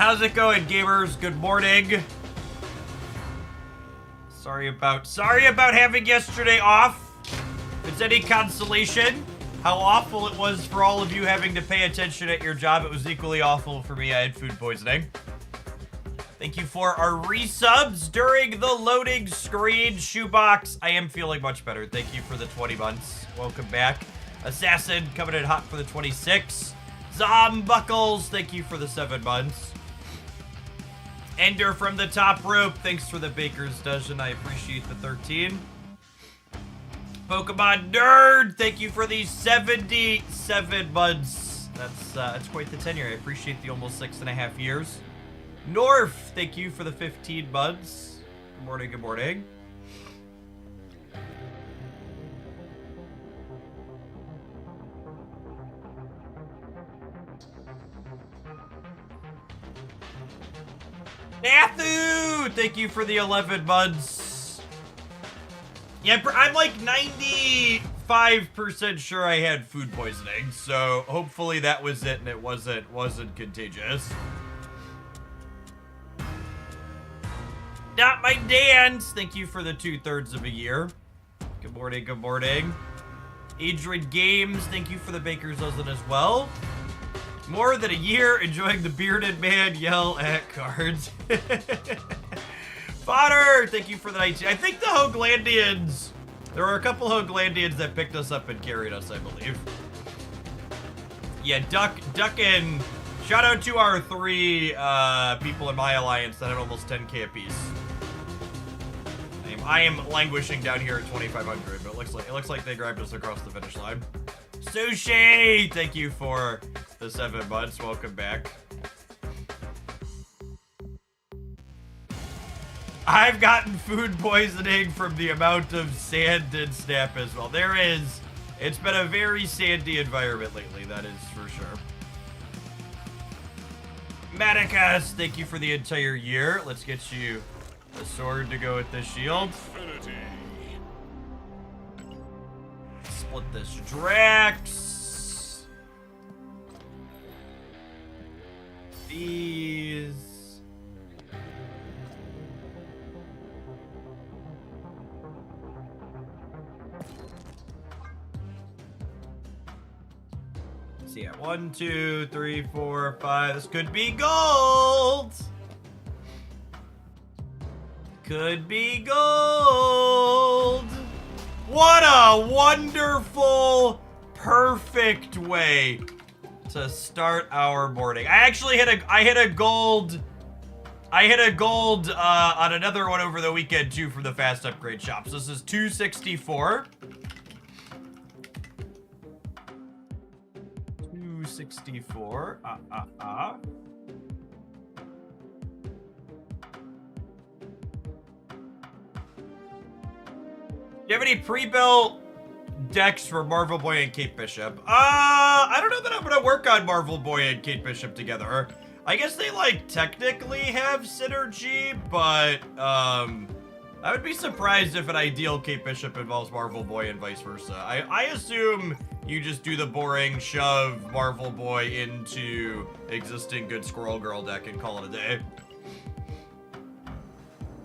How's it going, gamers? Good morning. Sorry about having yesterday off. If it's any consolation, how awful it was for all of you having to pay attention at your job. It was equally awful for me. I had food poisoning. Thank you for our resubs during the loading screen. Shoebox, I am feeling much better. Thank you for the 20 months. Welcome back. Assassin, coming in hot for the 26. Zombuckles, thank you for the 7 months. Ender from the top rope, thanks for the baker's dozen. I appreciate the 13. Pokemon Nerd, thank you for the 77 months. That's quite the tenure. I appreciate the almost 6.5 years. North, thank you for the 15 months. Good morning, good morning. Nathu, thank you for the 11 months. Yeah, I'm like 95% sure I had food poisoning, so hopefully that was it and it wasn't contagious. Not my dance. Thank you for the 2/3 of a year. Good morning, good morning. Adrian Games, thank you for the baker's dozen as well. More than a year enjoying the bearded man yell at cards. Fodder, thank you for the 19. I think the Hoaglandians, there were a couple Hoaglandians that picked us up and carried us, I believe. Yeah, Duck and shout out to our 3 people in my alliance that had almost 10k apiece. I am languishing down here at 2,500, but it looks like they grabbed us across the finish line. Sushi, thank you for the 7 months. Welcome back. I've gotten food poisoning from the amount of sand and snap as well. It's been a very sandy environment lately, that is for sure. Maticus, thank you for the entire year. Let's get you a sword to go with the shield. Infinity. Split this Drax. These. So yeah, 1, 2, 3, 4, 5. This could be gold. Could be gold. What a wonderful, perfect way to start our morning. I actually hit a gold on another one over the weekend too from the fast upgrade shops. This is 264. 264. Do you have any pre-built decks for Marvel Boy and Kate Bishop? I don't know that I'm gonna work on Marvel Boy and Kate Bishop together. I guess they like technically have synergy, but I would be surprised if an ideal Kate Bishop involves Marvel Boy and vice versa. I assume you just do the boring shove Marvel Boy into existing good Squirrel Girl deck and call it a day.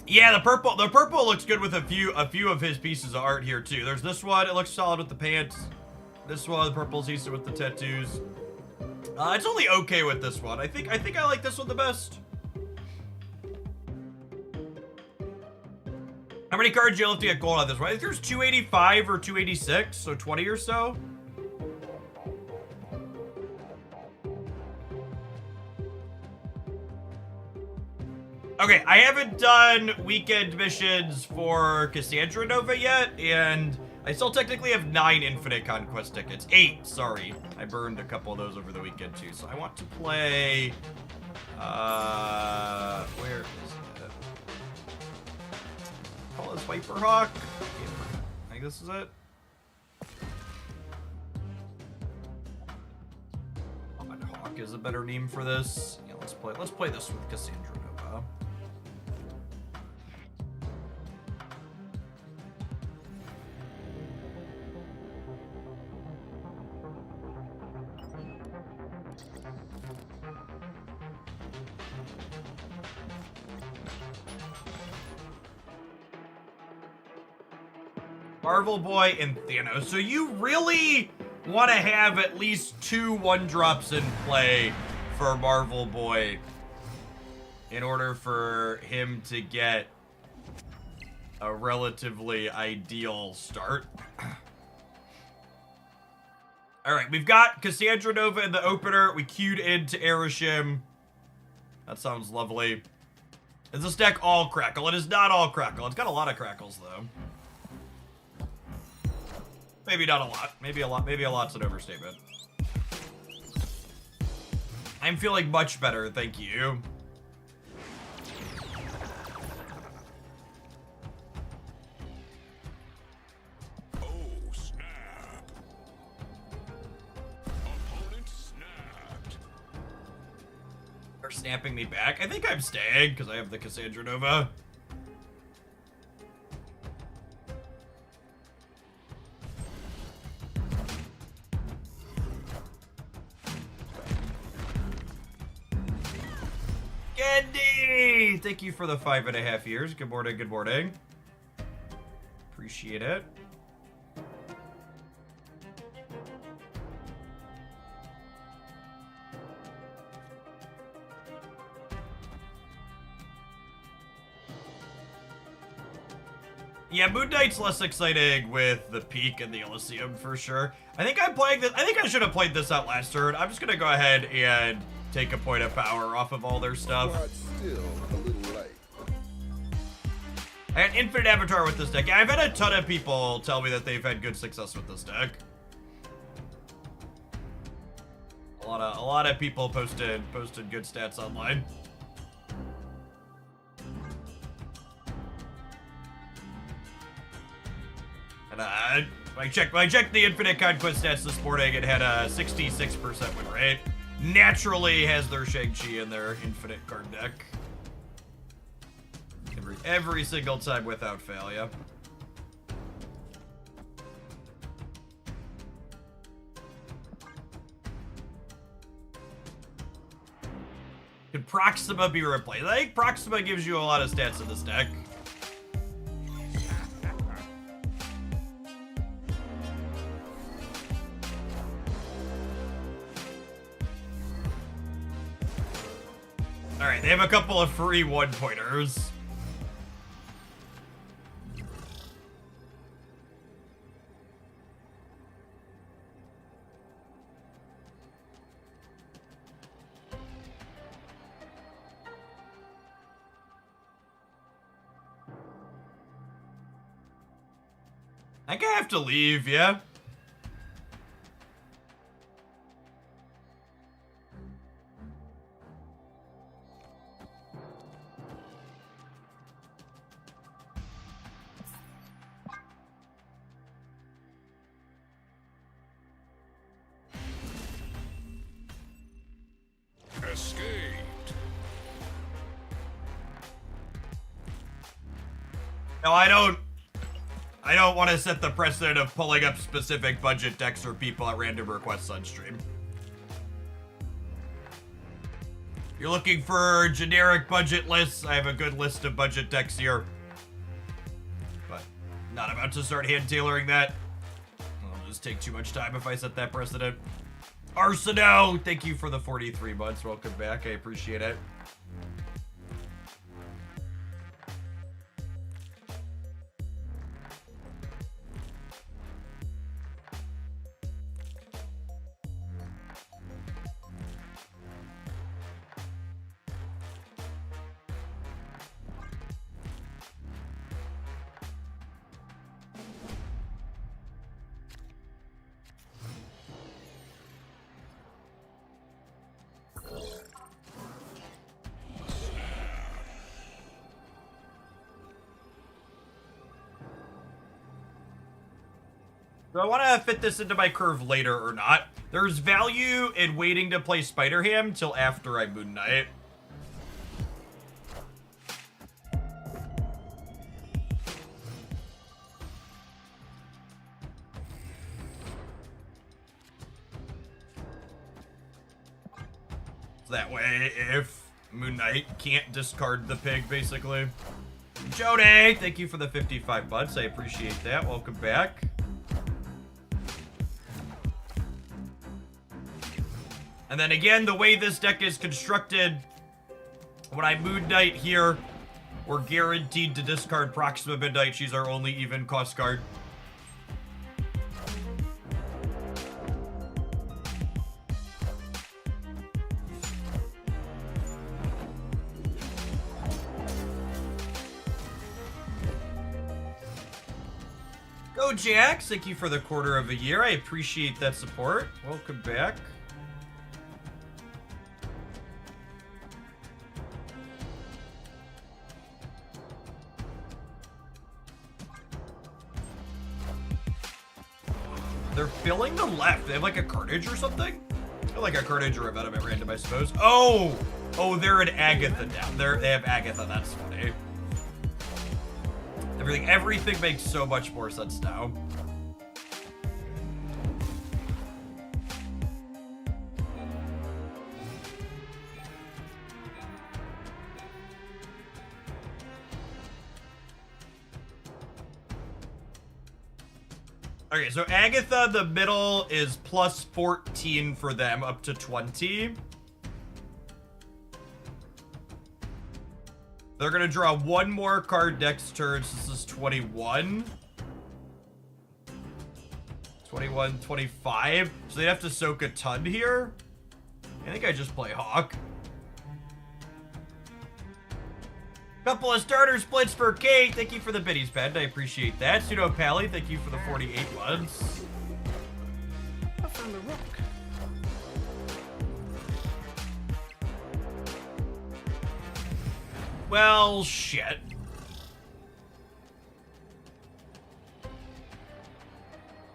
Yeah, the purple looks good with a few of his pieces of art here too. There's this one, it looks solid with the pants. This one, the purple's decent with the tattoos. It's only okay with this one. I think I like this one the best. How many cards do you have to get gold on this one? I think there's 285 or 286, so 20 or so. Okay, I haven't done weekend missions for Cassandra Nova yet, and I still technically have 9 Infinite Conquest tickets. 8, sorry. I burned a couple of those over the weekend too, so I want to play... where is it? Call this Viperhawk? I think this is it. Hawk is a better name for this. Yeah, let's play this with Cassandra Nova. Marvel Boy and Thanos. So you really want to have at least 2 1-drops in play for Marvel Boy in order for him to get a relatively ideal start. All right, we've got Cassandra Nova in the opener. We queued into Erishim. That sounds lovely. Is this deck all Crackle? It is not all Crackle. It's got a lot of Crackles, though. Maybe not a lot. Maybe a lot. Maybe a lot's an overstatement. I'm feeling much better, thank you. Oh, snap. Opponent snapped. They're snapping me back. I think I'm staying because I have the Cassandra Nova. Candy! Thank you for the 5.5 years. Good morning, good morning. Appreciate it. Yeah, Moon Knight's less exciting with the Peak and the Elysium for sure. I think I'm playing this. I think I should have played this out last turn. I'm just gonna go ahead and take a point of power off of all their stuff. But still a little late. I had Infinite Avatar with this deck. Yeah, I've had a ton of people tell me that they've had good success with this deck. A lot of people posted good stats online. And I checked the Infinite Conquest stats this morning. It had a 66% win rate. Naturally has their Shang-Chi in their Infinite card deck. Every single time without fail, yeah. Could Proxima be replaced? I think Proxima gives you a lot of stats in this deck. Alright, they have a couple of free 1-pointers. I think I have to leave, yeah? Escaped. No, I don't want to set the precedent of pulling up specific budget decks for people at random requests on stream. You're looking for generic budget lists. I have a good list of budget decks here. But not about to start hand tailoring that. It'll just take too much time if I set that precedent. Arseno, thank you for the 43 months. Welcome back. I appreciate it. Do I want to fit this into my curve later or not? There's value in waiting to play Spider-Ham till after I Moon Knight. So that way, if Moon Knight can't discard the pig, basically. Jody, thank you for the 55 months. I appreciate that. Welcome back. And then again, the way this deck is constructed, when I Moon Knight here, we're guaranteed to discard Proxima Midnight. She's our only even cost card. Go Jax, thank you for the quarter of a year. I appreciate that support. Welcome back. They're filling the left. They have like a Carnage or something? Or like a Carnage or a Venom at random, I suppose. Oh! Oh, they're an Agatha down. They have Agatha, that's funny. Everything makes so much more sense now. Okay, so Agatha, the middle is plus 14 for them, up to 20. They're gonna draw one more card next turn, so this is 21. 21, 25. So they have to soak a ton here. I think I just play Hawk. Couple of starter splits for Kate. Thank you for the biddies, Ped. I appreciate that. Pseudo Pally, thank you for the 48 ones. I found a rock. Well, shit.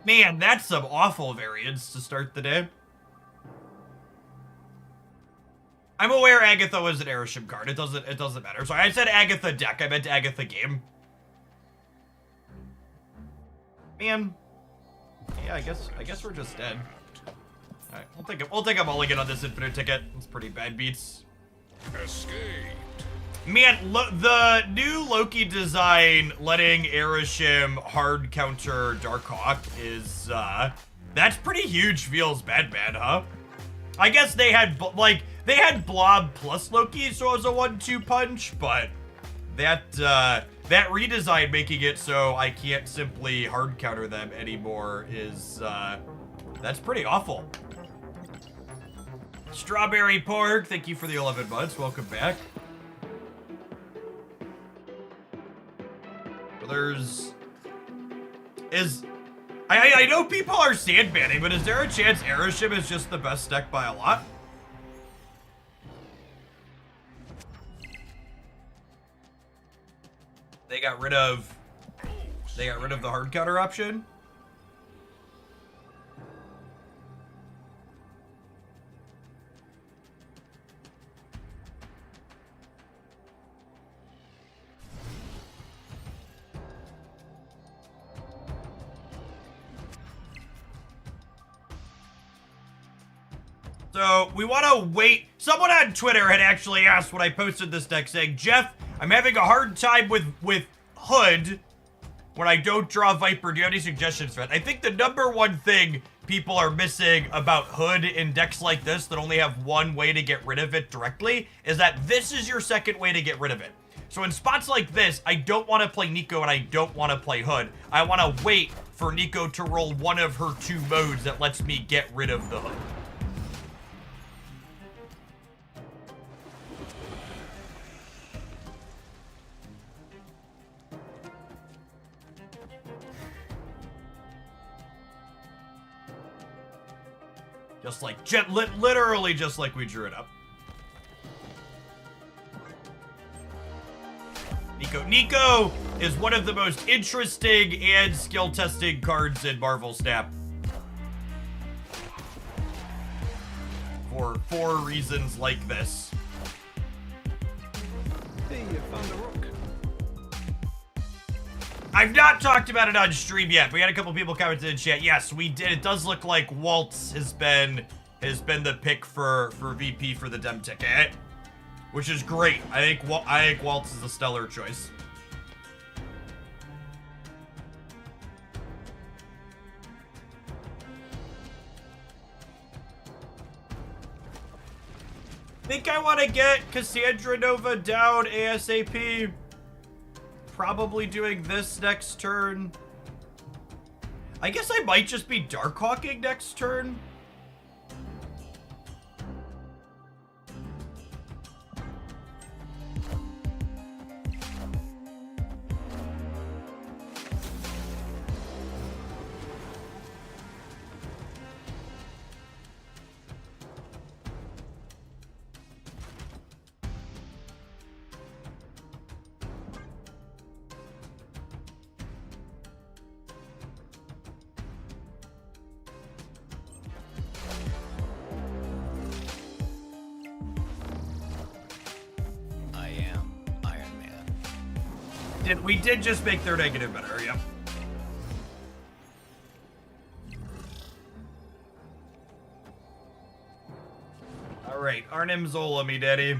Man, that's some awful variance to start the day. I'm aware Agatha was an Airship card. It doesn't matter. Sorry, I said Agatha deck. I meant Agatha game. Man. Yeah, I guess we're just dead. Alright, we'll take a mulligan on this infinite ticket. It's pretty bad beats. Escaped. Man, the new Loki design letting Airship hard counter Darkhawk is, that's pretty huge. Feels bad, huh? I guess they had, they had Blob plus Loki, so it was a 1-2 punch, but that, that redesign making it so I can't simply hard counter them anymore is, that's pretty awful. Strawberry Pork, thank you for the 11 months. Welcome back. I know people are sandbanning, but is there a chance Airship is just the best deck by a lot? They got rid of the hard counter option. So we want to wait. Someone on Twitter had actually asked when I posted this deck saying, Jeff, I'm having a hard time with Hood when I don't draw Viper. Do you have any suggestions for it? I think the number one thing people are missing about Hood in decks like this that only have one way to get rid of it directly is that this is your second way to get rid of it. So in spots like this, I don't want to play Nico and I don't want to play Hood. I want to wait for Nico to roll one of her two modes that lets me get rid of the Hood. Just like, literally just like we drew it up. Nico is one of the most interesting and skill-testing cards in Marvel Snap. For reasons like this. Hey, you found a rock. I've not talked about it on stream yet. We had a couple people commented in chat. Yes, we did. It does look like Waltz has been the pick for VP for the Dem ticket, which is great. I think Waltz is a stellar choice. think I want to get Cassandra Nova down ASAP. Probably doing this next turn. I guess I might just be Darkhawking next turn. We did just make their negative better, yep. Alright, Arnim Zola, me daddy.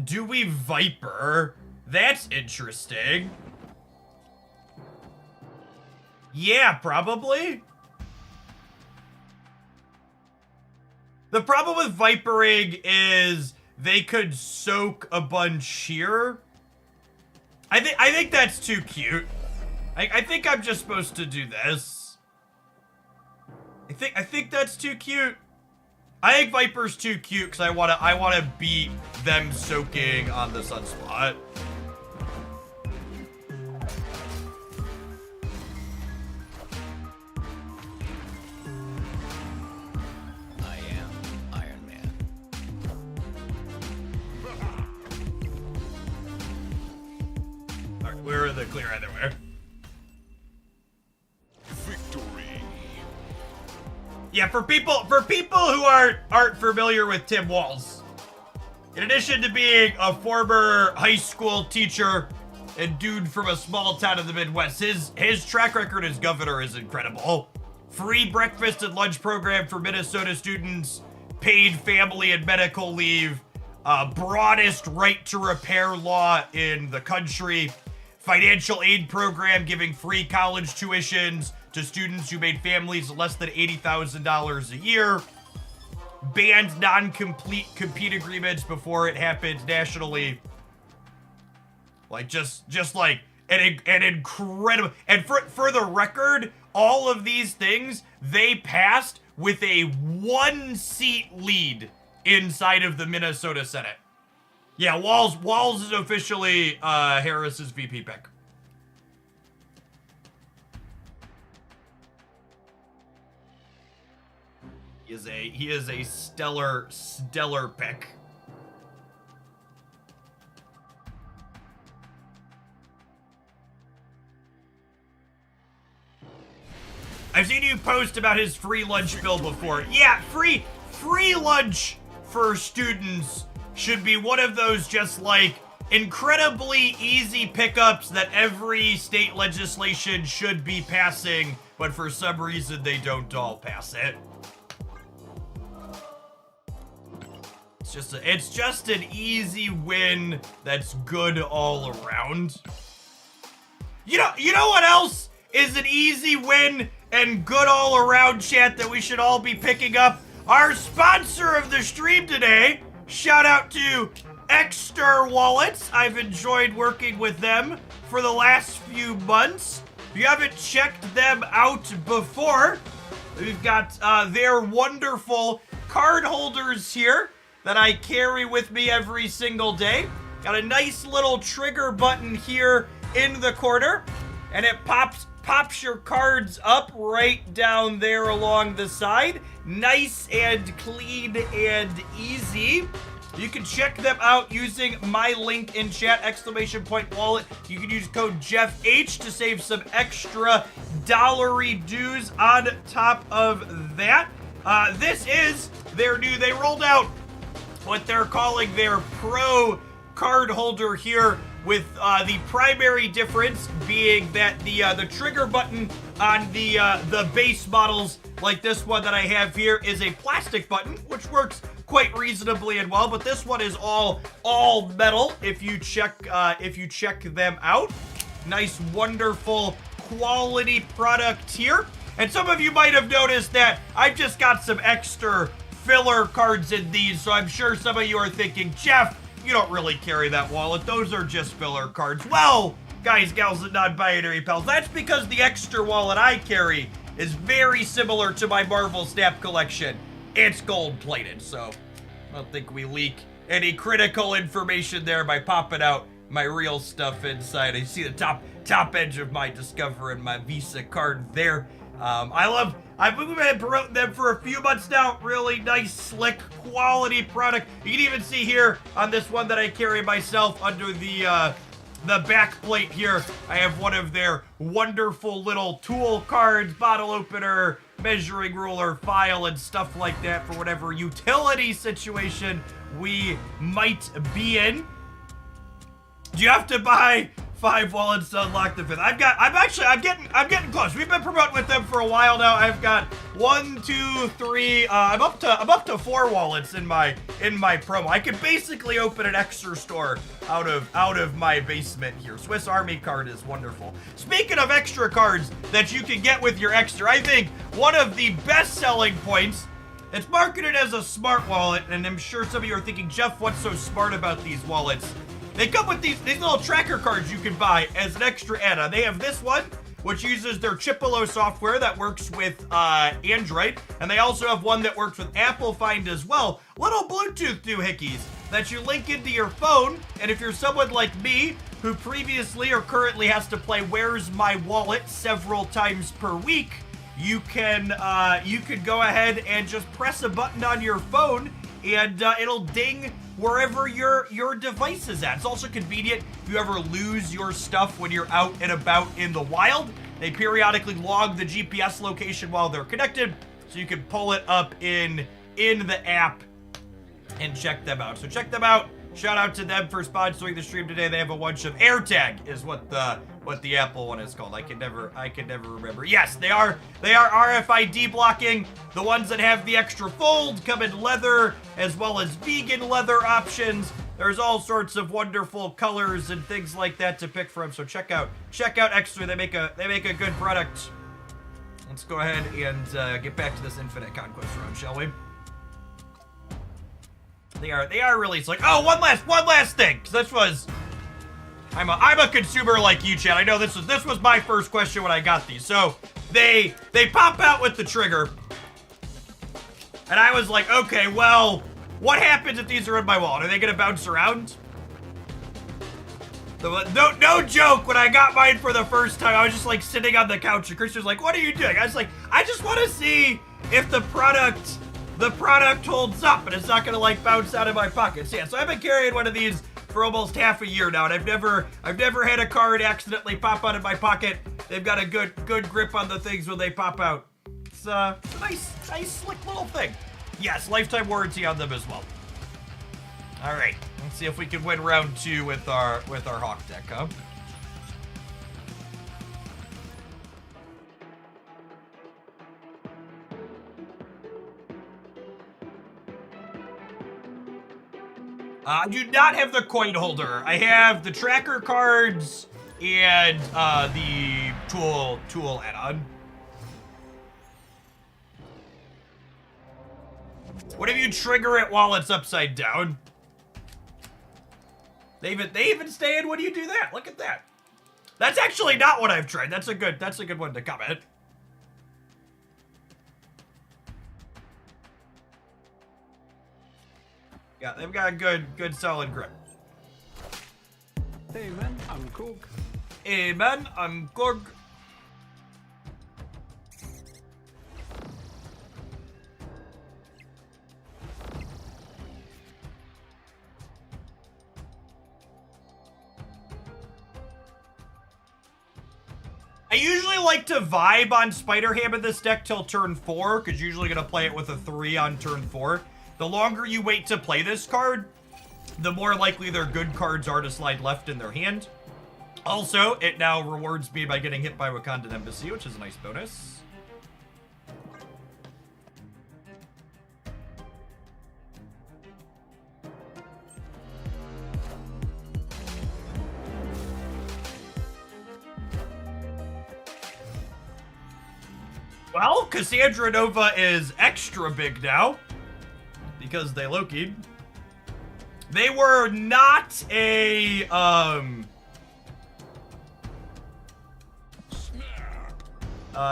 Do we Viper? That's interesting. Yeah, probably. The problem with Vipering is they could soak a bunch here. I think that's too cute. I think I'm just supposed to do this. I think that's too cute. I think Viper's too cute because I wanna beat them soaking on the Sunspot. I am Iron Man. Alright, we're in the clear either way. Victory. Yeah, for people who aren't familiar with Tim Walz, in addition to being a former high school teacher and dude from a small town in the Midwest, his track record as governor is incredible. Free breakfast and lunch program for Minnesota students, paid family and medical leave, broadest right to repair law in the country, financial aid program giving free college tuitions to students who made families less than $80,000 a year, banned non-complete compete agreements before it happened nationally. Like just like an incredible, and for the record, all of these things they passed with a 1-seat lead inside of the Minnesota Senate. Yeah, Walz is officially Harris's VP pick. He is a stellar pick. I've seen you post about his free lunch bill before. Yeah, free lunch for students should be one of those just like incredibly easy pickups that every state legislation should be passing, but for some reason they don't all pass it. It's just an easy win that's good all around. You know what else is an easy win and good all around, chat, that we should all be picking up? Our sponsor of the stream today. Shout out to Exter Wallets. I've enjoyed working with them for the last few months. If you haven't checked them out before, we've got their wonderful card holders here that I carry with me every single day. Got a nice little trigger button here in the corner, and it pops your cards up right down there along the side. Nice and clean and easy. You can check them out using my link in chat, !wallet. You can use code JeffH to save some extra dollary dues on top of that. This is their new, they rolled out what they're calling their Pro card holder here with the primary difference being that the trigger button on the base models like this one that I have here is a plastic button, which works quite reasonably and well, but this one is all metal if you check them out. Nice, wonderful quality product here. And some of you might have noticed that I've just got some extra filler cards in these, so I'm sure some of you are thinking, Jeff, you don't really carry that wallet. Those are just filler cards. Well, guys, gals, and non-binary pals, that's because the extra wallet I carry is very similar to my Marvel Snap collection. It's gold-plated, so I don't think we leak any critical information there by popping out my real stuff inside. You see the top edge of my Discover and my Visa card there. I've been promoting them for a few months now. Really nice, slick, quality product. You can even see here on this one that I carry myself under the back plate here, I have one of their wonderful little tool cards, bottle opener, measuring ruler, file, and stuff like that for whatever utility situation we might be in. Do you have to buy 5 wallets to unlock the 5th? I'm getting close. We've been promoting with them for a while now. I've got 1, 2, 3. I'm up to 4 wallets in my promo. I could basically open an Exter store out of my basement here. Swiss Army card is wonderful. Speaking of extra cards that you can get with your Exter, I think one of the best selling points. It's marketed as a smart wallet, and I'm sure some of you are thinking, Jeff, what's so smart about these wallets? They come with these little tracker cards you can buy as an extra add-on. They have this one, which uses their Chipolo software that works with Android, and they also have one that works with Apple Find as well. Little Bluetooth doohickeys that you link into your phone, and if you're someone like me, who previously or currently has to play Where's My Wallet several times per week, you can go ahead and just press a button on your phone, and it'll ding wherever your device is at. It's also convenient if you ever lose your stuff when you're out and about in the wild. They periodically log the GPS location while they're connected, so you can pull it up in the app and check them out. So check them out. Shout out to them for sponsoring the stream today. They have a bunch of AirTag is what the Apple one is called. I can never remember. Yes, they are RFID blocking. The ones that have the extra fold come in leather as well as vegan leather options. There's all sorts of wonderful colors and things like that to pick from. So check out Exter. They make a good product. Let's go ahead and get back to this Infinite Conquest round, shall we? They are really slick. Oh, one last thing. I'm a consumer like you, Chad. I know this was my first question when I got these. So they pop out with the trigger, and I was like, okay, well, what happens if these are in my wallet? Are they gonna bounce around? No joke. When I got mine for the first time, I was just like sitting on the couch, and Chris was like, "What are you doing?" I was like, "I just want to see if the product holds up and it's not gonna like bounce out of my pockets." Yeah, so I've been carrying one of these for almost half a year now, and I've never had a card accidentally pop out of my pocket. They've got a good grip on the things when they pop out. It's a nice slick little thing. Yes, lifetime warranty on them as well. All right, let's see if we can win round 2 with our Hawk deck, huh? I do not have the coin holder. I have the tracker cards and the tool add-on. What if you trigger it while it's upside down? They even stay in when you do that. Look at that. That's actually not what I've tried. That's a good one to comment. Yeah, they've got a good solid grip. Hey man, I'm Cook. Hey man, I'm Cook. I usually like to vibe on Spider-Ham in this deck till turn 4, because you're usually going to play it with a 3 on turn 4. The longer you wait to play this card, the more likely their good cards are to slide left in their hand. Also, it now rewards me by getting hit by Wakandan Embassy, which is a nice bonus. Well, Cassandra Nova is extra big now because they Loki'd. They were not a,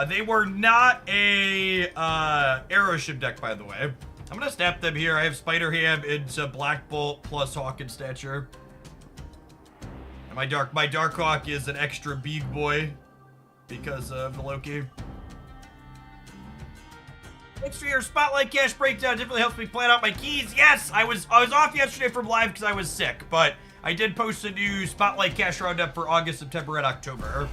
they were not a, Aeroship deck, by the way. I'm gonna snap them here. I have Spider Ham into Black Bolt plus Hawk and Stature. And my Dark Hawk is an extra big boy because of the Loki. Thanks for your Spotlight Cash breakdown. It definitely helps me plan out my keys. Yes, I was off yesterday from live because I was sick, but I did post a new Spotlight Cash roundup for August, September, and October.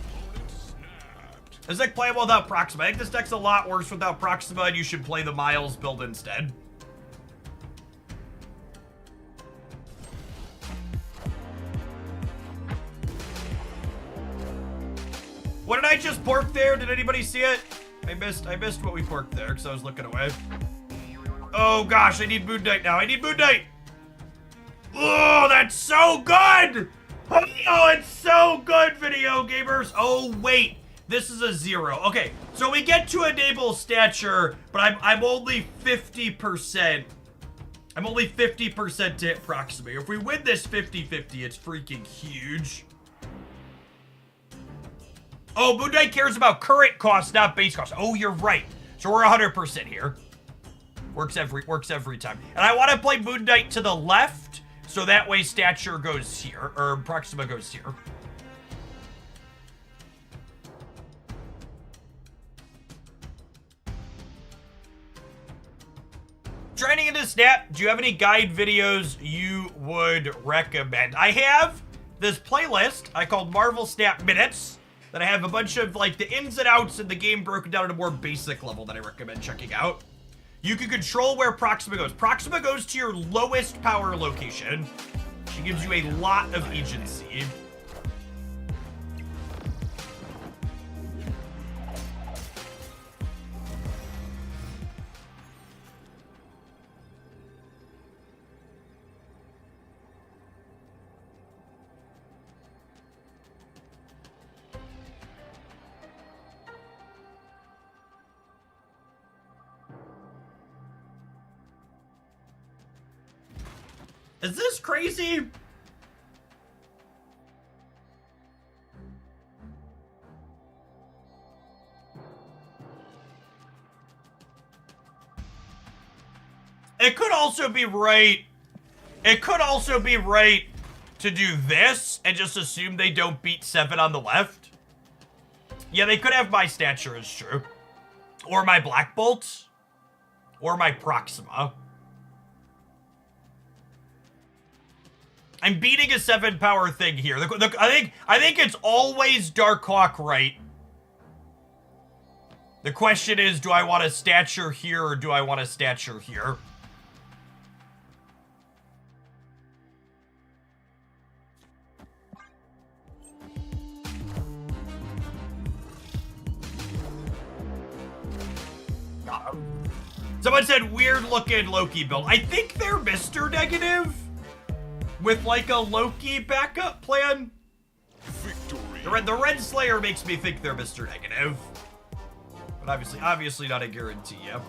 Is this deck playable without Proxima? I think this deck's a lot worse without Proxima, and you should play the Miles build instead. What did I just pork there? Did anybody see it? I missed what we porked there because I was looking away. Oh gosh, I need Moon Knight now. I need Moon Knight. Oh, that's so good. Oh, it's so good, video gamers. Oh wait, this is a 0. Okay, so we get to enable Stature, but I'm only 50%. I'm only 50% to hit Proxima. If we win this 50-50, it's freaking huge. Oh, Moon Knight cares about current cost, not base cost. Oh, you're right. So we're 100% here. Works every time. And I want to play Moon Knight to the left, so that way Stature goes here, or Proxima goes here. Training into Snap, do you have any guide videos you would recommend? I have this playlist I called Marvel Snap Minutes. That I have a bunch of, like, the ins and outs of the game broken down at a more basic level that I recommend checking out. You can control where Proxima goes. Proxima goes to your lowest power location. She gives you a lot of agency. Is this crazy? It could also be right. It could also be right to do this and just assume they don't beat 7 on the left. Yeah, they could have my Stature, is true. Or my Black Bolt. Or my Proxima. I'm beating a 7 power thing here. I think it's always Dark Hawk right. The question is, do I want a Stature here or do I want a Stature here? Someone said weird looking Loki build. I think they're Mr. Negative. With like a Loki backup plan? Victory. The Red Slayer makes me think they're Mr. Negative. But obviously not a guarantee, yeah.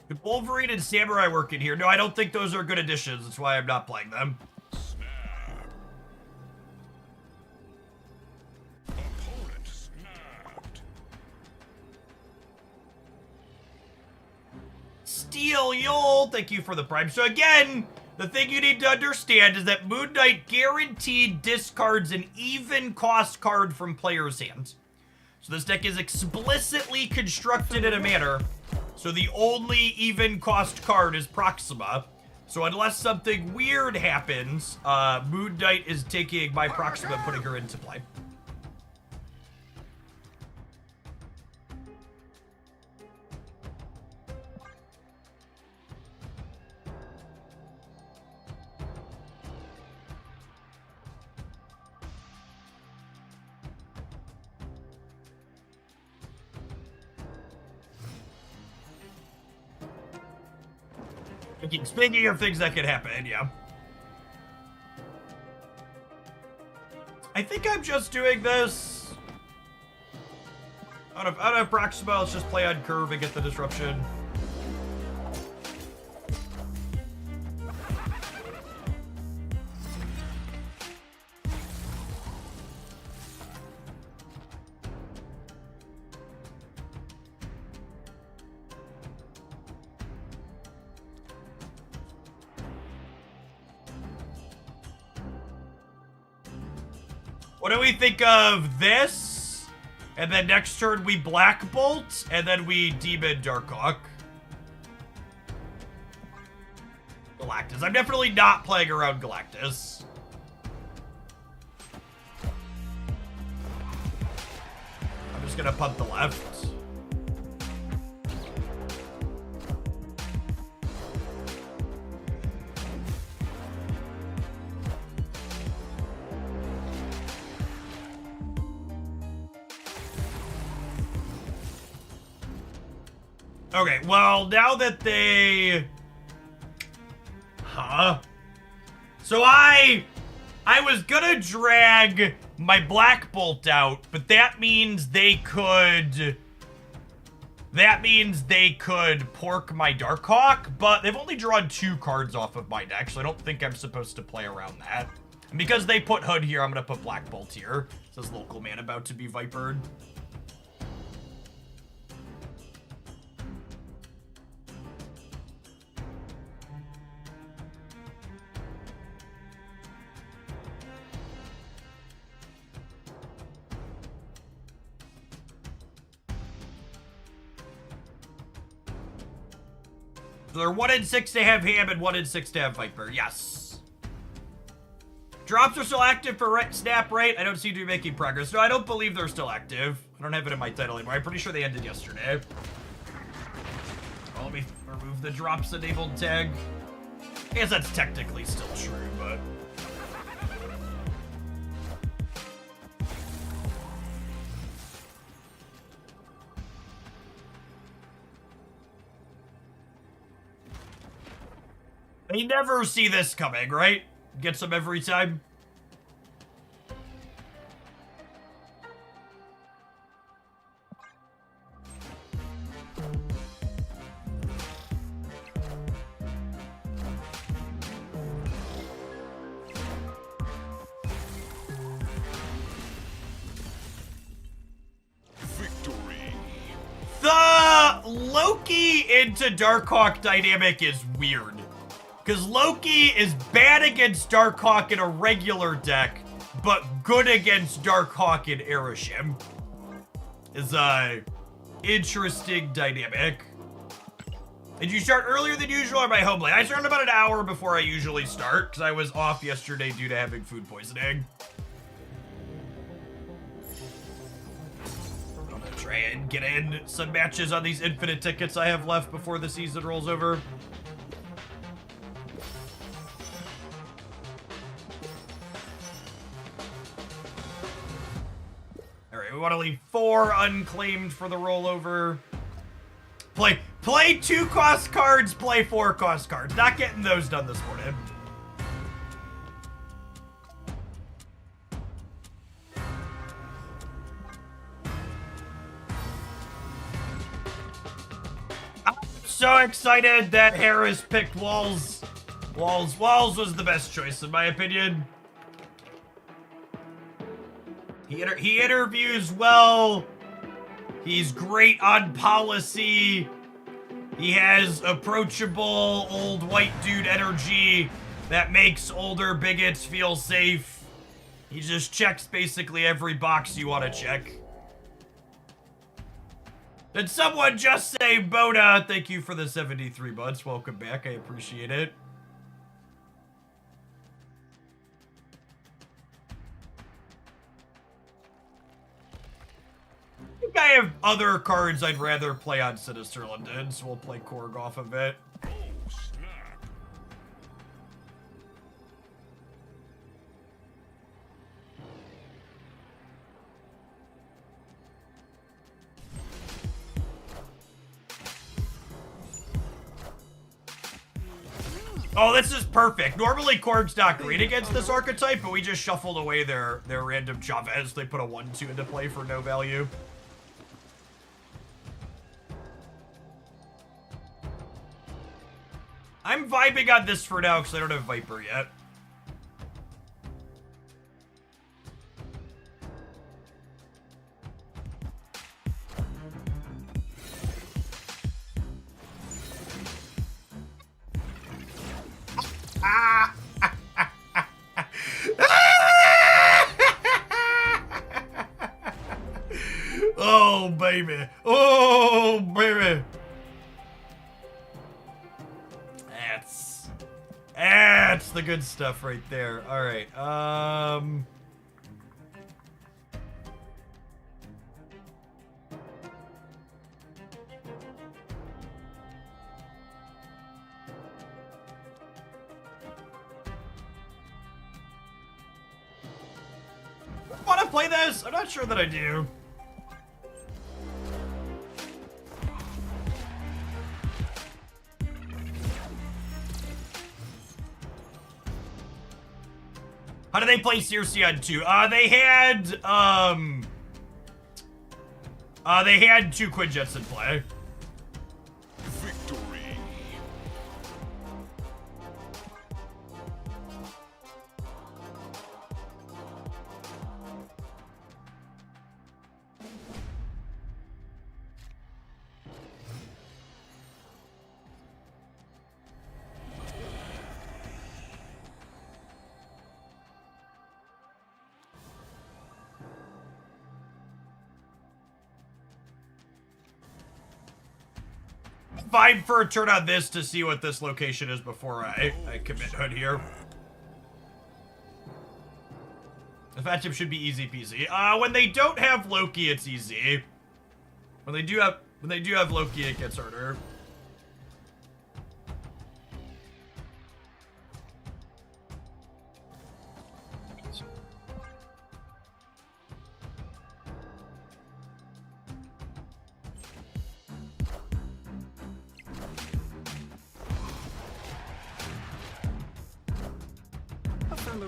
Could Wolverine and Samurai work in here? No, I don't think those are good additions. That's why I'm not playing them. Opponent snapped. Steel Yule, thank you for the prime. So again, the thing you need to understand is that Moon Knight guaranteed discards an even cost card from player's hands. So this deck is explicitly constructed in a manner So the only even cost card is Proxima. So unless something weird happens, Moon Knight is taking my Proxima and putting her into play. Speaking of things that could happen, yeah. I think I'm just doing this. Out of Proxima, let's just play on curve and get the disruption. What do we think of this? And then next turn we Black Bolt, and then we Demon Darkhawk. Galactus. I'm definitely not playing around Galactus. I'm just gonna punt the left. Okay, well, now that they... So I was gonna drag my Black Bolt out, but that means they could... That means they could pork my Darkhawk, but they've only drawn 2 cards off of my deck, so I don't think I'm supposed to play around that. And because they put Hood here, I'm gonna put Black Bolt here. It says local man about to be Vipered. So they're 1 in 6 to have Ham and 1 in 6 to have Viper. Yes. Drops are still active for Snap, right? I don't seem to be making progress. No, I don't believe they're still active. I don't have it in my title anymore. I'm pretty sure they ended yesterday. Well, let me remove the drops enabled tag. I guess that's technically still true, but... They never see this coming, right? Gets them every time. Victory. The Loki into Darkhawk dynamic is weird. Because Loki is bad against Darkhawk in a regular deck, but good against Darkhawk in Erishim. Is a interesting dynamic. Did you start earlier than usual or am I home late? I started about an hour before I usually start, because I was off yesterday due to having food poisoning. I'm gonna try and get in some matches on these infinite tickets I have left before the season rolls over. We want to leave 4 unclaimed for the rollover. Play 2 cost cards, play 4 cost cards. Not getting those done this morning. I'm so excited that Harris picked Walz. Walz was the best choice in my opinion. He interviews well. He's great on policy. He has approachable old white dude energy that makes older bigots feel safe. He just checks basically every box you want to check. Did someone just say Boda? Thank you for the 73 months. Welcome back. I appreciate it. I think I have other cards I'd rather play on Sinister London, so we'll play Korg off of it. Oh, snap. Oh, this is perfect. Normally, Korg's not great against this archetype, but we just shuffled away their random Chavez. They put a 1-2 into play for no value. I'm vibing on this for now because I don't have Viper yet. Oh, baby. Oh, baby. That's the good stuff right there. All right. Want to play this? I'm not sure that I do. How do they play Circe on 2? They had 2 Quinjets in play. Victory. Vibe for a turn on this to see what this location is before I commit Hood here. The matchup should be easy peasy. When they don't have Loki, it's easy. When they do have Loki, it gets harder.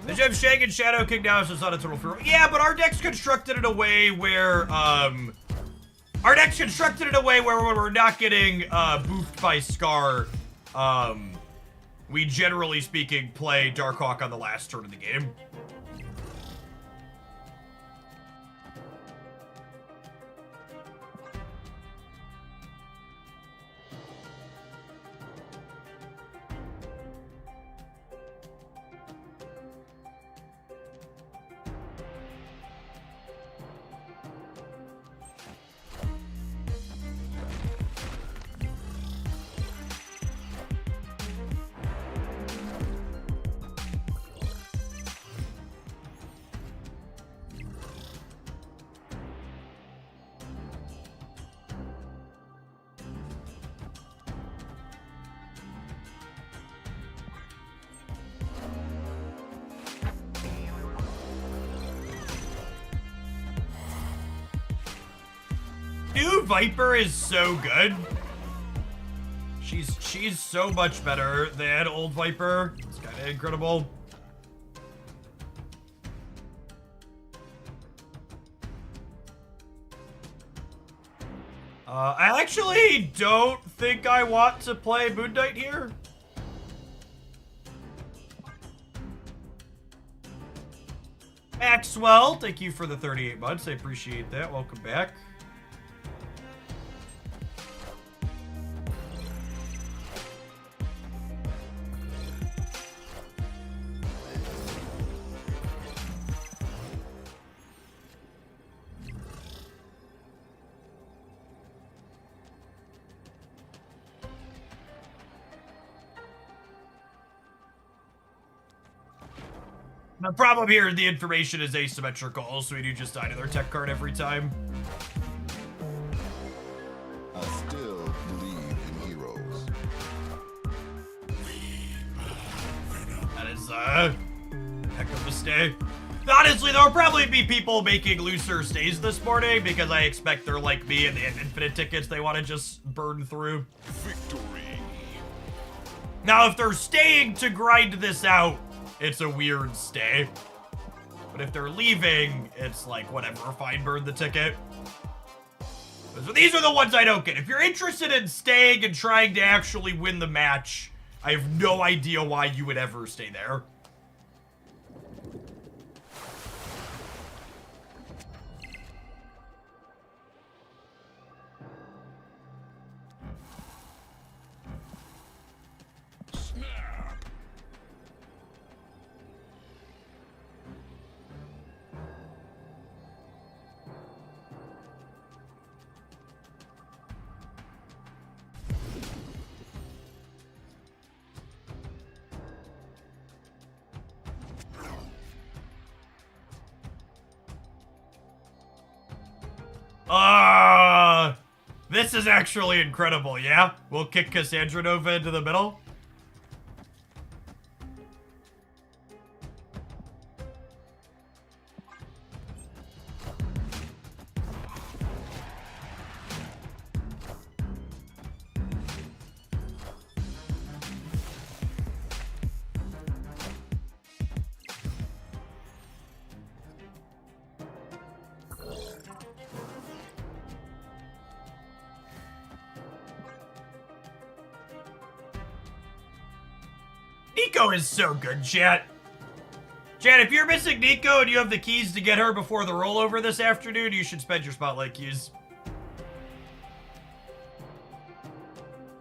The Gem Shag and Shadow King now is just on a total for. Yeah, but our deck's constructed in a way where when we're not getting boofed by Scar, we generally speaking play Darkhawk on the last turn of the game. New Viper is so good. She's so much better than old Viper. It's kind of incredible. I actually don't think I want to play Moon Knight here. Maxwell, thank you for the 38 months. I appreciate that. Welcome back. The problem here is the information is asymmetrical, so we do just die to their tech card every time. I still believe in heroes. That is heck of a stay. Honestly, there'll probably be people making looser stays this morning because I expect they're like me and they have infinite tickets they want to just burn through. Victory. Now, if they're staying to grind this out, it's a weird stay. But if they're leaving, it's like, whatever, fine, burn the ticket. So these are the ones I don't get. If you're interested in staying and trying to actually win the match, I have no idea why you would ever stay there. Snap. This is actually incredible, yeah? We'll kick Cassandra Nova into the middle. Nico is so good, chat. Chat, if you're missing Nico and you have the keys to get her before the rollover this afternoon, you should spend your spotlight keys.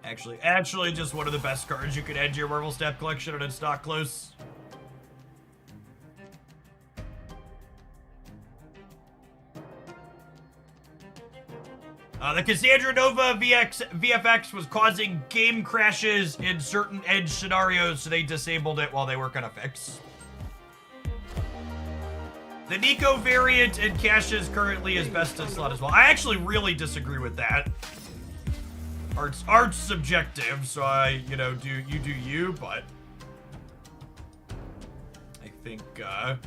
Actually, just one of the best cards you could add to your Marvel Snap collection and it's not close. The Cassandra Nova VFX was causing game crashes in certain edge scenarios, so they disabled it while they were gonna fix. The Nico variant in caches currently is best in slot as well. I actually really disagree with that. Art's subjective, so I, do you, but I think the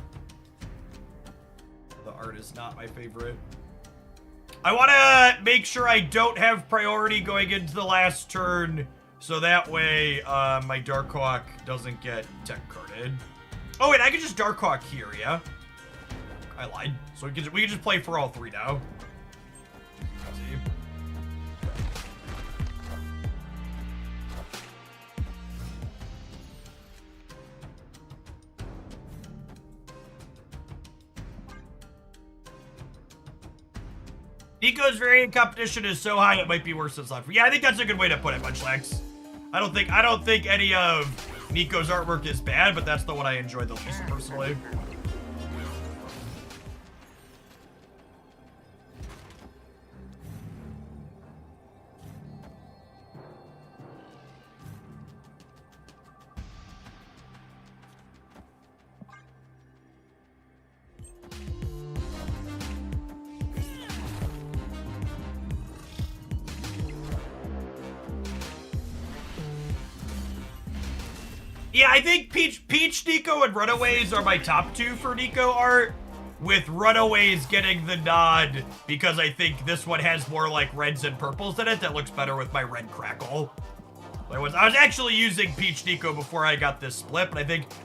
art is not my favorite. I want to make sure I don't have priority going into the last turn, so that way my Darkhawk doesn't get tech carded. Oh wait, I can just Darkhawk here, yeah? I lied. So we can just play for all three now. Easy. Nico's variant competition is so high it might be worse than slot. Yeah, I think that's a good way to put it, Munchlax. I don't think any of Nico's artwork is bad, but that's the one I enjoy the least personally. Yeah, I think Peach Nico and Runaways are my top two for Nico art, with Runaways getting the nod because I think this one has more like reds and purples in it that looks better with my red crackle. I was actually using Peach Nico before I got this split, but I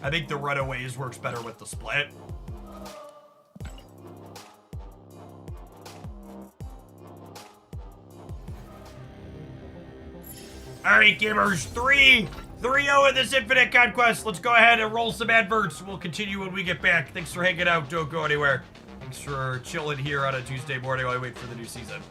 think the Runaways works better with the split. All right, gamers, 3-0 in this Infinite Conquest. Let's go ahead and roll some adverts. We'll continue when we get back. Thanks for hanging out. Don't go anywhere. Thanks for chilling here on a Tuesday morning while I wait for the new season.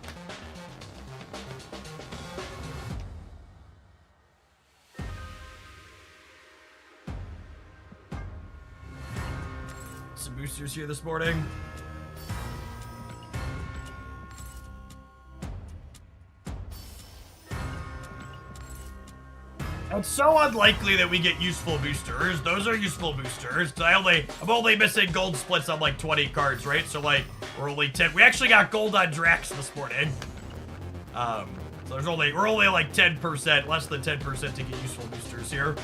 Some boosters here this morning. It's so unlikely that we get useful boosters. Those are useful boosters. I'm only missing gold splits on like 20 cards, right? So like we're only 10. We actually got gold on Drax this morning. So we're only like 10%, less than 10% to get useful boosters here.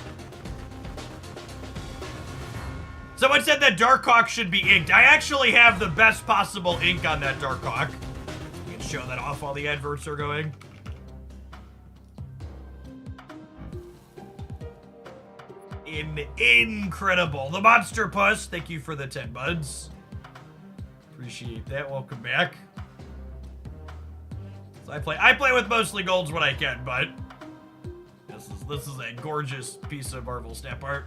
Someone said that Darkhawk should be inked. I actually have the best possible ink on that Darkhawk. We can show that off while the adverts are going. Incredible. The Monster Puss, thank you for the 10 buds. Appreciate that. Welcome back. So I play with mostly golds when I can, but this is a gorgeous piece of Marvel snap art.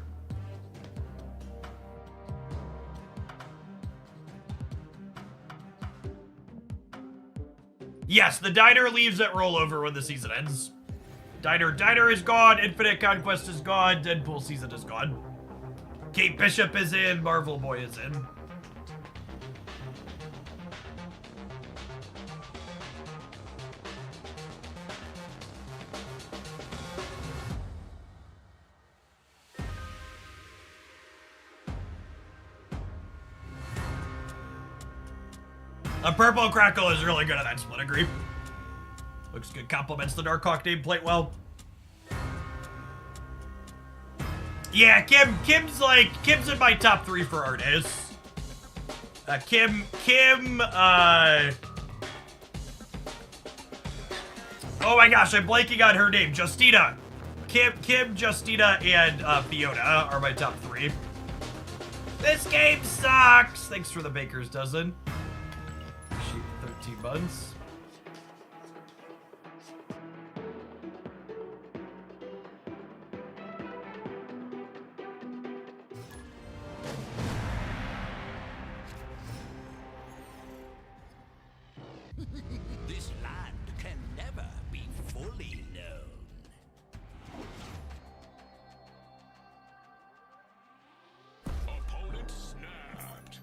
Yes, the diner leaves at rollover when the season ends. Diner is gone, Infinite Conquest is gone, Deadpool season is gone. Kate Bishop is in, Marvel Boy is in. A purple crackle is really good at that split, agree. Looks good, compliments the Darkhawk nameplate well. Yeah, Kim's in my top 3 for artists. Kim, oh my gosh, I'm blanking on her name. Justina. Kim, Justina, and Fiona are my top 3. This game sucks. Thanks for the baker's dozen. 13 months. This land can never be fully known. Opponent snapped.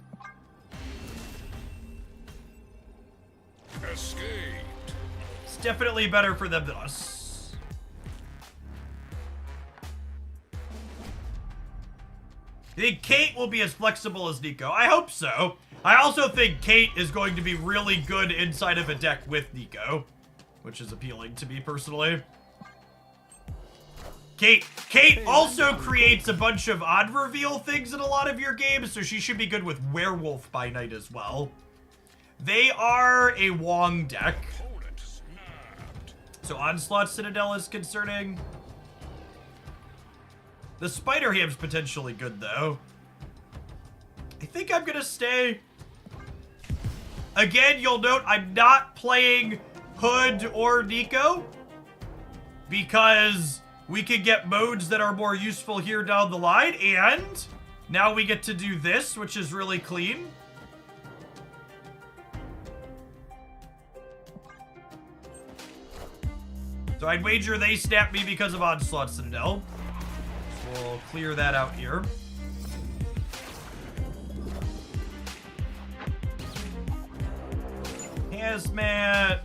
Escaped. It's definitely better for them than us. You think Kate will be as flexible as Nico? I hope so. I also think Kate is going to be really good inside of a deck with Nico, which is appealing to me personally. Kate also creates a bunch of odd reveal things in a lot of your games, so she should be good with Werewolf by Night as well. They are a Wong deck. Opponent snapped. So Onslaught Citadel is concerning. The Spider Ham's potentially good, though. I think I'm gonna stay. Again, you'll note I'm not playing Hood or Nico because we could get modes that are more useful here down the line, and now we get to do this, which is really clean. So I'd wager they snap me because of Onslaught Citadel. So we'll clear that out here. Hazmat.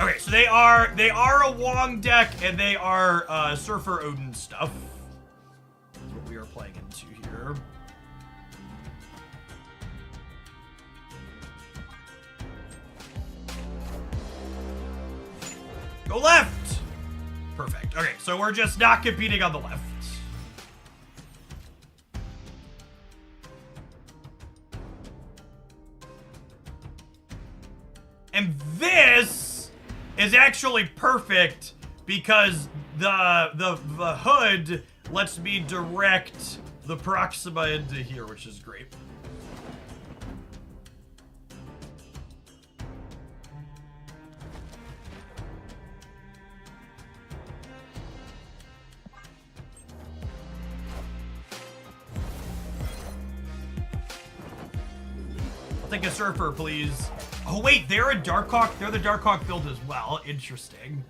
Okay, so they are a Wong deck, and they are Surfer Odin stuff. That's what we are playing into here. Go left! Perfect. Okay, so we're just not competing on the left. And this is actually perfect because the Hood lets me direct the Proxima into here, which is great. I'll take a Surfer, please. Oh wait, they're a Darkhawk. They're the Darkhawk build as well. Interesting.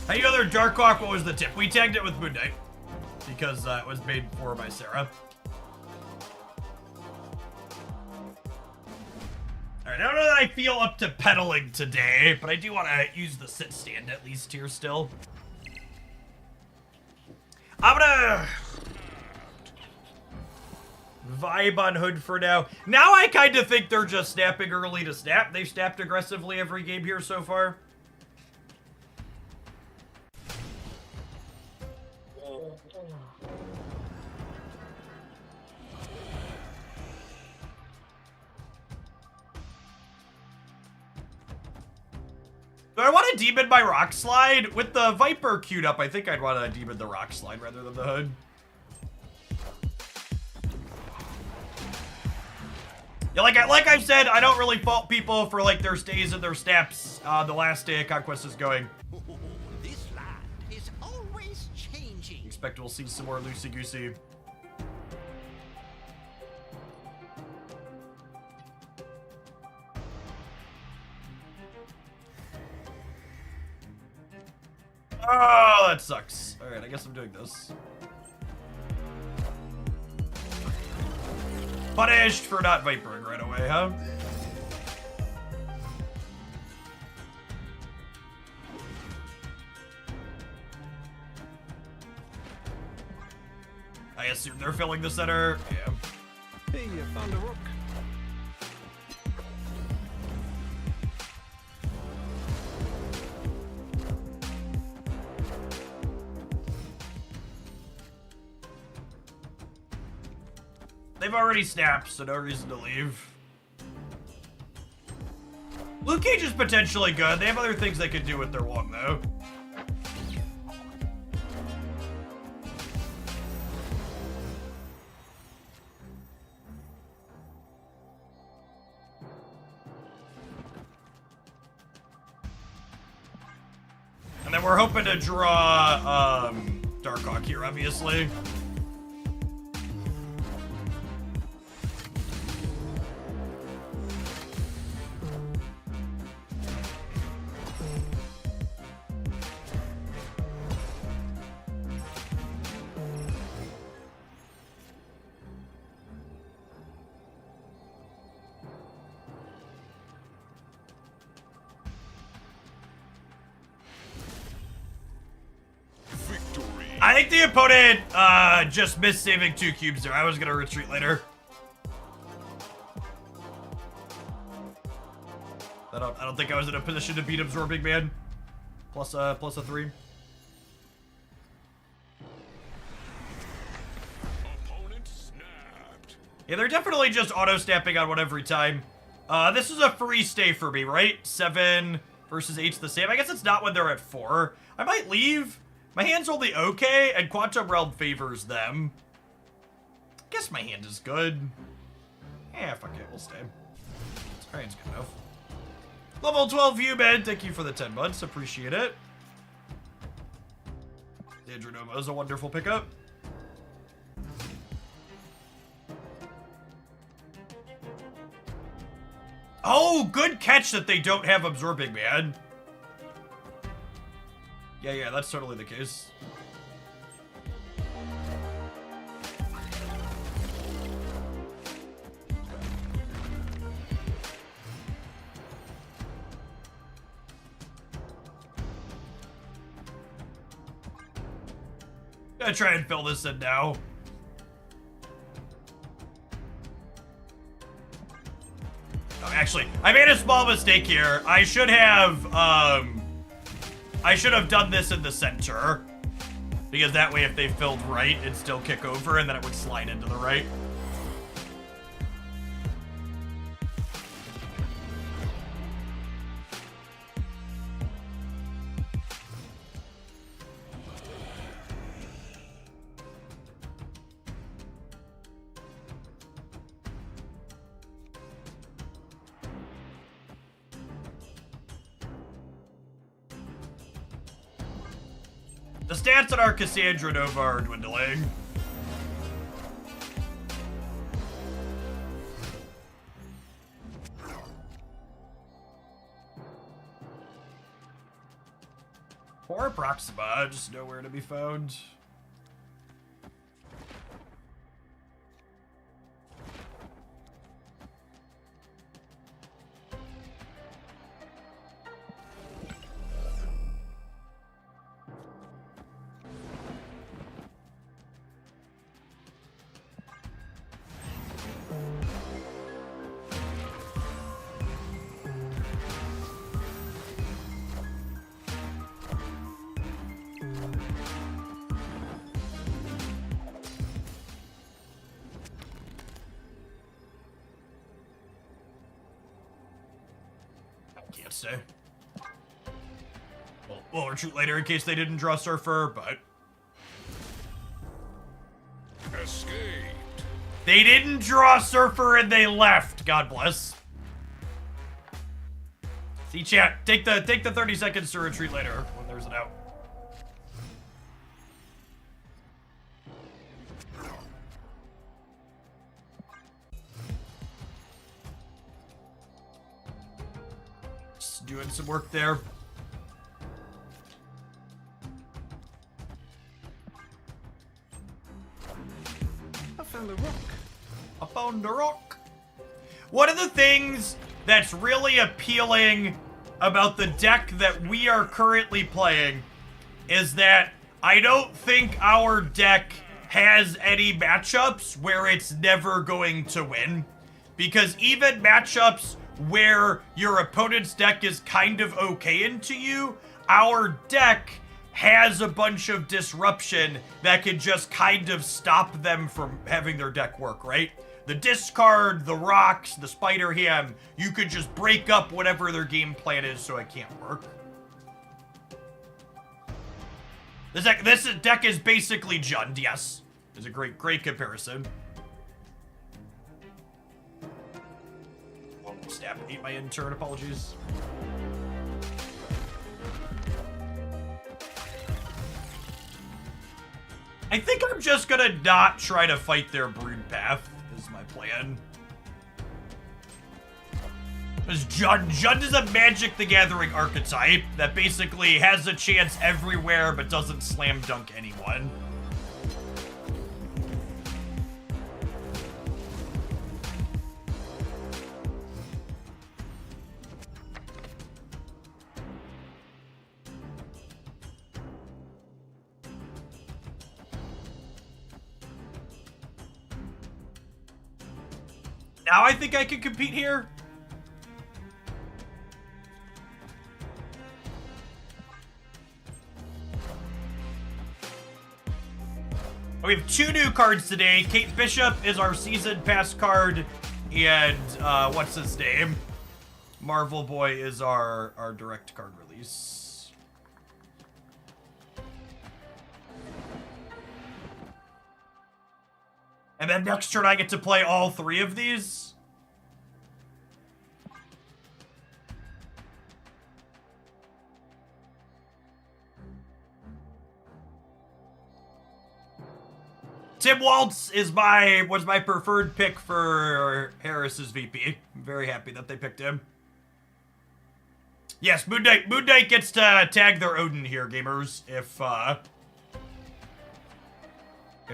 Any other Darkhawk? What was the tip? We tagged it with Moon Knight because it was made for by Sarah. Alright, I don't know that I feel up to pedaling today, but I do want to use the sit stand at least here still. I'm gonna vibe on Hood for now. Now I kind of think they're just snapping early to snap. They've snapped aggressively every game here so far. Do I want to demon my Rock Slide? With the Viper queued up, I think I'd want to demon the Rock Slide rather than the Hood. Yeah, like I've said, I don't really fault people for like their stays and their steps. The last day of Conquest is going. This land is always changing. Expect we'll see some more loosey-goosey. Oh, that sucks. Alright, I guess I'm doing this. Punished for not vipering right away, huh? I assume they're filling the center. Yeah. Hey, you found a rook. They've already snapped, so no reason to leave. Luke Cage is potentially good. They have other things they could do with their wong, though. And then we're hoping to draw Darkhawk here, obviously. I think the opponent just missed saving 2 cubes there. I was gonna retreat later. I don't think I was in a position to beat Absorbing Man. Plus a 3. Opponent snapped. Yeah, they're definitely just auto-snapping on one every time. This is a free stay for me, right? 7 versus 8's the same. I guess it's not when they're at 4. I might leave. My hand's only okay, and Quantum Realm favors them. Guess my hand is good. Yeah, fuck it, we'll stay. Our hand's good enough. Level 12 human, thank you for the 10 months, appreciate it. Andrew Nova is a wonderful pickup. Oh, good catch that they don't have Absorbing Man. Yeah, that's totally the case. Gonna try and fill this in now. Oh, actually, I made a small mistake here. I should have done this in the center. Because that way if they filled right, it'd still kick over and then it would slide into the right. The stats on our Cassandra Nova are dwindling. Or Proxima, just nowhere to be found. Can't say. We'll retreat later in case they didn't draw Surfer, but... Escaped. They didn't draw Surfer and they left. God bless. See, chat, take the 30 seconds to retreat later when there's an out. Just doing some work there. I found a rock. I found a rock. One of the things that's really appealing about the deck that we are currently playing is that I don't think our deck has any matchups where it's never going to win. Because even matchups where your opponent's deck is kind of okay into you, our deck has a bunch of disruption that can just kind of stop them from having their deck work, right? The discard, the rocks, the spider ham, you could just break up whatever their game plan is so it can't work. This deck is basically Jund, yes. It's a great comparison. Oh, stab and eat my intern, apologies. I think I'm just gonna not try to fight their Brood Path, is my plan. Because Jund is a Magic the Gathering archetype that basically has a chance everywhere but doesn't slam dunk anyone. Now I think I can compete here. We have 2 new cards today. Kate Bishop is our season pass card, and what's his name? Marvel Boy is our direct card release. And then next turn I get to play all 3 of these. Tim Walz is was my preferred pick for Harris's VP. I'm very happy that they picked him. Yes, Moon Knight gets to tag their Odin here, gamers, if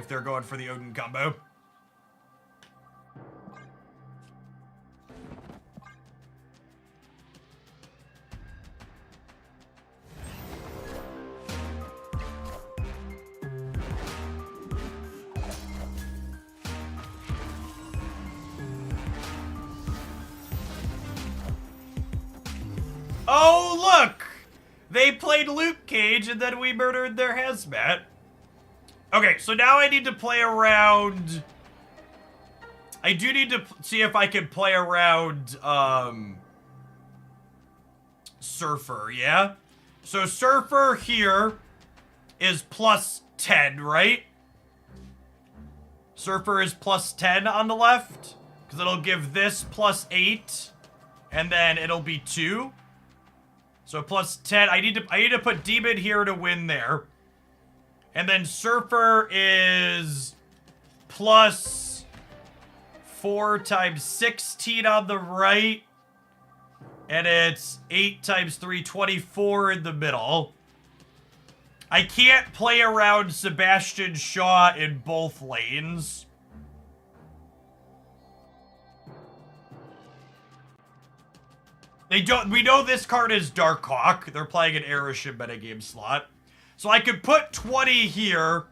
they're going for the Odin combo. Oh, look! They played Luke Cage and then we murdered their hazmat. Okay, so now I need to play around... I do need to see if I can play around, Surfer, yeah? So Surfer here is plus 10, right? Surfer is plus 10 on the left, because it'll give this plus 8, and then it'll be 2. So plus 10. I need to put Demon here to win there. And then Surfer is plus 4 times 16 on the right. And it's 8 times 3, 24 in the middle. I can't play around Sebastian Shaw in both lanes. We know this card is Darkhawk. They're playing an Airship metagame slot. So I could put 20 here,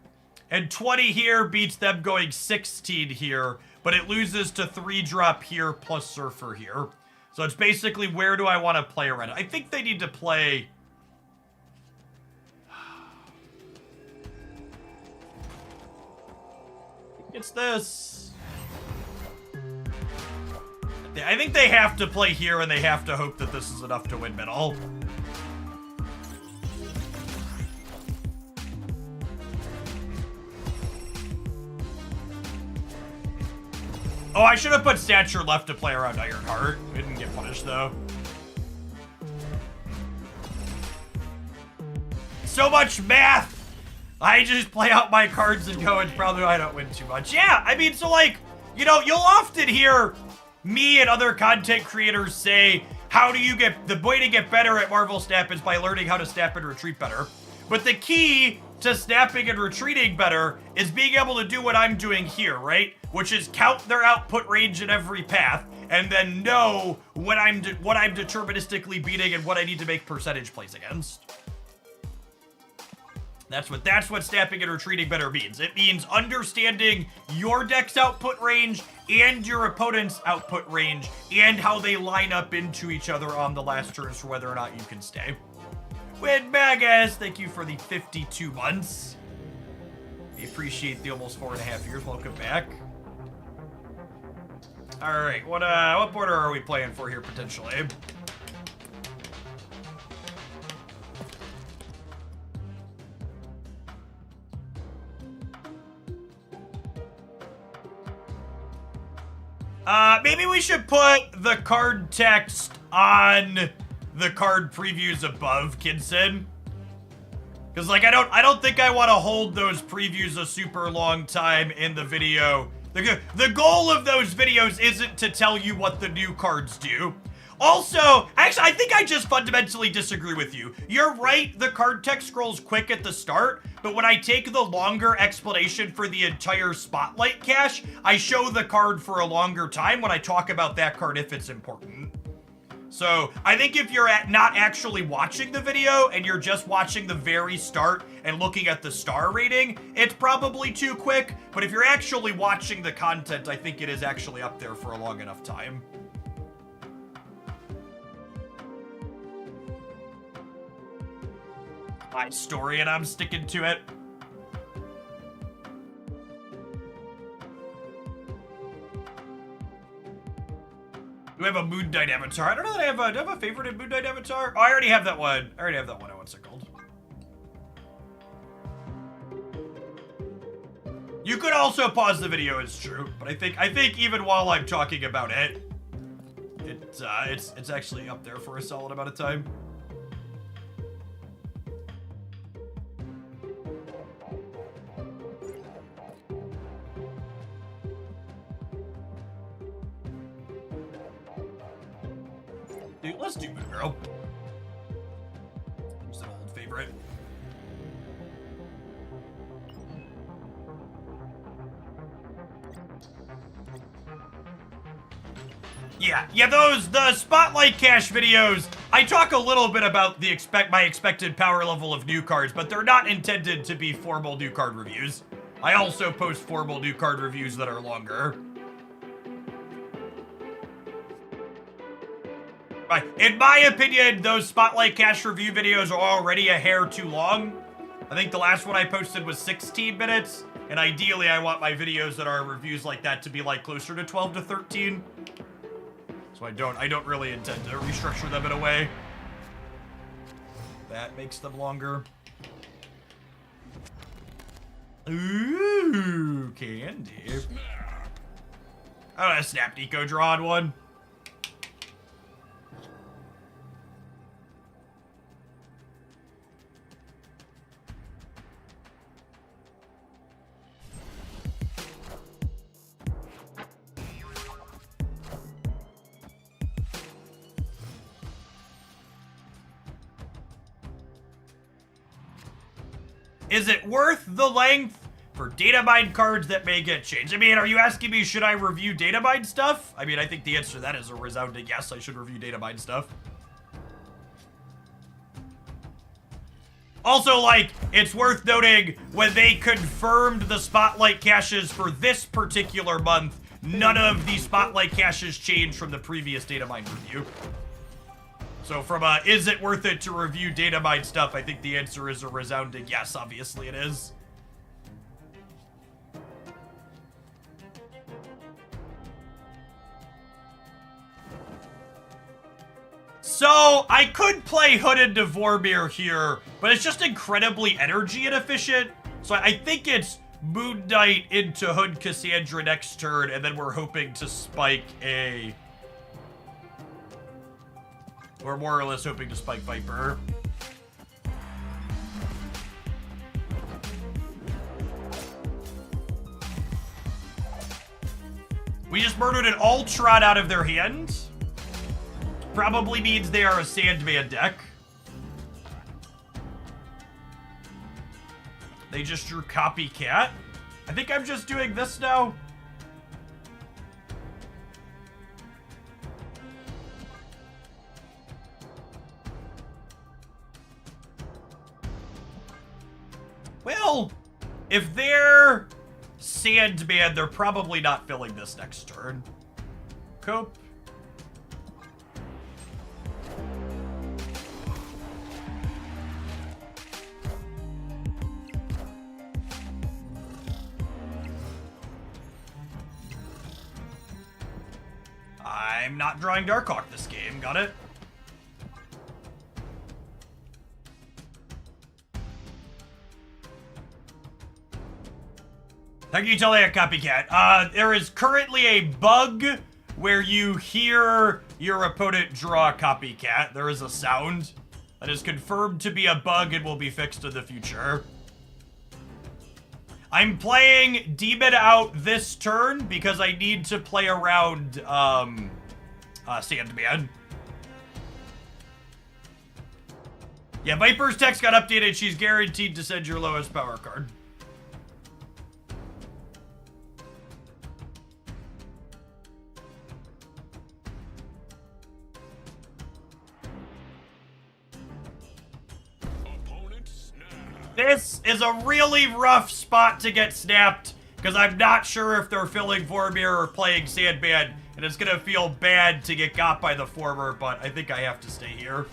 and 20 here beats them going 16 here, but it loses to 3-drop here plus Surfer here. So it's basically, where do I want to play around? I think they need to play... It's this. I think they have to play here, and they have to hope that this is enough to win middle. Oh, I should have put Stature left to play around Ironheart. We didn't get punished, though. So much math! I just play out my cards and go, and probably I don't win too much. Yeah, I mean, so like, you know, you'll often hear me and other content creators say, how do you get, the way to get better at Marvel Snap is by learning how to snap and retreat better. But the key to snapping and retreating better is being able to do what I'm doing here, right? Which is count their output range in every path, and then know what I'm deterministically beating and what I need to make percentage plays against. That's what snapping and retreating better means. It means understanding your deck's output range and your opponent's output range and how they line up into each other on the last turns for whether or not you can stay. Win Magus, thank you for the 52 months. We appreciate the almost 4.5 years. Welcome back. All right, what border are we playing for here potentially? Maybe we should put the card text on the card previews above, Kidson. Because, like, I don't think I want to hold those previews a super long time in the video. The goal of those videos isn't to tell you what the new cards do. Also, actually, I think I just fundamentally disagree with you. You're right, the card text scrolls quick at the start, but when I take the longer explanation for the entire Spotlight cache, I show the card for a longer time when I talk about that card if it's important. So, I think if you're not actually watching the video and you're just watching the very start and looking at the star rating, it's probably too quick, but if you're actually watching the content, I think it is actually up there for a long enough time. My story and I'm sticking to it. Do we have a Moon Knight avatar? I don't know that do I have a favorite Moon Knight avatar? Oh, I already have that one. I already have that one. What's it called? You could also pause the video, it's true, but I think even while I'm talking about it, it's actually up there for a solid amount of time. Dude, let's do Moon Girl. It's an old favorite. Yeah, the Spotlight Cache videos, I talk a little bit about my expected power level of new cards, but they're not intended to be formal new card reviews. I also post formal new card reviews that are longer. In my opinion, those Spotlight Cache review videos are already a hair too long. I think the last one I posted was 16 minutes, and ideally I want my videos that are reviews like that to be like closer to 12 to 13. So I don't really intend to restructure them in a way that makes them longer. Ooh, candy. I don't know, Snap Deco draw on one. Is it worth the length for data mine cards that may get changed? I mean, are you asking me, should I review data mine stuff? I mean, I think the answer to that is a resounding yes, I should review data mine stuff. Also, like, it's worth noting, when they confirmed the Spotlight caches for this particular month, none of the Spotlight caches changed from the previous data mine review. So from is it worth it to review data mine stuff, I think the answer is a resounding yes, obviously it is. So, I could play Hood into Vormir here, but it's just incredibly energy inefficient. So I think it's Moon Knight into Hood Cassandra next turn, and then we're hoping to spike a... We're more or less hoping to spike Viper. We just murdered an Ultron out of their hand. Probably means they are a Sandman deck. They just drew Copycat. I think I'm just doing this now. Well, if they're Sandman, they're probably not filling this next turn. Cope. I'm not drawing Darkhawk this game, got it? Thank you, Talia Copycat. There is currently a bug where you hear your opponent draw a Copycat. There is a sound that is confirmed to be a bug and will be fixed in the future. I'm playing Demon out this turn because I need to play around, Sandman. Yeah, Viper's text got updated. She's guaranteed to send your lowest power card. This is a really rough spot to get snapped because I'm not sure if they're filling Vormir or playing Sandman, and it's gonna feel bad to get got by the former, but I think I have to stay here.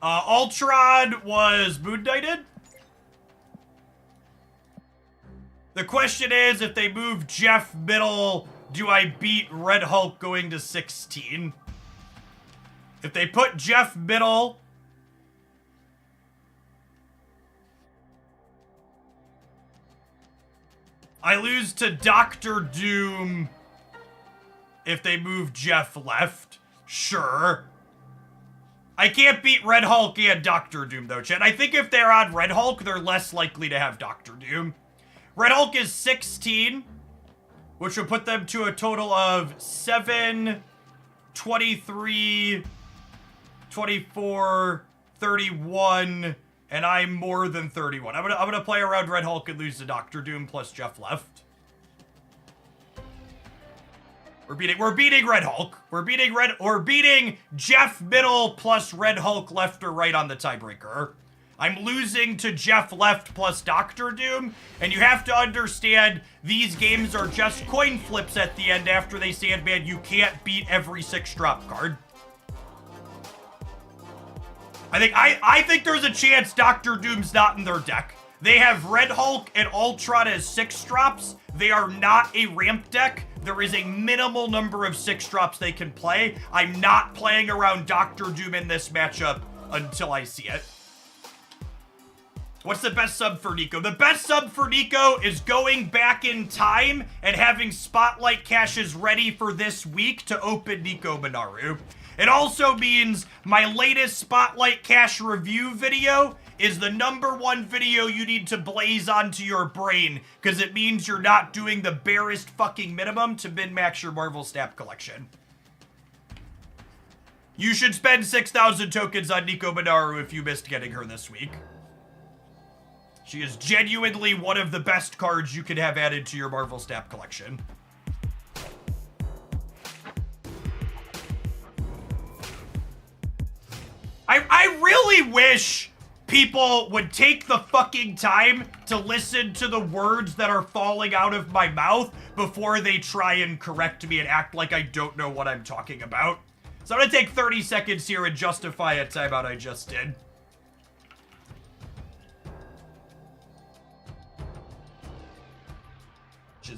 Ultron was Moon Knighted. The question is, if they move Jeff middle, do I beat Red Hulk going to 16? If they put Jeff middle, I lose to Doctor Doom. If they move Jeff left, sure. I can't beat Red Hulk and Doctor Doom, though, Chet. I think if they're on Red Hulk, they're less likely to have Doctor Doom. Red Hulk is 16, which would put them to a total of 7, 23, 24, 31, and I'm more than 31. I'm gonna play around Red Hulk and lose to Doctor Doom plus Jeff left. We're beating Red Hulk. We're beating Jeff middle plus Red Hulk left or right on the tiebreaker. I'm losing to Jeff left plus Doctor Doom, and you have to understand these games are just coin flips at the end after they Sandman. You can't beat every 6-drop card. I think there's a chance Doctor Doom's not in their deck. They have Red Hulk and Ultron as 6-drops. They are not a ramp deck. There is a minimal number of 6-drops they can play. I'm not playing around Doctor Doom in this matchup until I see it. What's the best sub for Nico? The best sub for Nico is going back in time and having spotlight caches ready for this week to open Nico Minaru. It also means my latest spotlight cache review video is the #1 video you need to blaze onto your brain, because it means you're not doing the barest fucking minimum to min-max your Marvel Snap collection. You should spend 6,000 tokens on Nico Minaru if you missed getting her this week. She is genuinely one of the best cards you could have added to your Marvel Snap collection. I really wish people would take the fucking time to listen to the words that are falling out of my mouth before they try and correct me and act like I don't know what I'm talking about. So I'm gonna take 30 seconds here and justify a timeout I just did.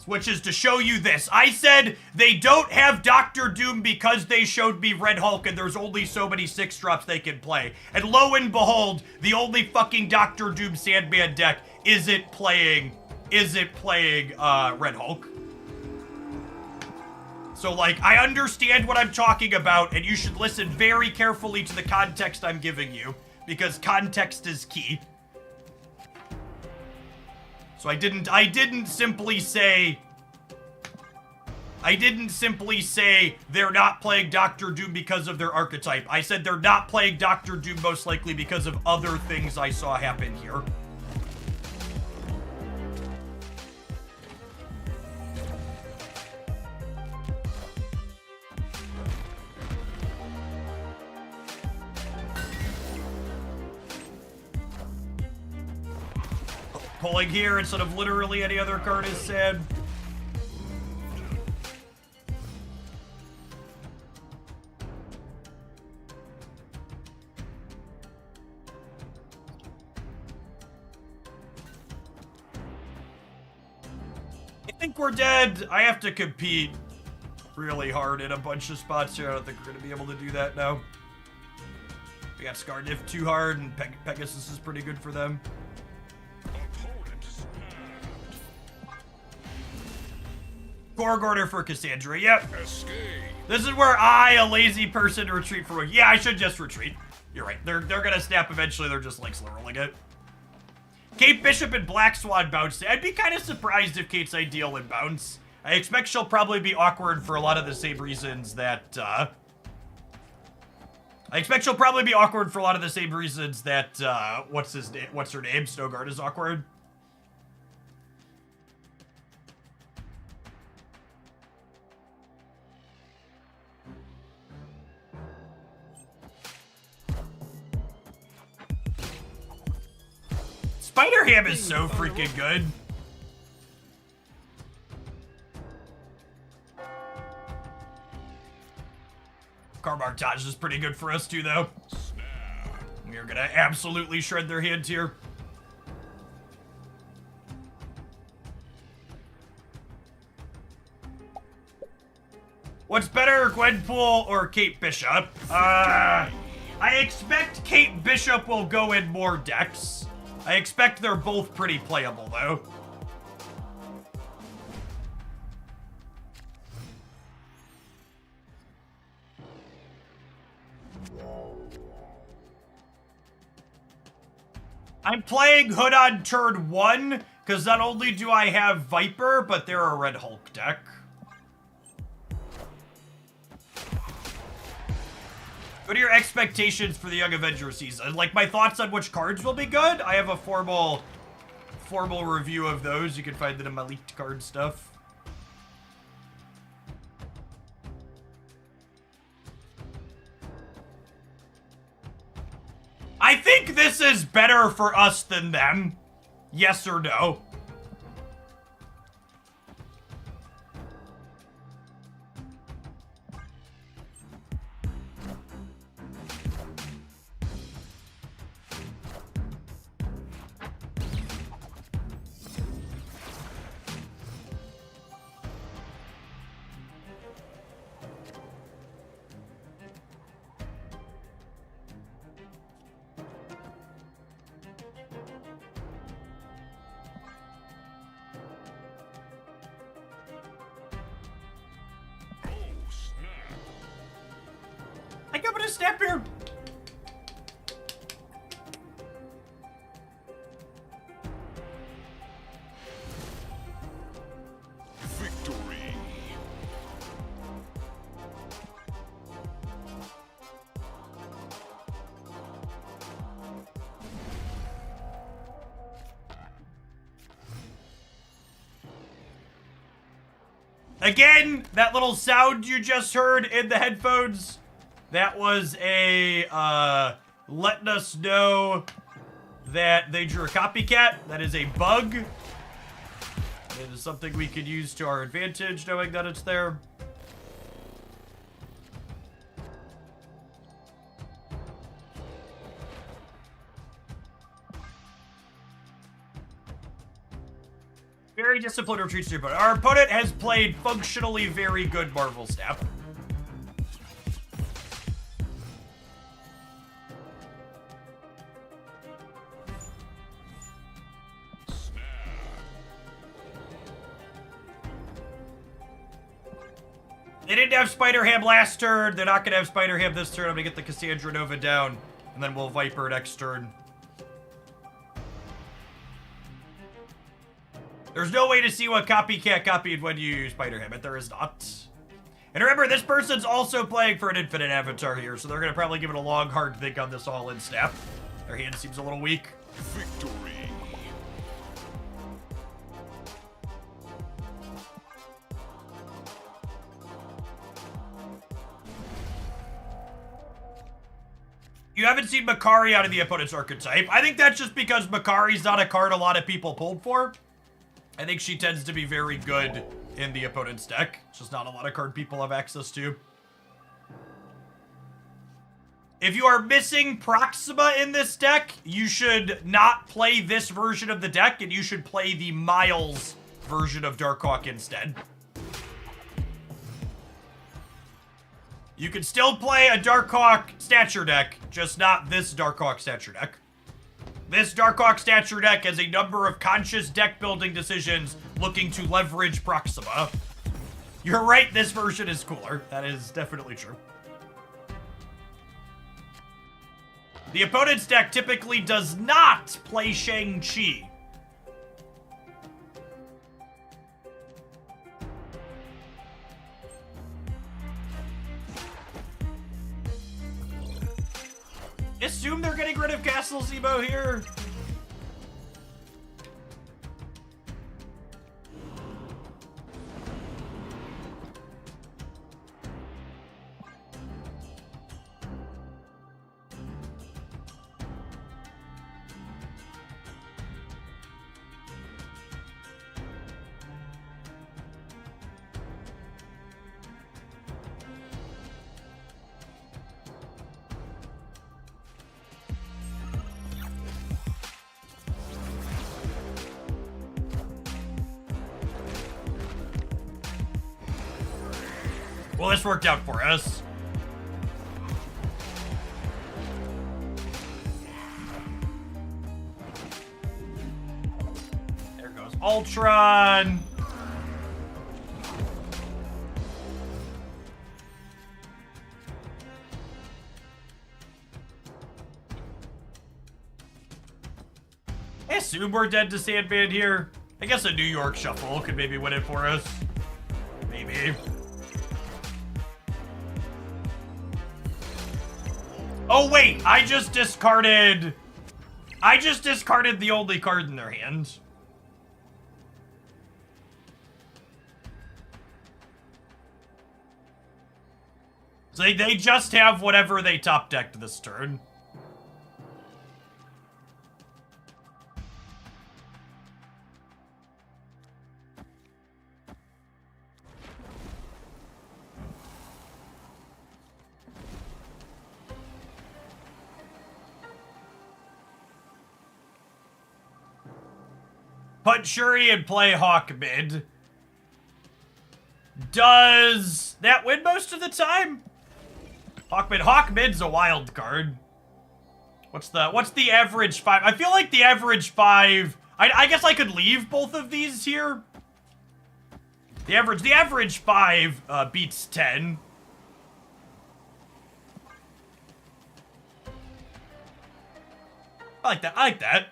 Which is to show you this. I said they don't have Doctor Doom because they showed me Red Hulk and there's only so many 6-drops they can play. And lo and behold, the only fucking Doctor Doom Sandman deck isn't playing Red Hulk. So, like, I understand what I'm talking about, and you should listen very carefully to the context I'm giving you, because context is key. So I didn't simply say they're not playing Doctor Doom because of their archetype. I said they're not playing Doctor Doom most likely because of other things I saw happen here. Pulling here instead of literally any other card is sad. I think we're dead. I have to compete really hard in a bunch of spots here. I don't think we're going to be able to do that now. We got Scardiff too hard, and Pegasus is pretty good for them. Gorgorder for Cassandra, yep. Escape. This is where I, a lazy person, retreat for. Yeah, I should just retreat. You're right. They're gonna snap eventually. They're just like slow rolling it. Kate Bishop and Black Swan bounce. I'd be kind of surprised if Kate's ideal in bounce. I expect she'll probably be awkward for a lot of the same reasons that, what's her name? Snowguard is awkward. Spider-Ham is so freaking good. Carmartage is pretty good for us too, though. We're gonna absolutely shred their hands here. What's better, Gwenpool or Kate Bishop? I expect Kate Bishop will go in more decks. I expect they're both pretty playable, though. I'm playing Hood on turn 1, because not only do I have Viper, but they're a Red Hulk deck. What are your expectations for the Young Avengers season? Like, my thoughts on which cards will be good? I have a formal review of those. You can find it in my leaked card stuff. I think this is better for us than them. Yes or no? gonna snap here. Victory. Again, that little sound you just heard in the headphones, that was a, letting us know that they drew a copycat. That is a bug. It is something we could use to our advantage, knowing that it's there. Very disciplined retreats to your opponent. Our opponent has played functionally very good Marvel Snap. They didn't have Spider-Ham last turn. They're not going to have Spider-Ham this turn. I'm going to get the Cassandra Nova down, and then we'll Viper next turn. There's no way to see what copycat copied when you Spider-Ham it. There is not. And remember, this person's also playing for an infinite avatar here, so they're going to probably give it a long, hard think on this all-in snap. Their hand seems a little weak. Victory. You haven't seen Makari out of the opponent's archetype. I think that's just because Makari's not a card a lot of people pulled for. I think she tends to be very good in the opponent's deck. It's just not a lot of card people have access to. If you are missing Proxima in this deck, you should not play this version of the deck, and you should play the Miles version of Darkhawk instead. You can still play a Darkhawk Stature deck, just not this Darkhawk Stature deck. This Darkhawk Stature deck has a number of conscious deck building decisions looking to leverage Proxima. You're right, this version is cooler. That is definitely true. The opponent's deck typically does not play Shang-Chi. Assume they're getting rid of Castle Zemo here. Well, this worked out for us. There goes Ultron. I assume we're dead to Sandman here. I guess a New York Shuffle could maybe win it for us. Maybe. Oh wait, I just discarded the only card in their hand. So they just have whatever they top decked this turn. Put Shuri and play Hawk mid. Does that win most of the time? Hawk mid. Hawk mid's a wild card. What's the average 5? I feel like the average 5. I guess I could leave both of these here. The average 5 beats 10. I like that. I like that.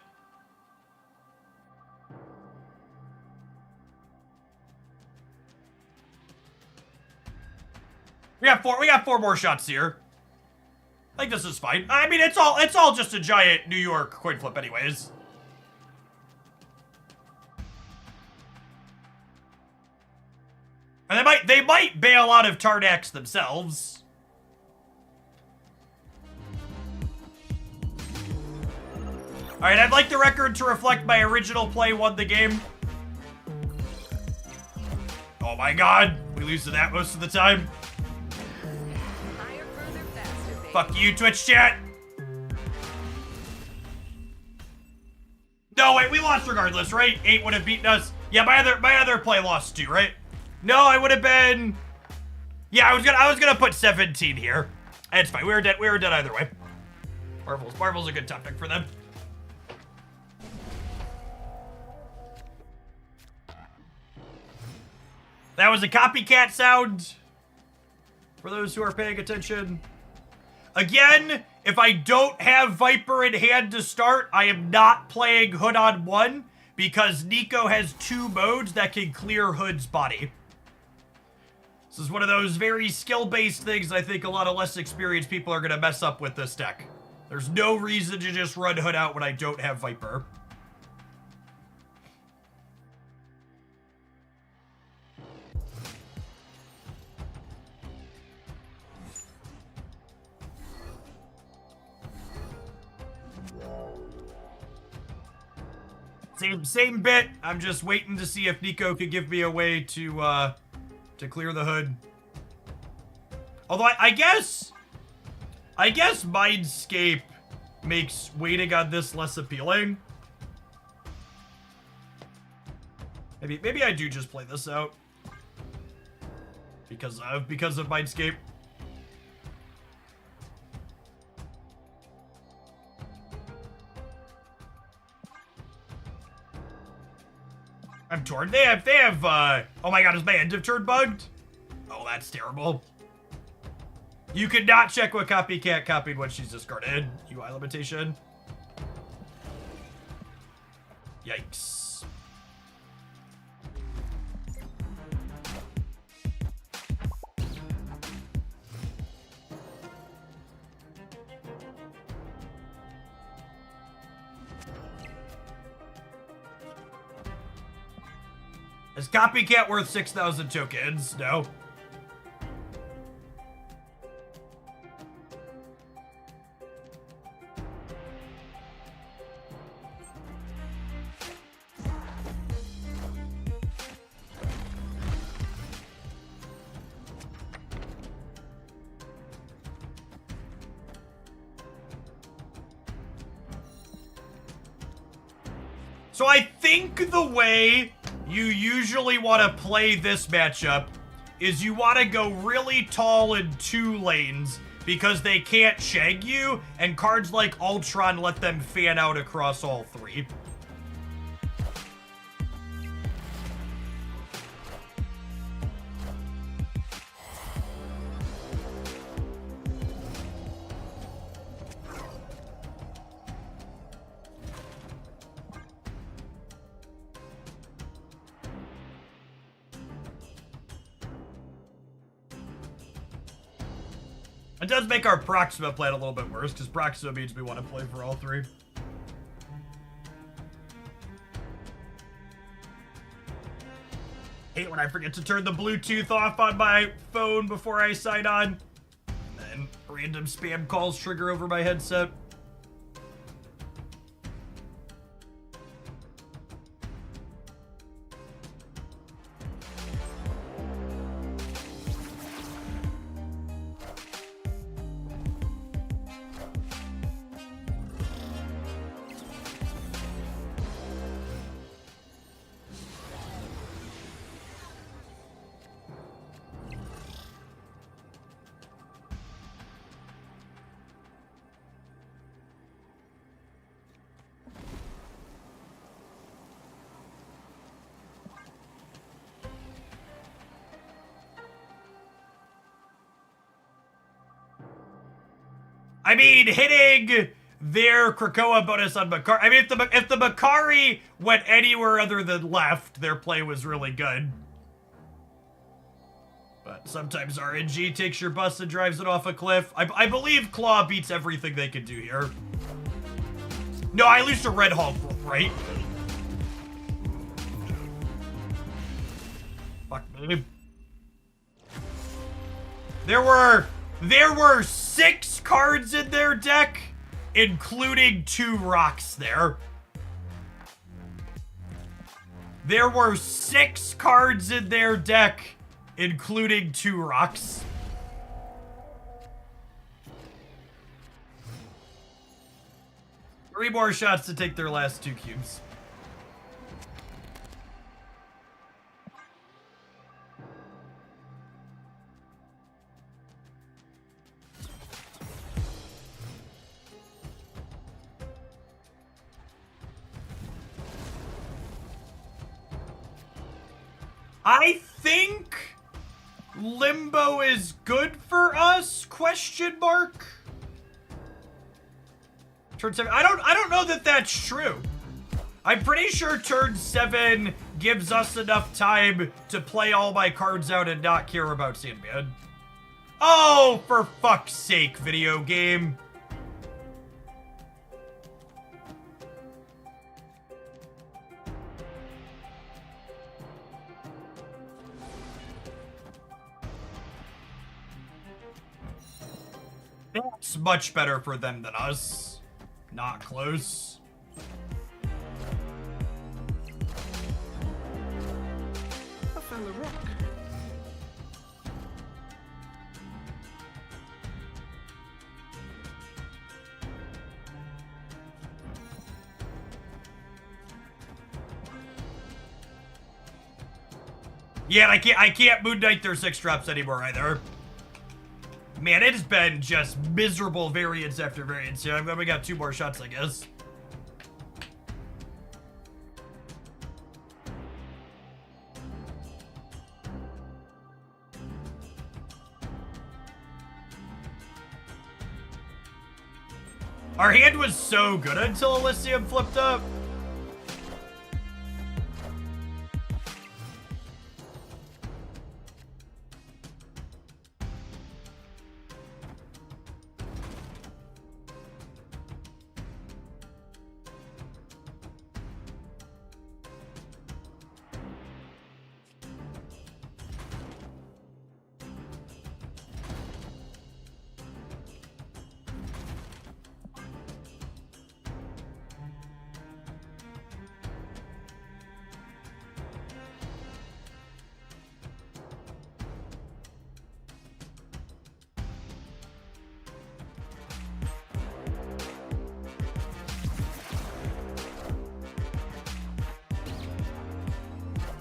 We got four more shots here. I think this is fine. I mean, it's all just a giant New York coin flip anyways. And they might bail out of Tarnax themselves. Alright, I'd like the record to reflect my original play won the game. Oh my god, we lose to that most of the time. Higher, further, faster, baby. Fuck you, Twitch chat. No, wait, we lost regardless, right? 8 would have beaten us. Yeah, my other play lost too, right? No, I would have been. Yeah, I was gonna put 17 here. It's fine. We were dead either way. Marvel's a good top pick for them. That was a copycat sound. For those who are paying attention. Again, if I don't have Viper in hand to start, I am not playing Hood on 1 because Nico has 2 modes that can clear Hood's body. This is one of those very skill-based things I think a lot of less experienced people are going to mess up with this deck. There's no reason to just run Hood out when I don't have Viper. Same bit. I'm just waiting to see if Nico could give me a way to clear the Hood. Although I guess Mindscape makes waiting on this less appealing. Maybe I do just play this out because of Mindscape. I'm torn. They have, oh my god, is my end of turn bugged? Oh, that's terrible. You could not check what Copycat copied when she's discarded. UI limitation. Yikes. Is Copycat worth 6,000 tokens? No. So I think the way you usually want to play this matchup is you want to go really tall in 2 lanes because they can't shag you, and cards like Ultron let them fan out across all 3. It does make our Proxima plan a little bit worse, because Proxima means we want to play for all 3. Hate when I forget to turn the Bluetooth off on my phone before I sign on. And then random spam calls trigger over my headset. I mean, hitting their Krakoa bonus on Makari. I mean, if the Makari went anywhere other than left, their play was really good. But sometimes RNG takes your bus and drives it off a cliff. I believe Claw beats everything they could do here. No, I lose to Red Hulk, right? Fuck me. There were 6 cards in their deck, including 2 rocks there. There were 6 cards in their deck, including 2 rocks. Three more shots to take their last 2 cubes. I think Limbo is good for us? Question mark. Turn 7. I don't know that that's true. I'm pretty sure turn 7 gives us enough time to play all my cards out and not care about Sandman. Oh, for fuck's sake, video game. That's much better for them than us. Not close. I found the rock. Yeah, I can't Moon Knight their 6 drops anymore either. Man, it has been just miserable variance after variance here. We got 2 more shots, I guess. Our hand was so good until Elysium flipped up.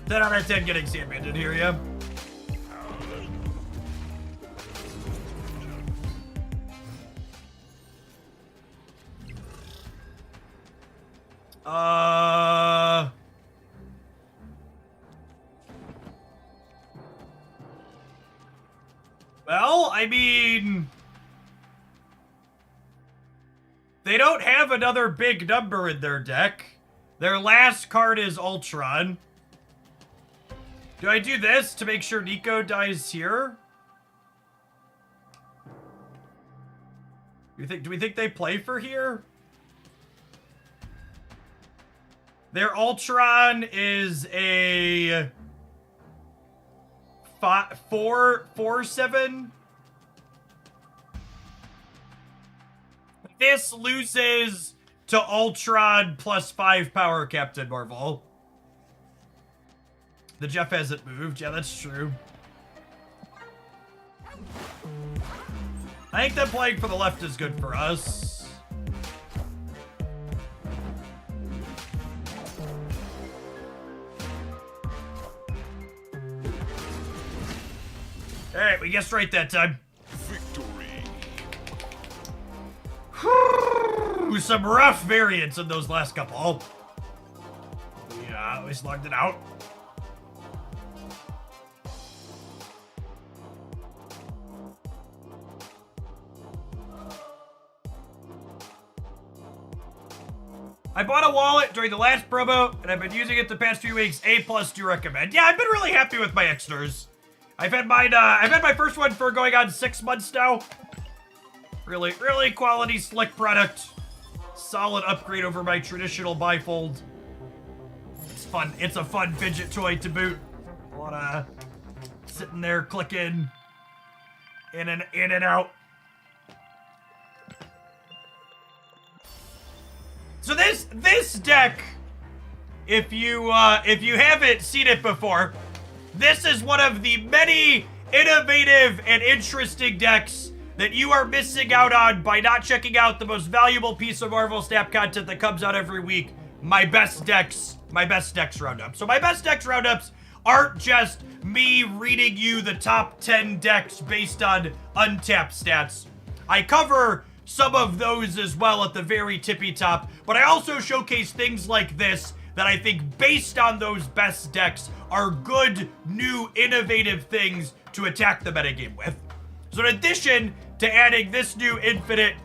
Ten out of 10 getting Sandman in here, yeah. Well, I mean, they don't have another big number in their deck. Their last card is Ultron. Do I do this to make sure Nico dies here? Do we think they play for here? Their Ultron is a 4/7. This loses to Ultron plus 5 power, Captain Marvel. The Jeff hasn't moved. Yeah, that's true. I think that playing for the left is good for us. Alright, we guessed right that time. Victory. Some rough variants in those last couple. Yeah, we slugged it out. I bought a wallet during the last promo, and I've been using it the past few weeks. A+ do recommend. Yeah, I've been really happy with my Exters. I've had mine, I've had my first one for going on 6 months now. Really, really quality, slick product. Solid upgrade over my traditional bifold. It's fun. It's a fun fidget toy to boot. A lot of sitting there clicking in and out. So this deck, if you haven't seen it before, this is one of the many innovative and interesting decks that you are missing out on by not checking out the most valuable piece of Marvel Snap content that comes out every week, my best decks roundup. So my best decks roundups aren't just me reading you the top 10 decks based on untapped stats. I cover some of those as well at the very tippy top, but I also showcase things like this that I think, based on those best decks, are good, new, innovative things to attack the metagame with. So in addition to adding this new infinite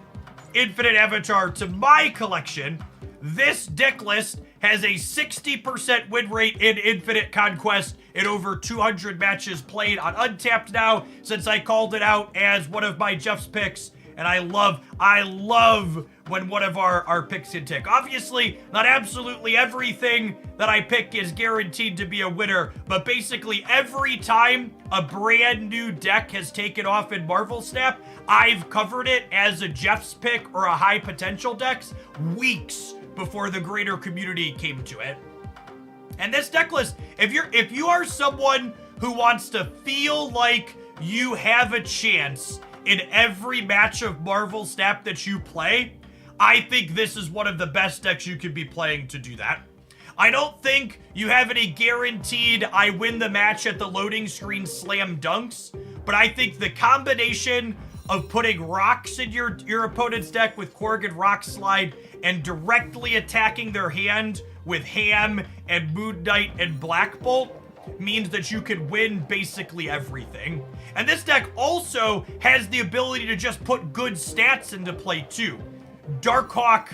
avatar to my collection, this deck list has a 60% win rate in Infinite Conquest in over 200 matches played on Untapped now, since I called it out as one of my Jeff's picks. And I love when one of our picks can tick. Obviously, not absolutely everything that I pick is guaranteed to be a winner, but basically every time a brand new deck has taken off in Marvel Snap, I've covered it as a Jeff's pick or a high potential decks weeks before the greater community came to it. And this deck list, if you are someone who wants to feel like you have a chance in every match of Marvel Snap that you play, I think this is one of the best decks you could be playing to do that. I don't think you have any guaranteed I win the match at the loading screen slam dunks, but I think the combination of putting rocks in your opponent's deck with Korg Rock Slide and directly attacking their hand with Ham and Moon Knight and Black Bolt means that you can win basically everything. And this deck also has the ability to just put good stats into play too. Darkhawk,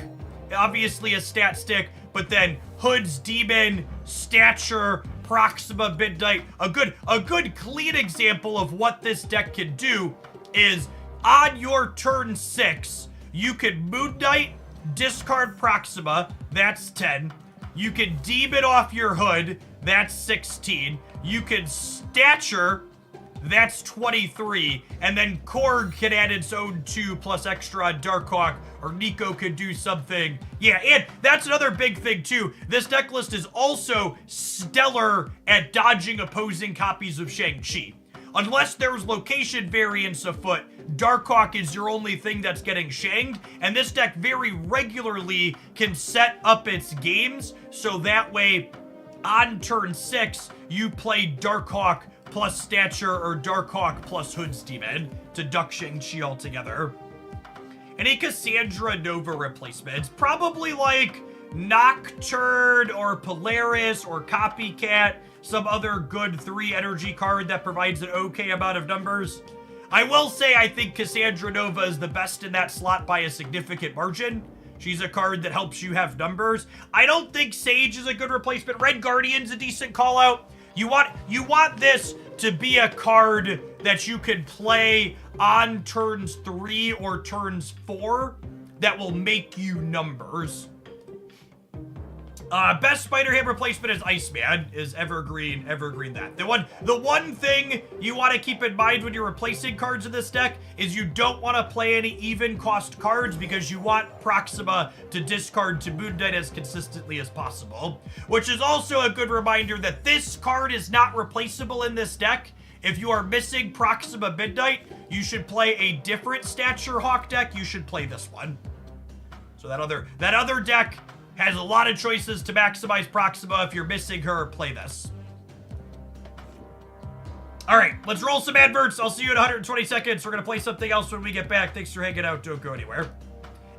obviously a stat stick, but then Hood's Demon, Stature, Proxima, Midnight. A good clean example of what this deck can do is on your turn 6, you can Moon Knight, discard Proxima, that's 10. You can Demon off your Hood, that's 16. You can Stature, that's 23. And then Korg can add its own 2 plus extra on Darkhawk, or Nico could do something. Yeah, and that's another big thing too. This deck list is also stellar at dodging opposing copies of Shang-Chi. Unless there's location variance afoot, Darkhawk is your only thing that's getting shanged, and this deck very regularly can set up its games so that way on turn 6, you play Darkhawk plus Stature or Darkhawk plus Hood's Demon to duck Shang-Chi altogether. Any Cassandra Nova replacements, probably like Nocturne or Polaris or Copycat, some other good 3 energy card that provides an okay amount of numbers. I will say I think Cassandra Nova is the best in that slot by a significant margin. She's a card that helps you have numbers. I don't think Sage is a good replacement. Red Guardian's a decent call out. You want this to be a card that you could play on turns 3 or turns 4 that will make you numbers. Best Spider-Ham replacement is Iceman, is Evergreen that. The one thing you want to keep in mind when you're replacing cards in this deck is you don't want to play any even cost cards because you want Proxima to discard to Moon Knight as consistently as possible. Which is also a good reminder that this card is not replaceable in this deck. If you are missing Proxima Midnight, you should play a different Stature Hawk deck. You should play this one. So that other deck has a lot of choices to maximize Proxima. If you're missing her, play this. All right, let's roll some adverts. I'll see you in 120 seconds. We're going to play something else when we get back. Thanks for hanging out. Don't go anywhere.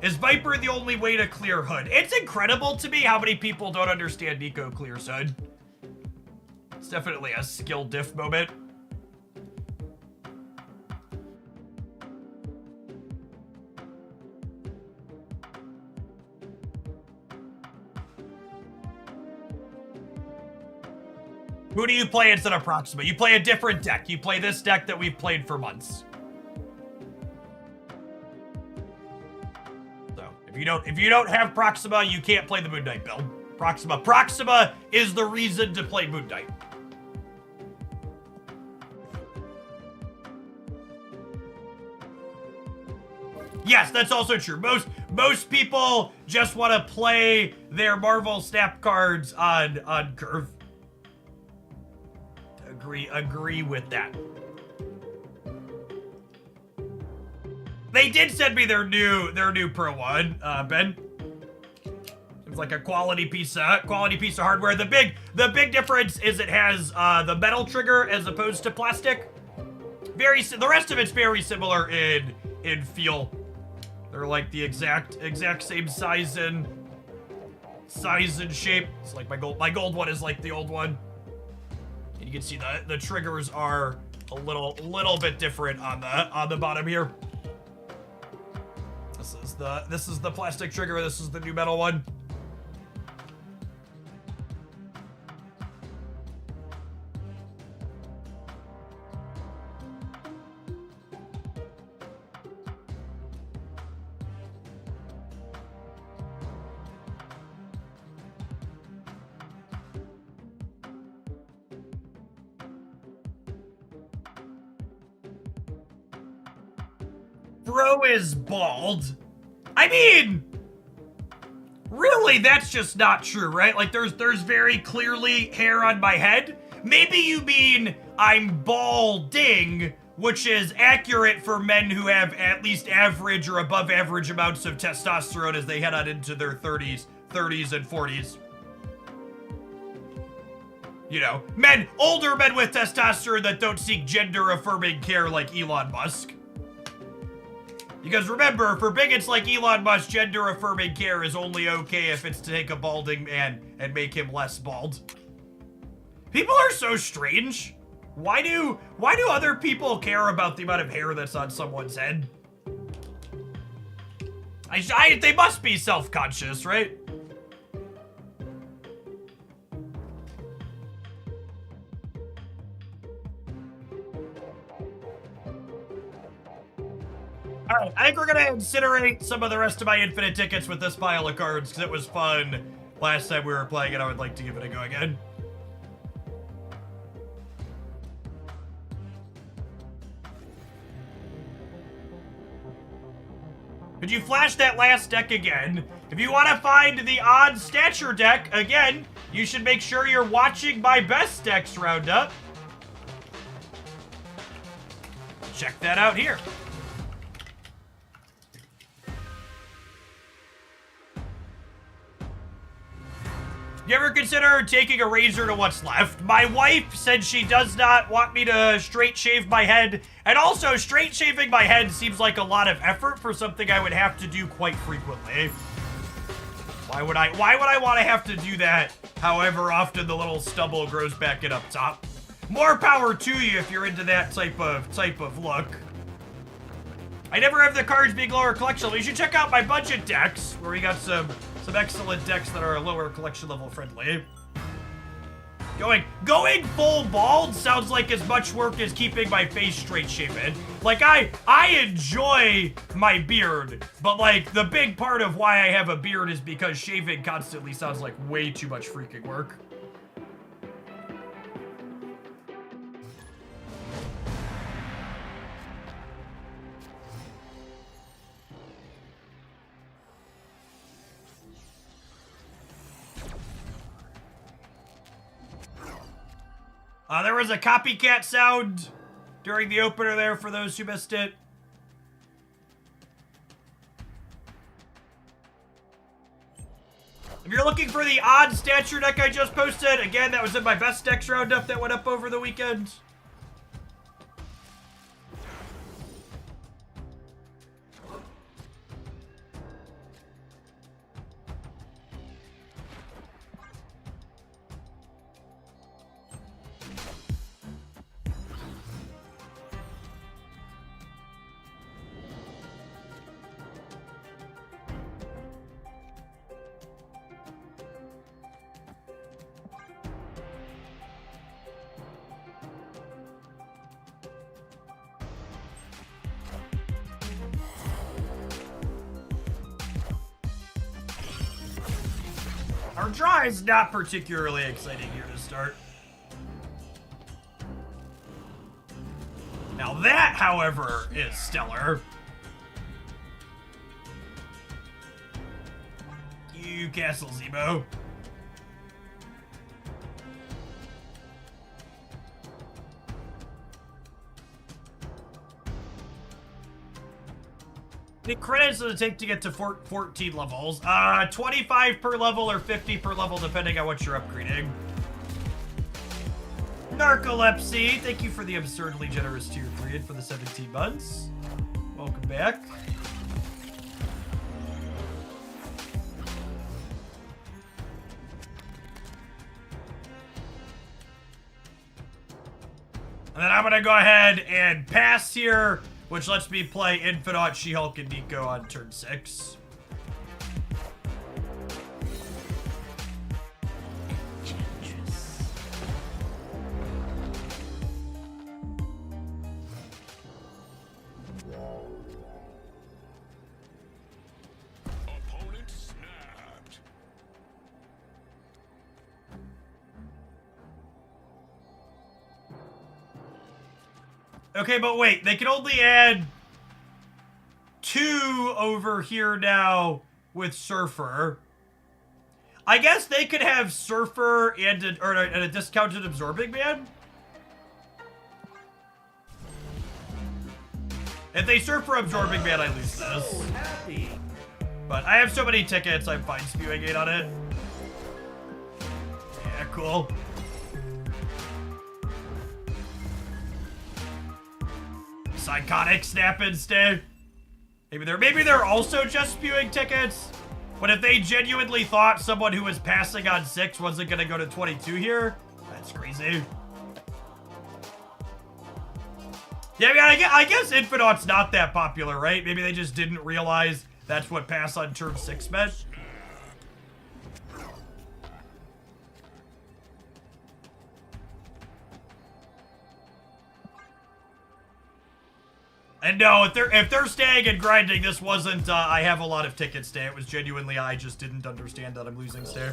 Is Viper the only way to clear Hood? It's incredible to me how many people don't understand Nico clears Hood. It's definitely a skill diff moment. Who do you play instead of Proxima? You play a different deck. You play this deck that we've played for months. So if you don't have Proxima, you can't play the Moon Knight build. Proxima is the reason to play Moon Knight. Yes, that's also true. Most people just want to play their Marvel Snap cards on curve. Agree with that. They did send me their new Pro 1, Ben. It's like a quality piece of hardware. The big difference is it has the metal trigger as opposed to plastic. The rest of it's very similar in feel. They're like the exact same size and shape. It's like my gold one is like the old one. And you can see the triggers are a little bit different on the bottom here. This is the plastic trigger, this is the new metal one. Bro is bald. I mean, really, that's just not true, right? Like, there's very clearly hair on my head. Maybe you mean I'm balding, which is accurate for men who have at least average or above average amounts of testosterone as they head on into their 30s and 40s. You know, older men with testosterone that don't seek gender-affirming care like Elon Musk. Because remember, for bigots like Elon Musk, gender-affirming care is only okay if it's to take a balding man and make him less bald. People are so strange. Why do other people care about the amount of hair that's on someone's head? They must be self-conscious, right? Alright, I think we're gonna incinerate some of the rest of my infinite tickets with this pile of cards, because it was fun last time we were playing it. I would like to give it a go again. Could you flash that last deck again? If you want to find the odd stature deck, again, you should make sure you're watching my best decks roundup. Check that out here. You ever consider taking a razor to what's left? My wife said she does not want me to straight shave my head, and also straight shaving my head seems like a lot of effort for something I would have to do quite frequently. Why would I want to have to do that however often the little stubble grows back in up top? More power to you if you're into that type of look. I never have the cards being lower collection level. You should check out my budget decks, where we got some excellent decks that are lower collection level friendly. Going full bald sounds like as much work as keeping my face straight shaven. Like, I enjoy my beard, but like the big part of why I have a beard is because shaving constantly sounds like way too much freaking work. There was a copycat sound during the opener there for those who missed it. If you're looking for the odd stature deck I just posted, again, that was in my best decks roundup that went up over the weekend. Our draw is not particularly exciting here to start. Now that, however, is stellar. You Castle Zemo. The credits does it take to get to 14 levels? 25 per level or 50 per level, depending on what you're upgrading. Narcolepsy, thank you for the absurdly generous tier 3 and for the 17 months. Welcome back. And then I'm gonna go ahead and pass here, which lets me play Infinite, She-Hulk, and Nico on turn 6. Opponent snapped. Okay, but wait, they can only add 2 over here now with Surfer. I guess they could have Surfer and a discounted Absorbing Man. If they Surfer Absorbing Man, I lose this. But I have so many tickets, I'm fine spewing 8 on it. Yeah, cool. Psychotic Snap instead. Maybe they're also just spewing tickets. But if they genuinely thought someone who was passing on 6 wasn't gonna go to 22 here, that's crazy. Yeah, I mean, I guess Infinite's not that popular, right? Maybe they just didn't realize that's what pass on turn 6 meant. And no, if they're staying and grinding, this wasn't, I have a lot of tickets stay. It was genuinely, I just didn't understand that I'm losing stay.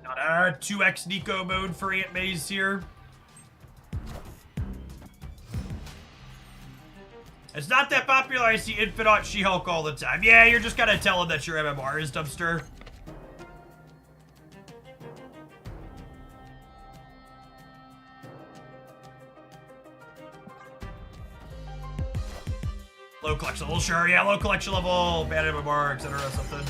Got a 2x Nico mode for Aunt May's here. It's not that popular. I see Infinite She-Hulk all the time. Yeah, you're just gonna tell him that your MMR is dumpster. Low collection level, sure, yeah, low collection level, bad MMR, etc. something.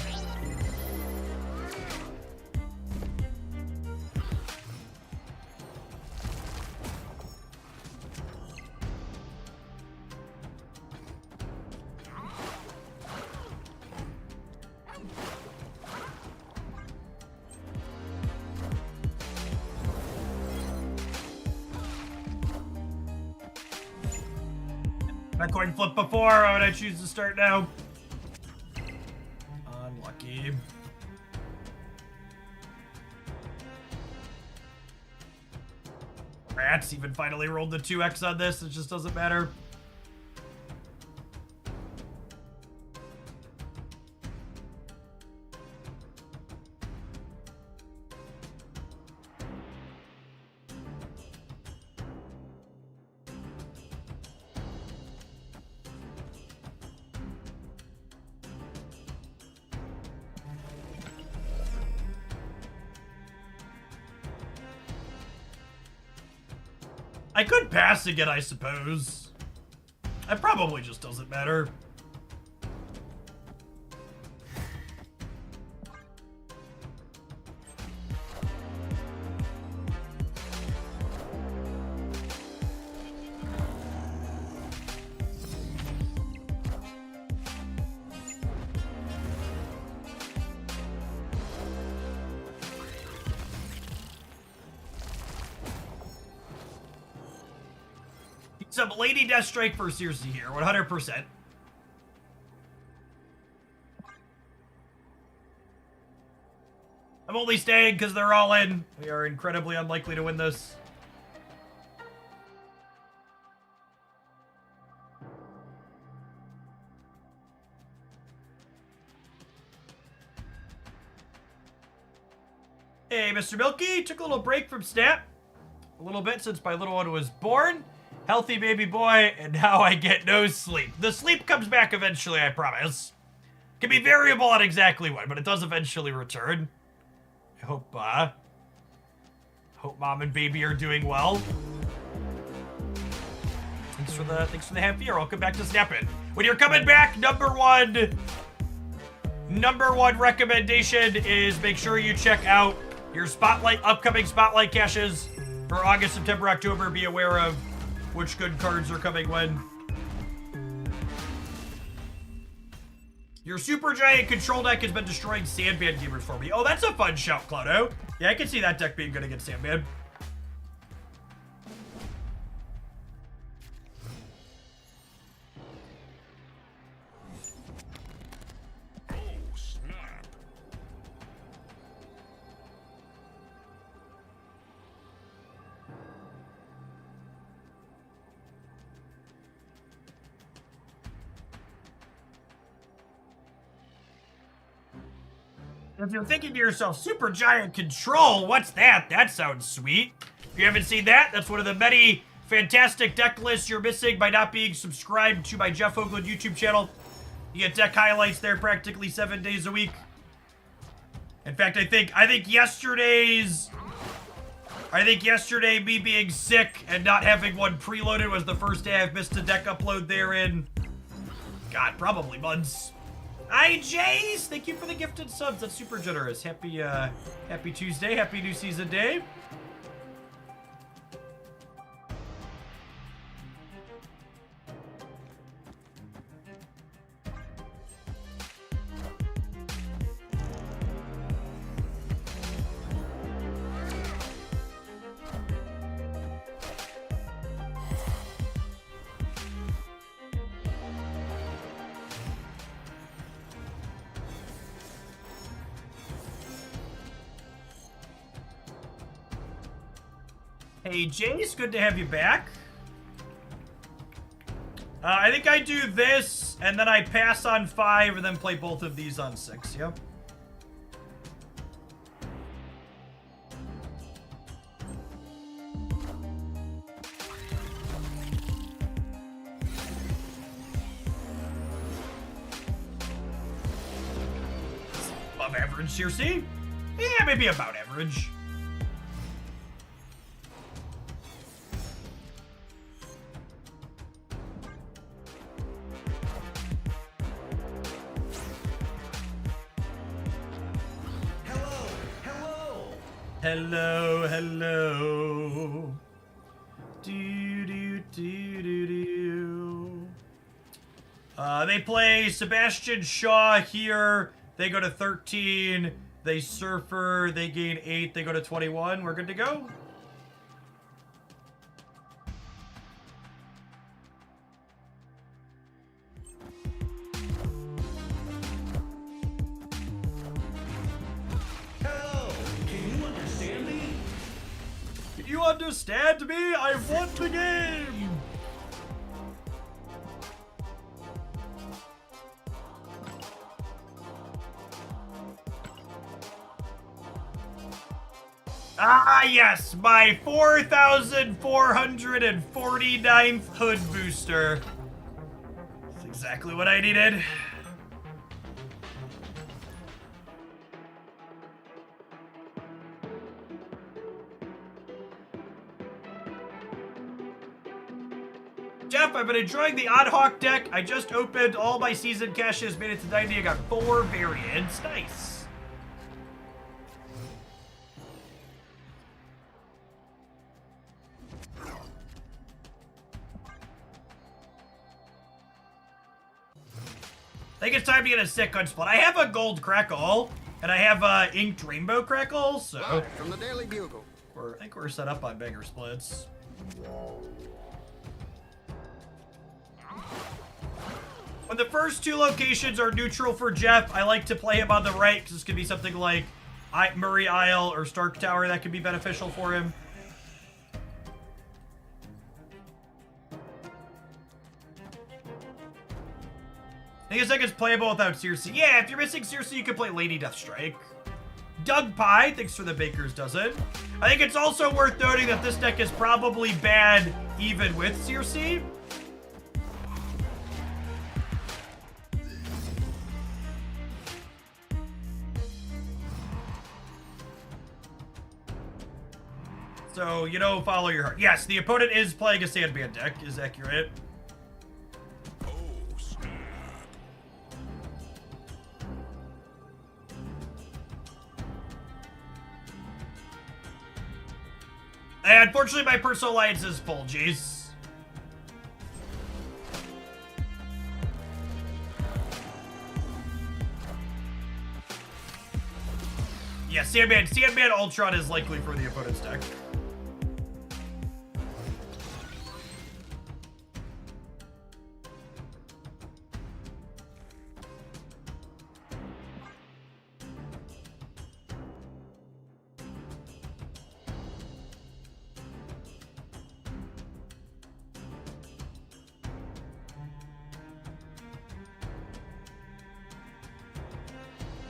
That coin flip before, why would I choose to start now? Unlucky. Rats even finally rolled the 2x on this, it just doesn't matter. I could pass again, I suppose. It probably just doesn't matter. Some Lady Deathstrike for Circe here, 100%. I'm only staying because they're all in. We are incredibly unlikely to win this. Hey, Mr. Milky, took a little break from Snap. A little bit since my little one was born. Healthy baby boy, and now I get no sleep. The sleep comes back eventually, I promise. Can be variable on exactly when, but it does eventually return. I hope mom and baby are doing well. Thanks for the half year. Welcome back to Snappin'. When you're coming back, number one recommendation is make sure you check out your upcoming spotlight caches for August, September, October. Be aware of which good cards are coming when. Your super giant control deck has been destroying Sandman gamers for me. Oh, that's a fun shout, Clodo. Yeah, I can see that deck being good against Sandman. Oh, snap. If you're thinking to yourself, super giant control, what's that? That sounds sweet. If you haven't seen that, that's one of the many fantastic deck lists you're missing by not being subscribed to my Jeff Hoagland YouTube channel. You get deck highlights there practically 7 days a week. In fact, I think yesterday me being sick and not having one preloaded was the first day I've missed a deck upload there in, God, probably months. Hi, Jace! Thank you for the gifted subs. That's super generous. Happy Tuesday. Happy new season day. Hey, Jace, good to have you back. I think I do this, and then I pass on 5, and then play both of these on 6, yep. Above average, CRC? Yeah, maybe about average. Hello, hello. They play Sebastian Shaw here. They go to 13. They Surfer. They gain 8. They go to 21. We're good to go. You understand me? I won the game! Ah, yes, my 4,449th hood booster. That's exactly what I needed. Jeff, I've been enjoying the Odd Hawk deck. I just opened all my season caches, made it to 90. I got 4 variants. Nice. I think it's time to get a sick gun split. I have a gold crackle, and I have inked rainbow crackle, so Live from the Daily Bugle. I think we're set up on banger splits. When the first 2 locations are neutral for Jeff, I like to play him on the right, because this could be something like Murray Isle or Stark Tower that could be beneficial for him. I think it's playable without Circe. Yeah, if you're missing Circe, you can play Lady Deathstrike. Doug Pie, thanks for the baker's dozen. I think it's also worth noting that this deck is probably bad even with Circe. So, you know, follow your heart. Yes, the opponent is playing a Sandman deck, is accurate. Oh, snap. And unfortunately, my personal alliance is full, jeez. Yeah, Sandman Ultron is likely for the opponent's deck.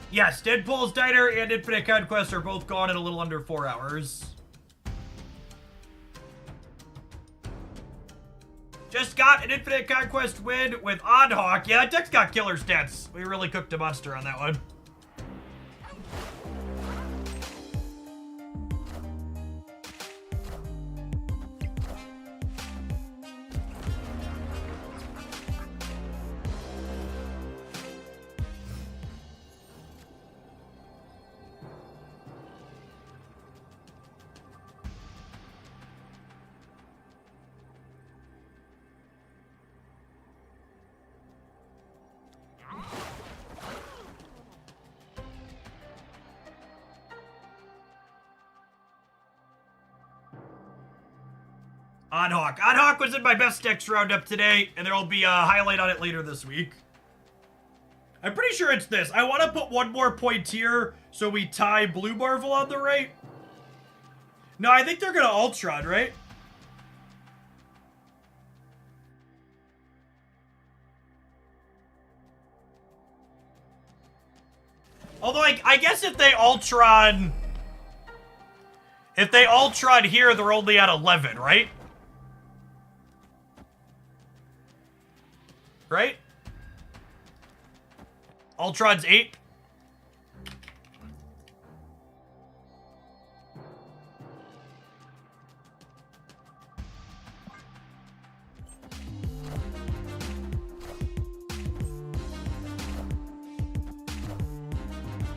Yes, Deadpool's Diner and Infinite Conquest are both gone in a little under 4 hours. Just got an Infinite Conquest win with Oddhawk. Yeah, that deck's got killer stats. We really cooked a monster on that one. Oddhawk. Oddhawk was in my best decks roundup today, and there'll be a highlight on it later this week. I'm pretty sure it's this. I want to put one more point here so we tie Blue Marvel on the right. No, I think they're going to Ultron, right? Although, I guess if they Ultron... If they Ultron here, they're only at 11, right? Right? Ultron's 8.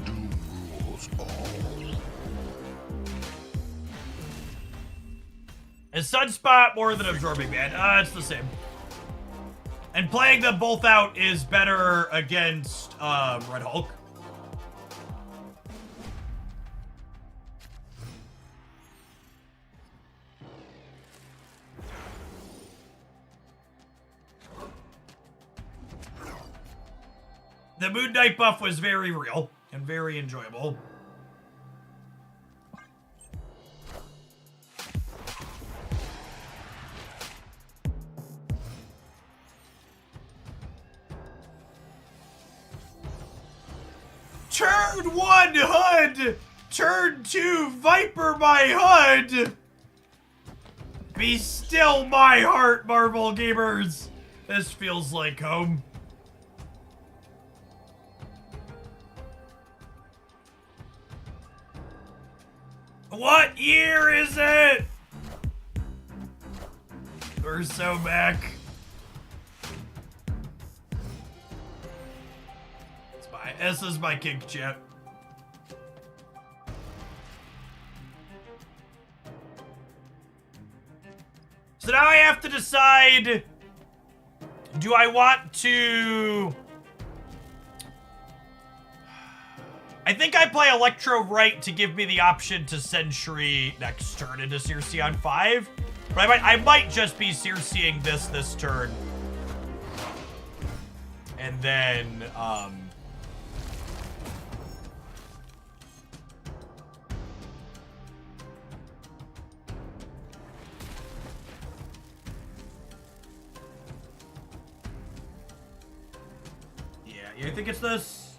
Doom rules all. Is Sunspot more than Absorbing Man? It's the same. And playing them both out is better against Red Hulk. The Moon Knight buff was very real and very enjoyable. Turn 1 HUD! Turn 2 Viper my HUD! Be still my heart, Marvel gamers! This feels like home. What year is it? We're so back. This is my kink chat. So now I have to decide, do I want to... I think I play Electro right to give me the option to Sentry next turn into Circe on 5. But I might just be Circeing this turn. And then, I think it's this.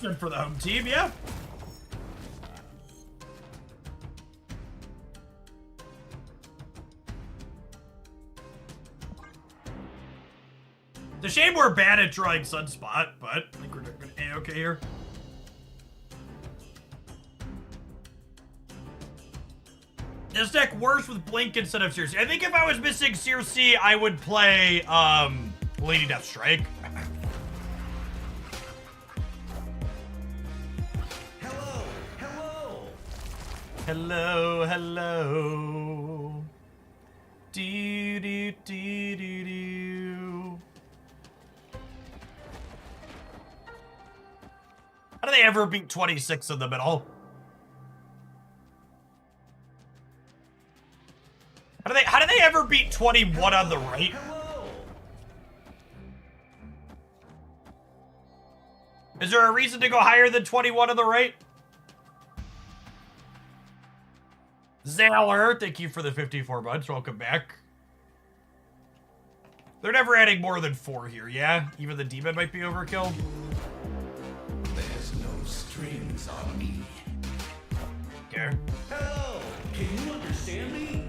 That's good for the home team, yeah. It's a shame we're bad at drawing Sunspot, but I think we're doing A-okay here. This deck works with Blink instead of Circe. I think if I was missing Circe, I would play Lady Deathstrike. Hello, hello. Hello, hello. Do do do do do. How do they ever beat 26 in the middle? How do they ever beat 21 on the right? Is there a reason to go higher than 21 on the right? Zaller, thank you for the 54 months. Welcome back. They're never adding more than 4 here, yeah? Even the demon might be overkill. There's no strings on me. Okay. Hello. Can you understand me?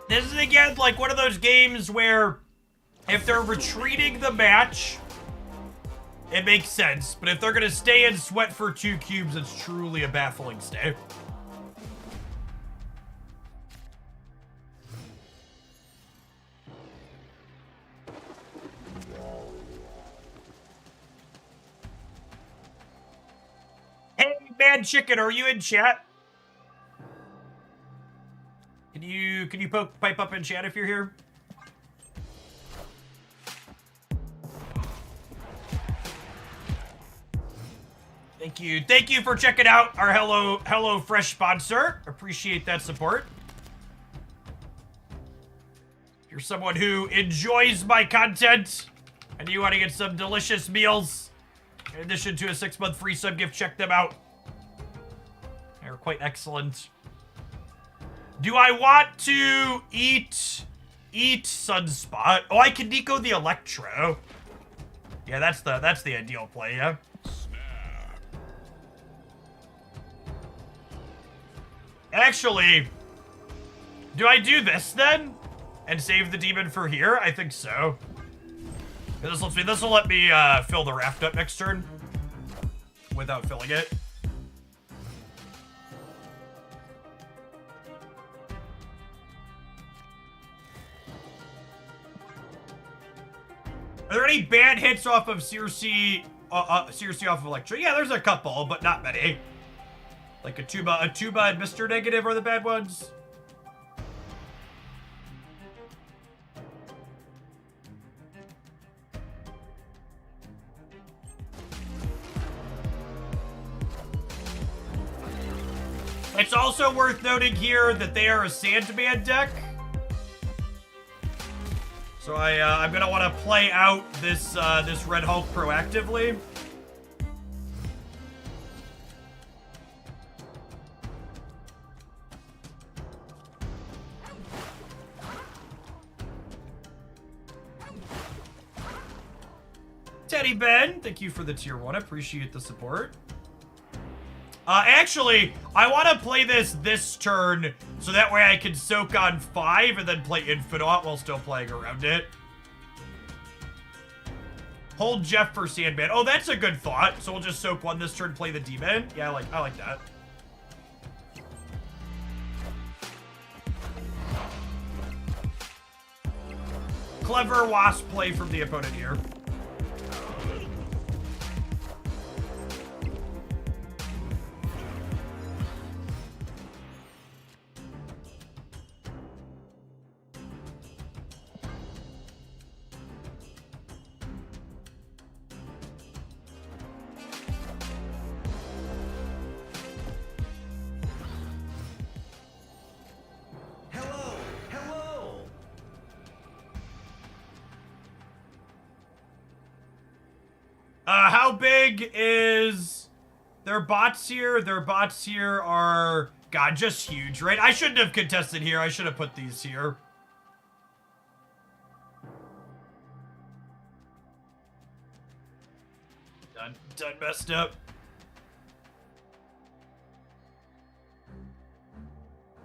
This is again like one of those games where if they're retreating the match, it makes sense. But if they're going to stay and sweat for 2 cubes, it's truly a baffling stay. Hey, Mad Chicken, are you in chat? Can you pipe up in chat if you're here? Thank you for checking out our Hello Fresh sponsor. Appreciate that support. If you're someone who enjoys my content and you want to get some delicious meals in addition to a 6-month free sub gift, check them out. They're quite excellent. Do I want to eat Sunspot? Oh, I can Nico the Electro. Yeah, that's the ideal play, yeah. Actually, do I do this then? And save the demon for here? I think so. This will let me fill the raft up next turn without filling it. Are there any bad hits off of Circe off of Electra? Yeah, there's a couple, but not many. Like a tuba and Mr. Negative are the bad ones. It's also worth noting here that they are a Sandman deck. So I'm gonna want to play out this this Red Hulk proactively. Teddy Ben, thank you for the tier 1. Appreciate the support. Actually, I want to play this turn so that way I can soak on 5 and then play Infinite while still playing around it. Hold Jeff for Sandman. Oh, that's a good thought. So we'll just soak 1 this turn, play the demon. Yeah, I like that. Clever Wasp play from the opponent here. How big is their bots here? Their bots here are, God, just huge, right? I shouldn't have contested here. I should have put these here. done messed up.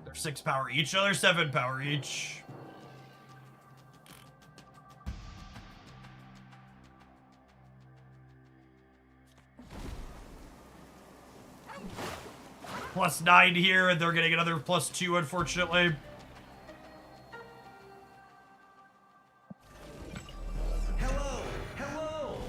They're 6 power each, so they're 7 power each. +9 here, and they're getting another +2, unfortunately. Hello, hello.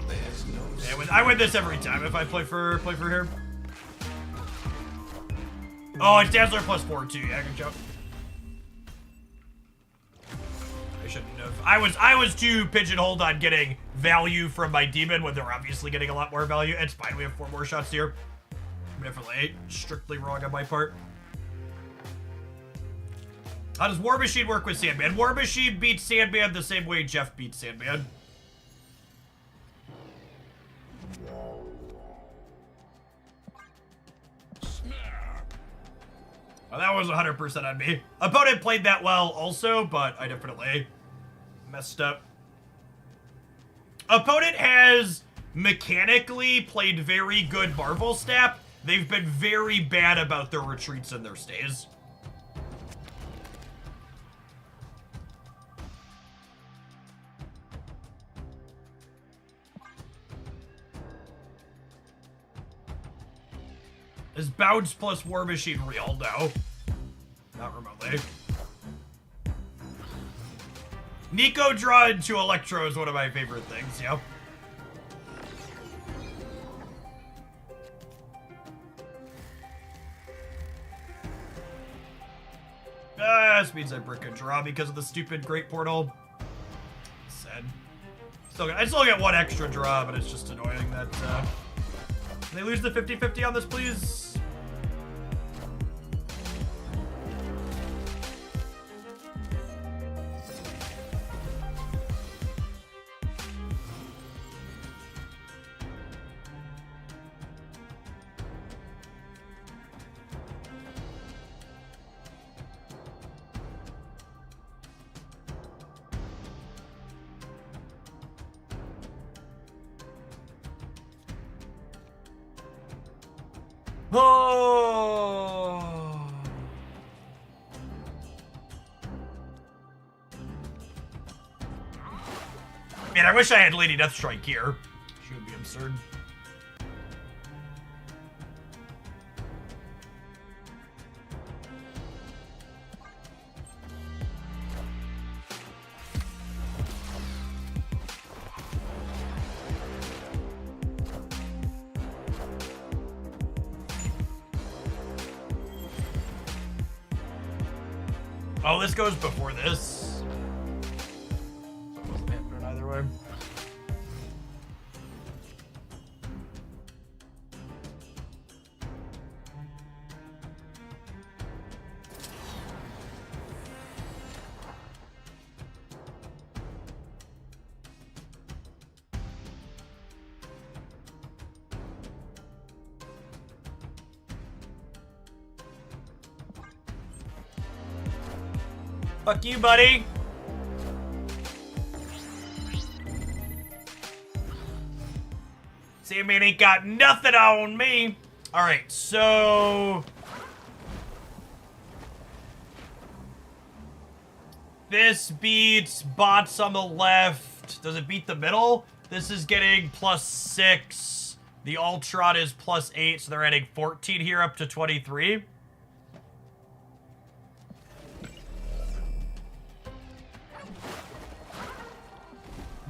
There's no Yeah, I win this every time if I play for here. Oh, it's Dazzler +4 too. Yeah, good job. I shouldn't have. I was too pigeonholed on getting value from my demon when they're obviously getting a lot more value. It's fine. We have 4 more shots here. I'm definitely strictly wrong on my part. How does War Machine work with Sandman? War Machine beats Sandman the same way Jeff beats Sandman. Oh, that was 100% on me. Opponent played that well also, but I definitely messed up. Opponent has mechanically played very good Marvel Snap. They've been very bad about their retreats and their stays. Is Bounce plus War Machine real? No. Not remotely. Nico draw into Electro is one of my favorite things, yep. This means I break a draw because of the stupid Great Portal. Sad. I still get 1 extra draw, but it's just annoying that, Can they lose the 50-50 on this, please? Oh. Man, I wish I had Lady Deathstrike here. She would be absurd. Oh, this goes before this. That wasn't happening either way. Fuck you, buddy. Sandman ain't got nothing on me. All right, so this beats bots on the left. Does it beat the middle? This is getting +6. The Ultron is +8, so they're adding 14 here up to 23.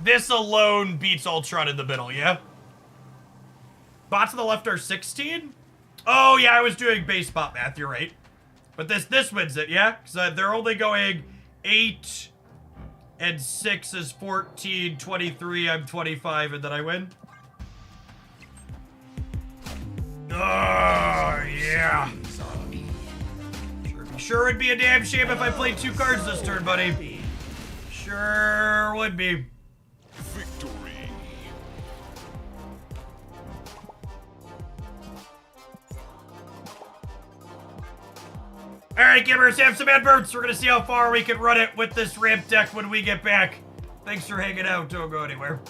This alone beats Ultron in the middle, yeah? Bots on the left are 16? Oh, yeah, I was doing base bot math, you're right. But this wins it, yeah? Because they're only going 8 and 6 is 14, 23, I'm 25, and then I win. Oh, yeah. Sure would be a damn shame if I played 2 cards this turn, buddy. Sure would be. Victory. Alright, gamers, have some adverts. We're gonna see how far we can run it with this ramp deck when we get back. Thanks for hanging out. Don't go anywhere.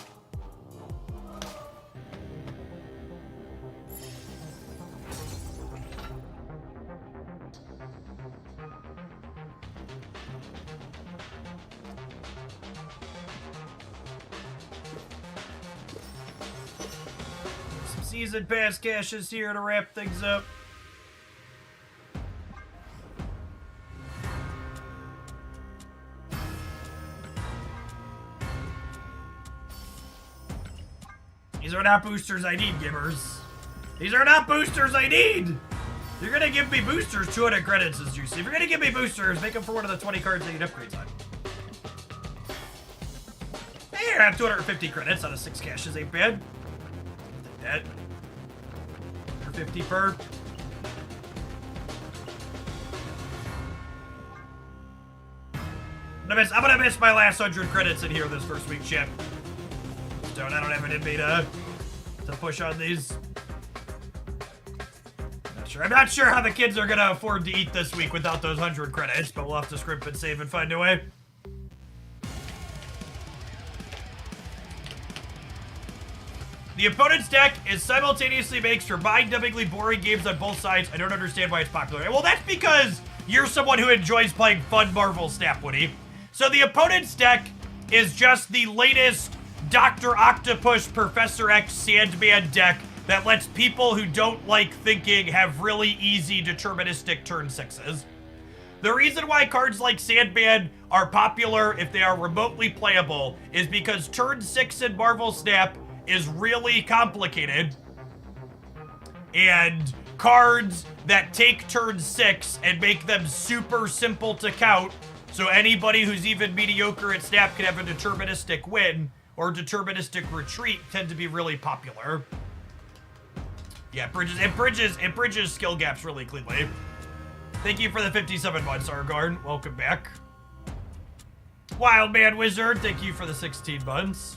Some season pass caches here to wrap things up. These are not boosters I need, gamers. These are not boosters I need! If you're gonna give me boosters, 200 credits is juicy. If you're gonna give me boosters, make them for one of the 20 cards that you need upgrades on. Hey, I have 250 credits out of 6 caches, ain't bad. Take that. 50 per. I'm gonna miss my last 100 credits in here this first week, chat. I don't have it in me to push on these. I'm not sure how the kids are gonna afford to eat this week without those 100 credits, but we'll have to scrimp and save and find a way. The opponent's deck is simultaneously makes for mind-numbingly boring games on both sides. I don't understand why it's popular. Well, that's because you're someone who enjoys playing fun Marvel Snap, Woody. So the opponent's deck is just the latest Dr. Octopus Professor X Sandman deck that lets people who don't like thinking have really easy deterministic turn 6s. The reason why cards like Sandman are popular if they are remotely playable is because turn 6 in Marvel Snap is really complicated, and cards that take turn 6 and make them super simple to count so anybody who's even mediocre at Snap can have a deterministic win or deterministic retreat tend to be really popular. Yeah, bridges skill gaps really cleanly. Thank you for the 57 months, Argarn. Welcome back. Wildman Wizard, thank you for the 16 months.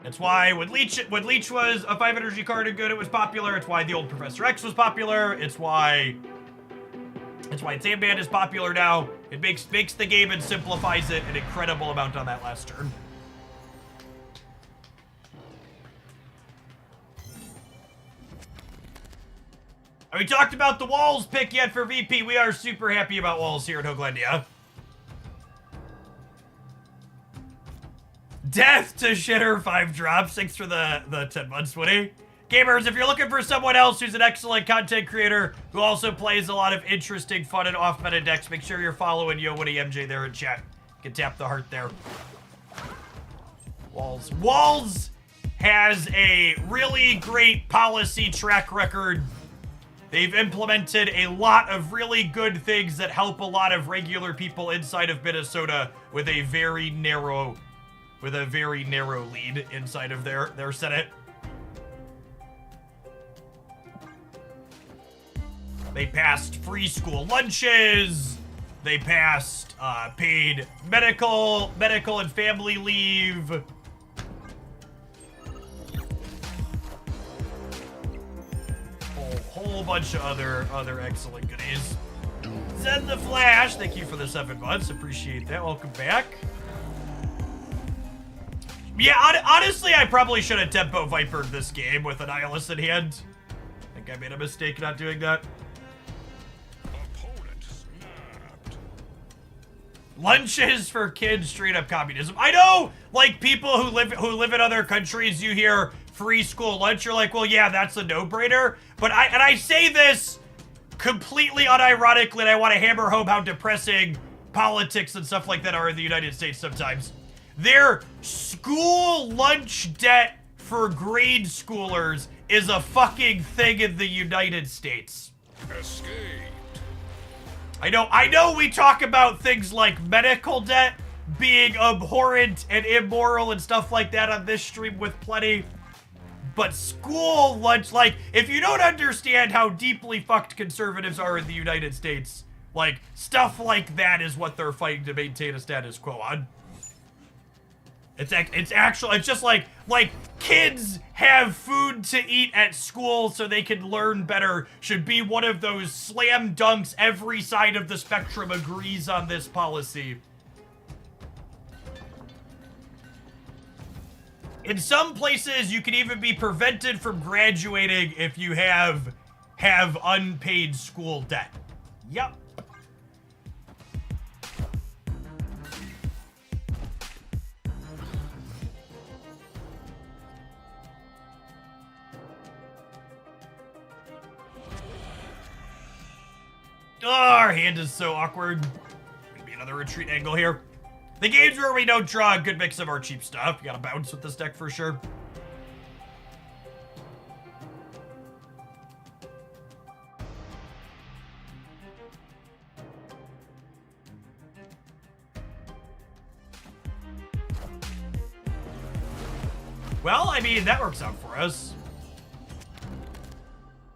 That's why when Leech was a 5 energy card and good, it was popular. It's why the old Professor X was popular. It's why Sandman is popular now. It makes the game and simplifies it an incredible amount on that last turn. Have we talked about the Walz pick yet for VP? We are super happy about Walz here at Hoglandia. Death to Shitter, 5 drops. Thanks for the 10 months, Woody. Gamers, if you're looking for someone else who's an excellent content creator who also plays a lot of interesting, fun, and off-meta decks, make sure you're following Yo Woody MJ there in chat. You can tap the heart there. Walz. Walz has a really great policy track record. They've implemented a lot of really good things that help a lot of regular people inside of Minnesota with a very narrow lead inside of their Senate. They passed free school lunches. They passed paid medical and family leave. A whole bunch of other excellent goodies. Zen the Flash, thank you for the 7 months. Appreciate that. Welcome back. Yeah, honestly, I probably should have Tempo Vipered this game with an Nihilus in hand. I think I made a mistake not doing that. Lunches for kids, straight up communism. I know, like, people who live in other countries, you hear free school lunch, you're like, well, yeah, that's a no-brainer. But I say this completely unironically, and I want to hammer home how depressing politics and stuff like that are in the United States sometimes. Their school lunch debt for grade schoolers is a fucking thing in the United States. Escape. I know we talk about things like medical debt being abhorrent and immoral and stuff like that on this stream with plenty. But school lunch, like, if you don't understand how deeply fucked conservatives are in the United States, like, stuff like that is what they're fighting to maintain a status quo on. It's just like kids have food to eat at school so they can learn better should be one of those slam dunks every side of the spectrum agrees on this policy. In some places, you can even be prevented from graduating if you have unpaid school debt. Yep. Oh, our hand is so awkward. Maybe another retreat angle here. The games where we don't draw a good mix of our cheap stuff. You gotta bounce with this deck for sure. Well, I mean, that works out for us.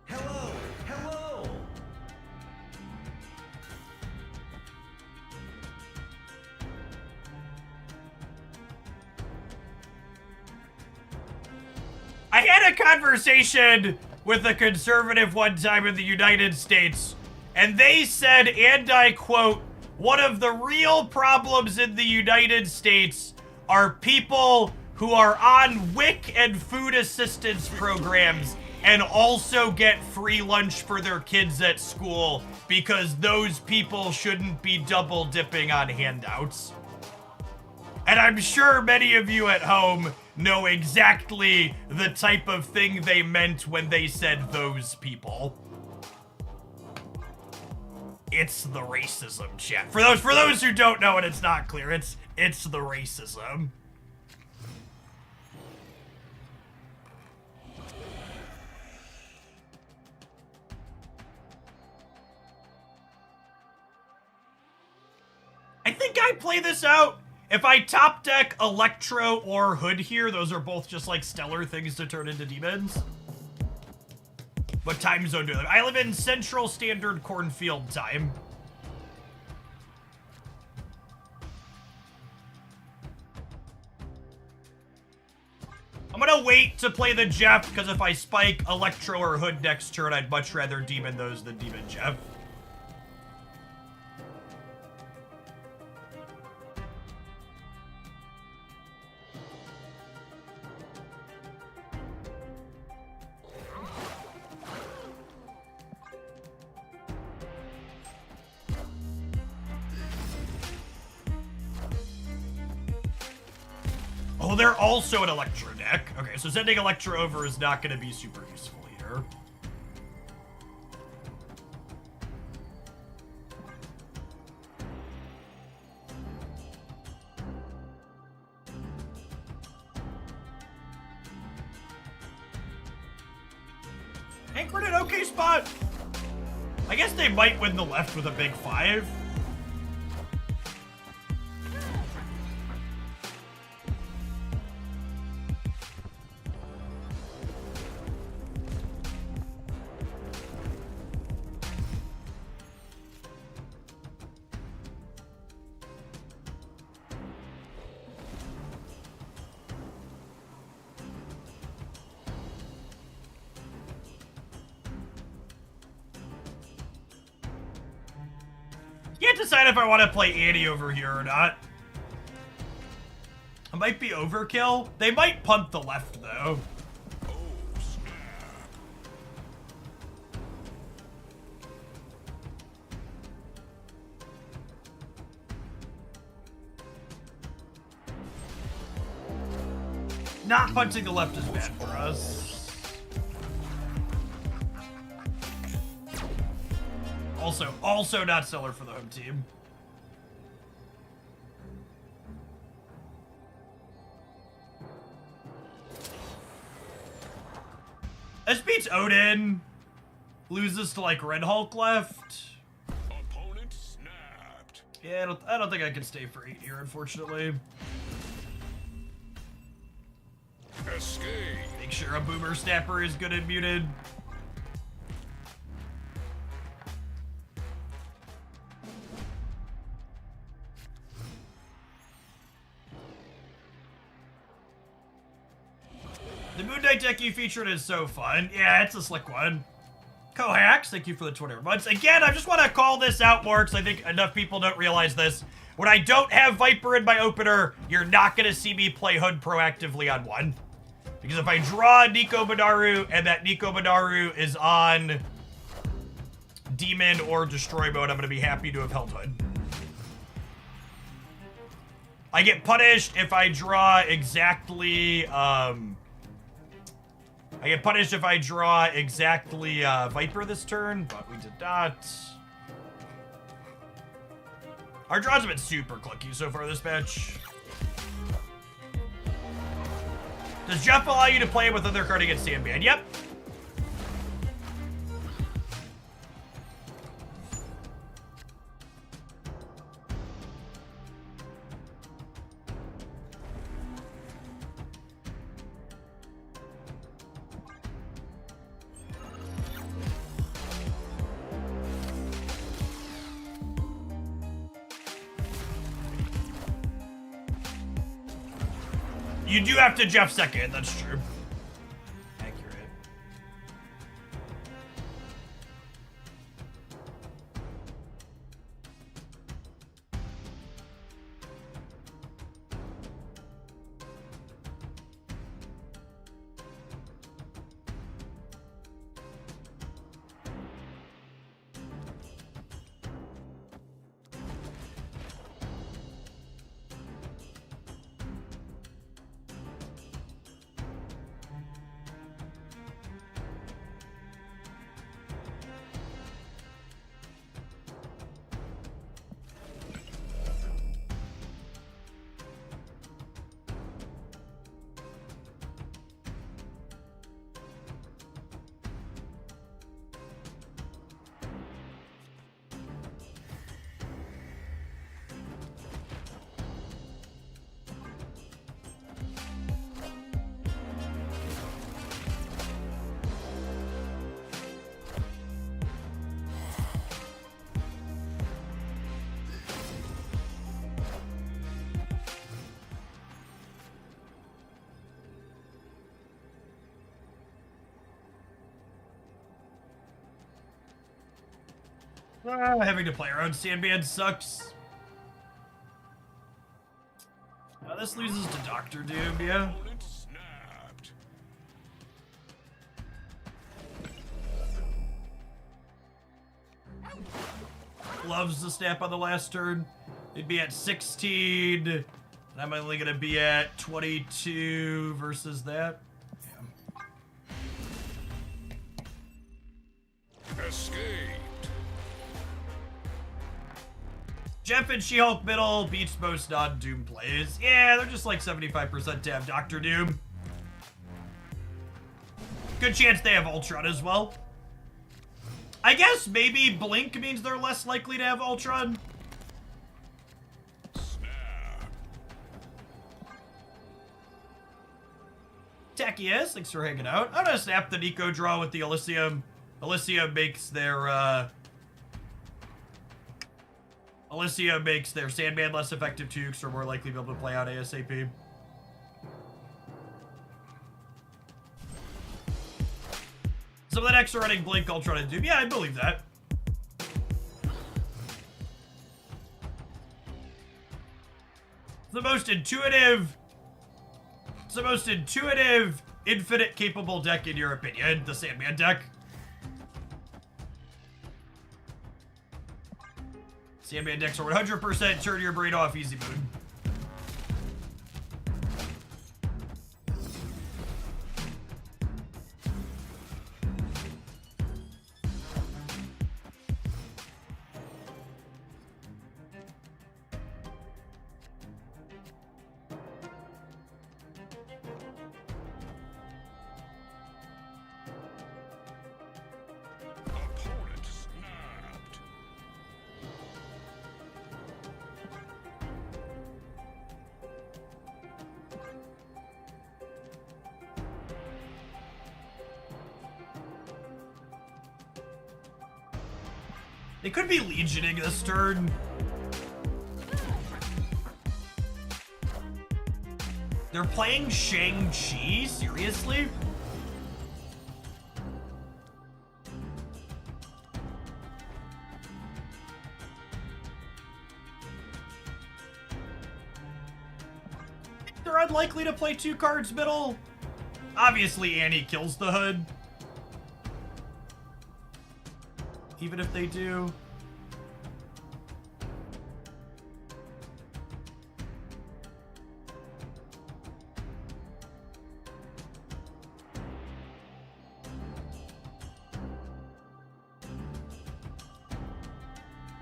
Hello, hello. I had a conversation with a conservative one time in the United States, and they said, and I quote, one of the real problems in the United States are people who are on WIC and food assistance programs and also get free lunch for their kids at school because those people shouldn't be double dipping on handouts. And I'm sure many of you at home know exactly the type of thing they meant when they said those people. It's the racism, chat. For those who don't know and it's not clear, it's the racism. I think I play this out. If I top deck Electro or Hood here, those are both just like stellar things to turn into demons. What time zone do I live? I live in Central Standard Cornfield time. I'm gonna wait to play the Jeff, because if I spike Electro or Hood next turn, I'd much rather demon those than demon Jeff. Oh, they're also an Electro deck. Okay, so sending Electro over is not going to be super useful here. Anchored an okay spot. I guess they might win the left with a big 5. Can't decide if I want to play Annie over here or not. It might be overkill. They might punt the left, though. Not punting the left is bad for us. Also not stellar for the home team. This beats Odin. Loses to like Red Hulk left. Opponent snapped. Yeah, I don't think I can stay for 8 here, unfortunately. Escape. Make sure a Boomer Snapper is good and muted. The Moon Knight deck you featured is so fun. Yeah, it's a slick one. Cohax, thank you for the 20 months. Again, I just want to call this out more because I think enough people don't realize this. When I don't have Viper in my opener, you're not going to see me play Hood proactively on 1. Because if I draw Nico Minaru and that Nico Minaru is on Demon or Destroy mode, I'm going to be happy to have held Hood. I get punished if I draw exactly, Viper this turn, but we did not. Our draws have been super clunky so far this match. Does Jeff allow you to play with other card against Sandman? Yep. You do have to Jeff second, that's true. Accurate. Having to play around Sandman sucks. This loses to Dr. Doom, yeah. Opponent snapped. Loves the snap on the last turn. It'd be at 16. And I'm only gonna be at 22 versus that. Escaped. Jeff and She-Hulk middle beats most non-Doom plays. Yeah, they're just like 75% to have Dr. Doom. Good chance they have Ultron as well. I guess maybe Blink means they're less likely to have Ultron. Snap. Tachias, thanks for hanging out. I'm gonna snap the Nico draw with the Elysium. Elysium makes their Sandman less effective too, because they're more likely to be able to play out ASAP. Some of the decks are running Blink, Ultron, and Doom. Yeah, I believe that. It's the most intuitive, infinite capable deck in your opinion, the Sandman deck. Sandman decks are 100% turn your brain off easy mode. Opponent snapped. They could be legioning this turn. They're playing Shang-Chi? Seriously? They're unlikely to play 2 cards middle. Obviously, Annie kills the hood. Even if they do.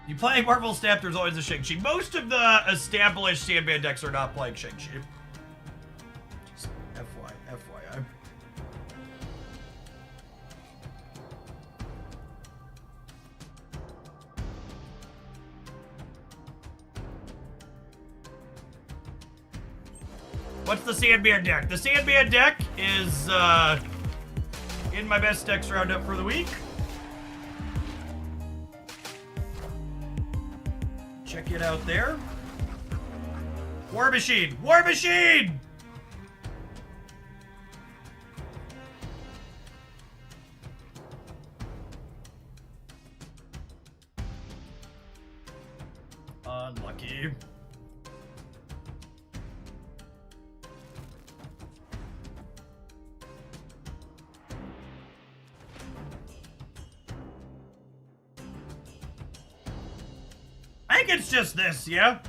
You play Marvel Snap, there's always a Shang-Chi. Most of the established Sandman decks are not playing Shang-Chi. Just FYI. What's the Sandman deck? The Sandman deck is in my best decks roundup for the week. Check it out there. War Machine! War Machine! Unlucky. I think it's just this, yeah?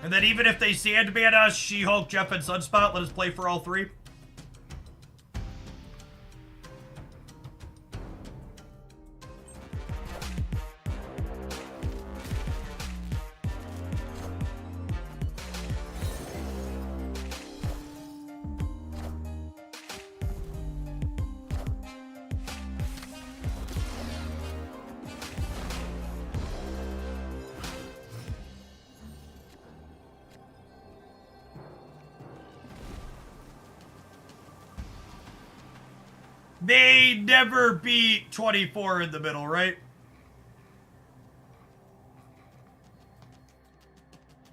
And then even if they Sandman us, She-Hulk, Jeff, and Sunspot, let us play for all 3. They never beat 24 in the middle, right?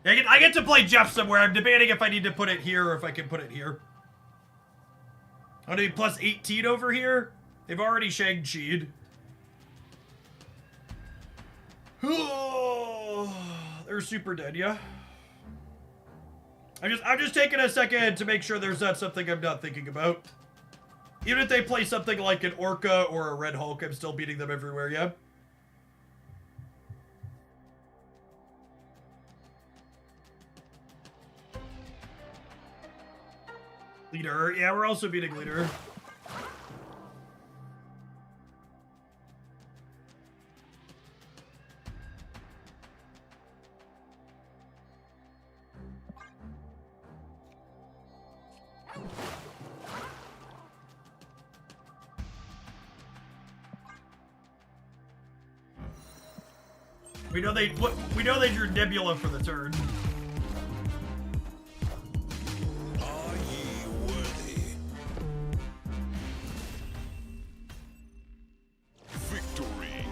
I get to play Jeff somewhere. I'm debating if I need to put it here or if I can put it here. I'm gonna be plus 18 over here. They've already Shang-Chi'd. They're super dead, yeah? I'm just taking a second to make sure there's not something I'm not thinking about. Even if they play something like an Orca or a Red Hulk, I'm still beating them everywhere, yeah? Leader. Yeah, we're also beating Leader. We know they drew Nebula for the turn. Are ye worthy? Victory.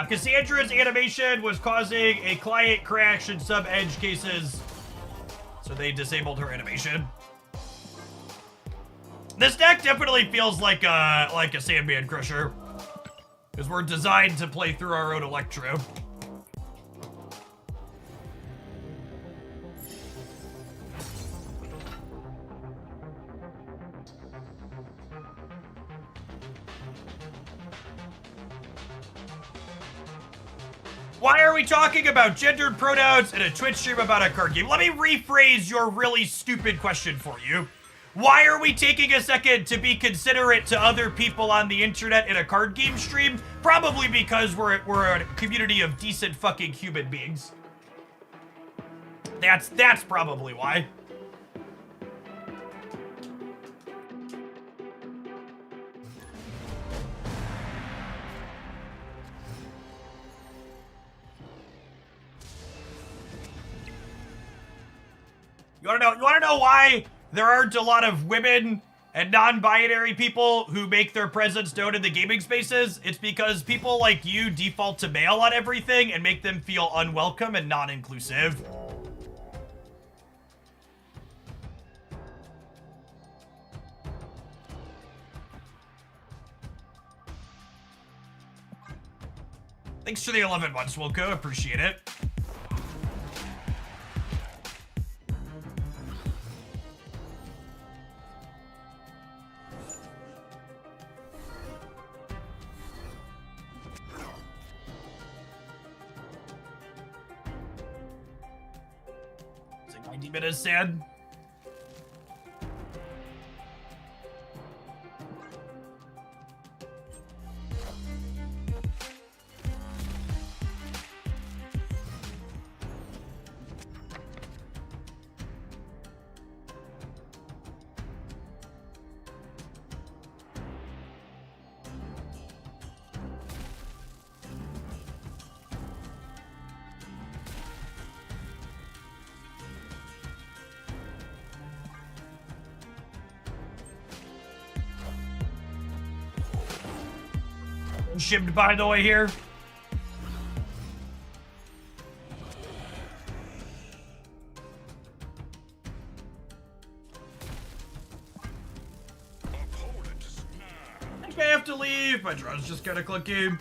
Cassandra's animation was causing a client crash in some edge cases, so they disabled her animation. This deck definitely feels like a Sandman Crusher. Because we're designed to play through our own Electro. Why are we talking about gendered pronouns in a Twitch stream about a card game? Let me rephrase your really stupid question for you. Why are we taking a second to be considerate to other people on the internet in a card game stream? Probably because we're a community of decent fucking human beings. That's probably why. You wanna know why there aren't a lot of women and non-binary people who make their presence known in the gaming spaces, it's because people like you default to male on everything and make them feel unwelcome and non-inclusive. Thanks for the 11 months, Wilco. Appreciate it. It's like 90 minutes, sad. Shimmed by the way here. I think I have to leave. My draw's just kind of clunky.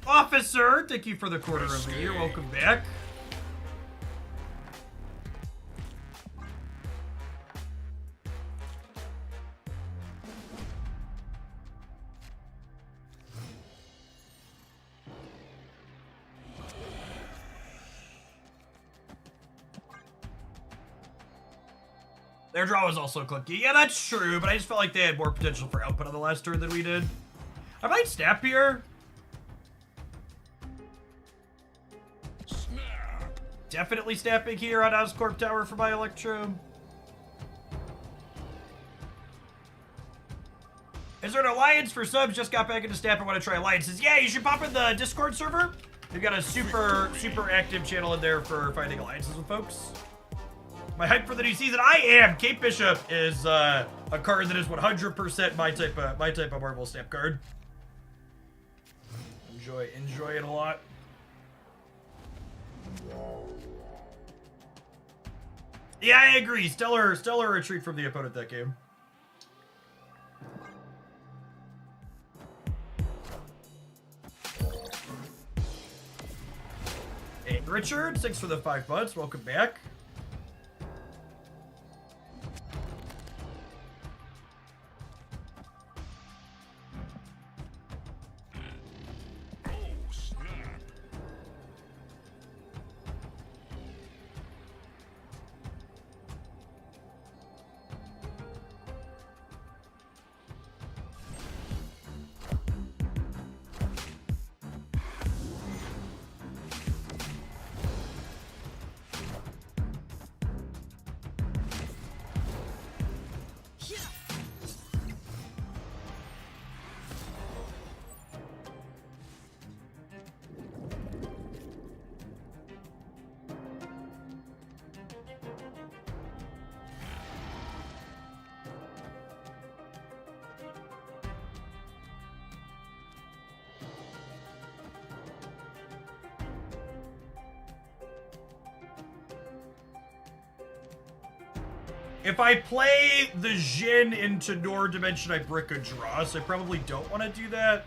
Officer, thank you for the quarter of the year. Welcome back. Their draw was also clunky. Yeah, that's true, but I just felt like they had more potential for output on the last turn than we did. I might snap here. Snap. Definitely snapping here on Oscorp Tower for my Electro. Is there an alliance for subs? Just got back into snap and want to try alliances. Yeah, you should pop in the Discord server. We've got a super active channel in there for finding alliances with folks. My hype for the new season, I am. Kate Bishop is a card that is 100% my type of Marvel snap card. Enjoy it a lot. Yeah, I agree. Stellar retreat from the opponent that game. Hey, Richard, thanks for the 5 months. Welcome back. If I play the Jin into Nor Dimension, I brick a draw, so I probably don't want to do that.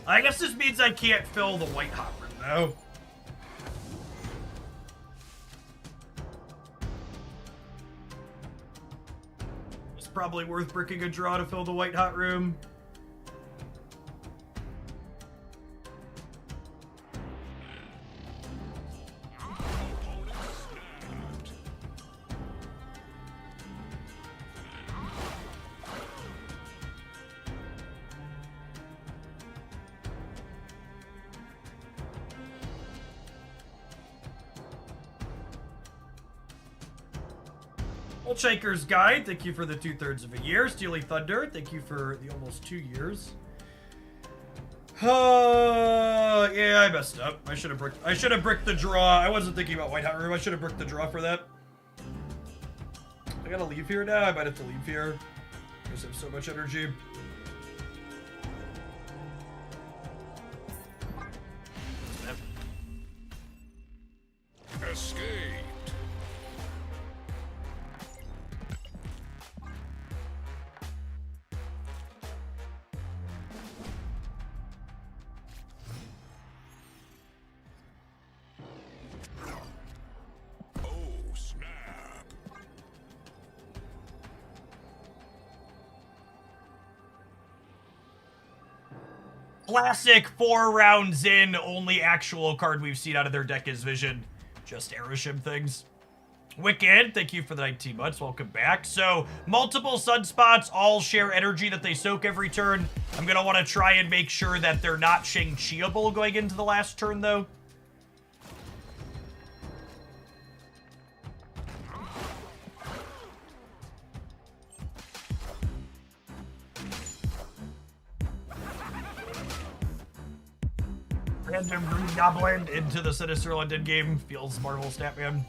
I guess this means I can't fill the white hot room, though. It's probably worth bricking a draw to fill the white hot room. Shaker's Guide, thank you for the 2/3 of a year. Steely Thunder, thank you for the almost 2 years. Yeah, I messed up. I should have bricked the draw. I wasn't thinking about White Hot Room. I should have bricked the draw for that. I gotta leave here now. I might have to leave here. I just have so much energy. Escaped. Oh, snap. Classic 4 rounds in, only actual card we've seen out of their deck is Vision. Just Aeroshim things. Wicked, thank you for the 19 months. Welcome back. So, multiple sunspots all share energy that they soak every turn. I'm going to want to try and make sure that they're not Shang-Chi-able going into the last turn, though. Random Green Goblin into the Sinister London game. Feels Marvel Snapman.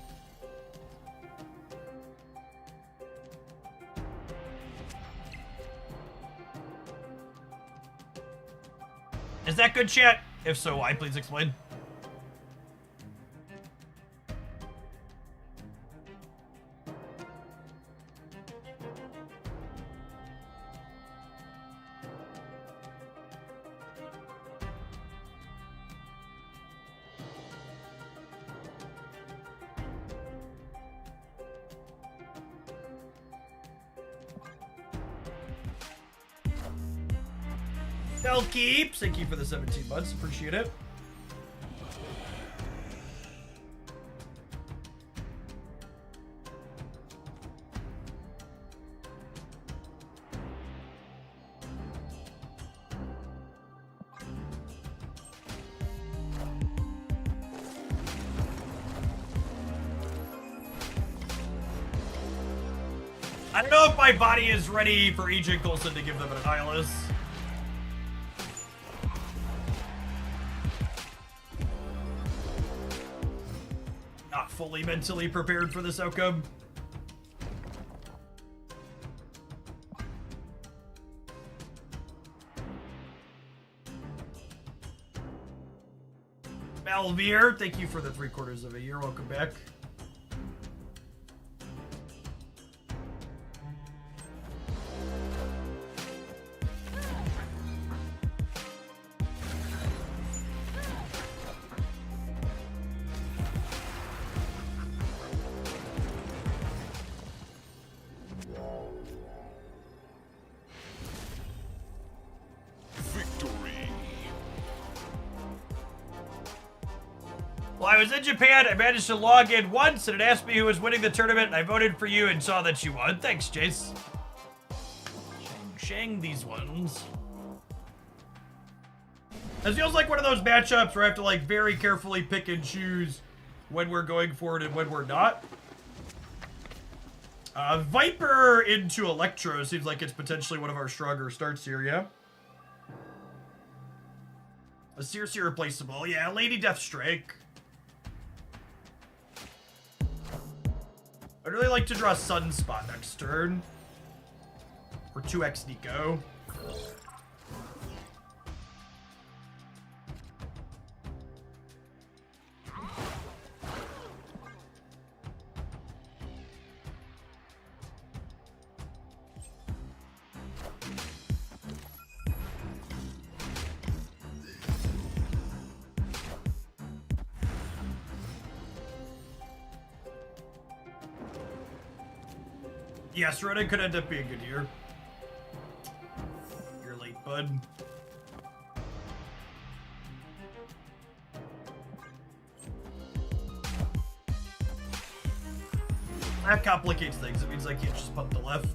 Is that good, chat? If so, why? Please explain. Keeps. Thank you for the 17 months. Appreciate it. I don't know if my body is ready for Agent Coulson to give them an Annihilus. Fully mentally prepared for this outcome. Malveer, thank you for the 3/4 of a year. Welcome back. I was in Japan, I managed to log in once, and it asked me who was winning the tournament, and I voted for you and saw that you won. Thanks, Jace. Shang these ones. This feels like one of those matchups where I have to, like, very carefully pick and choose when we're going for it and when we're not. Viper into Electro seems like it's potentially one of our stronger starts here, yeah? A Circe replaceable. Yeah, Lady Deathstrike. I'd really like to draw Sunspot next turn. Or 2x Nico. Yes, Reddit could end up being good here. You're late, bud. That complicates things. It means I can't just pump the left.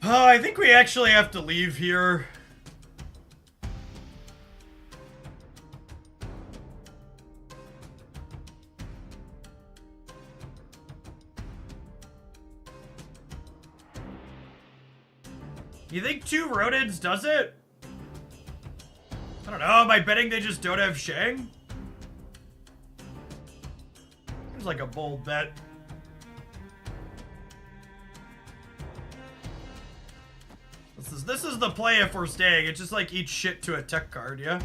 Oh, I think we actually have to leave here. You think 2 rodents does it? I don't know. Am I betting they just don't have Shang? Seems like a bold bet. This is the play if we're staying. It's just like eat shit to a tech card, yeah?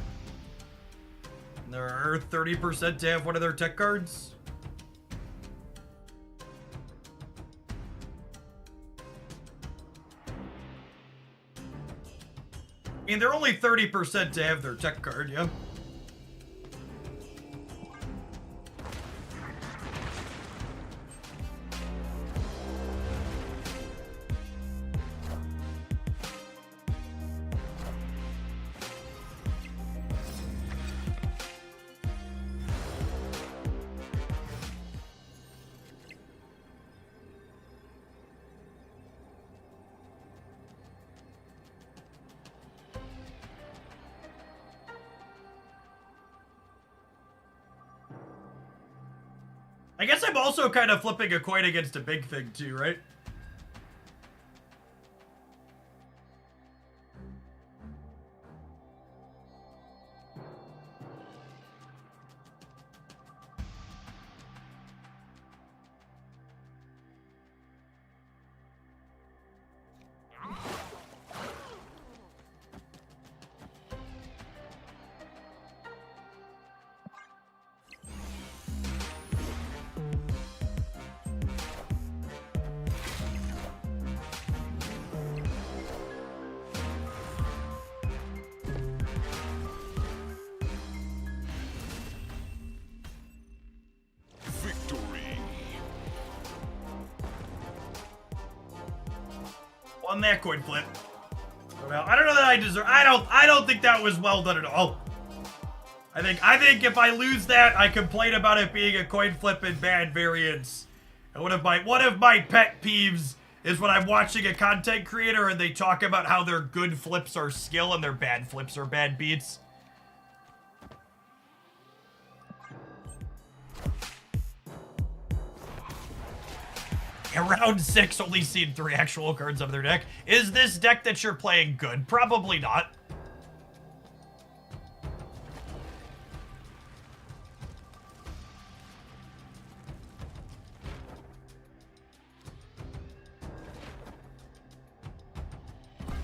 And there are 30% to have one of their tech cards. I mean, they're only 30% to have their tech card, yeah? I guess I'm also kind of flipping a coin against a big thing too, right? On that coin flip. Well, I don't know that I deserve. I don't think that was well done at all. I think if I lose that, I complain about it being a coin flip and bad variance. And one of my pet peeves is when I'm watching a content creator and they talk about how their good flips are skill and their bad flips are bad beats. Yeah, round 6, only seen 3 actual cards of their deck. Is this deck that you're playing good? Probably not.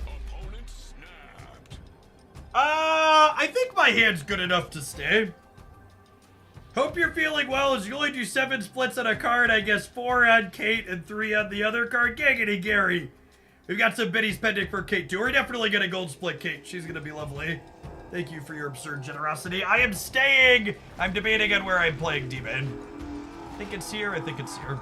Opponent snapped. I think my hand's good enough to stay. Hope you're feeling well, as you only do 7 splits on a card. I guess 4 on Kate and 3 on the other card. Giggity Gary. We've got some biddies pending for Kate too. We're definitely gonna gold split Kate. She's gonna be lovely. Thank you for your absurd generosity. I am staying. I'm debating on where I'm playing Demon. I think it's here. I think it's here.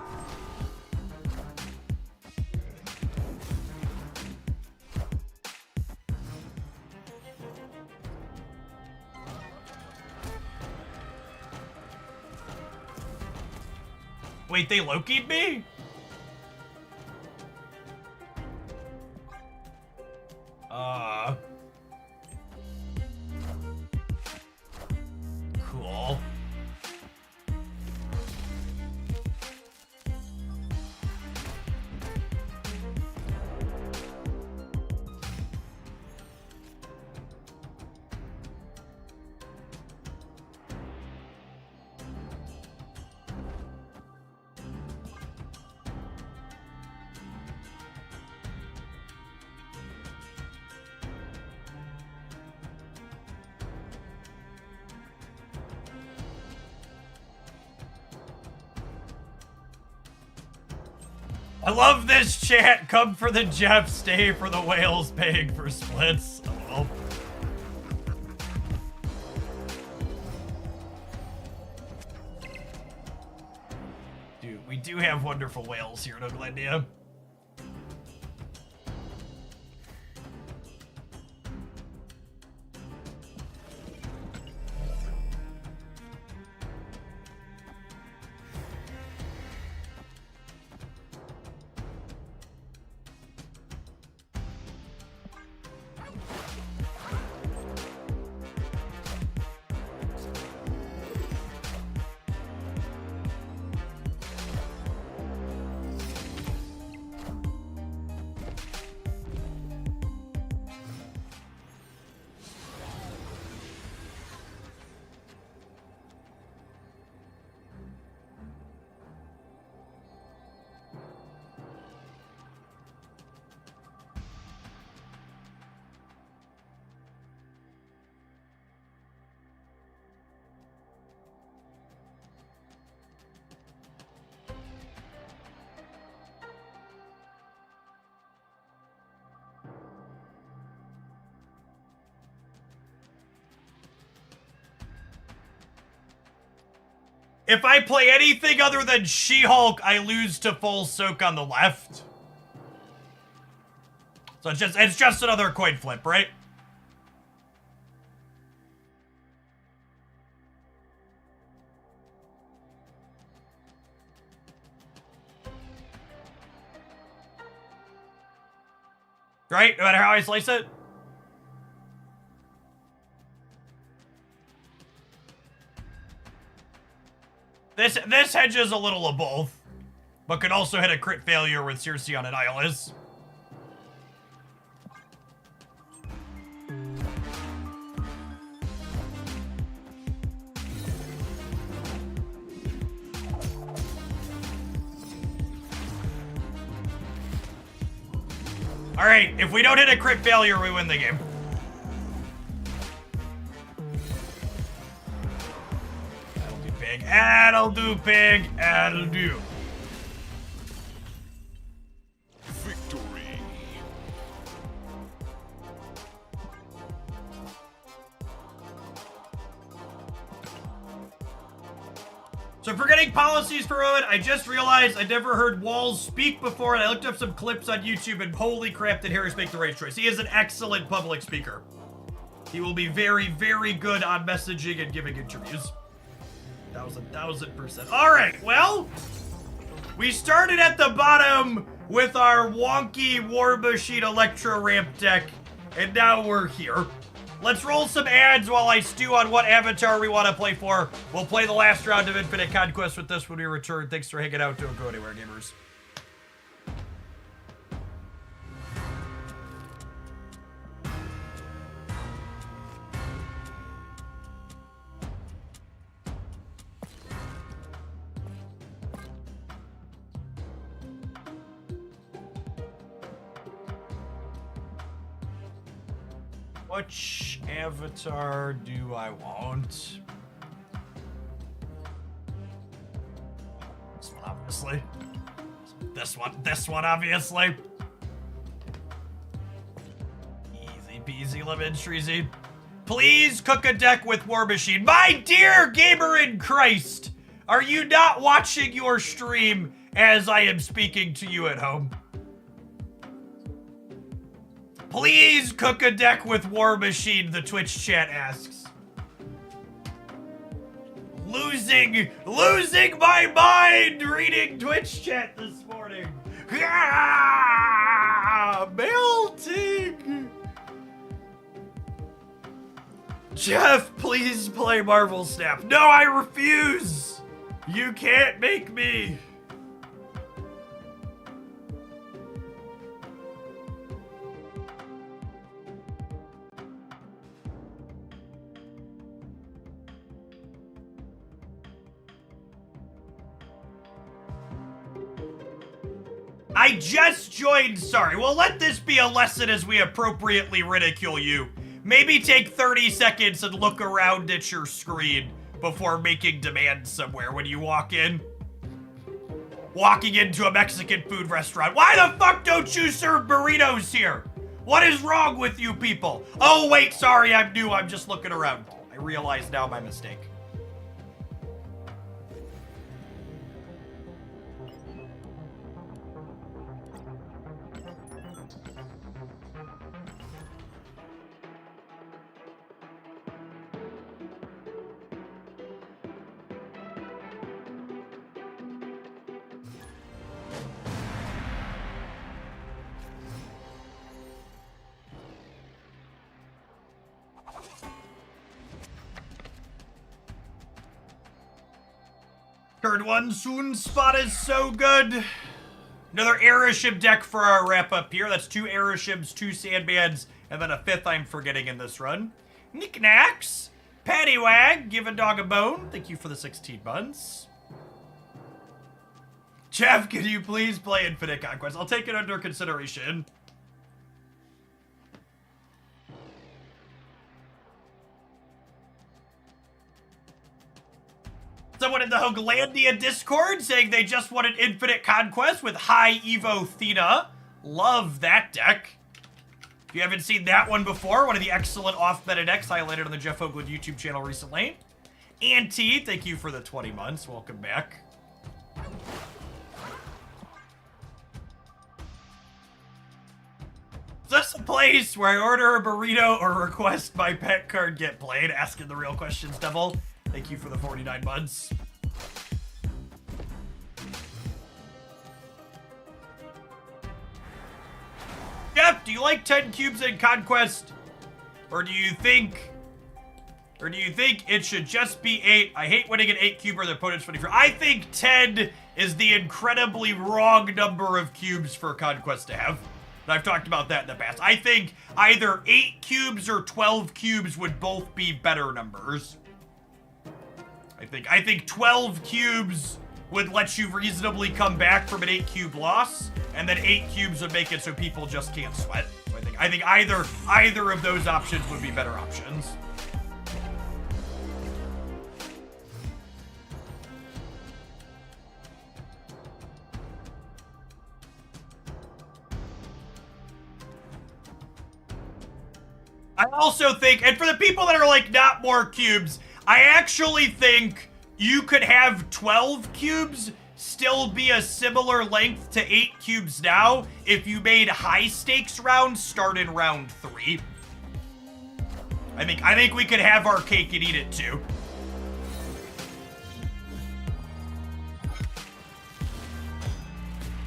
Wait, they Loki'd me? Cool. I love this chat. Come for the Jeff, stay for the whales, paying for splits. Oh. Dude, we do have wonderful whales here in Oglandia. If I play anything other than She-Hulk, I lose to full soak on the left. So it's just another coin flip, right? Right? No matter how I slice it? This hedges a little of both, but could also hit a crit failure with Circe on Annihilus. Alright, if we don't hit a crit failure, we win the game. That'll do, pig. That'll do, pig. That'll do. Victory. So forgetting policies for a moment, I just realized I'd never heard Walz speak before, and I looked up some clips on YouTube, and holy crap, did Harris make the right choice. He is an excellent public speaker. He will be very, very good on messaging and giving interviews. 1000%. All right, well, we started at the bottom with our wonky War Machine Electro Ramp deck, and now we're here. Let's roll some ads while I stew on what avatar we want to play for. We'll play the last round of Infinite Conquest with this when we return. Thanks for hanging out. Don't go anywhere, gamers. Which avatar do I want? This one, obviously. This one, obviously. Easy peasy, lemon treasy. Please cook a deck with War Machine. My dear gamer in Christ, are you not watching your stream as I am speaking to you at home? Please cook a deck with War Machine, the Twitch chat asks. Losing my mind reading Twitch chat this morning. Ah, melting. Jeff, please play Marvel Snap. No, I refuse. You can't make me. I just joined, sorry. Well, let this be a lesson as we appropriately ridicule you. Maybe take 30 seconds and look around at your screen before making demands somewhere when you walk in. Walking into a Mexican food restaurant. Why the fuck don't you serve burritos here? What is wrong with you people? Oh, wait, sorry, I'm new. I'm just looking around. I realize now my mistake. Turn one soon. Spot is so good. Another Aeroship deck for our wrap up here. That's 2 Aeroships, 2 Sandmans, and then a 5th I'm forgetting in this run. Knickknacks. Paddywag. Give a dog a bone. Thank you for the 16 months. Jeff, can you please play Infinite Conquest? I'll take it under consideration. Someone in the Hoaglandia Discord saying they just wanted Infinite Conquest with High Evo Thena. Love that deck. If you haven't seen that one before, one of the excellent off-meta decks highlighted on the Jeff Hoagland YouTube channel recently. Auntie, thank you for the 20 months. Welcome back. Is this a place where I order a burrito or request my pet card get played? Asking the real questions, Devil. Thank you for the 49 months. Jeff, do you like 10 cubes in Conquest? Or do you think it should just be 8? I hate winning an 8 cube or the opponent's 24. I think 10 is the incredibly wrong number of cubes for Conquest to have. And I've talked about that in the past. I think either 8 cubes or 12 cubes would both be better numbers. I think 12 cubes would let you reasonably come back from an 8 cube loss, and then 8 cubes would make it so people just can't sweat. So I think either of those options would be better options. I also think, and for the people that are like, not more cubes, I actually think you could have 12 cubes still be a similar length to 8 cubes now if you made high stakes rounds start in round 3. I think we could have our cake and eat it too.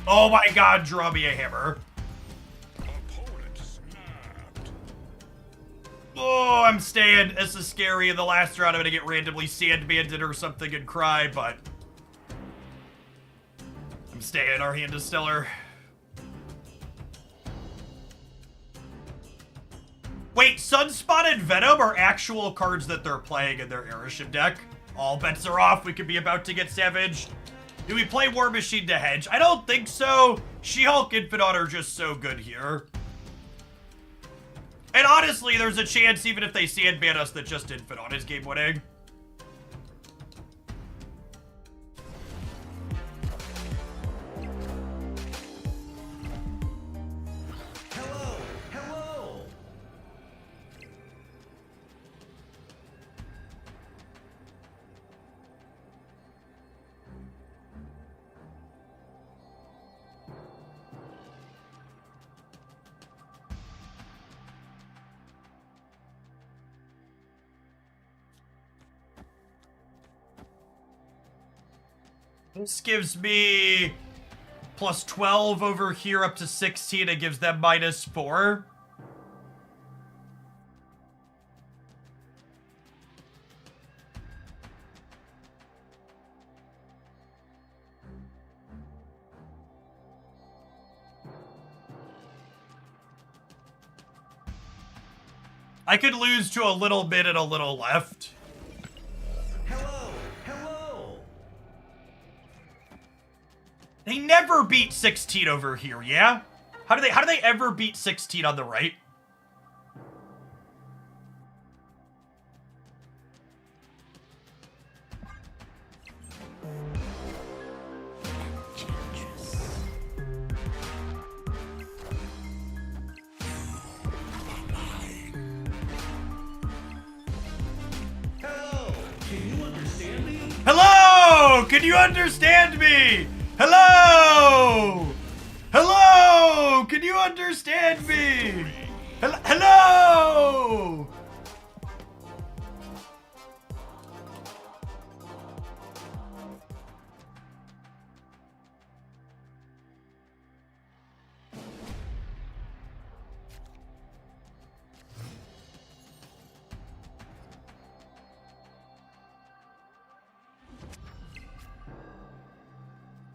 Oh my god, draw me a hammer. Oh, I'm staying. This is scary. In the last round, I'm gonna get randomly sandmaned or something and cry, but I'm staying. Our hand is stellar. Wait, Sunspot and Venom are actual cards that they're playing in their Airship deck. All bets are off. We could be about to get savaged. Do we play War Machine to hedge? I don't think so. She-Hulk and Infinite are just so good here. And honestly, there's a chance, even if they sandban us, that just Infinite is game winning. Hello! Hello! This gives me plus 12 over here up to 16. It gives them minus 4. I could lose to a little bit and a little left. Hello! Hello! They never beat 16 over here, yeah? How do they ever beat 16 on the right? Hello! Can you understand me? Hello! Can you understand me? Hello! Hello! Can you understand me? Hello!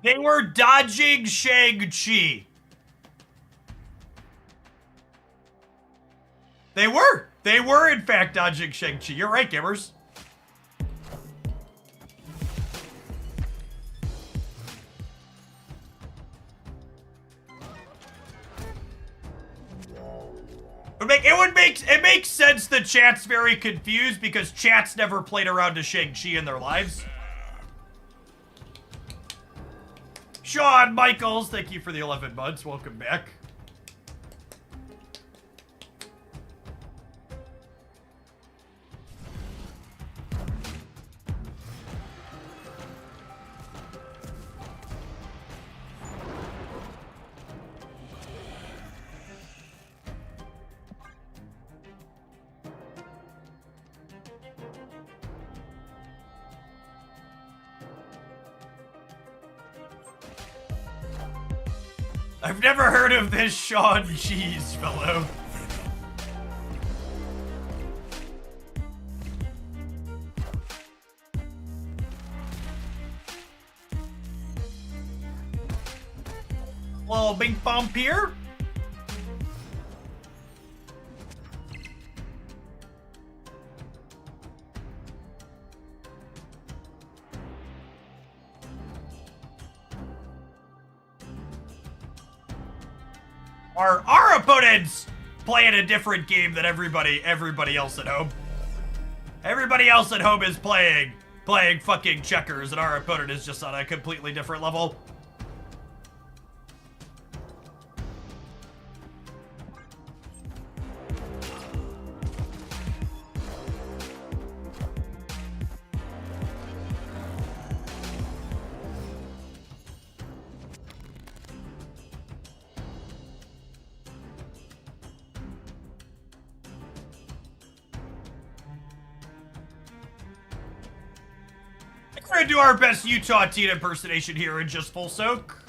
They were dodging Shang-Chi. They were. They were, in fact, dodging Shang-Chi. You're right, gamers. It makes sense that chat's very confused because chat's never played around to Shang-Chi in their lives. Shawn Michaels, thank you for the 11 months. Welcome back. I've never heard of this Sean Cheese fellow. Little bing bump here. Our opponents playing a different game than everybody else at home. Everybody else at home is playing fucking checkers, and our opponent is just on a completely different level. We're gonna do our best Utah teen impersonation here in just full soak.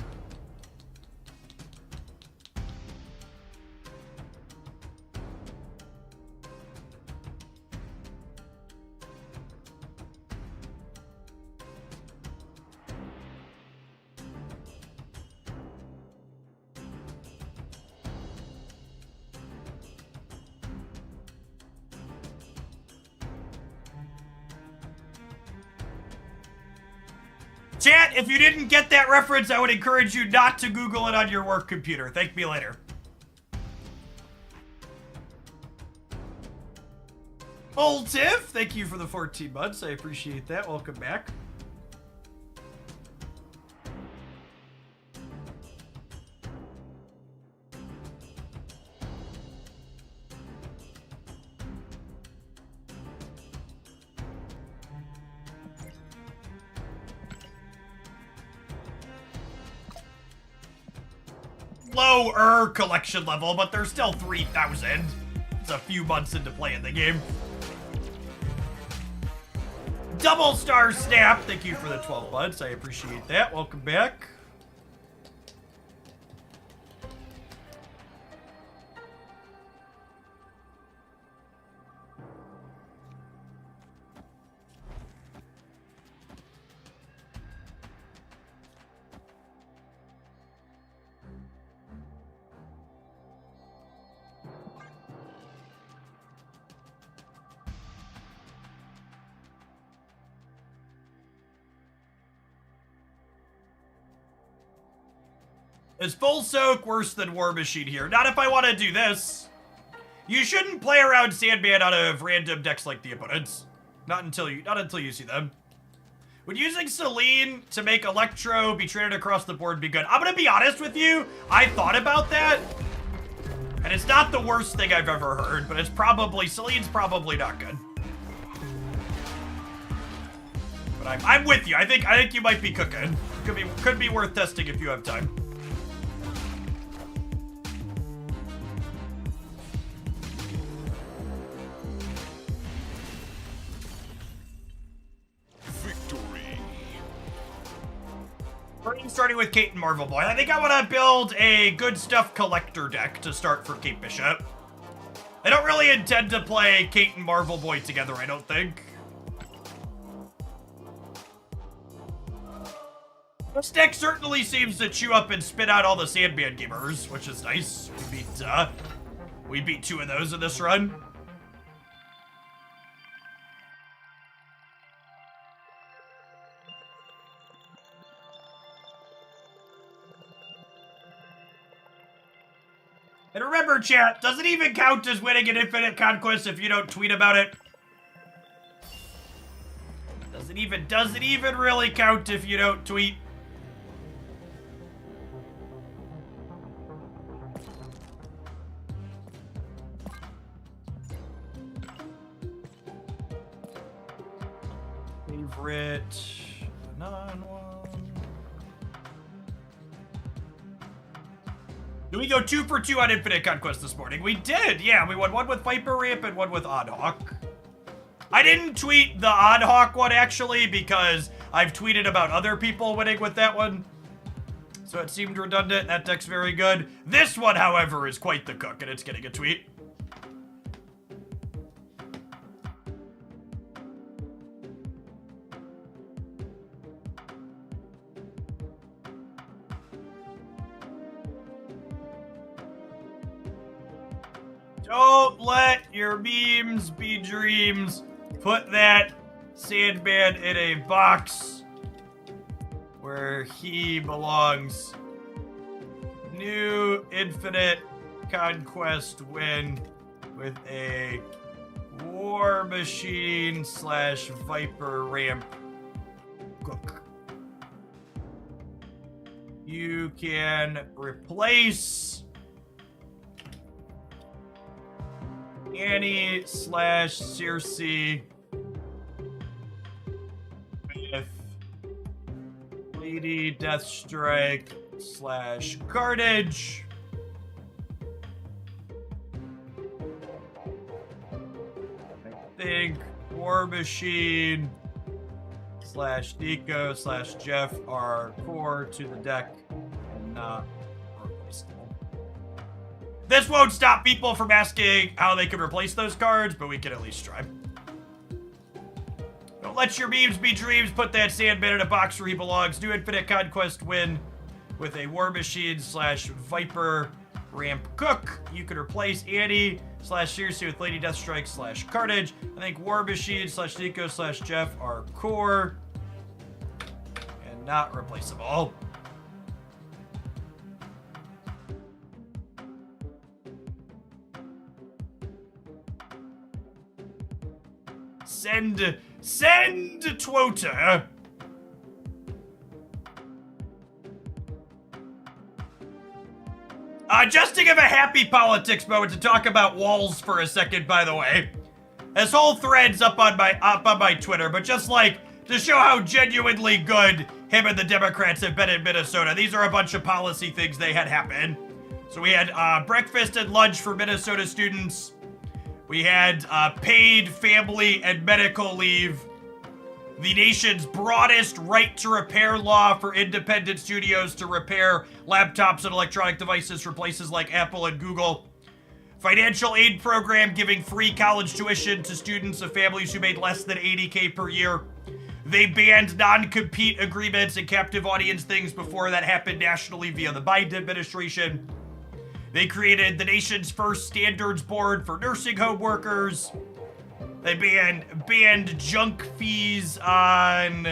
Chat, if you didn't get that reference, I would encourage you not to Google it on your work computer. Thank me later. Old Tiff, thank you for the 14 months. I appreciate that. Welcome back. Lower collection level, but they're still 3,000. It's a few months into playing the game. Double Star Snap, thank you for the 12 months. I appreciate that. Welcome back. Is full soak worse than War Machine here? Not if I want to do this. You shouldn't play around Sandman out of random decks like the opponents. Not until you see them. Would using Selene to make Electro be traded across the board be good? I'm gonna be honest with you. I thought about that. And it's not the worst thing I've ever heard, but it's probably, Selene's probably not good. But I'm with you. I think you might be cooking. Could be worth testing if you have time. Starting with Kate and Marvel Boy. I think I want to build a good stuff collector deck to start for Kate Bishop. I don't really intend to play Kate and Marvel Boy together, I don't think. This deck certainly seems to chew up and spit out all the Sandman gamers, which is nice. We beat 2 of those in this run. And remember, chat, doesn't even count as winning an Infinite Conquest if you don't tweet about it. Doesn't even really count if you don't tweet. Favorite non-one. Did we go 2 for 2 on Infinite Conquest this morning? We did, yeah. We won 1 with Viper Ramp and 1 with Oddhawk. I didn't tweet the Oddhawk one, actually, because I've tweeted about other people winning with that one. So it seemed redundant. That deck's very good. This one, however, is quite the cook, and it's getting a tweet. Don't let your memes be dreams. Put that Sandman in a box where he belongs. New infinite conquest win with a war machine / viper ramp cook. You can replace Annie / Circe with Lady Deathstrike / Carnage. I think War Machine / Nico / Jeff are core to the deck and not replaceable. This won't stop people from asking how they can replace those cards, but we can at least try. Don't let your memes be dreams. Put that Sandman in a box where he belongs. New infinite conquest win with a War Machine / Viper ramp cook. You can replace Annie / Circe with Lady Deathstrike / Carnage. I think War Machine / Nico / Jeff are core and not replaceable. Send Twota. Just to give a happy politics moment to talk about Walz for a second, by the way. This whole thread's up on my Twitter, but just like to show how genuinely good him and the Democrats have been in Minnesota. These are a bunch of policy things they had happen. So we had breakfast and lunch for Minnesota students. We had paid family and medical leave. The nation's broadest right to repair law for independent studios to repair laptops and electronic devices for places like Apple and Google. Financial aid program giving free college tuition to students of families who made less than $80K per year. They banned non-compete agreements and captive audience things before that happened nationally via the Biden administration. They created the nation's first standards board for nursing home workers. They banned junk fees on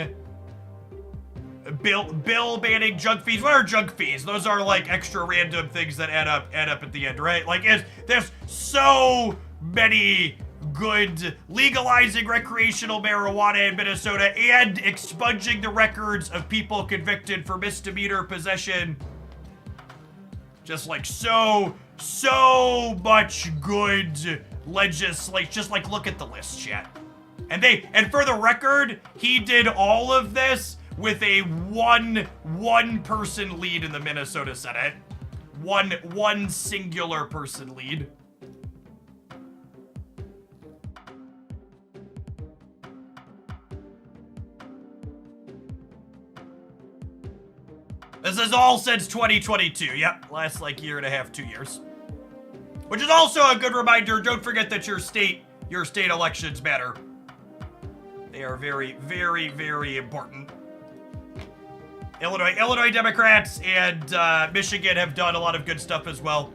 bill banning junk fees. What are junk fees? Those are like extra random things that add up at the end, right? Like there's so many good legalizing recreational marijuana in Minnesota and expunging the records of people convicted for misdemeanor possession. Just like so much good legislation. Just like look at the list, chat. And for the record, he did all of this with a one person lead in the Minnesota Senate. One singular person lead. This is all since 2022. Yep, last like year and a half, 2 years. Which is also a good reminder, don't forget that your state elections matter. They are very, very, very important. Illinois Democrats and Michigan have done a lot of good stuff as well.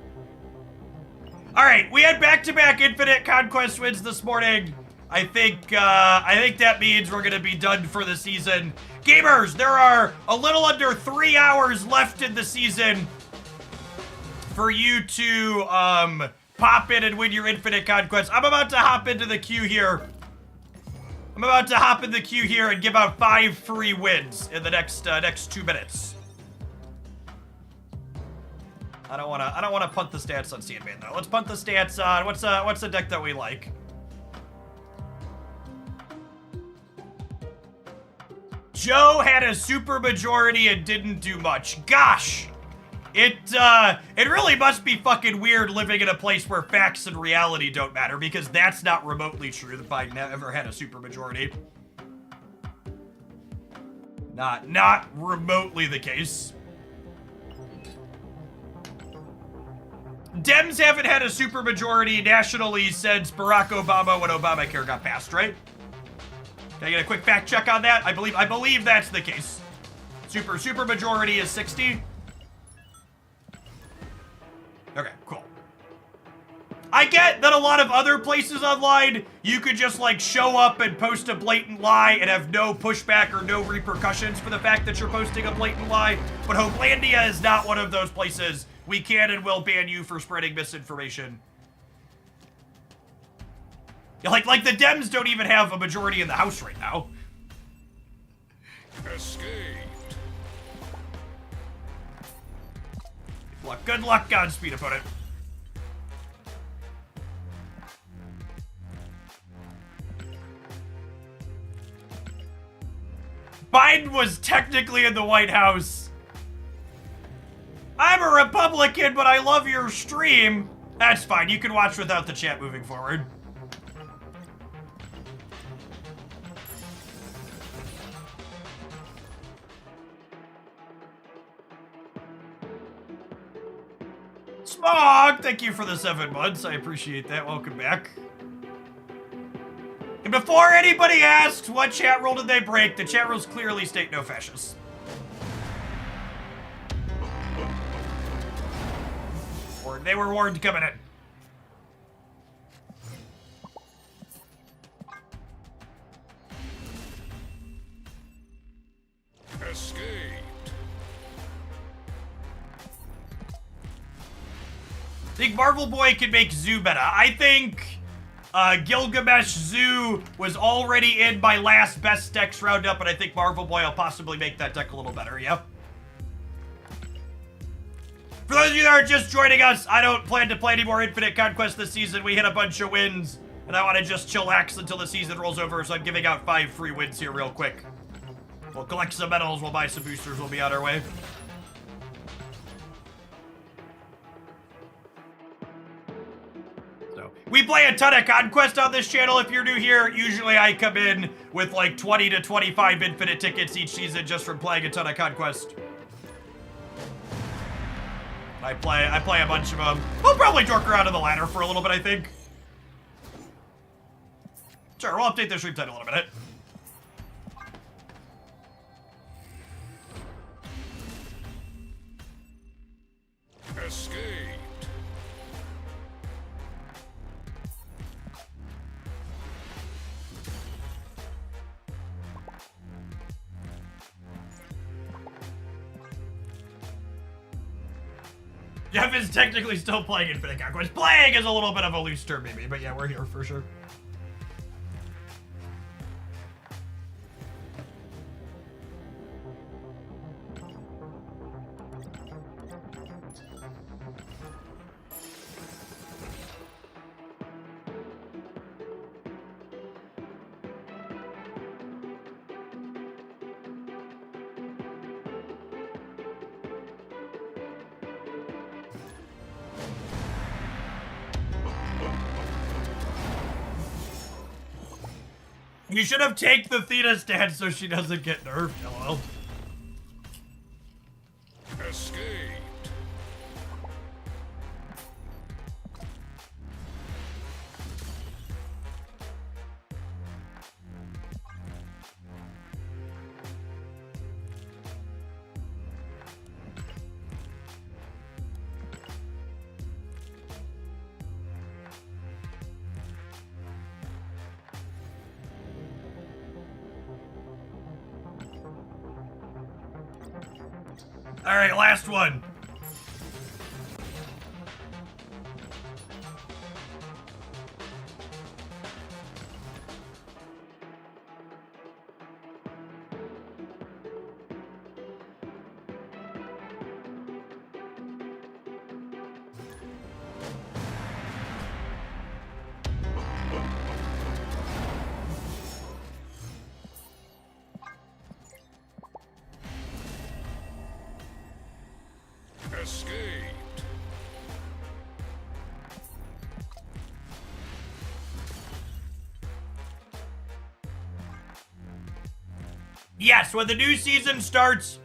All right, we had back-to-back infinite conquest wins this morning. I think that means we're gonna be done for the season. Gamers, there are a little under 3 hours left in the season for you to pop in and win your infinite conquest. I'm about to hop into the queue here. I'm about to hop in the queue here and give out 5 free wins in the next 2 minutes. I don't wanna punt the stats on Sandman though. Let's punt the stats on what's a deck that we like. Joe had a super majority and didn't do much. Gosh, it really must be fucking weird living in a place where facts and reality don't matter, because that's not remotely true that Biden ever had a super majority. Not remotely the case. Dems haven't had a supermajority nationally since Barack Obama when Obamacare got passed, right? Can I get a quick fact check on that? I believe that's the case. Supermajority is 60. Okay, cool. I get that a lot of other places online, you could just like show up and post a blatant lie and have no pushback or no repercussions for the fact that you're posting a blatant lie. But Homelandia is not one of those places. We can and will ban you for spreading misinformation. Yeah, like the Dems don't even have a majority in the House right now. Escaped. Good luck, Godspeed, opponent. Biden was technically in the White House. I'm a Republican, but I love your stream. That's fine. You can watch without the chat moving forward. Smog, thank you for the 7 months. I appreciate that. Welcome back. And before anybody asks what chat rule did they break, the chat rules clearly state no fascists. Or they were warned coming in. Escaped. I think Marvel Boy can make Zoo meta. I think Gilgamesh Zoo was already in my last best decks roundup, and I think Marvel Boy will possibly make that deck a little better, yeah? For those of you that are just joining us, I don't plan to play any more Infinite Conquest this season. We hit a bunch of wins, and I want to just chillax until the season rolls over, so I'm giving out 5 free wins here real quick. We'll collect some medals, we'll buy some boosters, we'll be on our way. We play a ton of Conquest on this channel. If you're new here, usually I come in with like 20 to 25 Infinite tickets each season just from playing a ton of Conquest. I play a bunch of them. We'll probably dork around in the ladder for a little bit, I think. Sure, we'll update the stream title in a minute. Escaped. Jeff is technically still playing Infinite Conquest. Playing is a little bit of a loose term, maybe, but yeah, we're here for sure. You should have taken the Theta stance so she doesn't get nerfed, LOL. Escaped. All right, last one. Escaped. Yes, when the new season starts,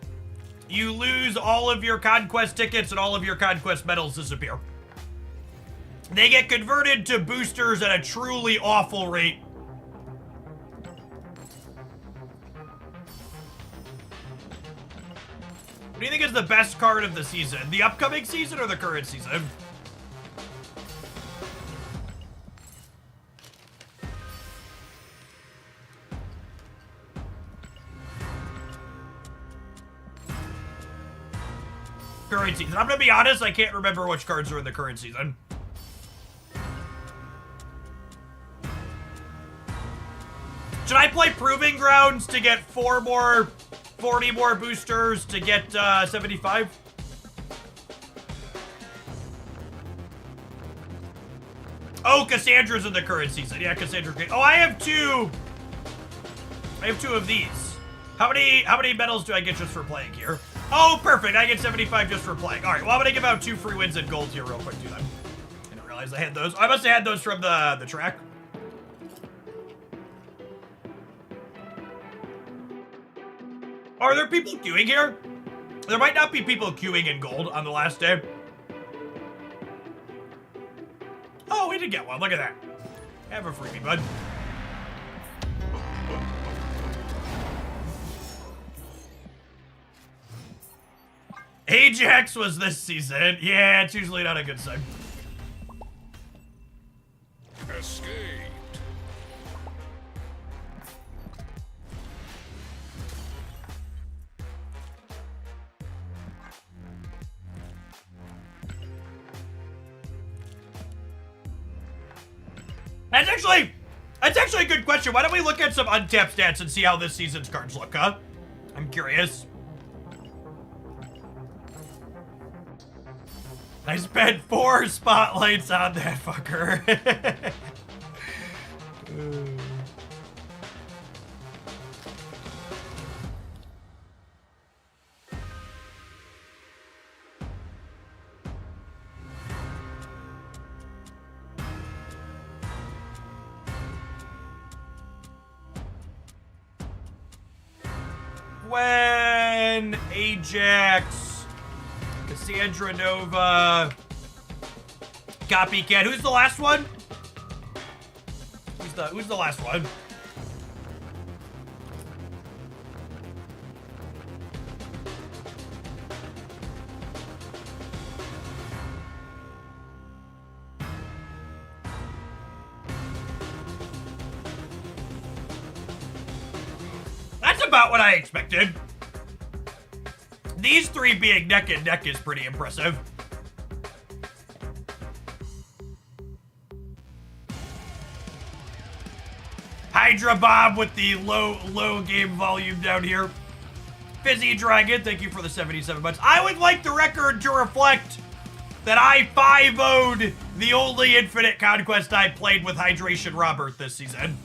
you lose all of your Conquest tickets and all of your Conquest medals disappear. they get converted to boosters at a truly awful rate. What do you think is the best card of the season? The upcoming season or the current season? Current season. I'm gonna be honest, I can't remember which cards are in the current season. Should I play Proving Grounds to get 40 more boosters to get 75? Oh, Cassandra's in the current season. Yeah, Cassandra's great. Oh, I have two of these. How many medals do I get just for playing here? Oh, perfect. I get 75 just for playing. All right, well, I'm gonna give out 2 free wins and gold here real quick, too, then. I didn't realize I had those. I must have had those from the track. Are there people queuing here? There might not be people queuing in gold on the last day. Oh, we did get one. Look at that. Have a freebie, bud. Ajax was this season. Yeah, it's usually not a good sign. Escaped. That's actually a good question. Why don't we look at some untapped stats and see how this season's cards look, huh? I'm curious. I spent 4 spotlights on that fucker. When Ajax, Cassandra Nova, Copycat. Who's the last one? Who's the last one? That's about what I expected. These 3 being neck and neck is pretty impressive. Hydra Bob with the low game volume down here. Fizzy Dragon, thank you for the 77 months. I would like the record to reflect that I 5-0'd the only Infinite Conquest I played with Hydration Robert this season.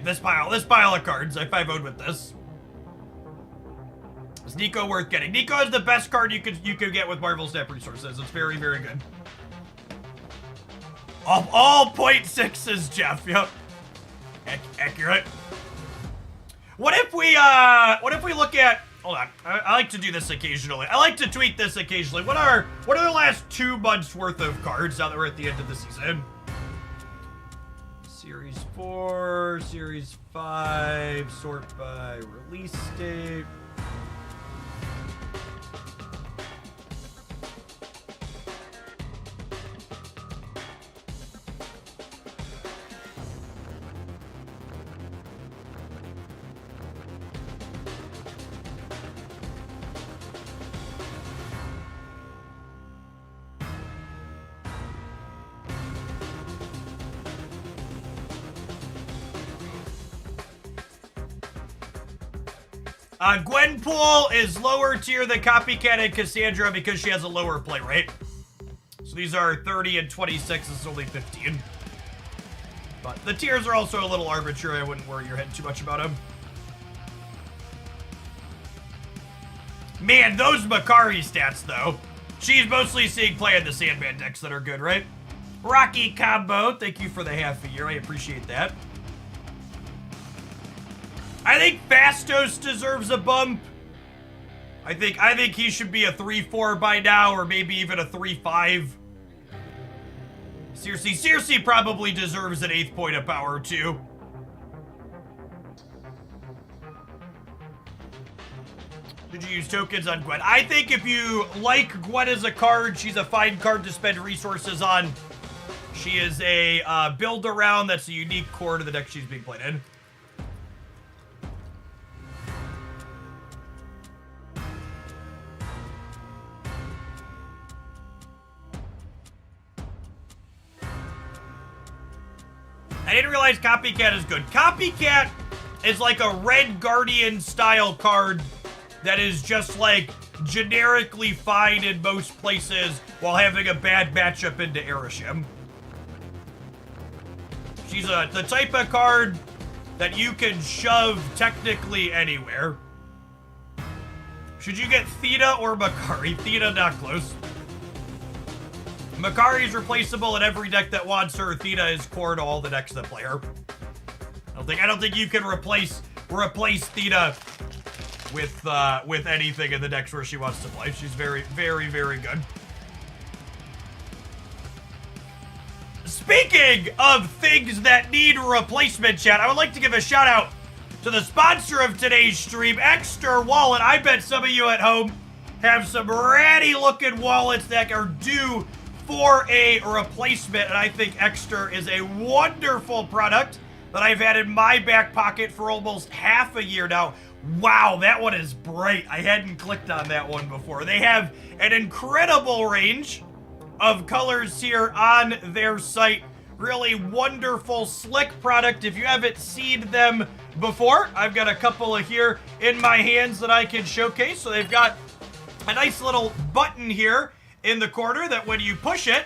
This pile of cards. I 5-0'd with this. Is Nico worth getting? Nico is the best card you could get with Marvel Snap Resources. It's very, very good. All 0.6s, Jeff. Yep. Accurate. What if we look at? Hold on. I like to do this occasionally. I like to tweet this occasionally. What are the last 2 months worth of cards now that we're at the end of the season? Series 4, Series 5, sort by release date. Gwenpool is lower tier than Copycat and Cassandra because she has a lower play rate. So these are 30 and 26. This is only 15. But the tiers are also a little arbitrary. I wouldn't worry your head too much about them. Man, those Makari stats, though. She's mostly seeing play in the Sandman decks that are good, right? Rocky Combo, thank you for the half a year. I appreciate that. I think Fastos deserves a bump. I think he should be a 3-4 by now, or maybe even a 3-5. Seriously probably deserves an 8th point of power too. Did you use tokens on Gwen? I think if you like Gwen as a card, she's a fine card to spend resources on. She is a build around that's a unique core to the deck she's being played in. I didn't realize Copycat is good. Copycat is like a Red Guardian style card that is just like generically fine in most places while having a bad matchup into Erishim. She's the type of card that you can shove technically anywhere. Should you get Theta or Makari? Theta, not close. Makari's replaceable in every deck that wants her. Theta is core to all the decks that play her. I don't think you can replace Theta with anything in the decks where she wants to play. She's very, very, very good. Speaking of things that need replacement, chat, I would like to give a shout out to the sponsor of today's stream, Exter Wallet. I bet some of you at home have some ratty looking wallets that are due for a replacement, and I think Exter is a wonderful product that I've had in my back pocket for almost half a year now. Wow, that one is bright. I hadn't clicked on that one before. They have an incredible range of colors here on their site. Really wonderful, slick product. If you haven't seen them before, I've got a couple of here in my hands that I can showcase. So they've got a nice little button here in the corner that when you push it,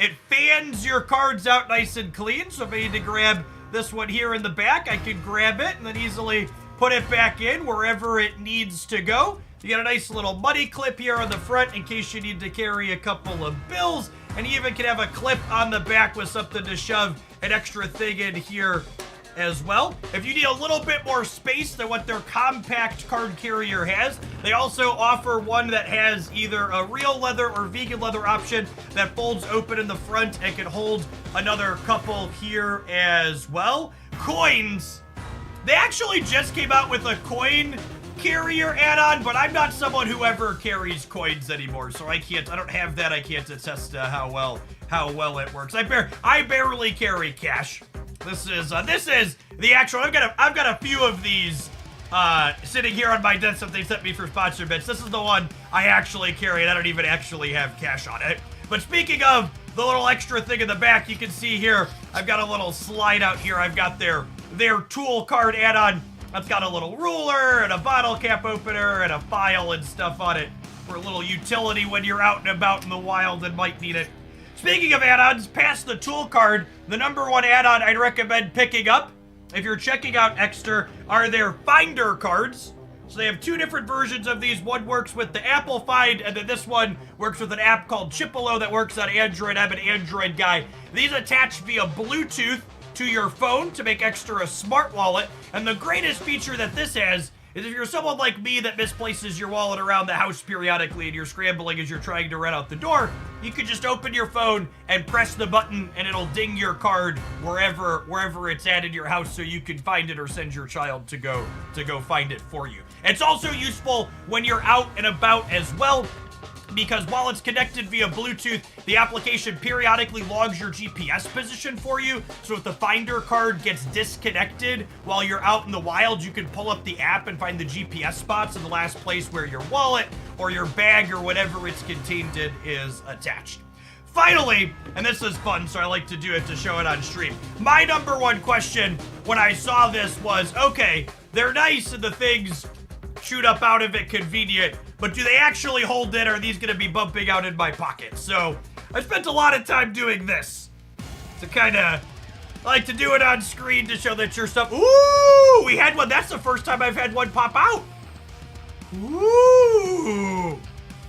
it fans your cards out nice and clean. So if I need to grab this one here in the back, I can grab it and then easily put it back in wherever it needs to go. You got a nice little money clip here on the front in case you need to carry a couple of bills. And you even can have a clip on the back with something to shove an extra thing in here as well. If you need a little bit more space than what their compact card carrier has, they also offer one that has either a real leather or vegan leather option that folds open in the front and can hold another couple here as well. Coins. They actually just came out with a coin carrier add-on, but I'm not someone who ever carries coins anymore, so I don't have that. I can't attest to how well it works. I barely carry cash. This is the actual. I've got a few of these sitting here on my desk that they sent me for sponsor bits. This is the one I actually carry, and I don't even actually have cash on it. But speaking of the little extra thing in the back, you can see here I've got a little slide out here. I've got their tool card add-on. That's got a little ruler and a bottle cap opener and a file and stuff on it for a little utility when you're out and about in the wild and might need it. Speaking of add-ons, past the tool card, the number one add-on I'd recommend picking up if you're checking out Exter are their Finder cards. So they have two different versions of these. One works with the Apple Find, and then this one works with an app called Chipolo that works on Android. I'm an Android guy. These attach via Bluetooth to your phone to make Exter a smart wallet. And the greatest feature that this has is if you're someone like me that misplaces your wallet around the house periodically and you're scrambling as you're trying to run out the door, you could just open your phone and press the button and it'll ding your card wherever it's at in your house so you can find it or send your child to go find it for you. It's also useful when you're out and about as well, because while it's connected via Bluetooth, the application periodically logs your GPS position for you. So if the Finder card gets disconnected while you're out in the wild, you can pull up the app and find the GPS spots in the last place where your wallet or your bag or whatever it's contained in is attached. Finally, and this is fun, so I like to do it to show it on stream. My number one question when I saw this was, okay, they're nice and the things shoot up out of it convenient, but do they actually hold it, or are these gonna be bumping out in my pocket? So I spent a lot of time doing this to kind of like to do it on screen to show that your stuff. Ooh, we had one. That's the first time I've had one pop out. Ooh,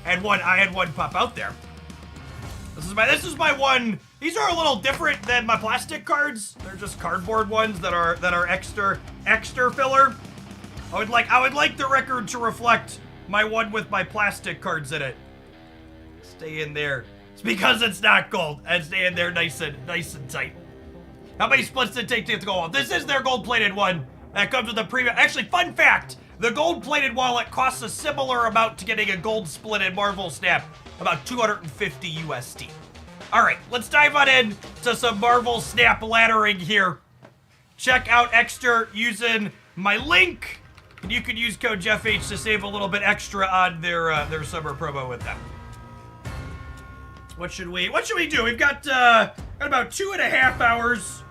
I had one pop out there. This is my one. These are a little different than my plastic cards. They're just cardboard ones that are Exter filler. I would like the record to reflect my one with my plastic cards in it. Stay in there. It's because it's not gold. And stay in there nice and tight. How many splits did it take to go on? This is their gold-plated one. That comes with a premium. Actually, fun fact. The gold-plated wallet costs a similar amount to getting a gold split in Marvel Snap. About 250 USD. All right, let's dive on in to some Marvel Snap laddering here. Check out Exter using my link. And you can use code JeffH to save a little bit extra on their summer promo with them. What should we do? We've got about 2.5 hours.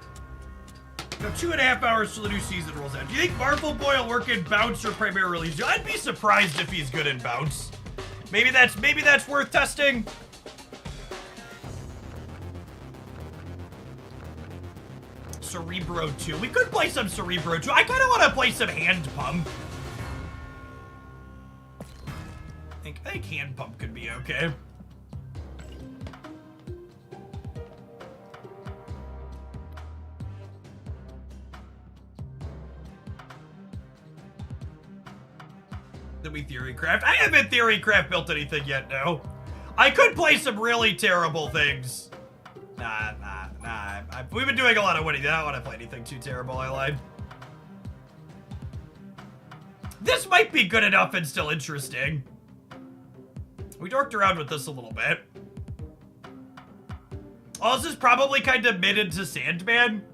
Got 2.5 hours till the new season rolls out. Do you think Marvel Boy will work in Bounce or primarily? I'd be surprised if he's good in Bounce. Maybe that's worth testing. Cerebro 2. We could play some Cerebro 2. I kind of want to play some Hand Pump. I think Hand Pump could be okay. Did we Theorycraft? I haven't Theorycraft built anything yet, no. I could play some really terrible things. Nah. We've been doing a lot of winning. I don't want to play anything too terrible, I lied. This might be good enough and still interesting. We dorked around with this a little bit. Oh, this is probably kind of mid into Sandman.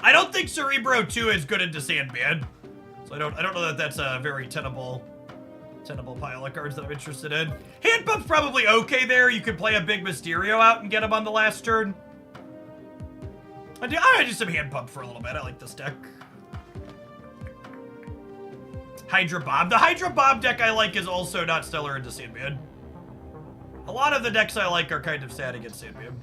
I don't think Cerebro 2 is good into Sandman. So I don't know that that's a very tenable pile of cards that I'm interested in. Hand Pump's probably okay there. You could play a big Mysterio out and get him on the last turn. I'm gonna do some Hand Pump for a little bit. I like this deck. Hydra Bomb. The Hydra Bomb deck I like is also not stellar into Sandman. A lot of the decks I like are kind of sad against Sandman.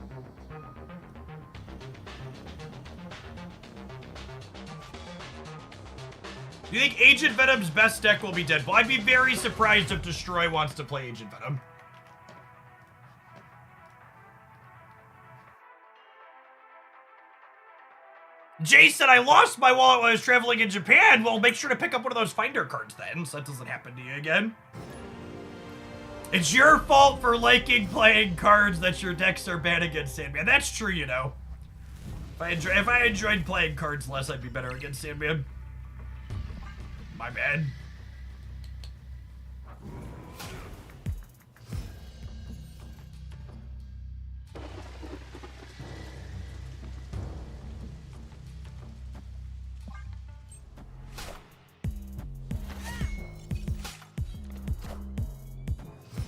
Do you think Agent Venom's best deck will be Deadpool? I'd be very surprised if Destroy wants to play Agent Venom. Jay said, I lost my wallet while I was traveling in Japan. Well, make sure to pick up one of those Finder cards then, so that doesn't happen to you again. It's your fault for liking playing cards that your decks are bad against Sandman. That's true, you know. If I enjoyed playing cards less, I'd be better against Sandman. My bad.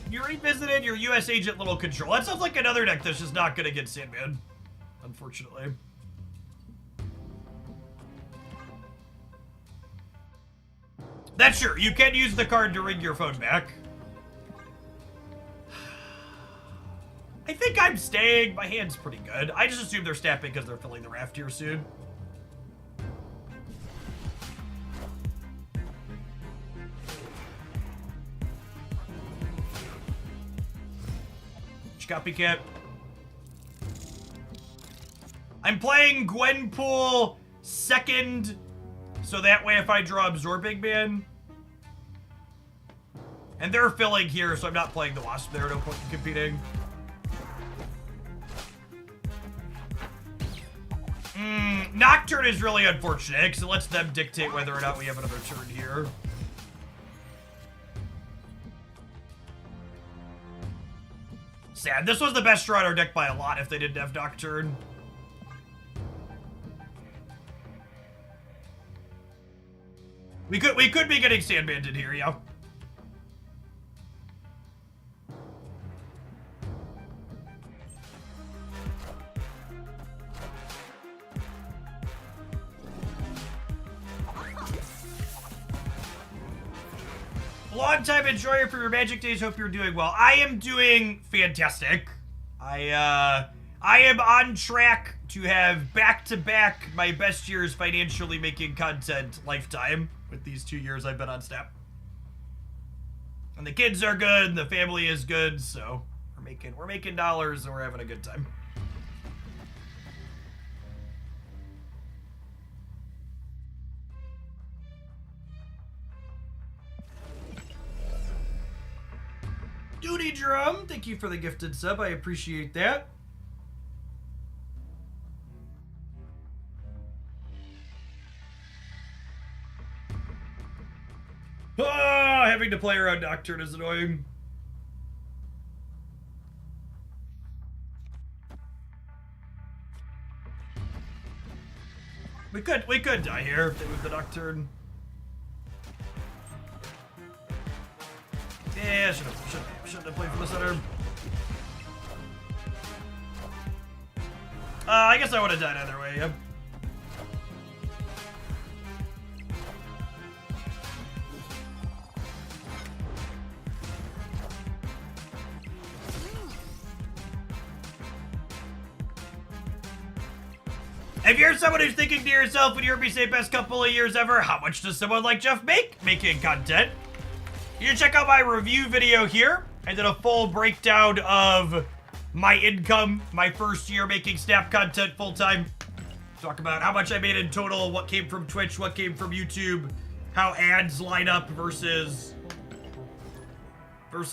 You revisited your US Agent Little Control. That sounds like another deck that's just not good against Sandman, unfortunately. That's true. You can use the card to ring your phone back. I think I'm staying. My hand's pretty good. I just assume they're snapping because they're filling the raft here soon. Copycat. I'm playing Gwenpool second, so that way if I draw Absorbing Man. And they're filling here, so I'm not playing the Wasp there, no point in competing. Nocturne is really unfortunate, because it lets them dictate whether or not we have another turn here. Sad. This was the best draw in our deck by a lot if they didn't have Nocturne. We could be getting Sandman in here, yeah. Long-time enjoyer for your Magic days. Hope you're doing well. I am doing fantastic. I am on track to have back-to-back my best years financially making content lifetime with these 2 years I've been on Snap. And the kids are good, and the family is good, so we're We're making dollars and we're having a good time. Duty Drum, thank you for the gifted sub. I appreciate that. Ah, having to play around Nocturne is annoying. We could die here if they move the Nocturne. Yeah, shouldn't have played for the center. I guess I would have died either way, yeah. If you're someone who's thinking to yourself, when you're say best couple of years ever, how much does someone like Jeff make making content? You can check out my review video here. I did a full breakdown of my income, my first year making Snap content full-time. Talk about how much I made in total, what came from Twitch, what came from YouTube, how ads line up versus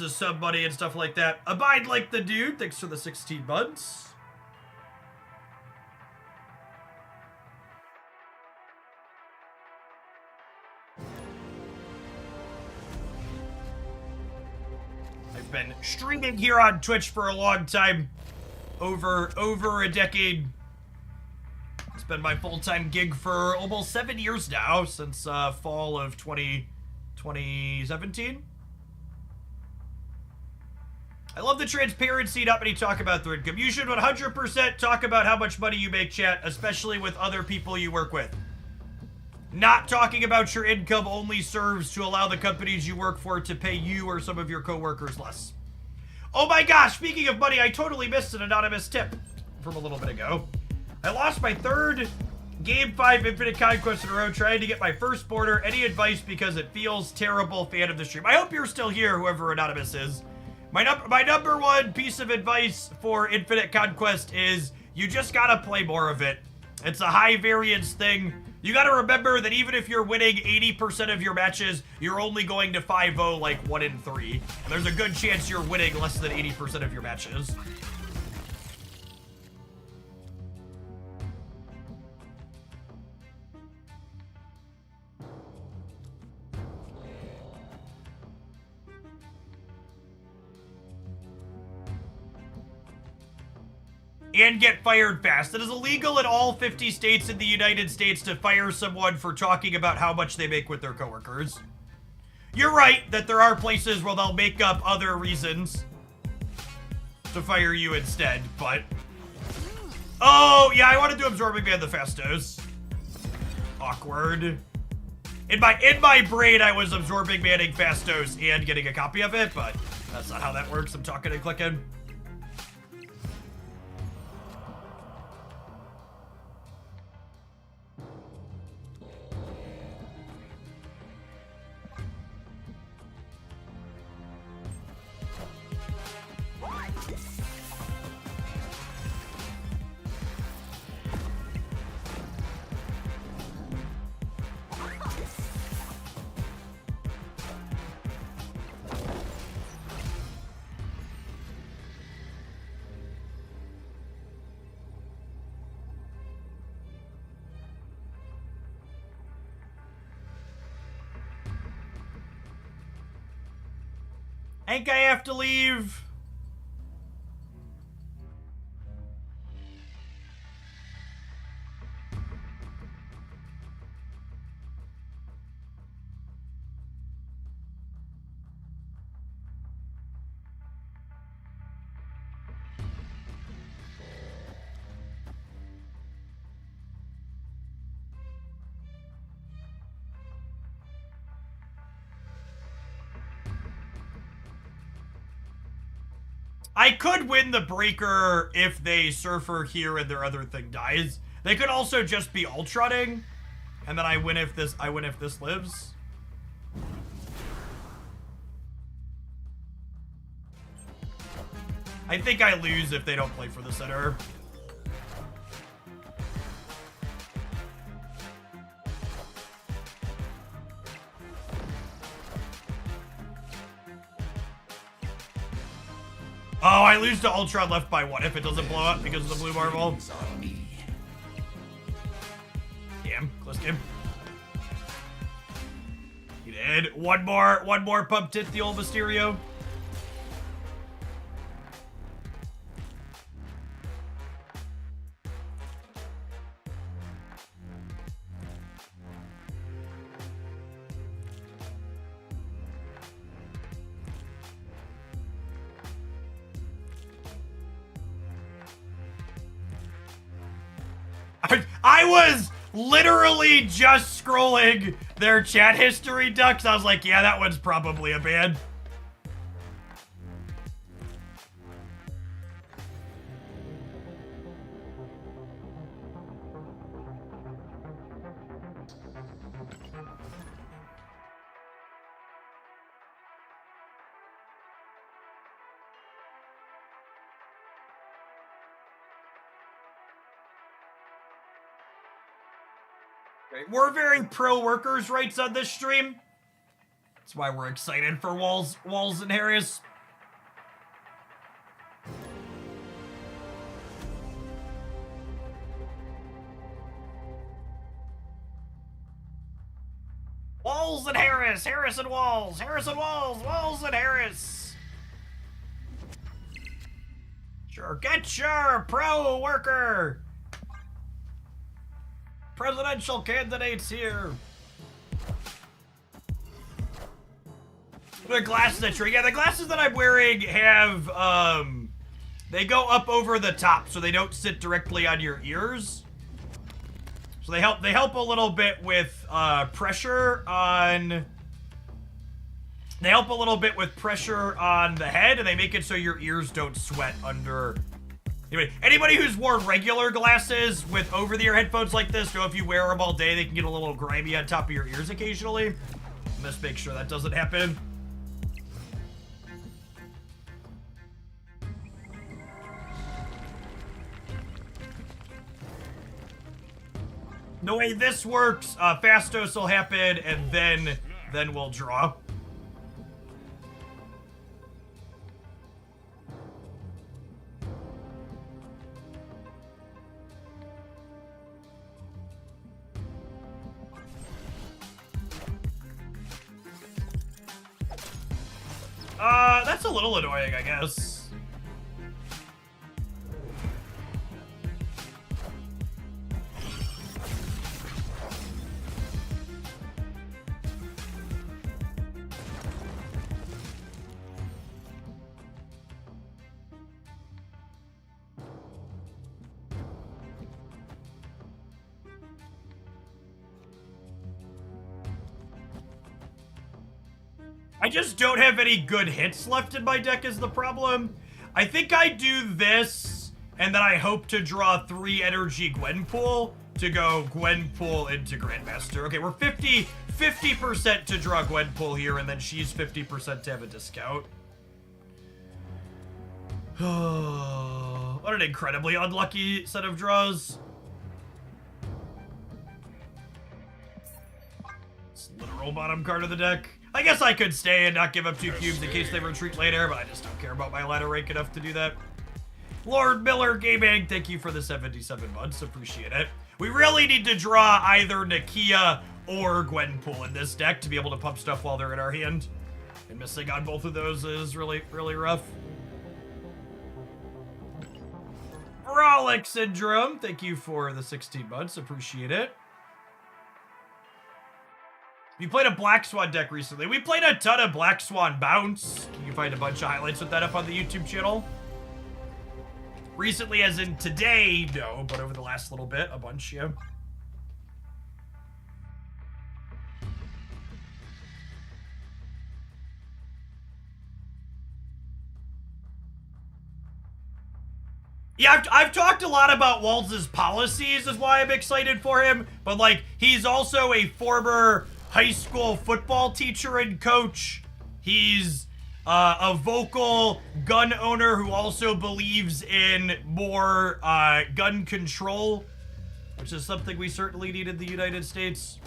sub money and stuff like that. Abide like the dude, thanks for the 16 months. Been streaming here on Twitch for a long time, over a decade. It's been my full-time gig for almost 7 years now, since fall of 2017. I love the transparency not many talk about their income. You should 100% talk about how much money you make, chat, especially with other people you work with. Not talking about your income only serves to allow the companies you work for to pay you or some of your coworkers less. Oh my gosh, speaking of money, I totally missed an anonymous tip from a little bit ago. I lost my third Game 5 Infinite Conquest in a row trying to get my first border. Any advice because it feels terrible, fan of the stream. I hope you're still here, whoever anonymous is. My number one piece of advice for Infinite Conquest is you just gotta play more of it. It's a high variance thing. You gotta remember that even if you're winning 80% of your matches, you're only going to 5-0 like 1 in 3. And there's a good chance you're winning less than 80% of your matches. And get fired fast. It is illegal in all 50 states in the United States to fire someone for talking about how much they make with their coworkers. You're right that there are places where they'll make up other reasons to fire you instead, but... Oh, yeah, I wanted to absorbing ban the Fastos. Awkward. In my brain, I was absorbing banning Fastos and getting a copy of it, but that's not how that works. I'm talking and clicking. I think I have to leave. I could win the breaker if they surfer here and their other thing dies. They could also just be ultrotting, and then I win if this lives. I think I lose if they don't play for the center. Oh, I lose to Ultron left by 1 if it doesn't blow up because of the blue marble. Damn, close game. He did. One more pump hit the old Mysterio. I was literally just scrolling their chat history, Ducks. I was like, yeah, that one's probably a ban. We're very pro workers' rights on this stream. That's why we're excited for Walz and Harris. Walz and Harris, Harris and Walz, Harris and Walz, Walz and Harris. Sure, get your pro worker. Presidential candidates here. The glasses that you're, yeah, the glasses that I'm wearing have, they go up over the top, so they don't sit directly on your ears. So they help a little bit with, pressure on, they help a little bit with pressure on the head, and they make it so your ears don't sweat under. Anyway, anybody who's worn regular glasses with over-the-ear headphones like this, know if you wear them all day, they can get a little grimy on top of your ears occasionally. Let's make sure that doesn't happen. The way this works, Fastos will happen, and then we'll draw. That's a little annoying, I guess. I just don't have any good hits left in my deck is the problem. I think I do this, and then I hope to draw 3 energy Gwenpool to go Gwenpool into Grandmaster. Okay, we're 50% to draw Gwenpool here, and then she's 50% to have a discount. What an incredibly unlucky set of draws. It's literal bottom card of the deck. I guess I could stay and not give up 2 cubes in case they retreat later, but I just don't care about my ladder rank enough to do that. Lord Miller Gaming, thank you for the 77 months. Appreciate it. We really need to draw either Nakia or Gwenpool in this deck to be able to pump stuff while they're in our hand. And missing on both of those is really, really rough. Frolic Syndrome, thank you for the 16 months. Appreciate it. We played a Black Swan deck recently. We played a ton of Black Swan Bounce. You can find a bunch of highlights with that up on the YouTube channel. Recently, as in today, no, but over the last little bit, a bunch, yeah. Yeah, I've talked a lot about Walz's policies is why I'm excited for him, but, like, he's also a former high school football teacher and coach. He's a vocal gun owner who also believes in more gun control, which is something we certainly need in the United States.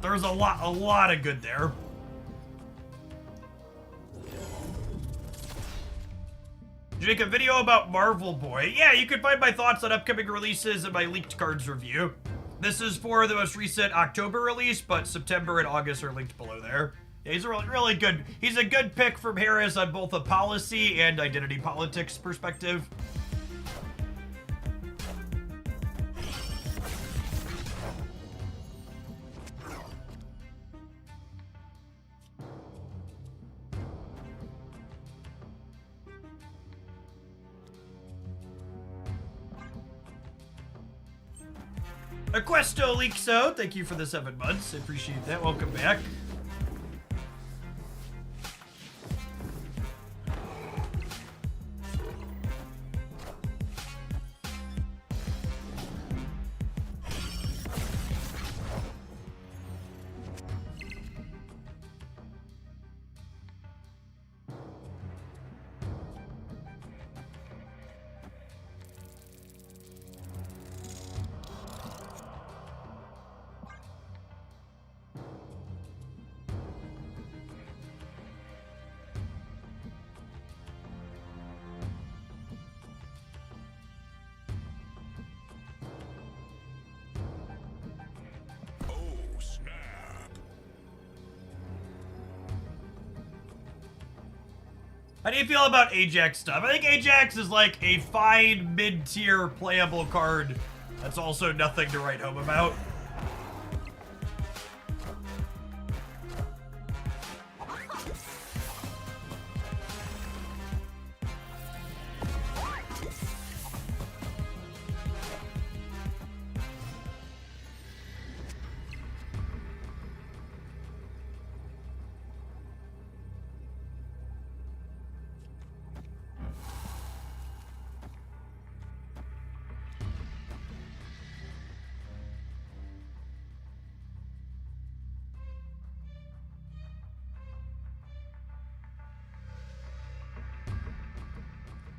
There's a lot of good there. Did you make a video about Marvel Boy? Yeah, you can find my thoughts on upcoming releases in my leaked cards review. This is for the most recent October release, but September and August are linked below there. Yeah, he's a really good, he's a good pick from Harris on both a policy and identity politics perspective. Aquesto Leakso, thank you for the 7 months. I appreciate that. Welcome back. How do you feel about Ajax stuff? I think Ajax is like a fine mid-tier playable card that's also nothing to write home about.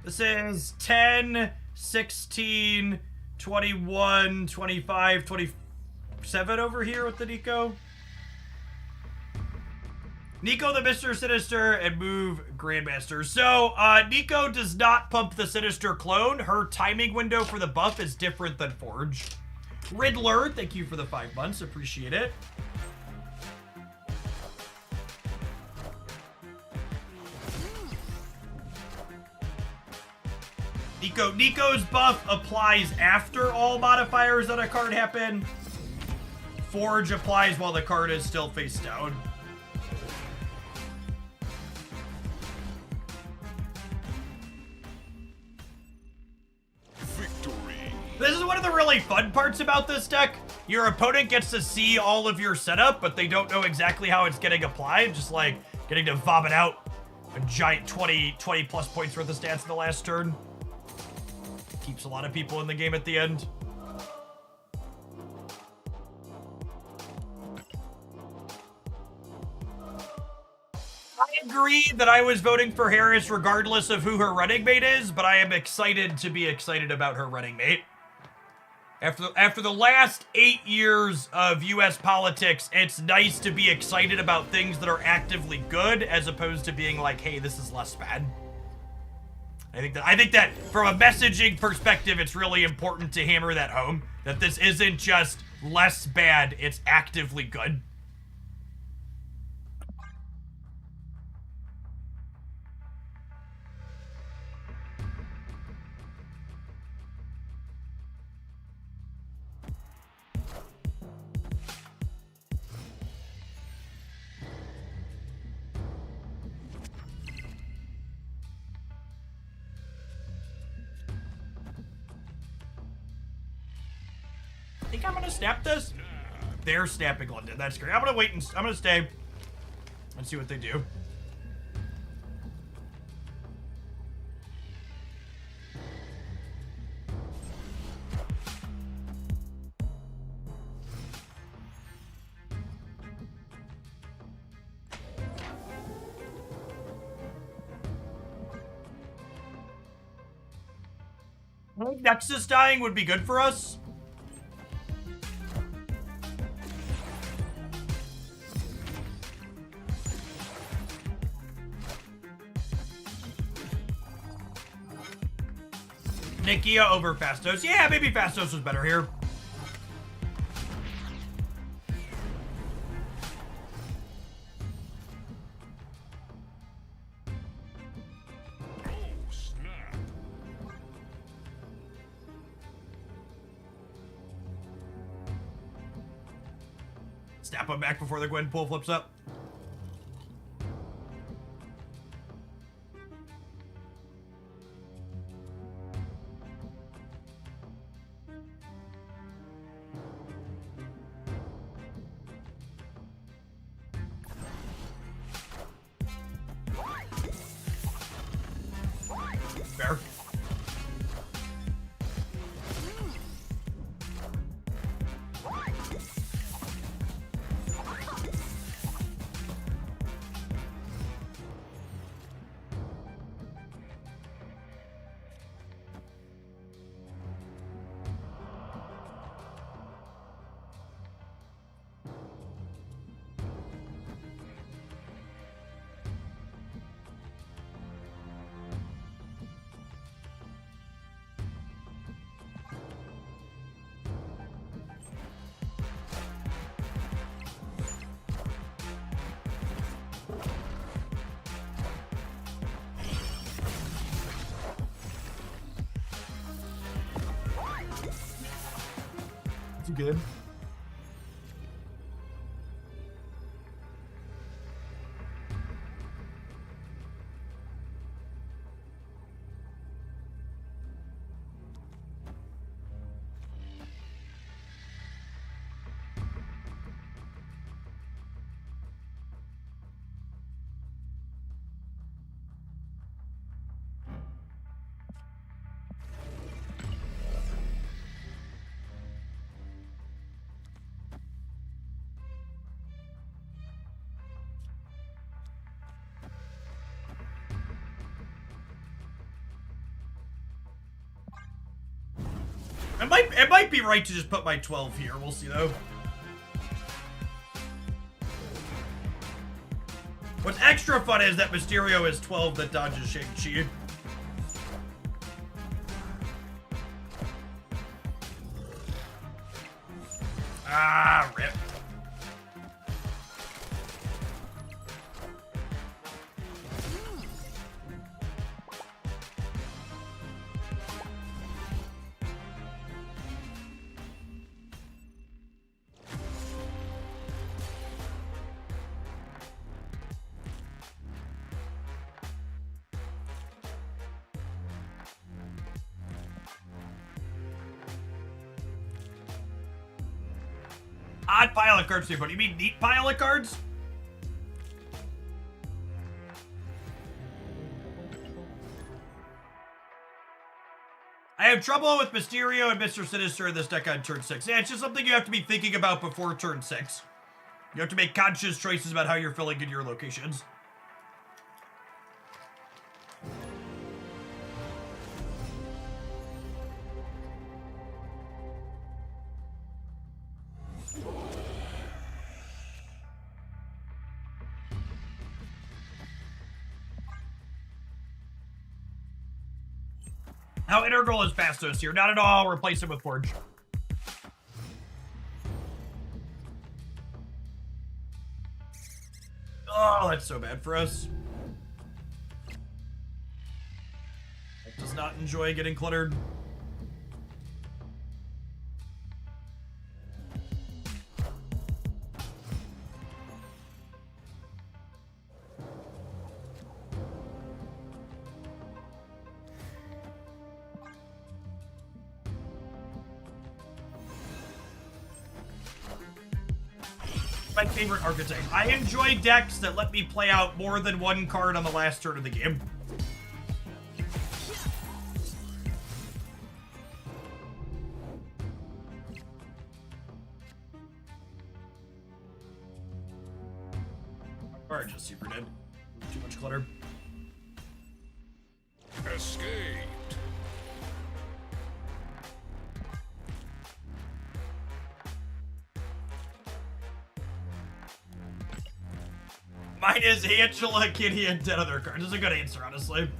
This is 10, 16, 21, 25, 27 over here with the Nico. Nico the Mr. Sinister and move Grandmaster. So, Nico does not pump the Sinister clone. Her timing window for the buff is different than Forge. Riddler, thank you for the 5 months. Appreciate it. Nico's buff applies after all modifiers on a card happen. Forge applies while the card is still face down. Victory. This is one of the really fun parts about this deck. Your opponent gets to see all of your setup, but they don't know exactly how it's getting applied. Just like getting to vomit out a giant 20 plus points worth of stats in the last turn. Keeps a lot of people in the game at the end. I agree that I was voting for Harris regardless of who her running mate is, but I am excited to be excited about her running mate. After the last 8 years of US politics, it's nice to be excited about things that are actively good as opposed to being like, hey, this is less bad. I think that from a messaging perspective, it's really important to hammer that home, that this isn't just less bad, it's actively good. I think I'm gonna snap this. They're snapping London. That's great. I'm gonna wait and I'm gonna stay and see what they do. I think Nexus dying would be good for us. Nikia over Fastos. Yeah, maybe Fastos was better here. Oh, snap. Snap him back before the Gwen pool flips up. Fair. It's good. It might be right to just put my 12 here. We'll see though. What's extra fun is that Mysterio is 12 that dodges Shang-Chi. Ah, rip. Odd pile of cards, but you mean neat pile of cards? I have trouble with Mysterio and Mr. Sinister in this deck on turn 6. Yeah, it's just something you have to be thinking about before turn 6. You have to make conscious choices about how you're filling in your locations. How integral is Fastos here? Not at all. Replace him with Forge. Oh, that's so bad for us. It does not enjoy getting cluttered. My favorite archetype. I enjoy decks that let me play out more than one card on the last turn of the game. Or just super dead. Too much clutter. Escaped. Mine is Angela, Kitty, and 10 other cards. That's a good answer, honestly.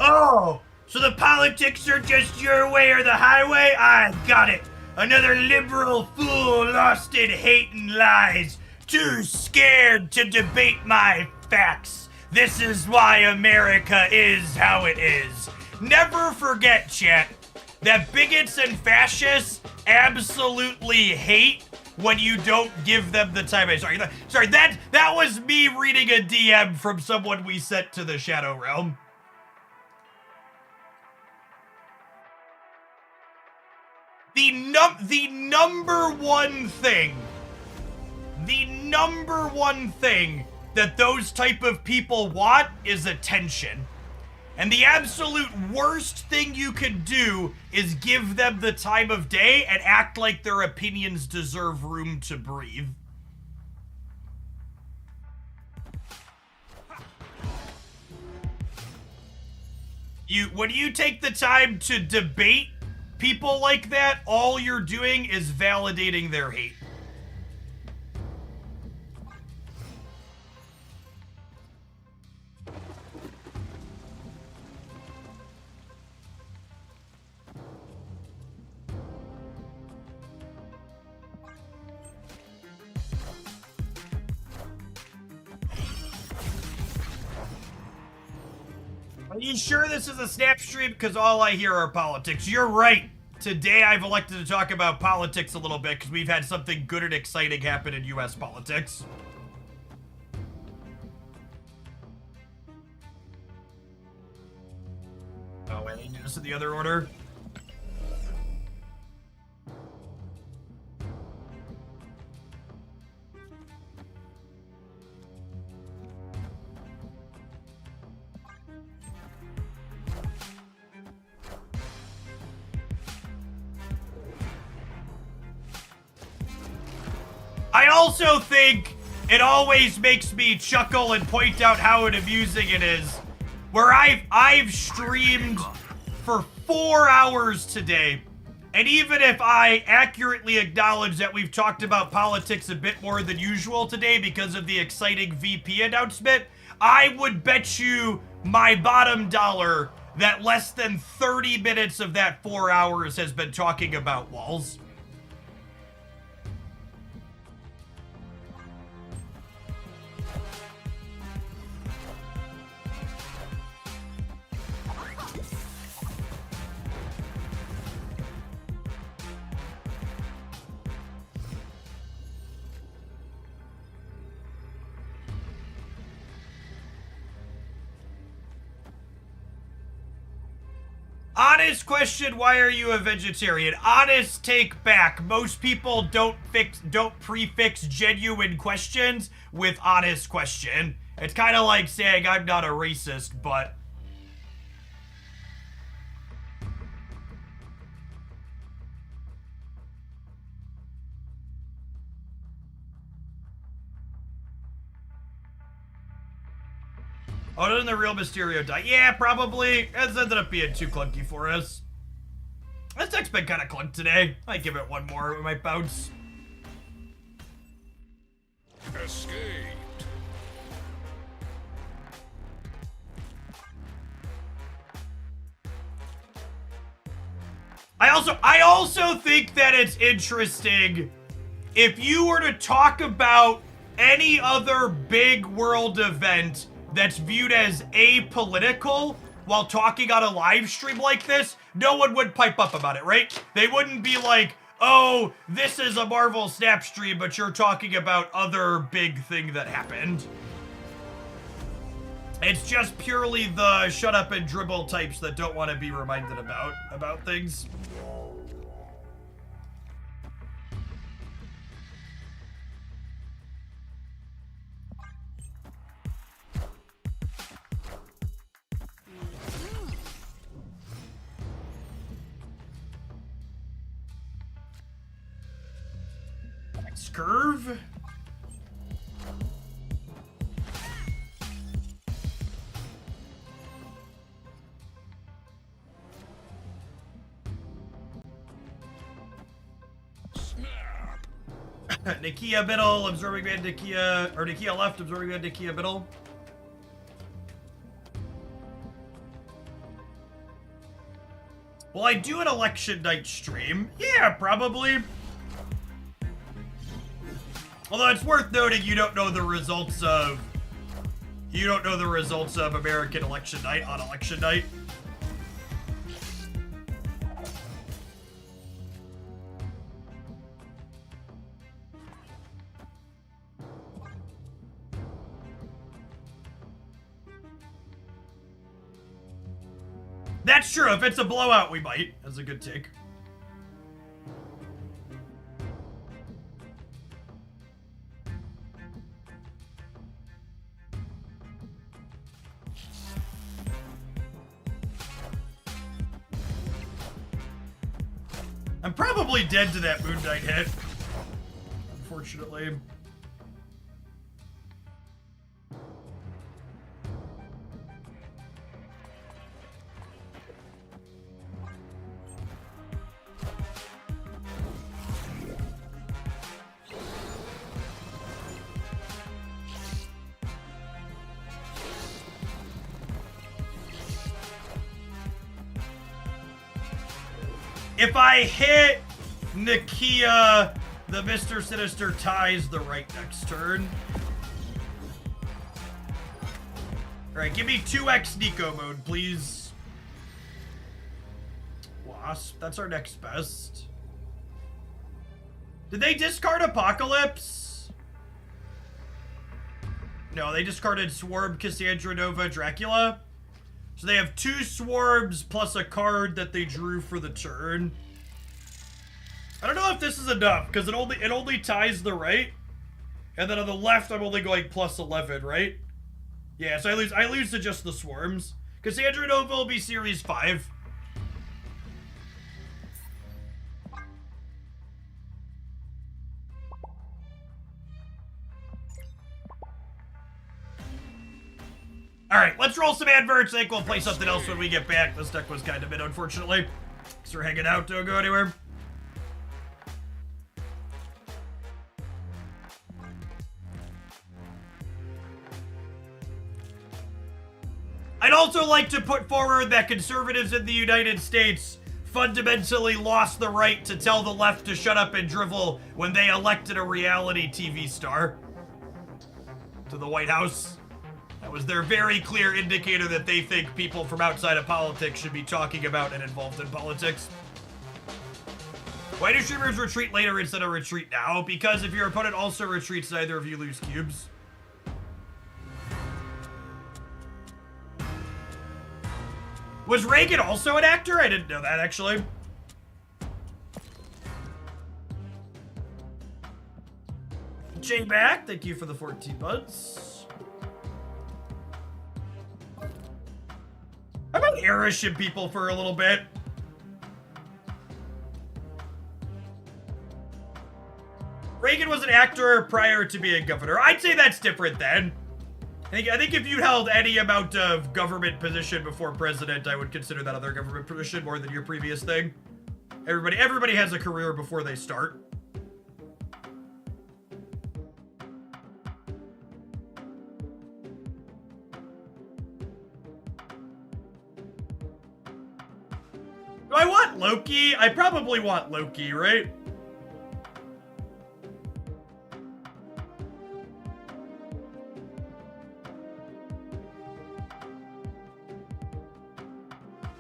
Oh, so the politics are just your way or the highway? I got it. Another liberal fool lost in hate and lies. Too scared to debate my facts. This is why America is how it is. Never forget, chat, that bigots and fascists absolutely hate when you don't give them the time. Sorry, that was me reading a DM from someone we sent to the Shadow Realm. The number one thing that those type of people want is attention. And the absolute worst thing you can do is give them the time of day and act like their opinions deserve room to breathe. When you take the time to debate people like that, all you're doing is validating their hate. Are you sure this is a snap stream? Because all I hear are politics. You're right. Today I've elected to talk about politics a little bit because we've had something good and exciting happen in US politics. Oh, wait, I need to do this in the other order. I also think it always makes me chuckle and point out how amusing it is, where I've streamed for 4 hours today, and even if I accurately acknowledge that we've talked about politics a bit more than usual today because of the exciting VP announcement, I would bet you my bottom dollar that less than 30 minutes of that 4 hours has been talking about Walz. Honest question, why are you a vegetarian? Honest take back. Most people don't prefix genuine questions with honest question. It's kind of like saying I'm not a racist, but... Oh, doesn't the real Mysterio die? Yeah, probably. It's ended up being too clunky for us. This deck's been kind of clunked today. I might give it one more. It might bounce. Escaped. I also think that it's interesting if you were to talk about any other big world event that's viewed as apolitical while talking on a live stream like this, no one would pipe up about it, right? They wouldn't be like, oh, this is a Marvel Snap stream, but you're talking about other big thing that happened. It's just purely the shut up and dribble types that don't want to be reminded about things. Scurv. Snap. Nakia middle, absorbing man Nakia, or Nakia left, absorbing man Nakia middle. Will I do an election night stream? Yeah, probably. Although it's worth noting you don't know the results of American election night on election night. That's true. If it's a blowout, we might. That's a good take. I'm probably dead to that Moon Knight hit. Unfortunately. If I hit Nakia, the Mr. Sinister ties the right next turn. Alright, give me 2x Nico mode, please. Wasp, that's our next best. Did they discard Apocalypse? No, they discarded Swarm, Cassandra Nova, Dracula. So they have 2 swarms plus a card that they drew for the turn. I don't know if this is enough, because it only ties the right. And then on the left, I'm only going plus 11, right? Yeah, so I lose to just the swarms. Cassandra Nova will be Series 5. Alright, let's roll some adverts. I think we'll play something else when we get back. This deck was kind of mid, unfortunately. So we're hanging out, don't go anywhere. I'd also like to put forward that conservatives in the United States fundamentally lost the right to tell the left to shut up and drivel when they elected a reality TV star to the White House. That was their very clear indicator that they think people from outside of politics should be talking about and involved in politics. Why do streamers retreat later instead of retreat now? Because if your opponent also retreats, neither of you lose cubes. Was Reagan also an actor? I didn't know that, actually. Jay back, thank you for the 14 months. How about Arishib people for a little bit? Reagan was an actor prior to being governor. I'd say that's different then. I think if you held any amount of government position before president, I would consider that other government position more than your previous thing. Everybody has a career before they start. Do I want Loki? I probably want Loki, right?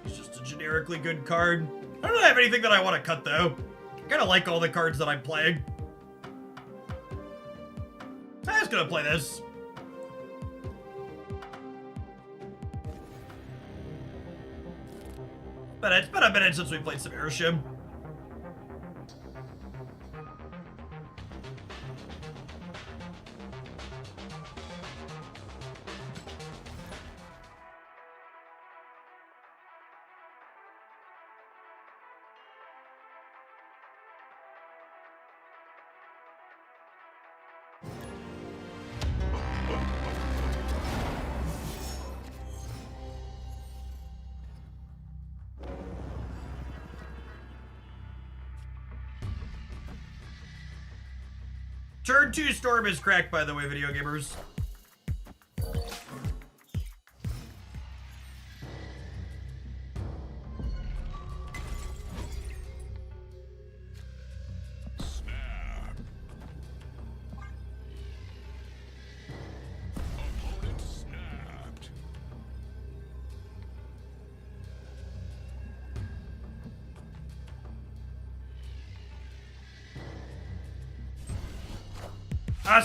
He's just a generically good card. I don't have anything that I want to cut, though. I kind of like all the cards that I'm playing. I'm just gonna play this. But it's been a minute since we played some Airship. Turn 2 Storm is cracked, by the way, video gamers. Snap. Opponent snapped.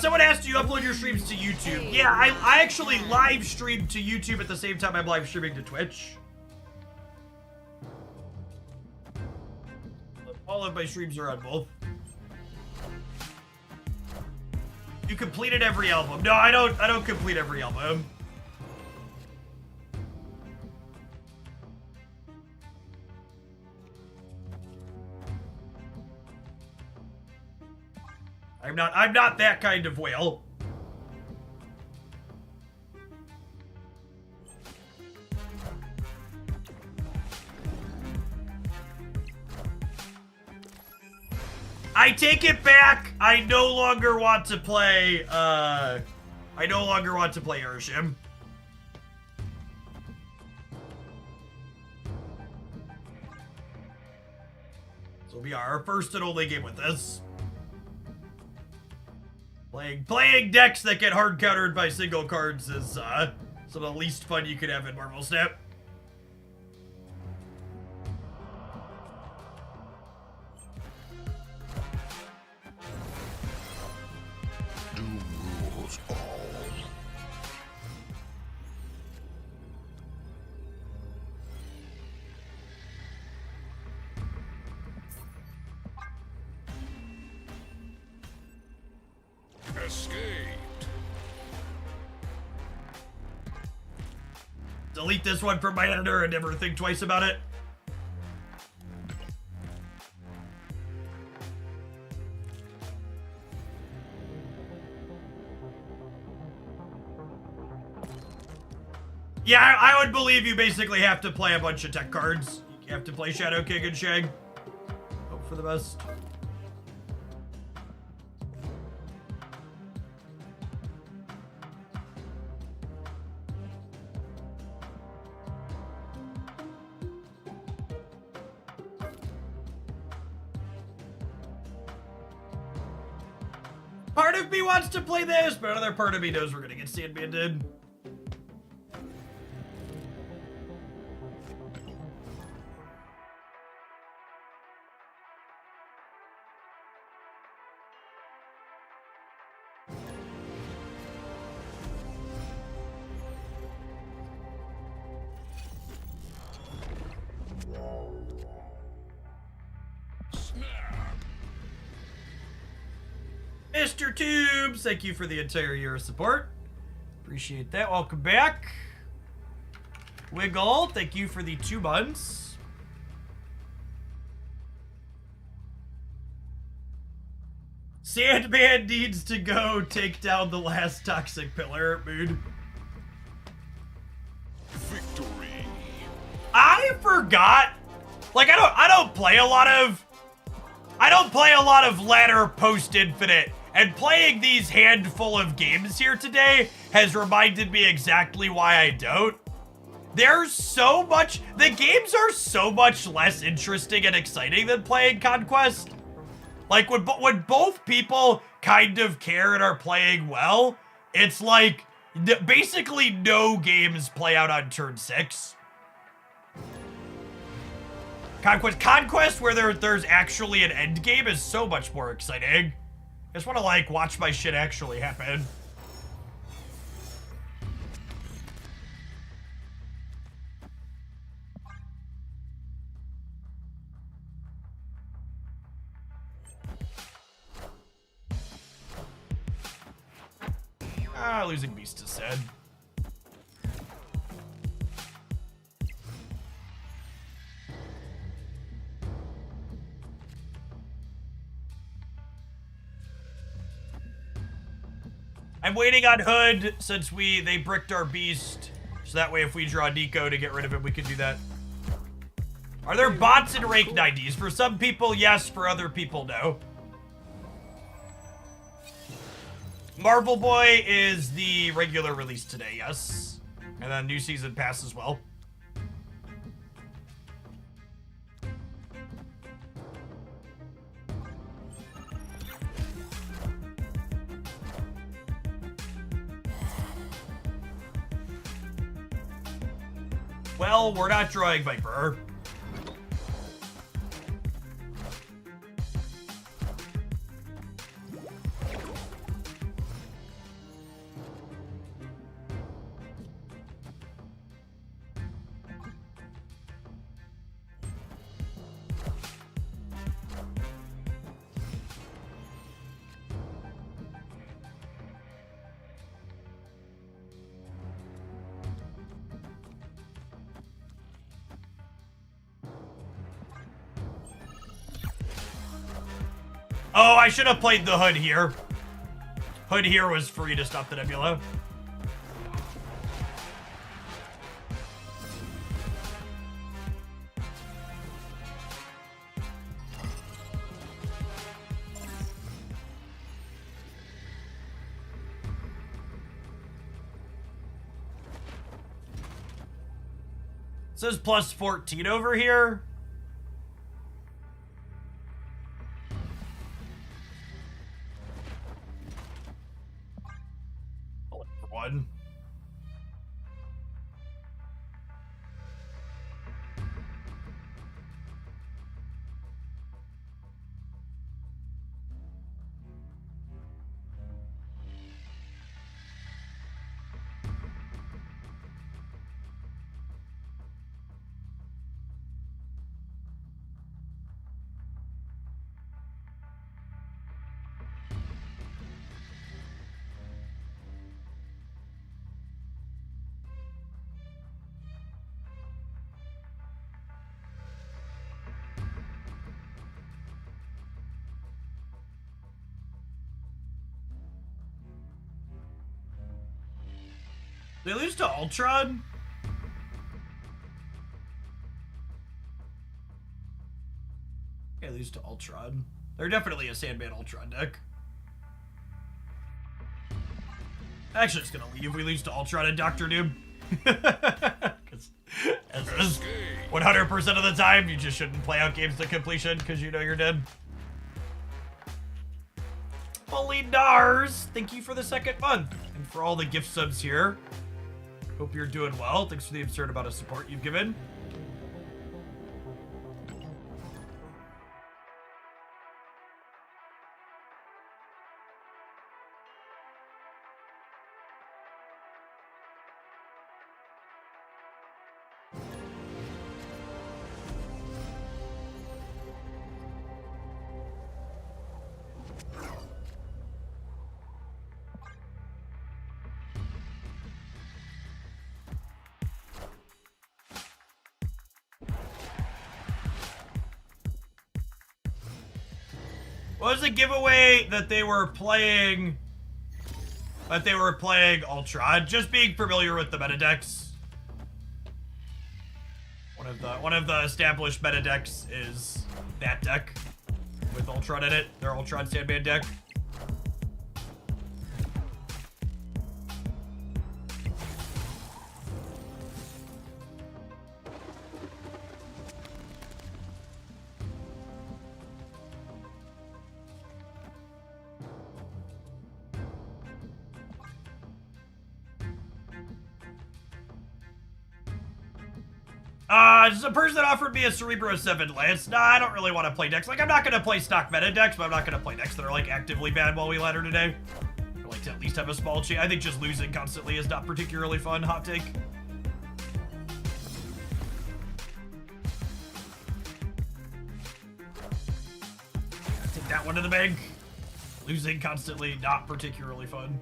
Someone asked, do you upload your streams to YouTube? Yeah, I actually live stream to YouTube at the same time I'm live streaming to Twitch. All of my streams are on both. You completed every album. No, I don't complete every album. I'm not that kind of whale. I take it back. I no longer want to play Airshim. This will be our first and only game with this. Playing decks that get hard countered by single cards is some of the least fun you could have in Marvel Snap. Doom rules all. Escaped. Delete this one from my editor and never think twice about it. Yeah, I would believe you basically have to play a bunch of tech cards. You have to play Shadow King and Shang. Hope for the best. Part of me wants to play this, but another part of me knows we're gonna get sandman. Mr. Tubes, thank you for the entire year of support. Appreciate that. Welcome back. Wiggle, thank you for the 2 months. Sandman needs to go take down the last toxic pillar. Mood. Victory. I forgot. Like I don't play a lot of ladder post infinite. And playing these handful of games here today has reminded me exactly why I don't. There's so much, the games are so much less interesting and exciting than playing Conquest. Like when both people kind of care and are playing well, it's like basically no games play out on turn 6. Conquest where there's actually an end game is so much more exciting. I just want to like watch my shit actually happen. Losing Beast is sad. I'm waiting on Hood since they bricked our beast. So that way if we draw Nico to get rid of him, we can do that. Are there bots in rank 90s? For some people, yes. For other people, no. Marvel Boy is the regular release today, yes. And then new season pass as well. Well, we're not drawing Viper. Oh, I should have played the Hood here. Hood here was free to stop the Nebula. It says plus 14 over here. One. They lose to Ultron? They lose to Ultron. They're definitely a Sandman Ultron deck. Actually, just gonna leave. We lose to Ultron and Doctor Doom. Because as is 100% of the time, you just shouldn't play out games to completion because you know you're dead. Holy Nars, thank you for the second month. And for all the gift subs here. Hope you're doing well. Thanks for the absurd amount of support you've given. What was the giveaway that they were playing? Ultron. Just being familiar with the meta decks. One of the established meta decks is that deck with Ultron in it. Their Ultron Sandman deck. Just a person that offered me a Cerebro 7 Lance. Nah, I don't really want to play decks. Like, I'm not going to play stock meta decks, but I'm not going to play decks that are, like, actively bad while we ladder today. I like to at least have a small chance. I think just losing constantly is not particularly fun. Hot take. Take that one to the bank. Losing constantly, not particularly fun.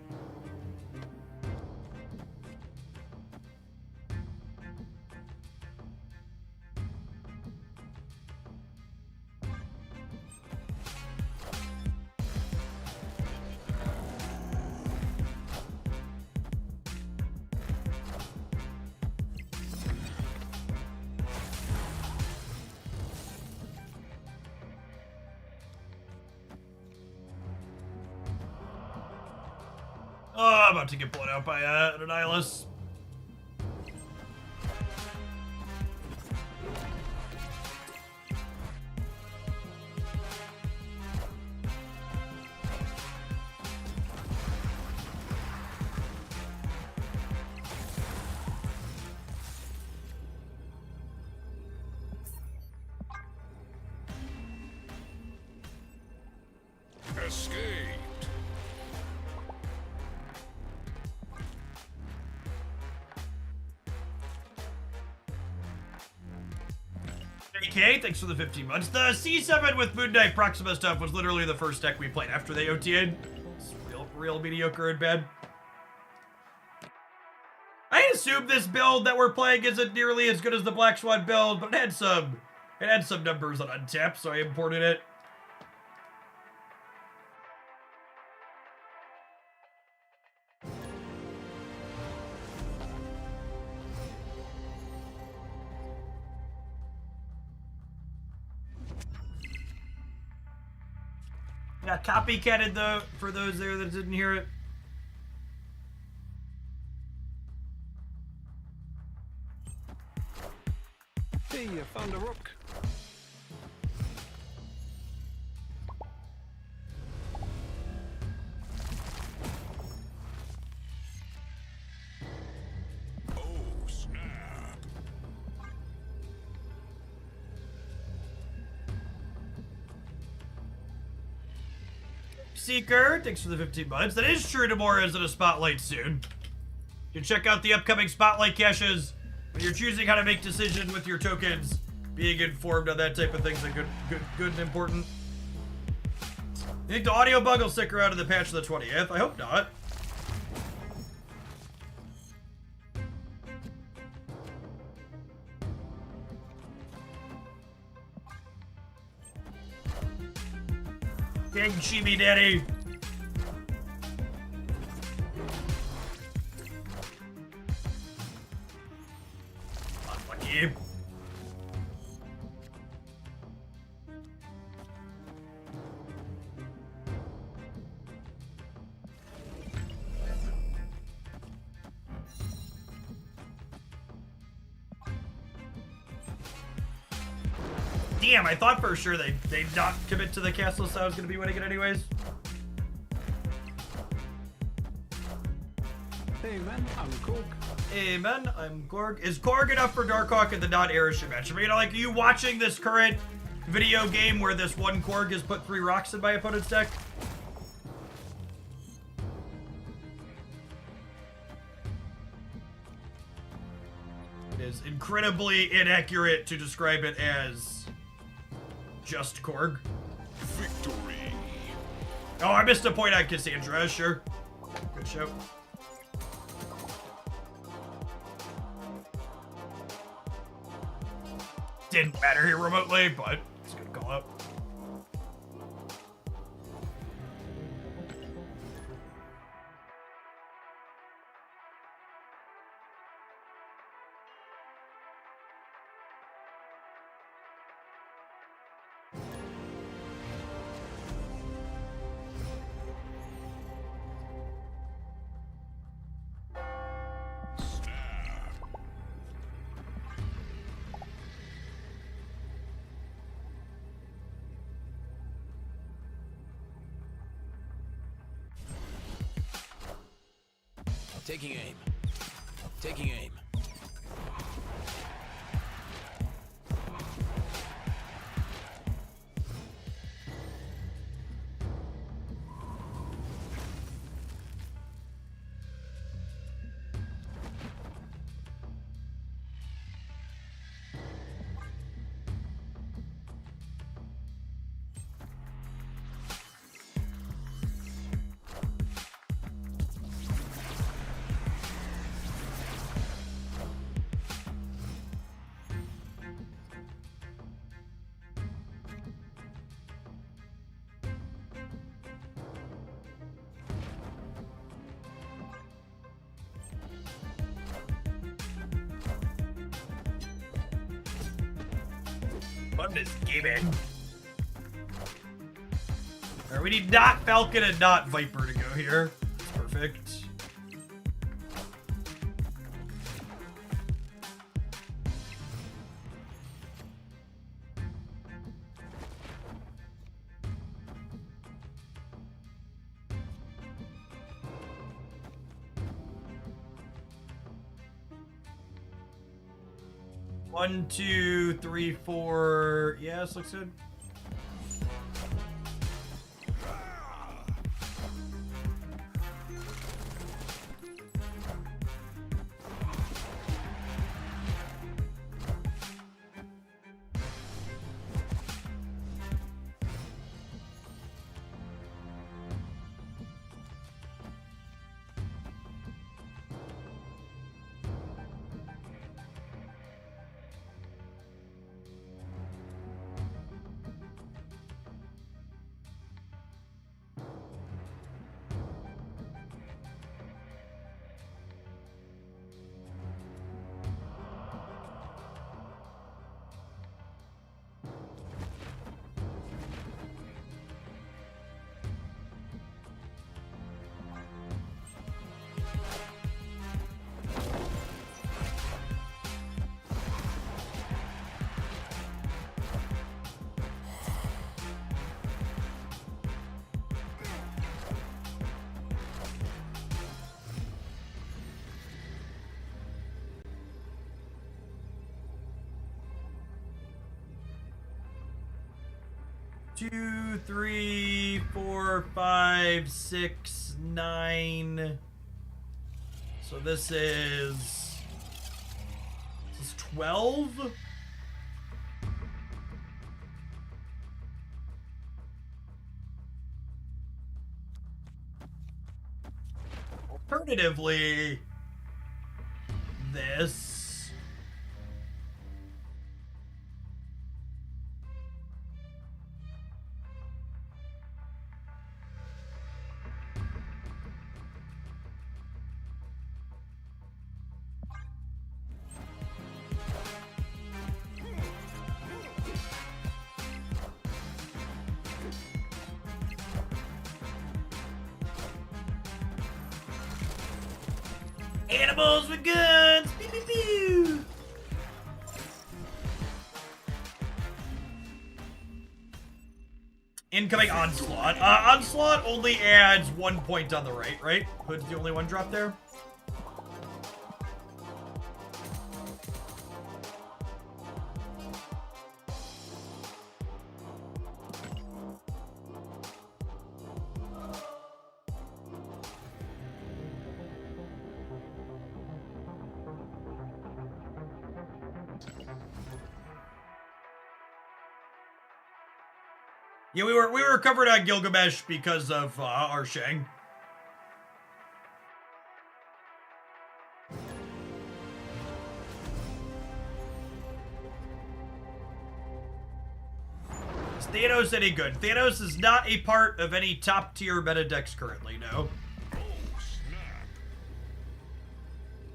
Oh, I'm about to get blown out by an Annihilus. Escaped. AK, thanks for the 15 months. The C7 with Moon Knight Proxima stuff was literally the first deck we played after they OTA'd. It's real mediocre and bad. I assume this build that we're playing isn't nearly as good as the Black Swan build, but it had some numbers on untap, so I imported it. Yeah, copycatted though, for those there that didn't hear it. Hey, I found a rook. Oh, snap. Seeker, thanks for the 15 months. That is true tomorrow is in a spotlight soon. You can check out the upcoming spotlight caches when you're choosing how to make decisions with your tokens. Being informed on that type of things is good and important. You think the audio bug will stick around to the patch of the 20th? I hope not. Dang Chibi Daddy. Unlucky. Damn, I thought for sure they'd not commit to the castle, so I was going to be winning it anyways. Hey man, I'm Korg. Hey man, I'm Korg. Is Korg enough for Darkhawk in the non-Airship match? I mean, like, are you watching this current video game where this one Korg has put 3 rocks in my opponent's deck? It is incredibly inaccurate to describe it as just Korg. Victory. Oh, I missed a point on Cassandra, sure. Good show. Didn't matter here remotely, but it's a good call out. Taking aim. Taking aim. Fun is gaming. Alright, we need not Falcon and not Viper to go here. Perfect. 1, 2, 3, 4. Yeah, this looks good. Two, 3, 4, 5, 6, 9. So this is 12. Alternatively, this. Animals with guns! Pew, pew, pew. Incoming Onslaught. Onslaught only adds 1 point on the right? Hood's the only one drop there? Yeah, we were covered on Gilgamesh because of our Shang. Is Thanos any good? Thanos is not a part of any top tier meta decks currently, no. Oh, snap.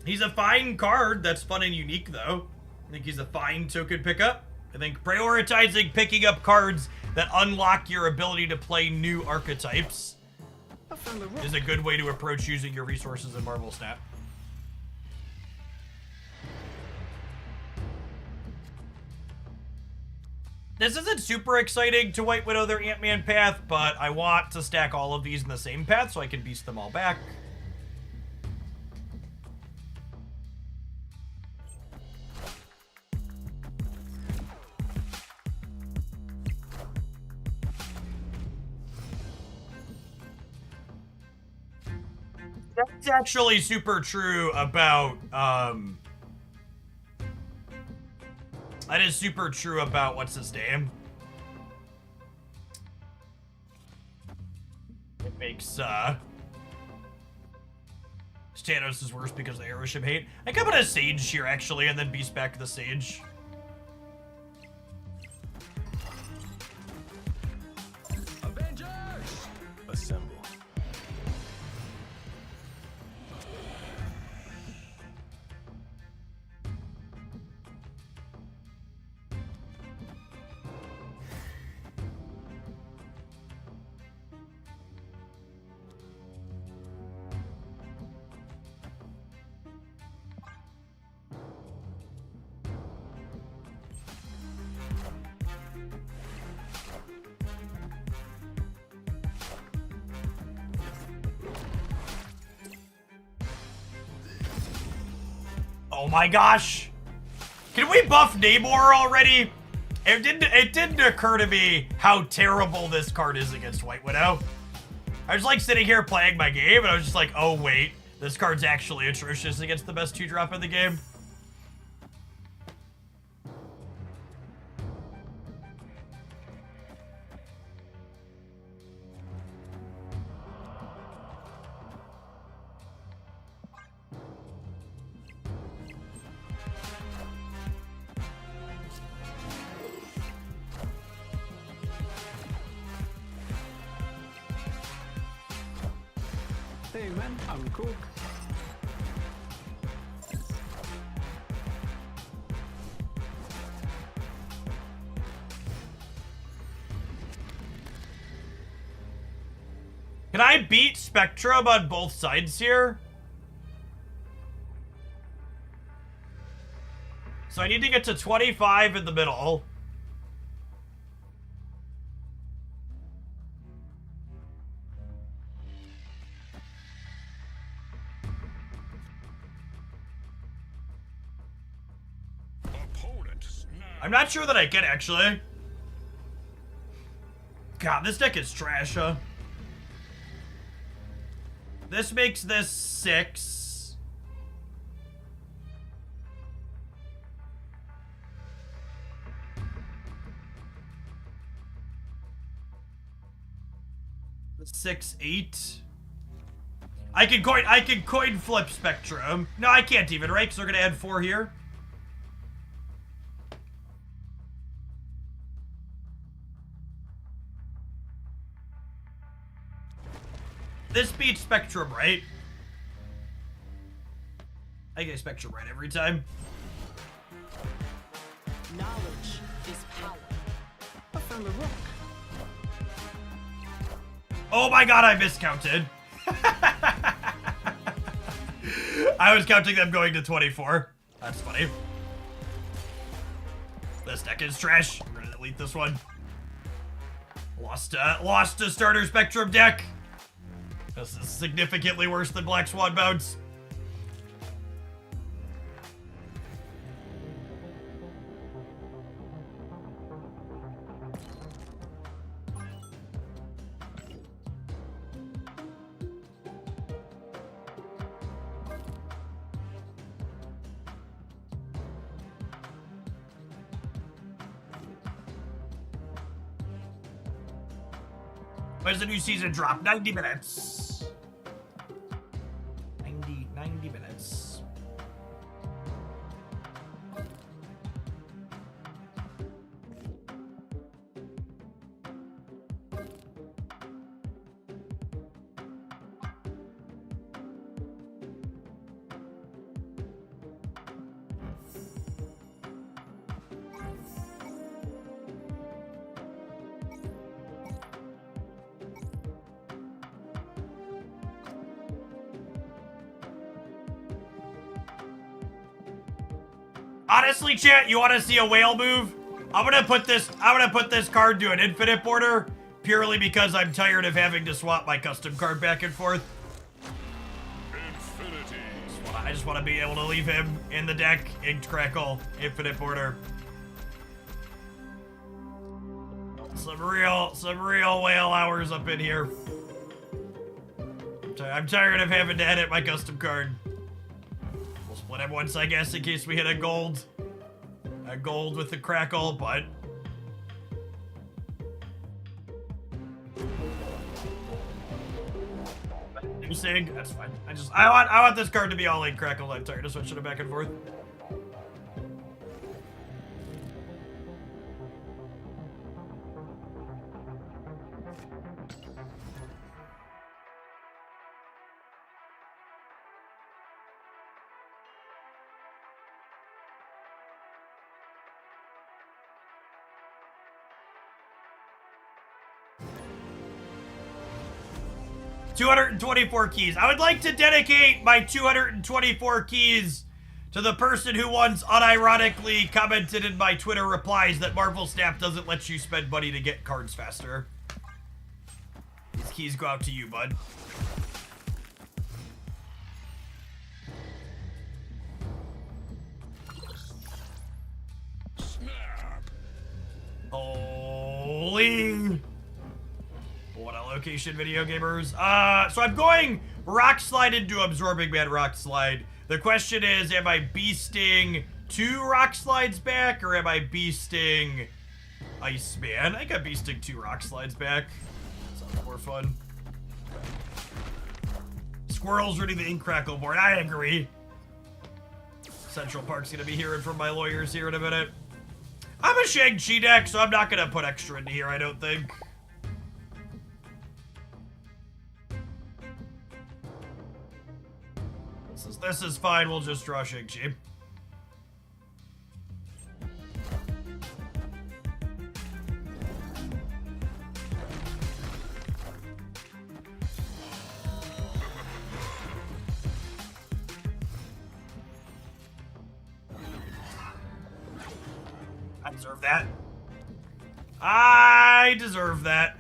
He's a fine card that's fun and unique though. I think he's a fine token pickup. I think prioritizing picking up cards that unlock your ability to play new archetypes I found a rock. is a good way to approach using your resources in Marvel Snap. This isn't super exciting to White Widow their Ant-Man path, but I want to stack all of these in the same path so I can beast them all back. That's actually super true about, that is super true about, what's his name? It makes, Thanos is worse because of the Aeroship hate. I could put a Sage here, actually, and then beast back the Sage. Avengers! Assemble. Oh my gosh! Can we buff Namor already? It didn't occur to me how terrible this card is against White Widow. I was like sitting here playing my game, and I was just like, oh wait, this card's actually atrocious against the best 2-drop in the game. Hey man, I'm cool. Can I beat Spectrum on both sides here? So I need to get to 25 in the middle. Opponent snap. I'm not sure that I can, actually. God, this deck is trash, huh? This makes this 6. That's 6, 8. I can coin flip Spectrum. No, I can't even, right? Because we're gonna add 4 here. This beats Spectrum, right? I get Spectrum right every time. Knowledge is power. I found a rock. Oh my god, I miscounted. I was counting them going to 24. That's funny. This deck is trash. I'm gonna delete this one. Lost to starter Spectrum deck. This is significantly worse than Black Swan Bounce. When's the new season drop? 90 minutes. 90 minutes. Honestly, chat, you want to see a whale move? I'm gonna put this card to an infinite border purely because I'm tired of having to swap my custom card back and forth. Infinity. I just want to be able to leave him in the deck, Inked Crackle, infinite border. Some real whale hours up in here. I'm tired of having to edit my custom card. We'll split him once, I guess, in case we hit a gold. A gold with the crackle, but... New Sig? That's fine. I want this card to be all in crackle. I'm tired of switching it back and forth. $224 keys. I would like to dedicate my 224 keys to the person who once unironically commented in my Twitter replies that Marvel Snap doesn't let you spend money to get cards faster. These keys go out to you, bud. location, video gamers. So I'm going Rock Slide into Absorbing Man Rock Slide. The question is, am I beasting 2 Rock Slides back, or am I beasting Iceman? I think I'm beasting 2 Rock Slides back. Sounds more fun. Squirrels reading the ink crackle board. I agree. Central Park's gonna be hearing from my lawyers here in a minute. I'm a Shang-Chi deck, so I'm not gonna put extra into here, I don't think. This is fine, we'll just draw Shang-Chi. I deserve that. I deserve that.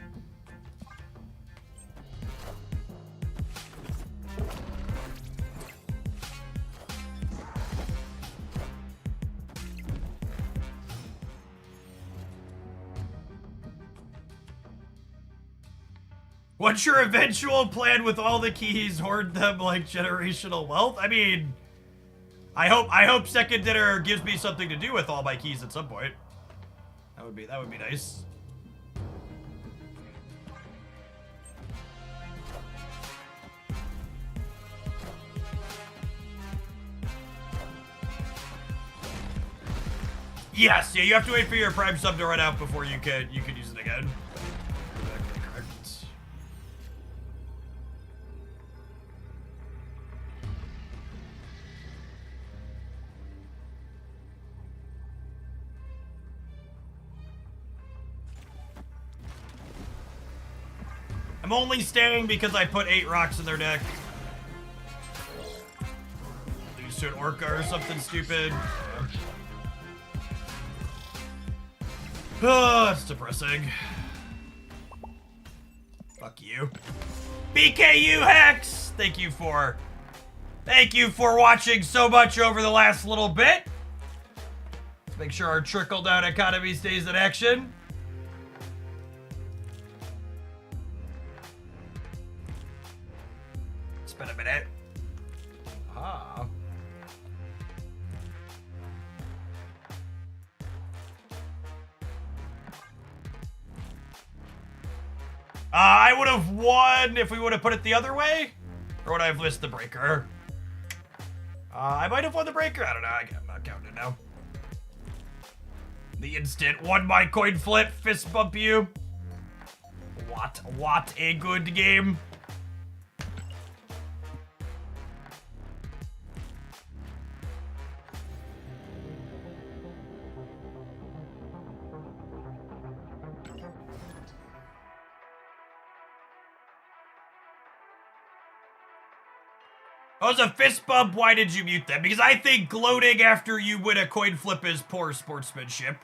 What's your eventual plan with all the keys? Hoard them like generational wealth? I mean, I hope Second Dinner gives me something to do with all my keys at some point. That would be nice. Yes, yeah, you have to wait for your Prime sub to run out before you could use it again. Exactly correct. I'm only staying because I put 8 rocks in their deck. Lose to an Orca or something stupid. Oh, it's depressing. Fuck you. BKU Hex! Thank you for watching so much over the last little bit. Let's make sure our trickle-down economy stays in action. It's been a minute. Ah. I would have won if we would have put it the other way. Or would I have missed the breaker? I might have won the breaker. I don't know. I'm not counting it now. The instant won my coin flip. Fist bump you. What a good game. Oh, it's a fist bump. Why did you mute them? Because I think gloating after you win a coin flip is poor sportsmanship.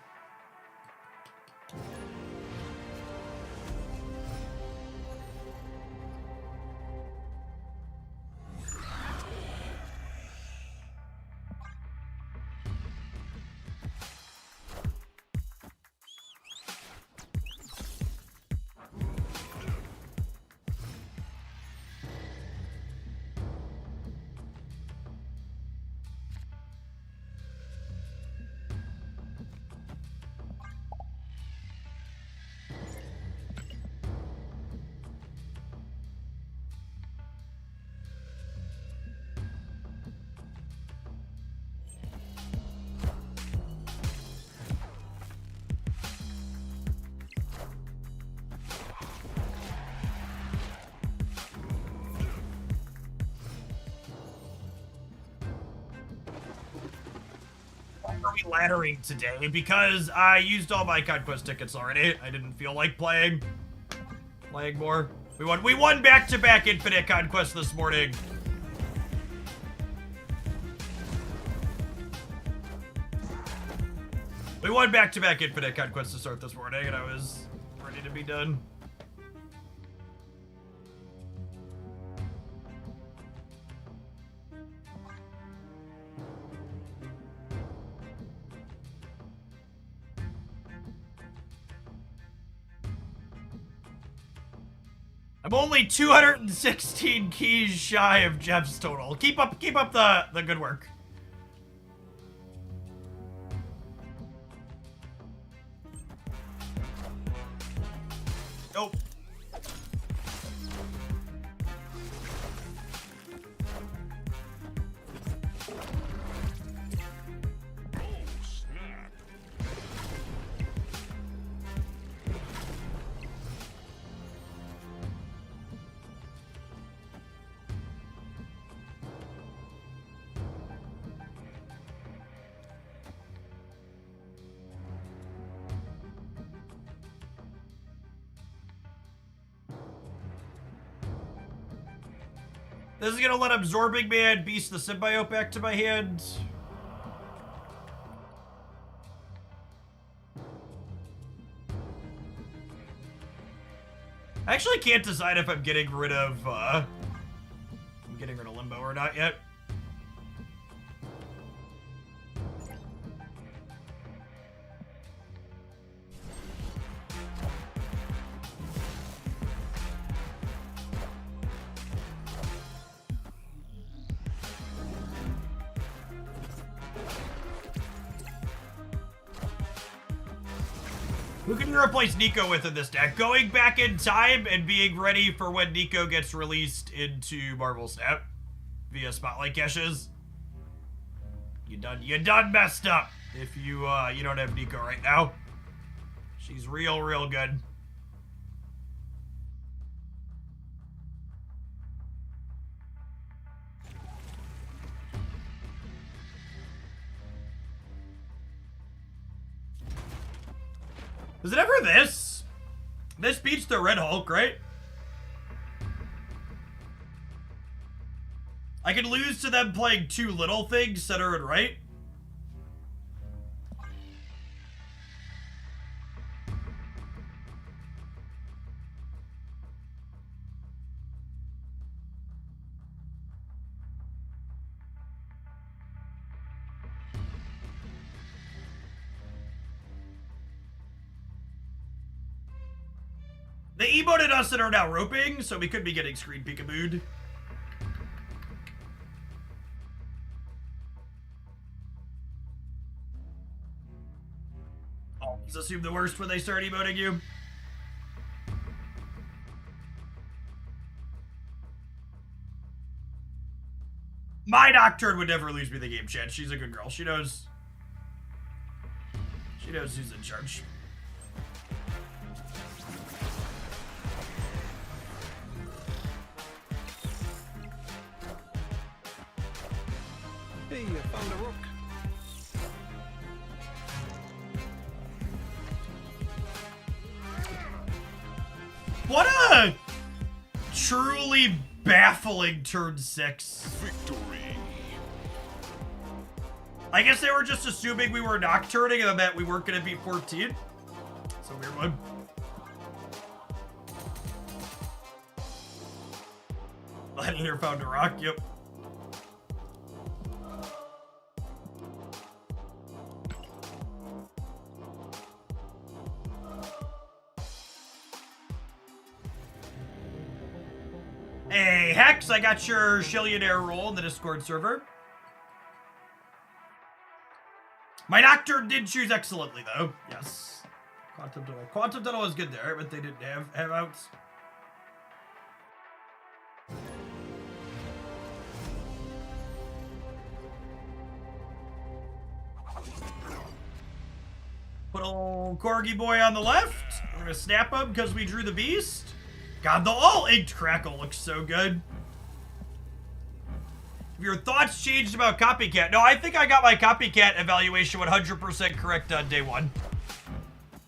Laddering today because I used all my Conquest tickets already. I didn't feel like playing more. We won back-to-back Infinite Conquest this morning. We won back-to-back Infinite Conquest to start this morning, and I was ready to be done. I'm only 216 keys shy of Jeff's total. Keep up the good work. Nope. Oh, snap. This is gonna let Absorbing Man Beast the Symbiote back to my hand. I actually can't decide if I'm getting rid of Limbo or not yet. Who can you replace Nico with in this deck? Going back in time and being ready for when Nico gets released into Marvel Snap via Spotlight caches. You done messed up if you don't have Nico right now. She's real good. Was it ever this? This beats the Red Hulk, right? I could lose to them playing two little things, center and right. They emoted us and are now roping, so we could be getting screen peekabooed. Always assume the worst when they start emoting you. My Nocturne would never lose me the game, chat. She's a good girl. She knows who's in charge. Hey, I found a rook. What a truly baffling turn 6. Victory. I guess they were just assuming we were nocturning and that we weren't going to beat 14. It's a weird one. Gladiator found a rock, yep. Hey, Hex, I got your Shillionaire roll in the Discord server. My Nocturne did choose excellently, though. Yes. Quantum Tunnel. Quantum Tunnel was good there, but they didn't have outs. Put old Corgi Boy on the left. We're gonna snap him because we drew the beast. God, the all-inked Crackle looks so good. Have your thoughts changed about Copycat? No, I think I got my Copycat evaluation 100% correct on day 1.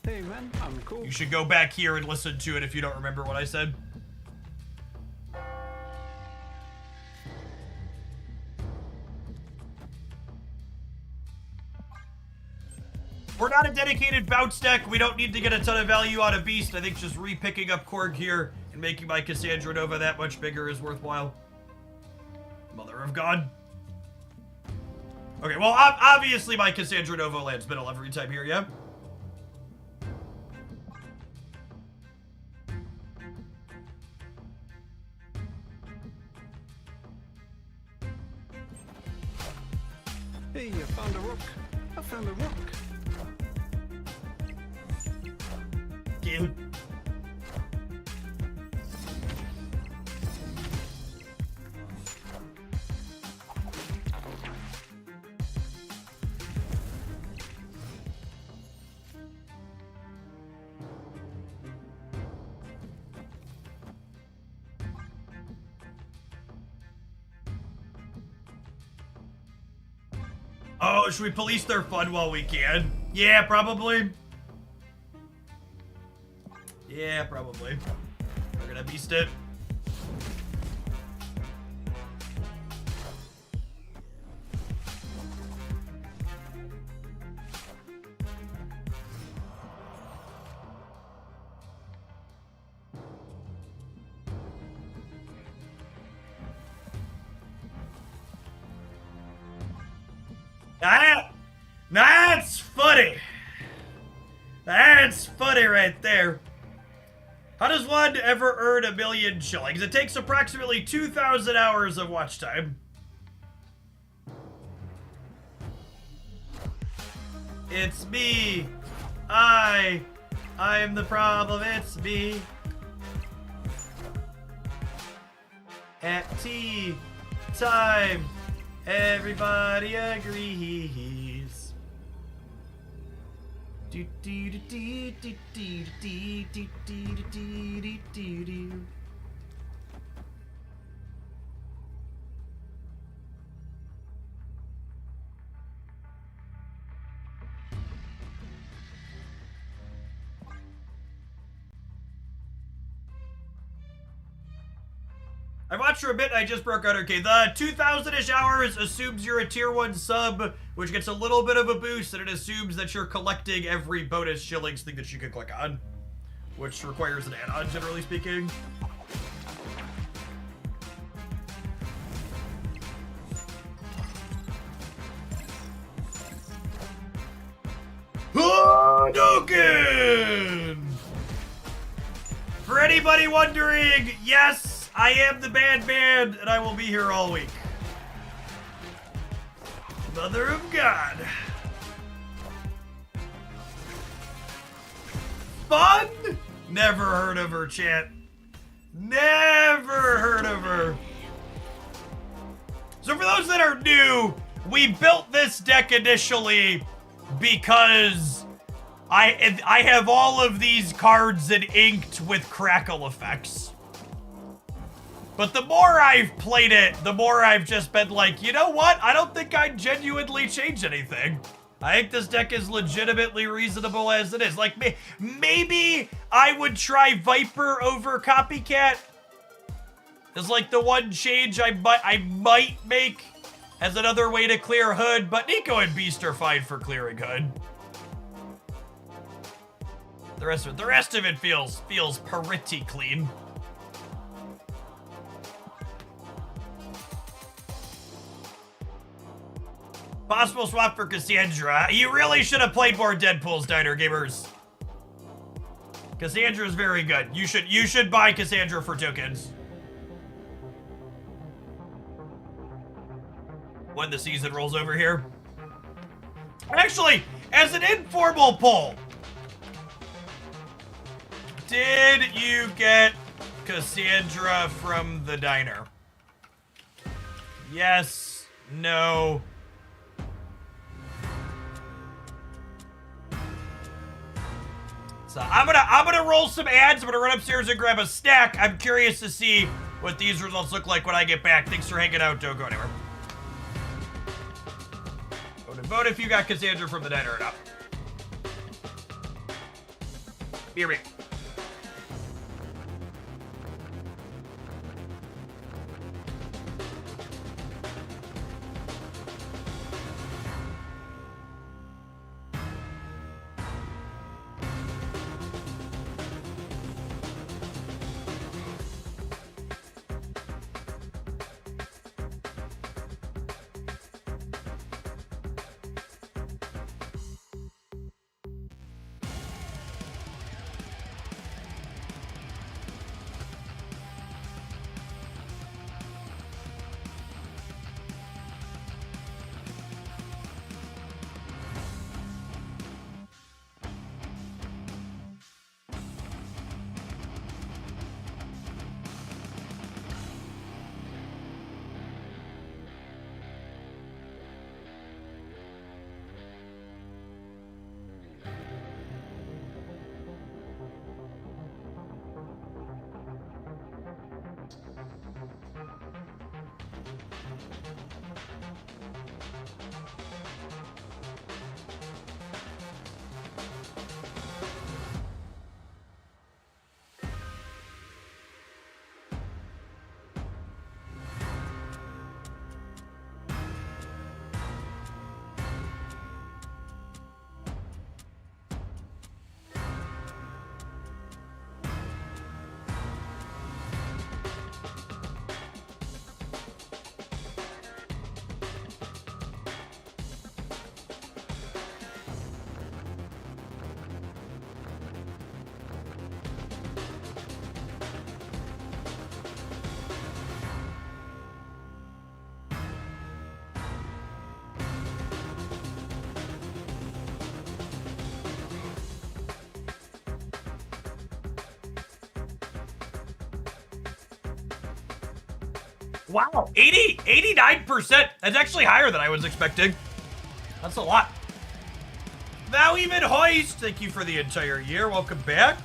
Hey man, I'm cool. You should go back here and listen to it if you don't remember what I said. We're not a dedicated bounce deck. We don't need to get a ton of value out of Beast. I think just re-picking up Korg here and making my Cassandra Nova that much bigger is worthwhile. Mother of God. Okay, well, obviously my Cassandra Nova lands middle every time here, yeah? Hey, I found a rook. I found a rook. Dude. Oh, should we police their fun while we can? Yeah, probably. Yeah, probably. We're gonna beast it. That's funny. That's funny right there. How does one ever earn 1 million shillings? It takes approximately 2,000 hours of watch time. It's me. I am the problem. It's me. At tea time, everybody agrees. Do do do do do do do do do do do do. I watched for a bit and I just broke out. Okay, the 2,000-ish hours assumes you're a tier 1 sub, which gets a little bit of a boost, and it assumes that you're collecting every bonus shillings thing that you can click on, which requires an add-on, generally speaking. Hadouken! For anybody wondering, yes, I am the bad man, and I will be here all week. Mother of God. Fun? Never heard of her, chat. Never heard of her. So for those that are new, we built this deck initially because I have all of these cards and inked with crackle effects. But the more I've played it, the more I've just been like, you know what? I don't think I'd genuinely change anything. I think this deck is legitimately reasonable as it is. Like, maybe I would try Viper over Copycat. Is like the one change I might make as another way to clear Hood, but Nico and Beast are fine for clearing Hood. The rest of it feels pretty clean. Possible swap for Cassandra. You really should have played more Deadpool's Diner, gamers. Cassandra's very good. You should buy Cassandra for tokens. When the season rolls over here. Actually, as an informal poll, did you get Cassandra from the diner? Yes, no. So I'm gonna roll some ads. I'm gonna run upstairs and grab a snack. I'm curious to see what these results look like when I get back. Thanks for hanging out. Don't go anywhere. Vote if you got Cassandra from the diner or not. Be right back. Wow, 89%. That's actually higher than I was expecting. That's a lot. Now even Hoist, thank you for the entire year. Welcome back.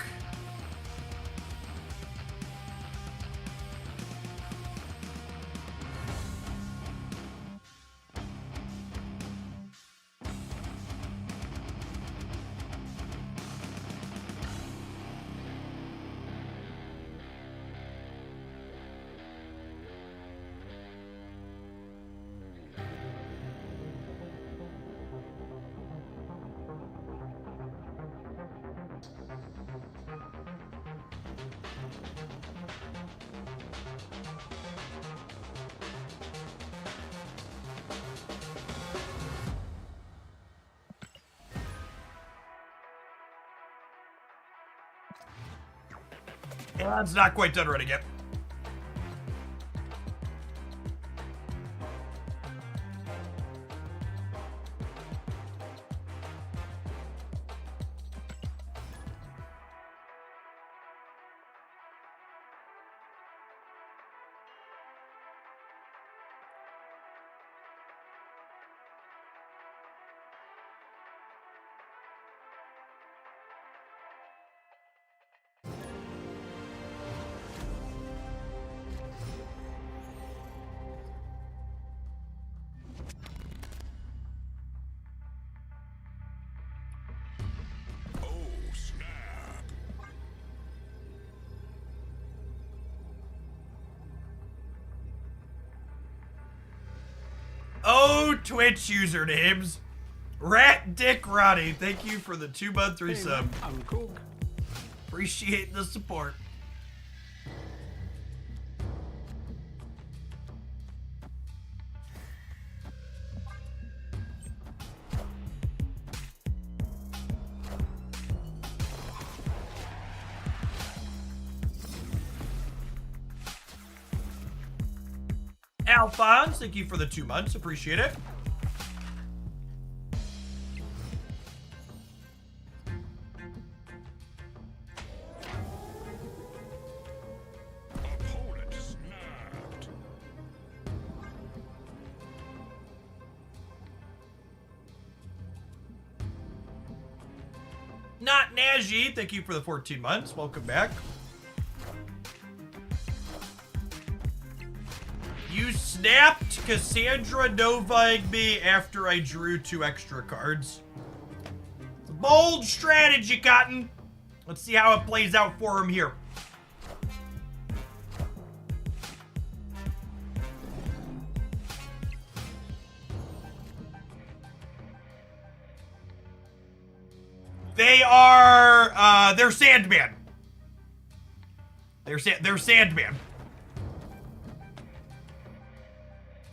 Yeah, it's not quite done running yet. Oh, snap. Oh, Twitch usernames. Rat Dick Roddy, thank you for the 2-month resub. I'm cook. Appreciate the support. Alphonse, thank you for the 2 months. Appreciate it. Opponent snapped. Not Najee, thank you for the 14 months. Welcome back. You snapped Cassandra Novaing me after I drew 2 extra cards. It's a bold strategy, Cotton. Let's see how it plays out for him here. They are, they're Sandman. They're Sandman.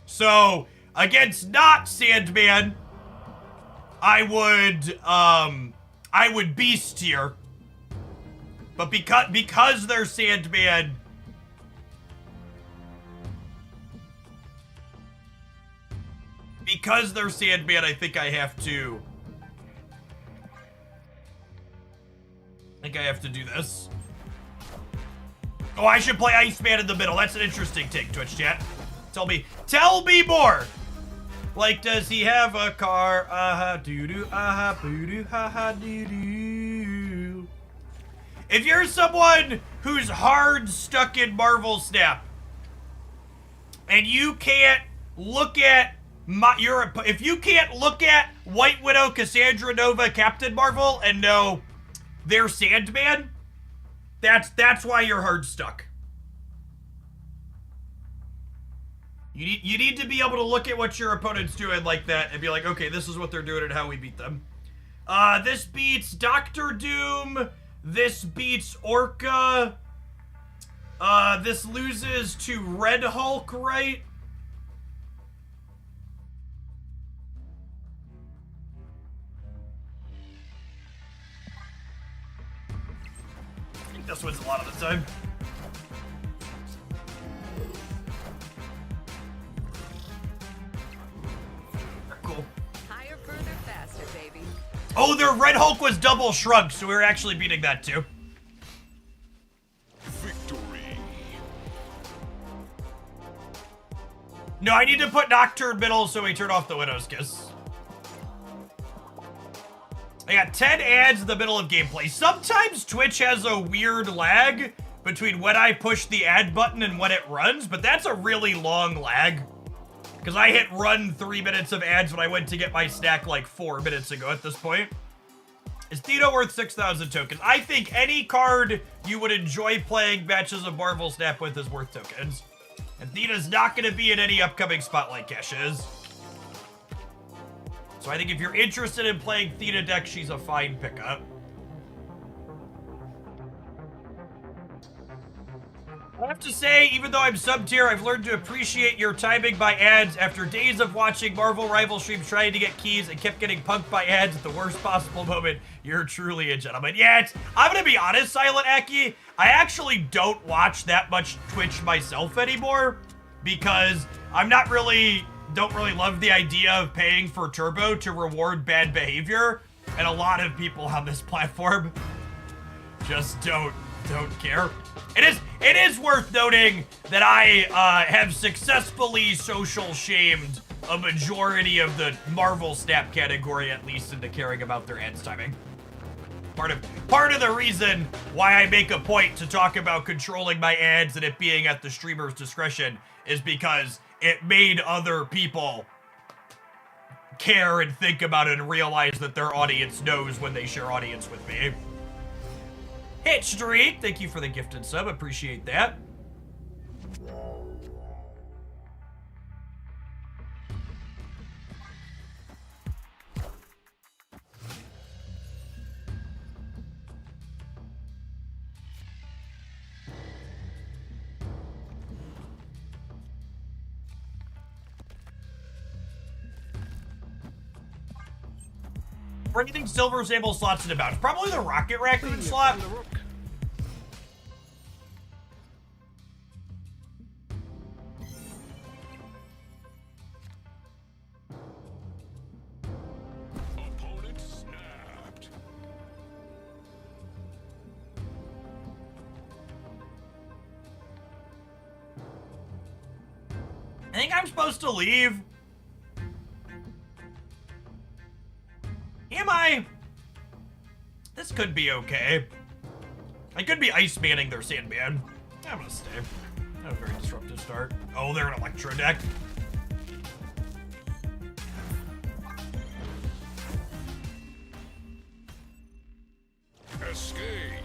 So, against not Sandman, I would Beast Tier. But because they're Sandman, I think I have to do this. Oh, I should play Iceman in the middle. That's an interesting take, Twitch chat. Tell me more. Like, does he have a car? Aha, doo-doo, aha, boo-doo, ha-ha, doo-doo. If you're someone who's hard stuck in Marvel Snap, and you can't look at if you can't look at White Widow, Cassandra Nova, Captain Marvel, and know they're Sandman, that's why you're hard stuck. You need to be able to look at what your opponent's doing like that and be like, okay, this is what they're doing and how we beat them. This beats Doctor Doom. This beats Orca. This loses to Red Hulk, right? I think this wins a lot of the time. Cool. Higher, further, faster, baby. Oh, their Red Hulk was double shrugged, so we were actually beating that too. Victory. No, I need to put Nocturne middle so we turn off the Widow's Kiss. I got 10 ads in the middle of gameplay. Sometimes Twitch has a weird lag between when I push the ad button and when it runs, but that's a really long lag. Because I hit run 3 minutes of ads when I went to get my snack like 4 minutes ago at this point. Is Theta worth 6,000 tokens? I think any card you would enjoy playing matches of Marvel Snap with is worth tokens. And Theta's not going to be in any upcoming Spotlight caches. So I think if you're interested in playing Theta deck, she's a fine pickup. I have to say, even though I'm sub-tier, I've learned to appreciate your timing by ads. After days of watching Marvel rival streams trying to get keys and kept getting punked by ads at the worst possible moment, you're truly a gentleman. Yeah, I'm gonna be honest, Silent Aki, I actually don't watch that much Twitch myself anymore because I'm not really, don't really love the idea of paying for Turbo to reward bad behavior, and a lot of people on this platform just don't care. It is worth noting that I have successfully social shamed a majority of the Marvel Snap category, at least, into caring about their ads timing. Part of the reason why I make a point to talk about controlling my ads and it being at the streamer's discretion is because it made other people care and think about it and realize that their audience knows when they share audience with me. Hit Street, thank you for the gifted sub, appreciate that. For anything Silver Sable slots in about, probably the Rocket Raccoon slot. Opponent snapped. I think I'm supposed to leave. Am I? This could be okay. I could be ice manning their Sandman. I'm gonna stay. That was a very disruptive start. Oh, they're an Electro deck. Escaped.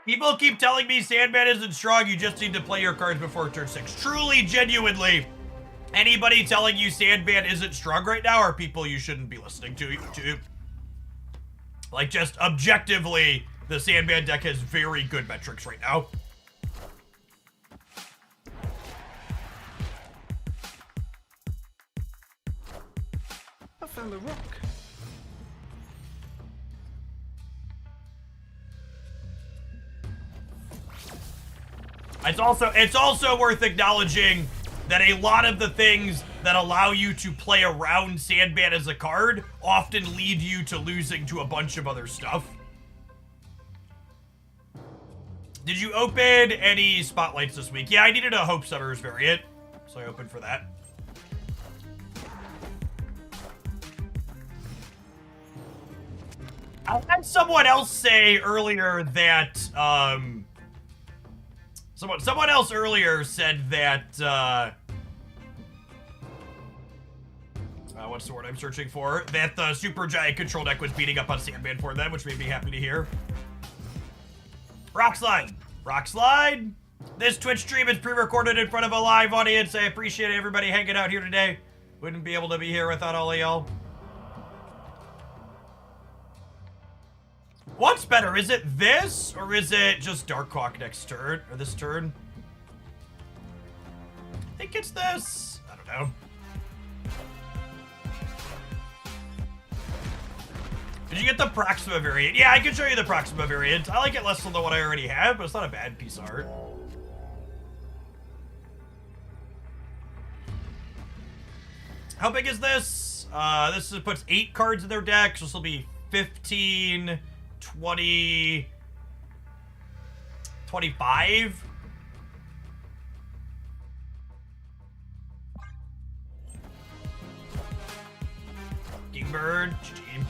People keep telling me Sandman isn't strong, you just need to play your cards before turn 6. Truly, genuinely, anybody telling you Sandman isn't strong right now are people you shouldn't be listening to. Like, just objectively, the Sandman deck has very good metrics right now. I found a rock. It's also worth acknowledging that a lot of the things that allow you to play around Sandman as a card often lead you to losing to a bunch of other stuff. Did you open any spotlights this week? Yeah, I needed a Hope Summer's variant, so I opened for that. I had someone else say earlier that, Someone else earlier said that, what's the word I'm searching for? That the Super Giant Control deck was beating up on Sandman for them, which made me happy to hear. Rock Slide! This Twitch stream is pre-recorded in front of a live audience. I appreciate everybody hanging out here today. Wouldn't be able to be here without all of y'all. What's better? Is it this, or is it just Darkhawk next turn, or this turn? I think it's this. I don't know. Did you get the Proxima variant? Yeah, I can show you the Proxima variant. I like it less than the one I already have, but it's not a bad piece of art. How big is this? This puts 8 cards in their deck, so this will be 15, 20, 25. Kingbird, GG.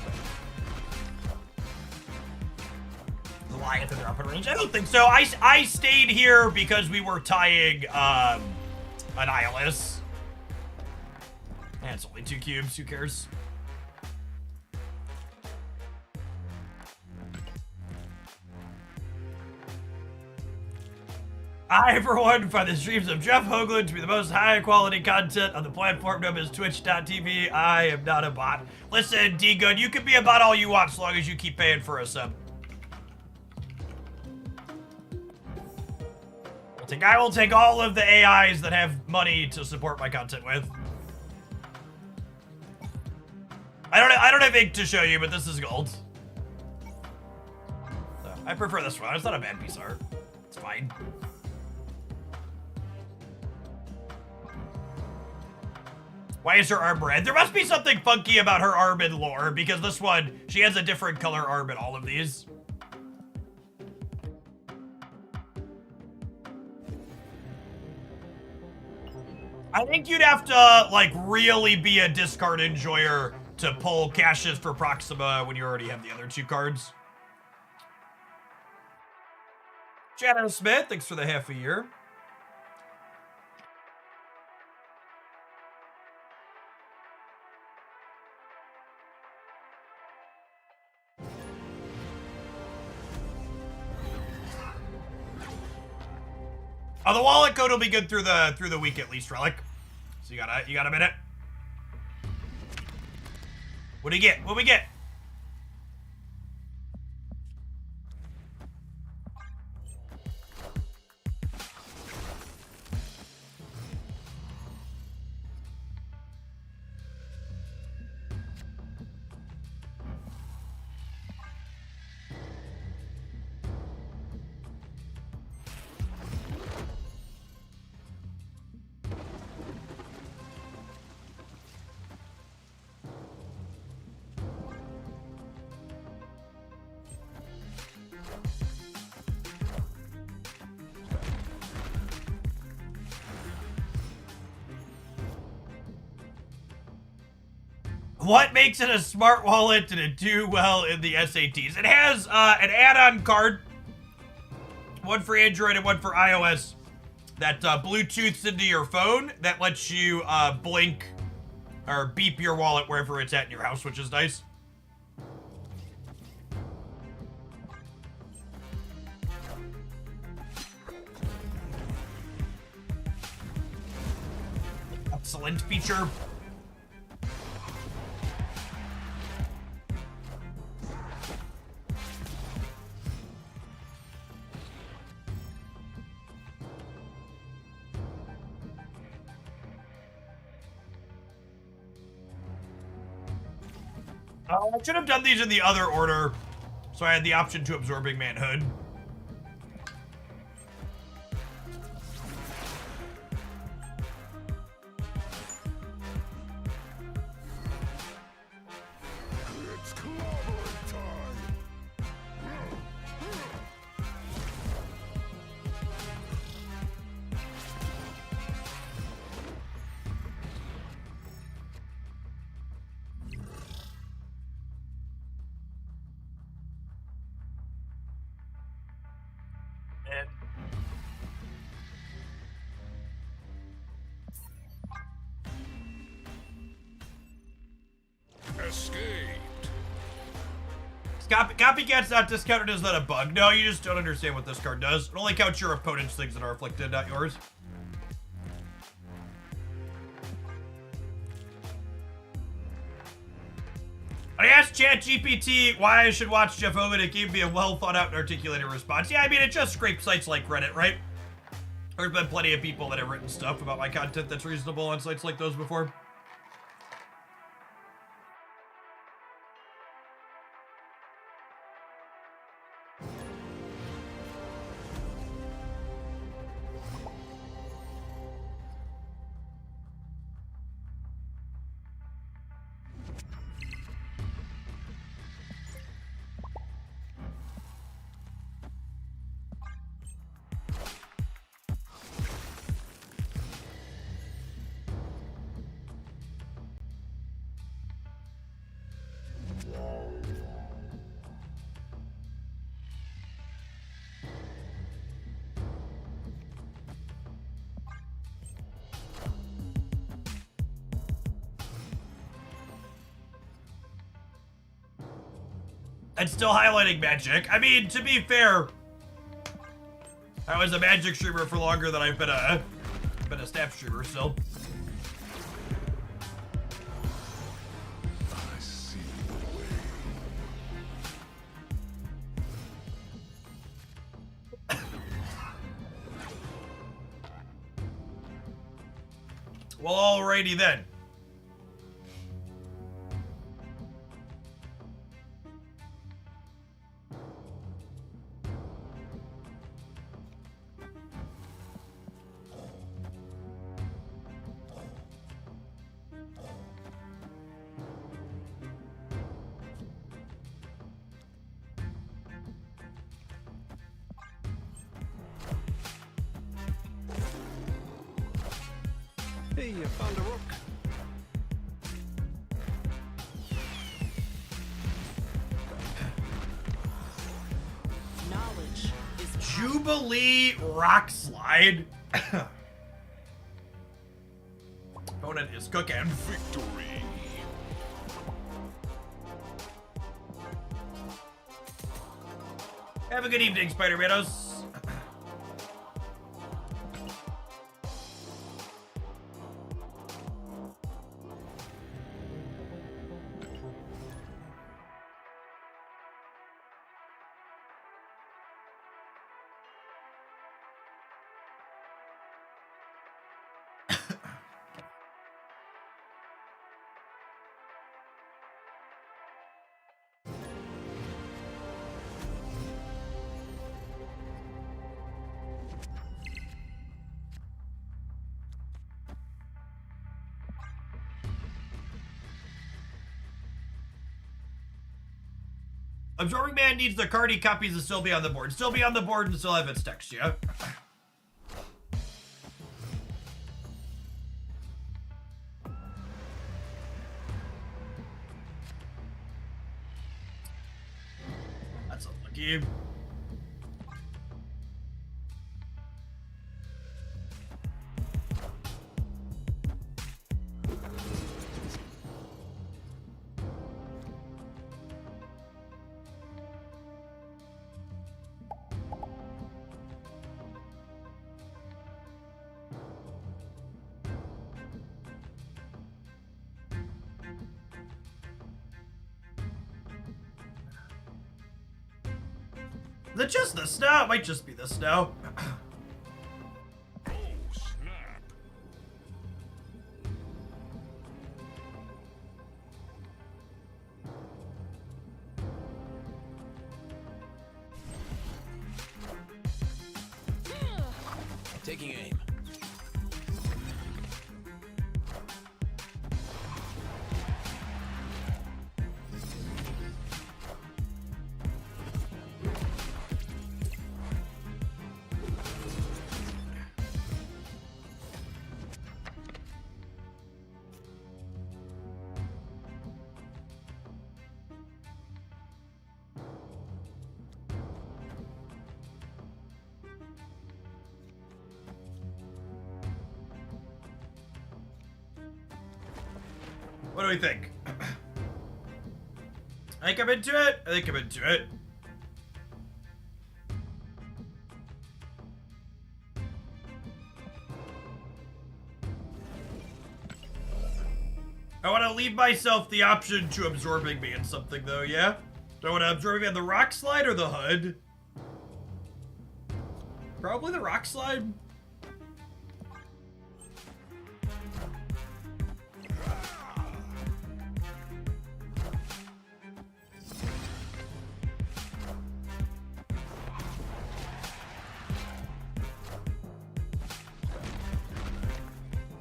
Goliath in their upper range? I don't think so. I stayed here because we were tying Annihilus. And it's only 2 cubes, who cares? I, for one, find the streams of Jeff Hoagland to be the most high-quality content on the platform known as Twitch.tv. I am not a bot. Listen, D-Good, you can be a bot all you want as long as you keep paying for a sub. I will take all of the AIs that have money to support my content with. I don't have ink to show you, but this is gold. So, I prefer this one. It's not a bad piece of art. It's fine. Why is her arm red? There must be something funky about her arm in lore, because this one, she has a different color arm in all of these. I think you'd have to, like, really be a discard enjoyer to pull caches for Proxima when you already have the other 2 cards. Shadow Smith, thanks for the half a year. Oh, the wallet code will be good through the week at least, Relic. So you got a minute. What do you get? What do we get? What makes it a smart wallet and it do well in the SATs? It has an add-on card, one for Android and one for iOS, that Bluetooths into your phone that lets you blink or beep your wallet wherever it's at in your house, which is nice. Excellent feature. I should have done these in the other order, so I had the option to Absorbing Manhood. It's clobbering time. Escaped. Copycat's not discounted as not a bug. No, you just don't understand what this card does. It only counts your opponent's things that are afflicted, not yours. I asked ChatGPT why I should watch Jeff Owen. It gave me a well thought out and articulated response. Yeah, I mean, it just scrapes sites like Reddit, right? There's been plenty of people that have written stuff about my content that's reasonable on sites like those before. And still highlighting magic. I mean, to be fair, I was a magic streamer for longer than I've been a staff streamer still. I see the way. Well, alrighty then. Hey, I found a rock. Knowledge is Jubilee Rock Slide. Opponent is cooking. Victory. Have a good evening, Spider-Manos. Absorbing Man needs the card he copies to still be on the board. Still be on the board and still have its text, yeah? That's unlucky. Is it just the snow? It might just be the snow. Oh, snap. Taking aim. What do we think? I think I'm into it. I think I'm into it. I want to leave myself the option to absorbing me in something, though, yeah? Do I want to absorb me on the rock slide or the HUD? Probably the rock slide.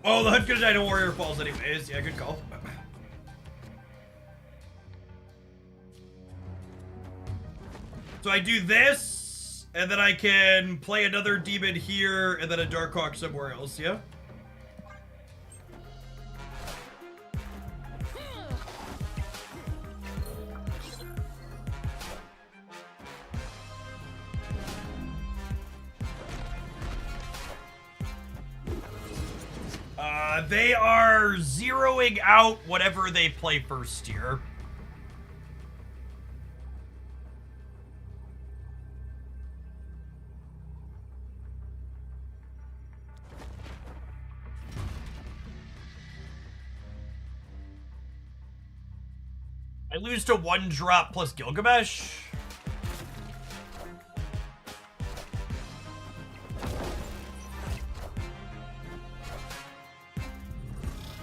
Oh, the Hunt could have died in Warrior Falls anyways. Yeah, good call. So I do this, and then I can play another demon here, and then a Darkhawk somewhere else, yeah? They are zeroing out whatever they play first here. I lose to 1 drop plus Gilgamesh.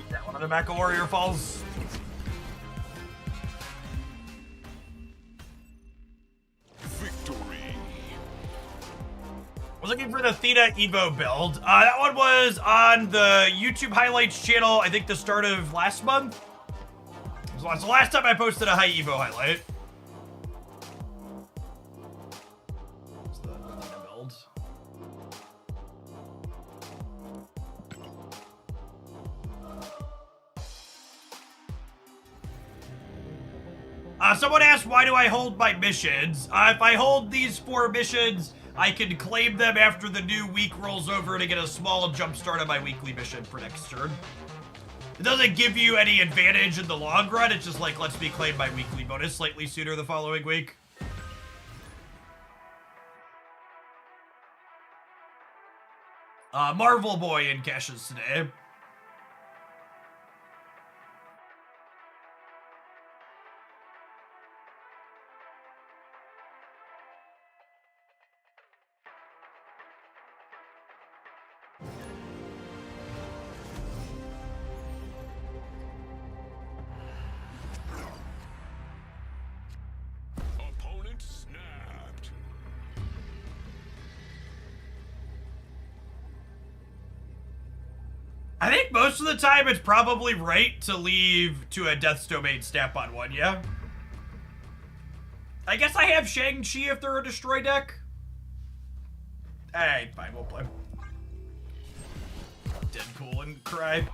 That one on the back of Warrior Falls. Victory. I was looking for the Theta Evo build. That one was on the YouTube highlights channel, I think the start of last month. So that's the last time I posted a high Evo highlight. What's the Theta build? Someone asked, why do I hold my missions? If I hold these 4 missions, I can claim them after the new week rolls over to get a small jump start on my weekly mission for next turn. It doesn't give you any advantage in the long run, it's just like, lets me claim my weekly bonus slightly sooner the following week. Marvel Boy in caches today. Opponent snapped. I think most of the time it's probably right to leave to a Death's Domain snap on one, yeah? I guess I have Shang-Chi if they're a destroy deck. Alright, fine, we'll play. Deadpool and cry.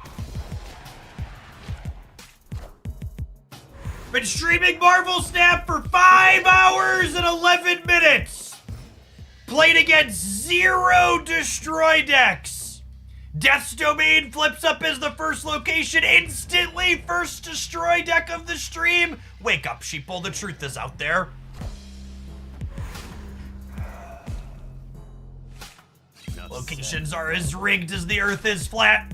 Been streaming Marvel Snap for 5 hours and 11 minutes. Played against 0 destroy decks. Death's Domain flips up as the first location instantly. First destroy deck of the stream. Wake up, sheeple. The truth is out there. Locations are as rigged as the earth is flat.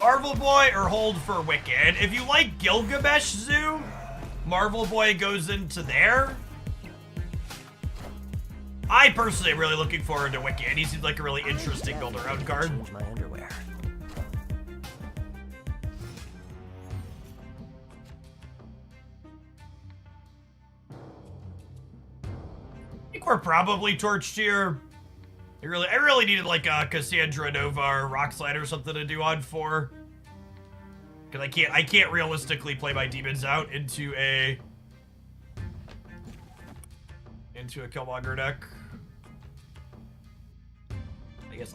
Marvel Boy or hold for Wicked. If you like Gilgamesh Zoo, Marvel Boy goes into there. I personally am really looking forward to Wicked. He seems like a really interesting build-around card. Change my underwear. I think we're probably torched here. I really needed like a Cassandra Nova or Rockslide or something to do on 4. Because I can't realistically play my demons out into a Killmonger deck.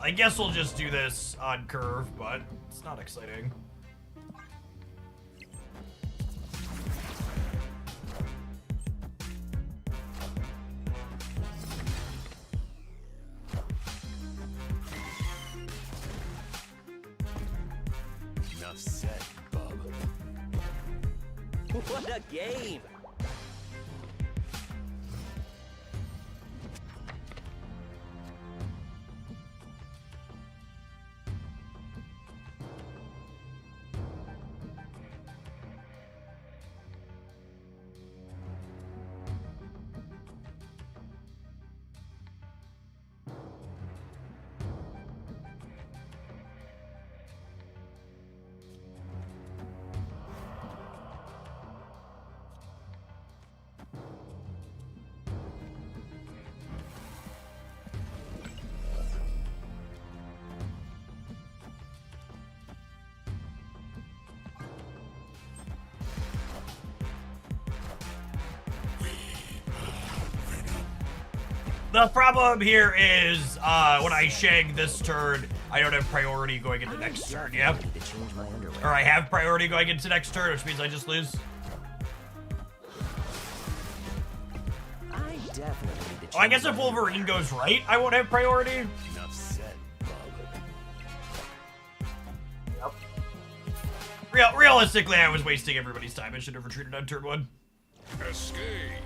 I guess we'll just do this on curve, but it's not exciting. Enough said, bub. What a game! The problem here is when I shag this turn, I don't have priority going into next turn, yeah? I need to change my underwear. Or I have priority going into next turn, which means I just lose. I definitely need to change Oh, I guess my if Wolverine goes right, I won't have priority. Enough said, bub. Realistically, I was wasting everybody's time. I should have retreated on turn 1. Escaped.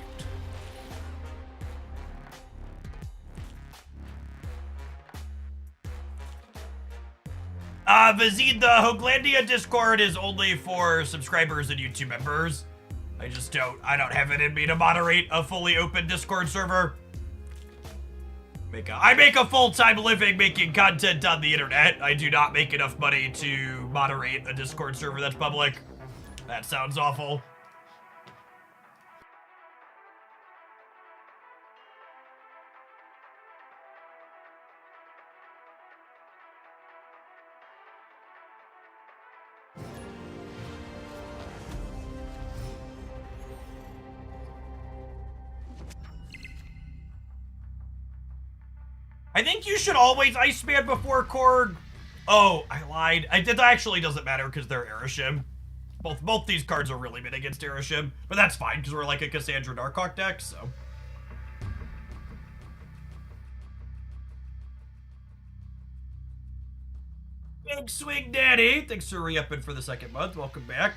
Vazid, the Hoglandia Discord is only for subscribers and YouTube members. I don't have it in me to moderate a fully open Discord server. I make a full-time living making content on the internet. I do not make enough money to moderate a Discord server that's public. That sounds awful. I think you should always Iceman before Korg. Oh, I lied. That actually doesn't matter because they're Erishim. Both these cards are really mid against Erishim, but that's fine because we're like a Cassandra Darkhawk deck, so. Big Swing Daddy, thanks for re-upping for the 2nd month. Welcome back.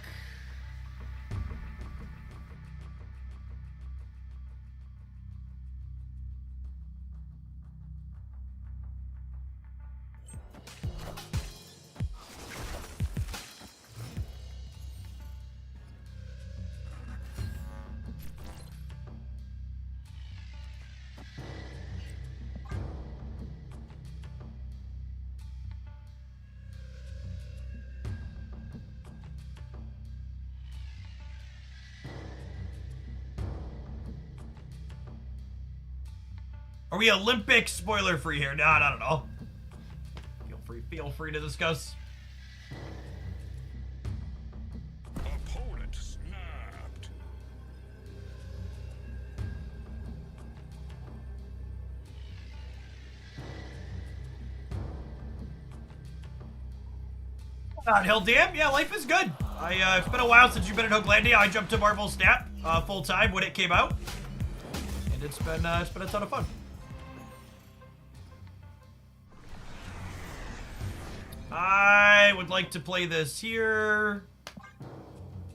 Are we Olympic spoiler free here? No, not at all. Feel free to discuss. Opponent snapped. Hell damn, yeah, life is good. It's been a while since you've been at Hoglandia. I jumped to Marvel Snap full time when it came out, and it's been a ton of fun. I would like to play this here.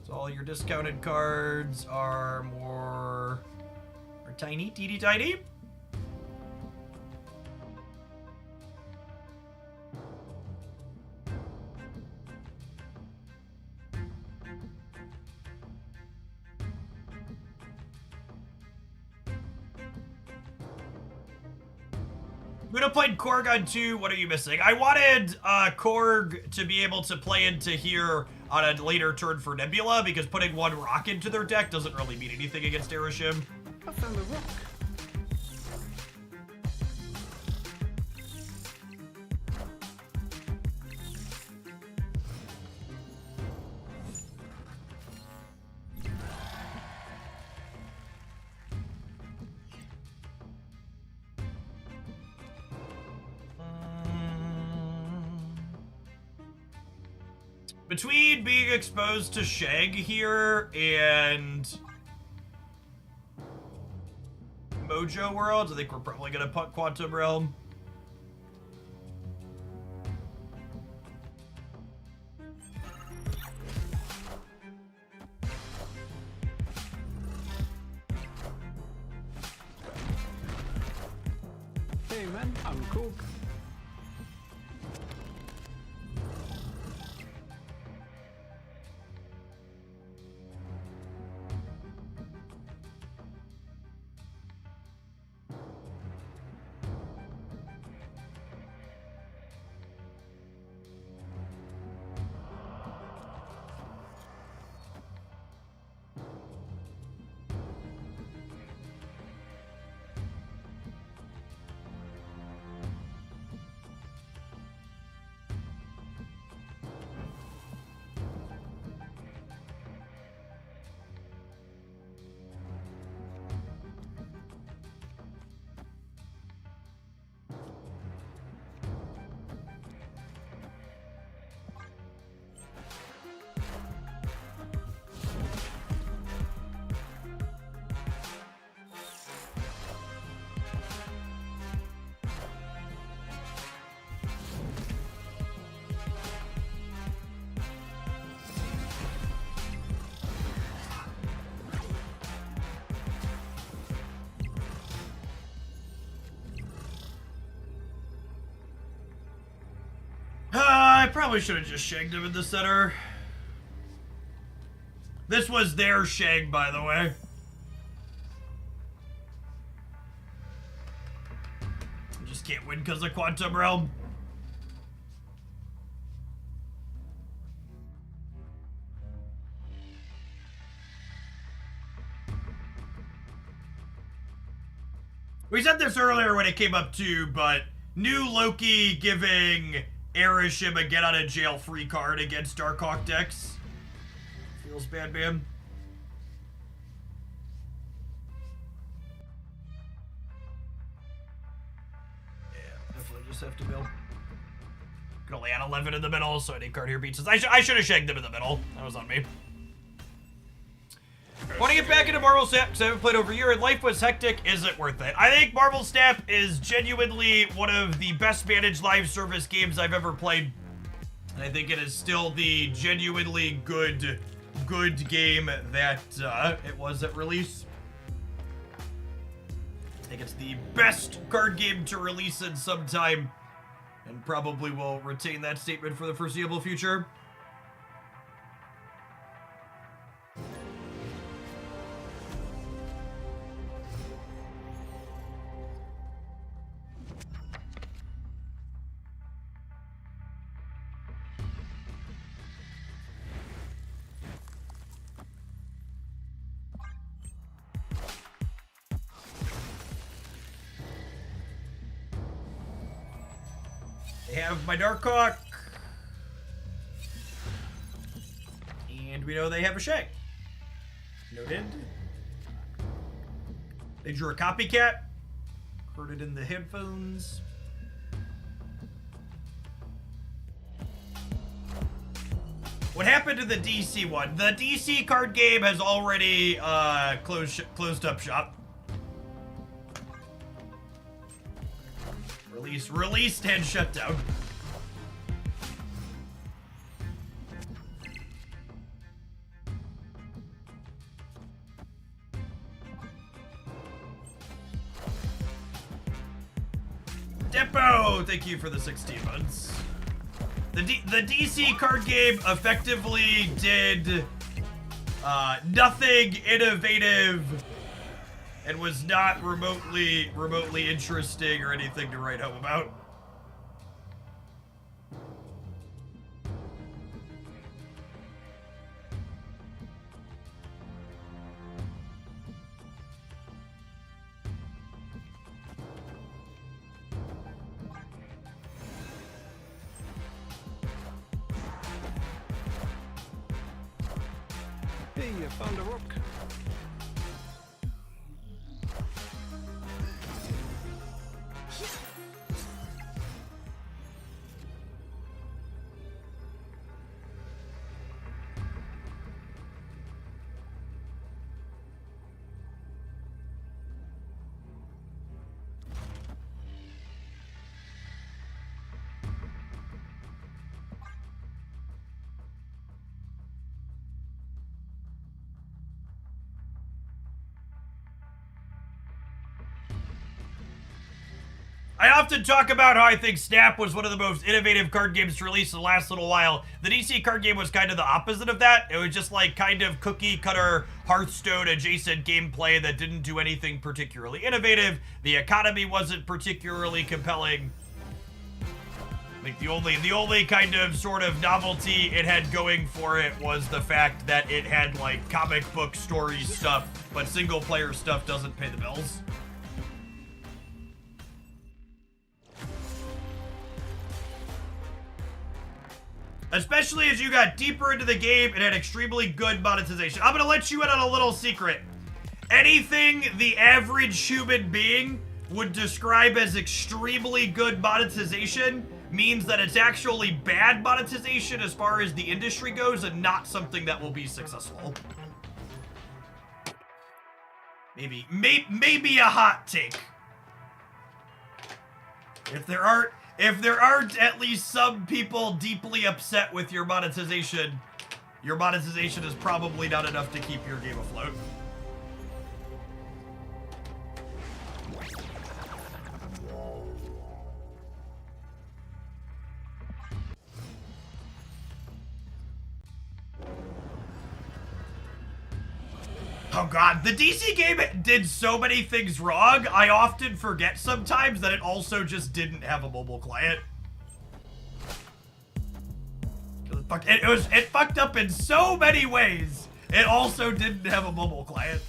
So all your discounted cards are tiny, teeny tiny. Luna played Korg on 2. What are you missing? I wanted Korg to be able to play into here on a later turn for Nebula because putting 1 rock into their deck doesn't really mean anything against Erishim. I found a rock. Between being exposed to Shag here and Mojo Worlds, I think we're probably gonna punt Quantum Realm. Hey man, I'm cool. probably should have just shagged him in the center. This was their shag, by the way. I just can't win because of Quantum Realm. We said this earlier when it came up too, but new Loki giving Erishim a get out of jail free card against Darkhawk decks. Feels bad, man. Yeah, definitely just have to build. Could only add 11 in the middle, so any card here beats us. I should have shagged him in the middle. That was on me. Want to get back into Marvel Snap because I haven't played over a year and life was hectic. Is it worth it? I think Marvel Snap is genuinely one of the best managed live service games I've ever played. And I think it is still the genuinely good game that it was at release. I think it's the best card game to release in some time and probably will retain that statement for the foreseeable future. They have my Darkhawk. And we know they have a shag. Noted. They drew a copycat. Heard it in the headphones. What happened to the DC one? The DC card game has already closed up shop. Released and shut down. Depot, thank you for the 16 months. The DC card game effectively did nothing innovative and was not remotely interesting or anything to write home about. Hey, you found a rook. I often talk about how I think Snap was one of the most innovative card games to release in the last little while. The DC card game was kind of the opposite of that. It was just like kind of cookie cutter Hearthstone adjacent gameplay that didn't do anything particularly innovative. The economy wasn't particularly compelling. Like the only kind of sort of novelty it had going for it was the fact that it had like comic book story stuff, but single player stuff doesn't pay the bills. Especially as you got deeper into the game, it had extremely good monetization. I'm gonna let you in on a little secret. Anything the average human being would describe as extremely good monetization means that it's actually bad monetization as far as the industry goes and not something that will be successful. Maybe a hot take. If there aren't at least some people deeply upset with your monetization is probably not enough to keep your game afloat. Oh god, the DC game did so many things wrong, I often forget sometimes that it also just didn't have a mobile client. It fucked up in so many ways. It also didn't have a mobile client.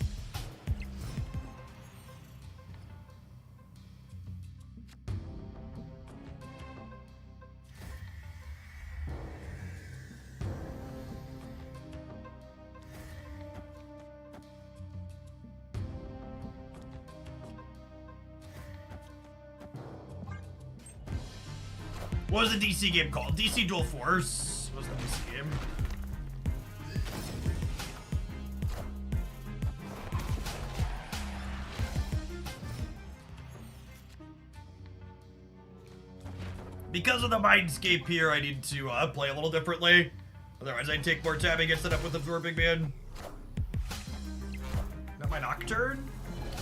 What was the DC game called? DC Dual Force was the DC game. Because of the Mindscape here, I need to play a little differently. Otherwise, I'd take more time and get set up with Absorbing Man. Is that my Nocturne?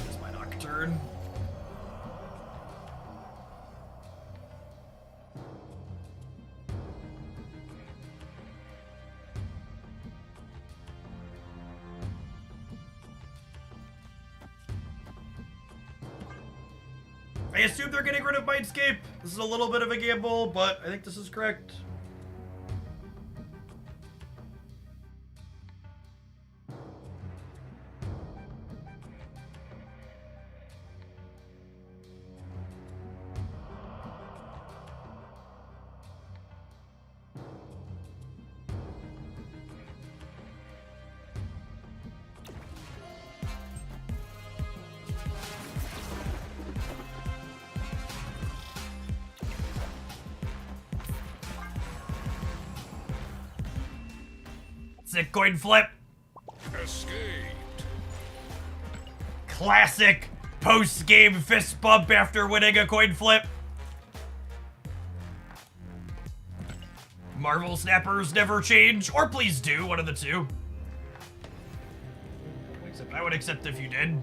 That's my Nocturne. I assume they're getting rid of Mindscape. This is a little bit of a gamble, but I think this is correct. Sick coin flip. Escaped. Classic post-game fist bump after winning a coin flip. Marvel snappers never change, or please do, one of the two. Except I would accept if you did.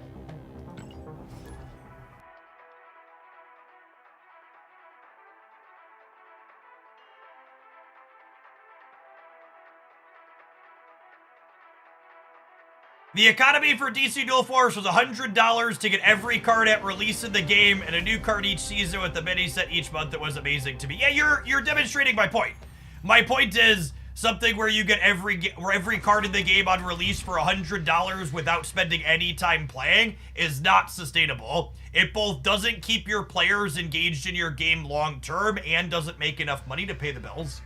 The economy for DC Dual Force was $100 to get every card at release in the game and a new card each season with a mini set each month. That was amazing to me. Yeah, you're demonstrating my point. My point is something where you get every card in the game on release for $100 without spending any time playing is not sustainable. It both doesn't keep your players engaged in your game long term and doesn't make enough money to pay the bills.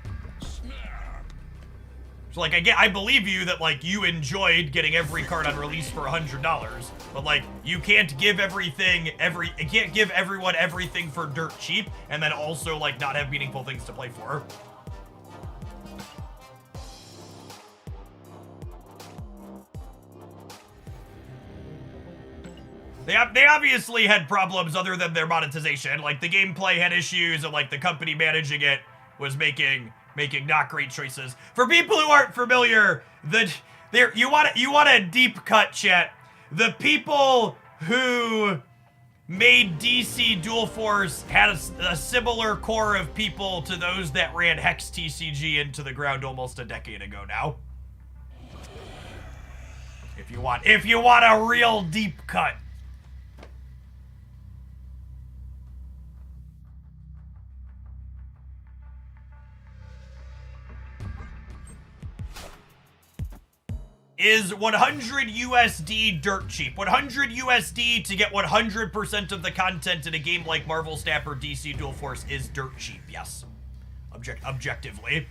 So, like, I believe you that, like, you enjoyed getting every card on release for $100, but, like, you can't give everyone everything for dirt cheap and then also, like, not have meaningful things to play for. They obviously had problems other than their monetization. Like, the gameplay had issues and, like, the company managing it was making not great choices. For people who aren't familiar, you want a deep cut, chat. The people who made DC Dual Force had a similar core of people to those that ran Hex TCG into the ground almost a decade ago now. If you want a real deep cut. Is 100 USD dirt cheap? 100 USD to get 100% of the content in a game like Marvel Snap or DC Dual Force is dirt cheap, yes. Objectively.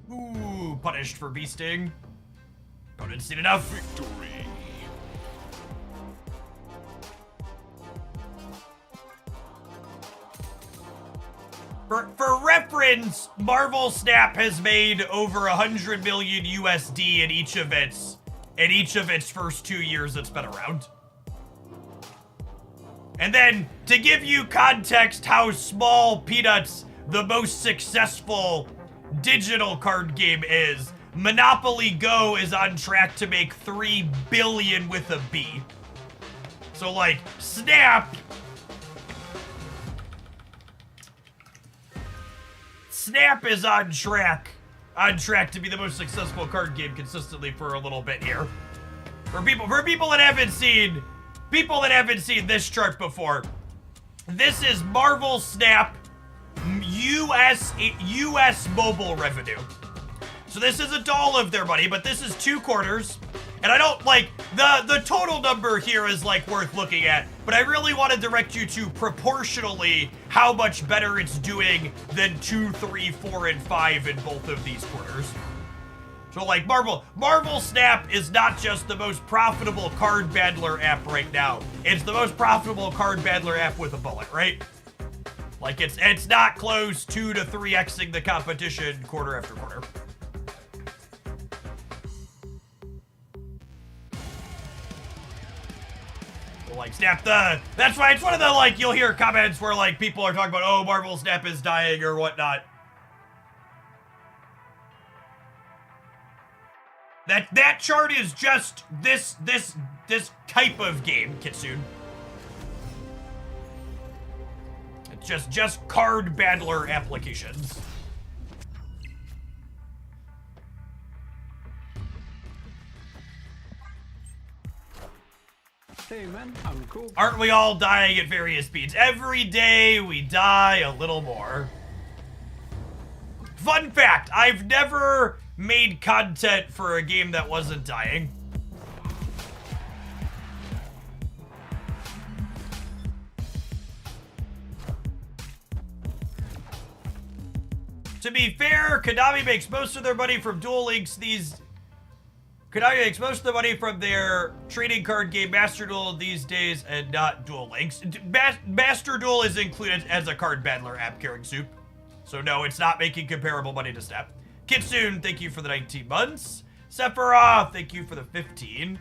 Ooh, punished for beasting. Opponent's seen enough. Victory. For reference, Marvel Snap has made over 100 million USD in each of its first 2 years it's been around. And then, to give you context how small peanuts the most successful digital card game is, Monopoly Go is on track to make 3 billion with a B. So like, Snap is on track to be the most successful card game consistently for a little bit here. For people that haven't seen this chart before, this is Marvel Snap US mobile revenue. So this isn't all of their money, but this is 2 quarters. And I don't like the total number here is like worth looking at, but I really want to direct you to proportionally how much better it's doing than 2, 3, 4, and 5 in both of these quarters. So like Marvel Snap is not just the most profitable card battler app right now. It's the most profitable card battler app with a bullet, right? Like it's not close 2 to 3xing the competition quarter after quarter. Like Snap that's why it's one of the like you'll hear comments where like people are talking about, oh, Marvel Snap is dying or whatnot. That chart is just this type of game, Kitsune. It's just card battler applications. Hey man, I'm cool. Aren't we all dying at various speeds? Every day we die a little more. Fun fact, I've never made content for a game that wasn't dying. To be fair, Konami makes most of their money from Duel Links Konami makes most of the money from their trading card game Master Duel these days and not Duel Links. Master Duel is included as a card battler app, Caring Soup. So no, it's not making comparable money to Snap. Kitsune, thank you for the 19 months. Sephiroth, thank you for the 15.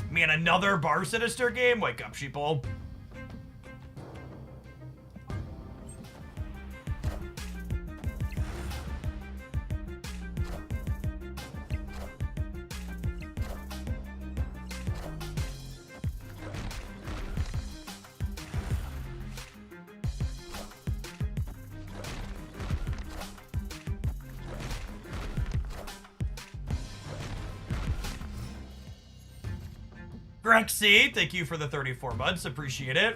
Man, another Bar Sinister game? Wake up, sheeple. Grexy, thank you for the 34 months. Appreciate it.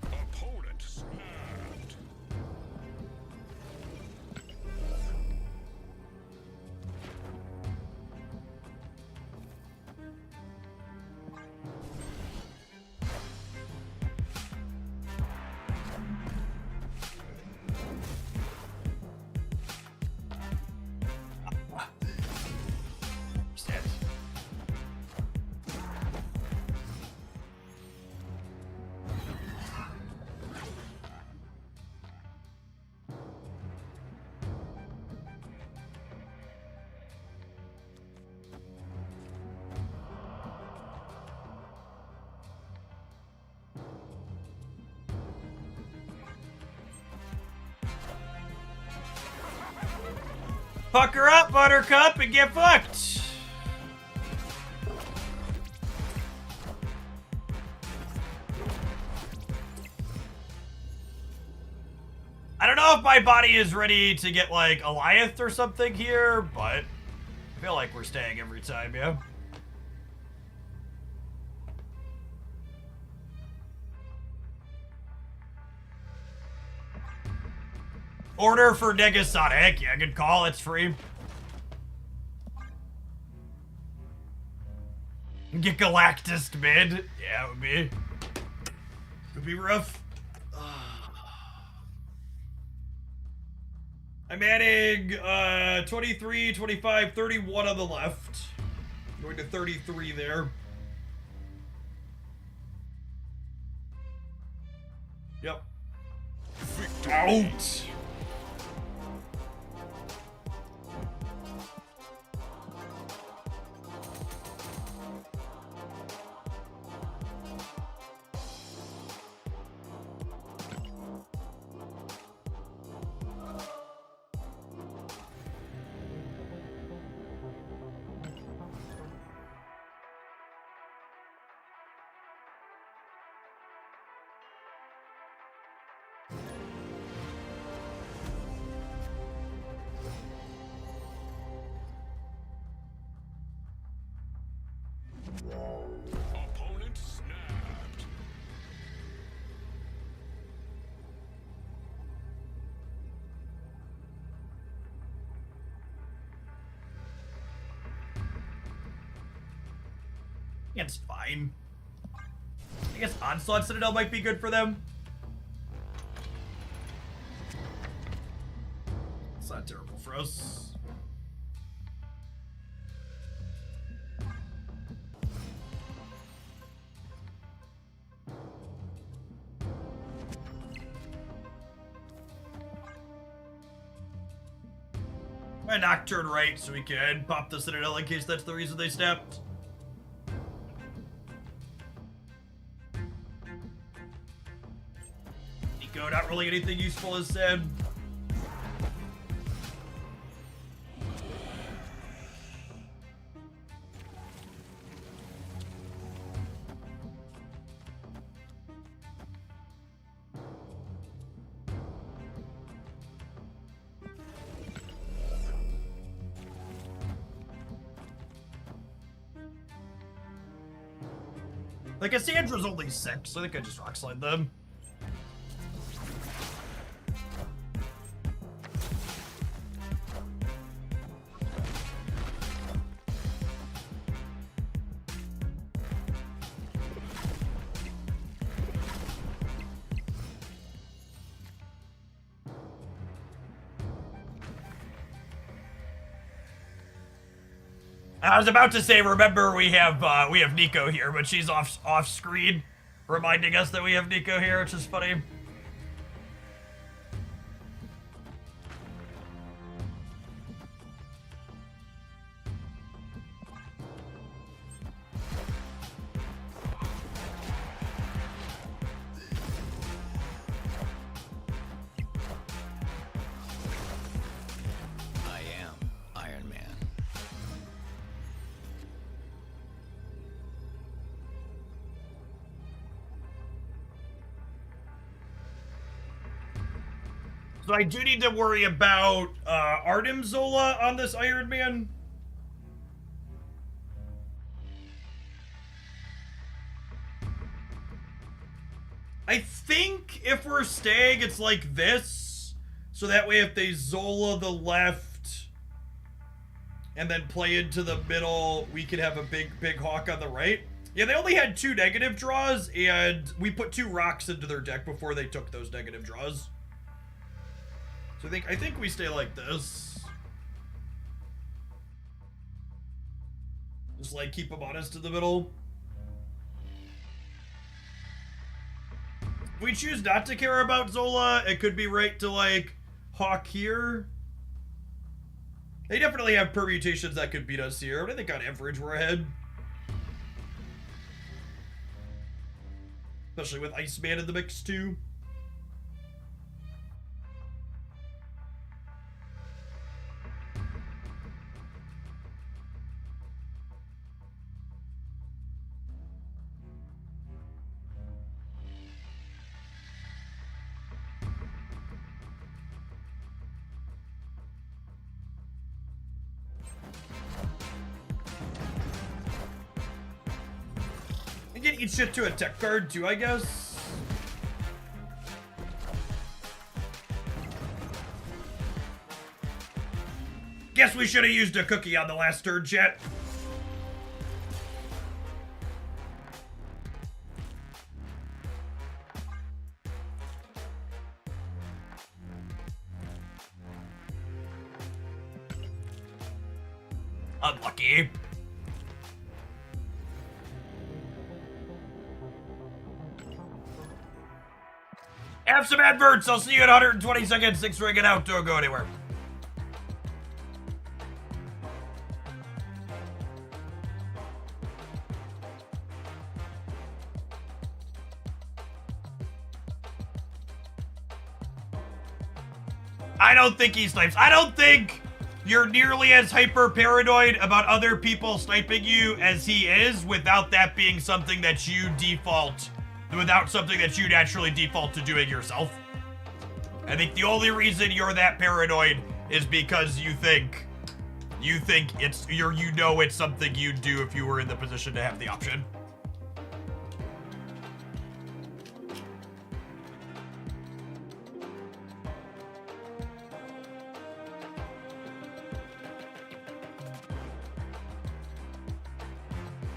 Opponent snapped. Fuck her up, Buttercup, and get fucked. I don't know if my body is ready to get like Goliath or something here, but I feel like we're staying every time, yeah? Order for Negasonic. Yeah, good call. It's free. Get Galactus mid. Yeah, it would be rough. I'm adding 23, 25, 31 on the left. Going to 33 there. Yep. Out. Opponent snapped. It's fine. I guess Onslaught Citadel might be good for them. It's not terrible for us. My Nocturne right, so we can pop the Citadel in case that's the reason they stepped. Nico, not really anything useful as said. Like, Cassandra's only 6, so I think I just rock slide them. I was about to say, remember we have Nico here, but she's off screen, reminding us that we have Nico here, which is funny. I am Iron Man. So I do need to worry about Artem Zola on this Iron Man. I think if we're staying, it's like this. So that way if they Zola the left and then play into the middle, we could have a big hawk on the right. Yeah, they only had 2 negative draws, and we put 2 rocks into their deck before they took those negative draws. So I think we stay like this. Just like keep them honest in the middle. If we choose not to care about Zola, it could be right to like hawk here. They definitely have permutations that could beat us here, but I think on average we're ahead. Especially with Iceman in the mix too. I can eat shit to a tech card too, I guess. Guess we should have used a cookie on the last turn, chat. Unlucky. Have some adverts. I'll see you in 120 seconds. Thanks for hanging out. Don't go anywhere. I don't think he snipes. I don't think you're nearly as hyper paranoid about other people sniping you as he is without that being something that you default, without something that you naturally default to doing yourself. I think the only reason you're that paranoid is because you think you think it's it's something you'd do if you were in the position to have the option.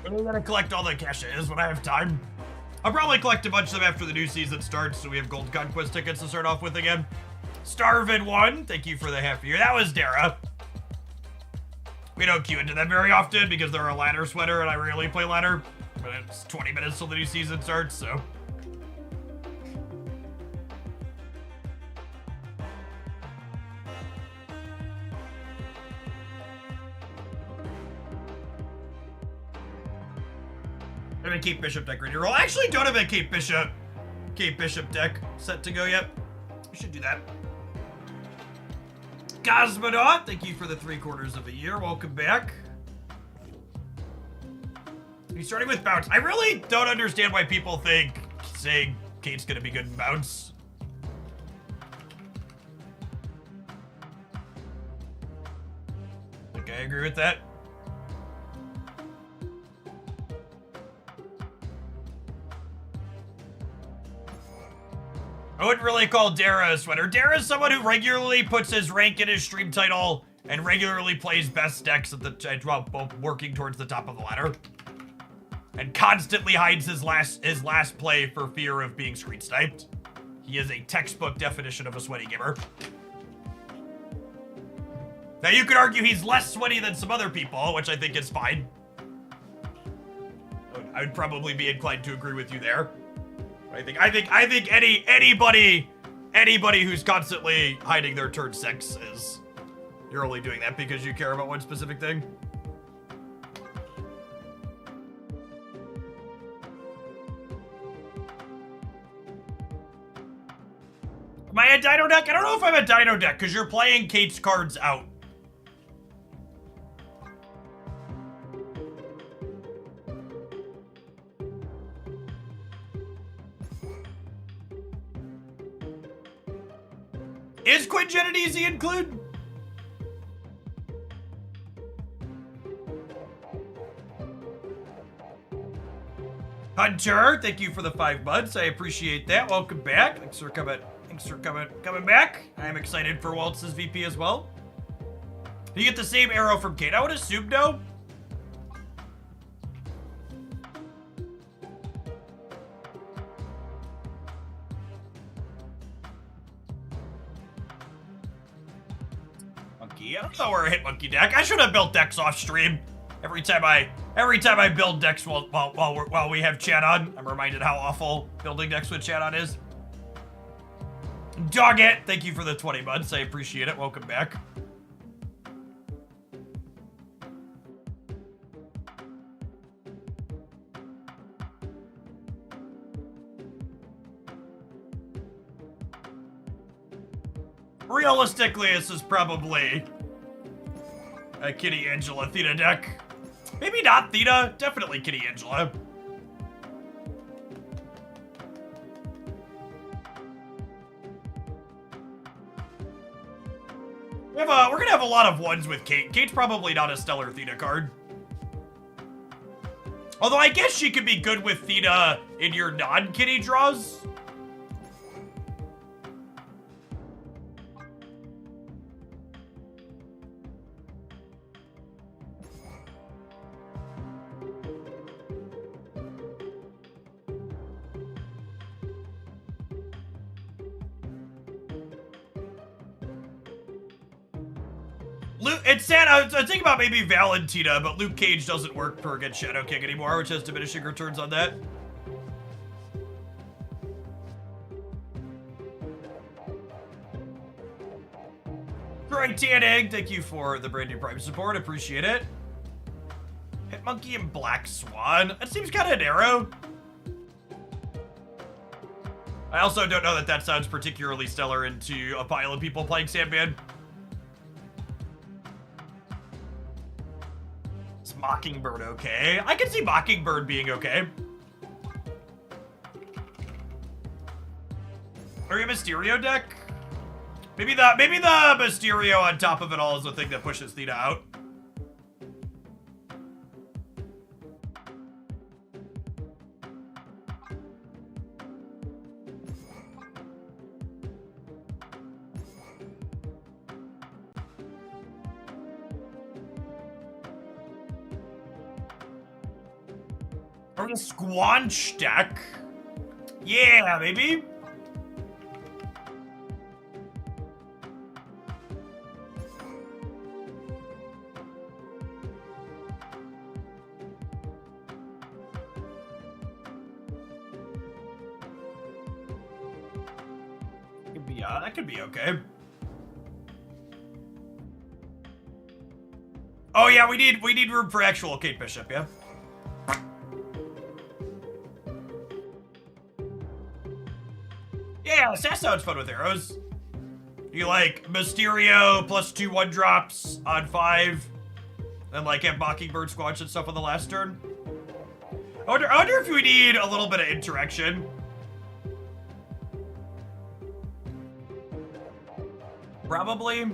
I'm gonna collect all the caches when I have time. I'll probably collect a bunch of them after the new season starts, so we have gold conquest tickets to start off with again. Starvin1, thank you for the half year. That was Dara. We don't queue into them very often because they're a ladder sweater and I rarely play ladder. But it's 20 minutes till the new season starts, so. I'm gonna keep Bishop deck ready to roll. I actually don't have a Cape Bishop deck set to go yet. We should do that. Cosmonaut, thank you for the 3/4 of a year. Welcome back. He's starting with bounce. I really don't understand why people think saying Kate's gonna be good in bounce. I think I agree with that. I wouldn't really call Dara a sweater. Dara is someone who regularly puts his rank in his stream title and regularly plays best decks at the while working towards the top of the ladder. And constantly hides his last play for fear of being screen sniped. He is a textbook definition of a sweaty gamer. Now you could argue he's less sweaty than some other people, which I think is fine. I would probably be inclined to agree with you there. I think anybody who's constantly hiding their turn 6 is, you're only doing that because you care about one specific thing. Am I a Dino deck? I don't know if I'm a Dino deck because you're playing Kate's cards out. Is Quinjet an easy include? Hunter, thank you for the 5 months. I appreciate that. Welcome back. Thanks for coming back. I'm excited for Waltz's VP as well. Do you get the same arrow from Kate? I would assume no. I don't know where a Hitmonkey deck. I should have built decks off stream. Every time I build decks while we have chat on, I'm reminded how awful building decks with chat on is. Dog it! Thank you for the 20 months. I appreciate it. Welcome back. Realistically, this is probably a Kitty Angela Theta deck. Maybe not Theta, definitely Kitty Angela. We're gonna have a lot of ones with Kate. Kate's probably not a stellar Theta card. Although I guess she could be good with Theta in your non-Kitty draws. It's sad. I was thinking about maybe Valentina, but Luke Cage doesn't work per against Shadow King anymore, which has diminishing returns on that. Growing Tanning, thank you for the brand new Prime support. Appreciate it. Hitmonkey and Black Swan. That seems kind of narrow. I also don't know that sounds particularly stellar into a pile of people playing Sandman. Mockingbird okay? I can see Mockingbird being okay. Are you a Mysterio deck? Maybe the Mysterio on top of it all is the thing that pushes Theta out. Or the Squanch deck. Yeah, maybe. That could be okay. Oh yeah, we need room for actual Kate Bishop, yeah. Yeah, that sounds fun with arrows. You like Mysterio plus 2 1-drops on 5, and like have Mockingbird squash and stuff on the last turn. I wonder if we need a little bit of interaction. Probably.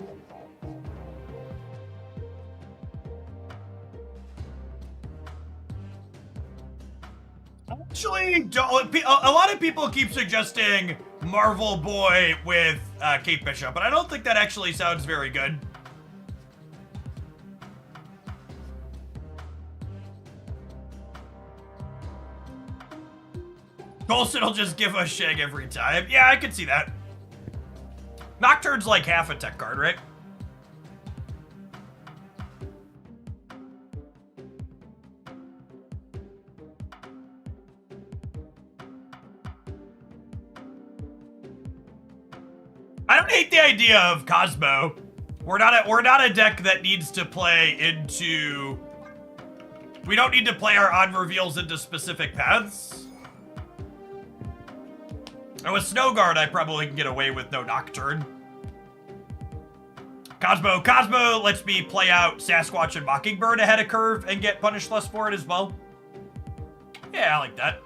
Actually, a lot of people keep suggesting Marvel Boy with Kate Bishop, but I don't think that actually sounds very good. Coulson will just give us Shag every time. Yeah, I could see that. Nocturne's like half a tech card, right? I don't hate the idea of Cosmo. We're not a deck that needs to play into. We don't need to play our odd reveals into specific paths. And with Snowguard, I probably can get away with no Nocturne. Cosmo lets me play out Sasquatch and Mockingbird ahead of curve and get punished less for it as well. Yeah, I like that.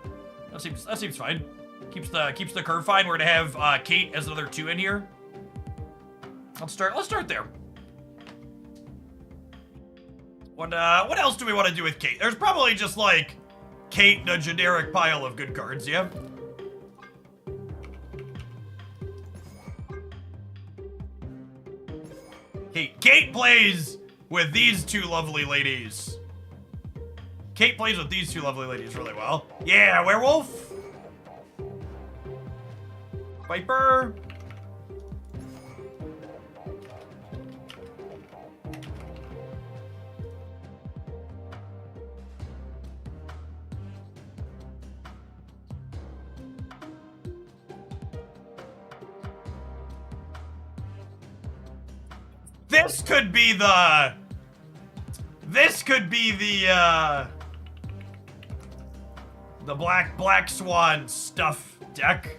That seems fine. Keeps the curve fine. We're gonna have Kate as another 2 in here. Let's start there. What else do we want to do with Kate? There's probably just like Kate and a generic pile of good cards, yeah? Kate plays with these 2 lovely ladies. Kate plays with these 2 lovely ladies really well. Yeah, Werewolf. Viper. This could be the Black Swan stuff deck.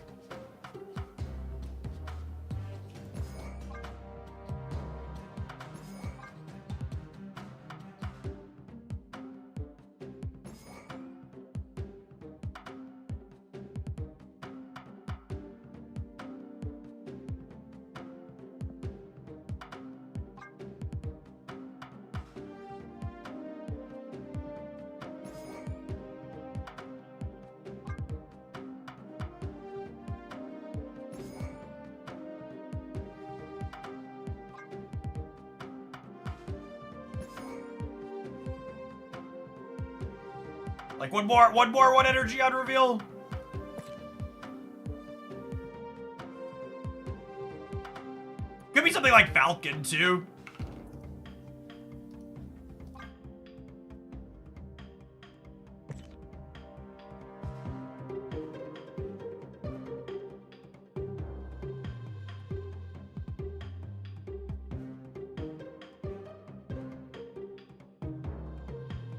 Like one energy on reveal. Could be something like Falcon too.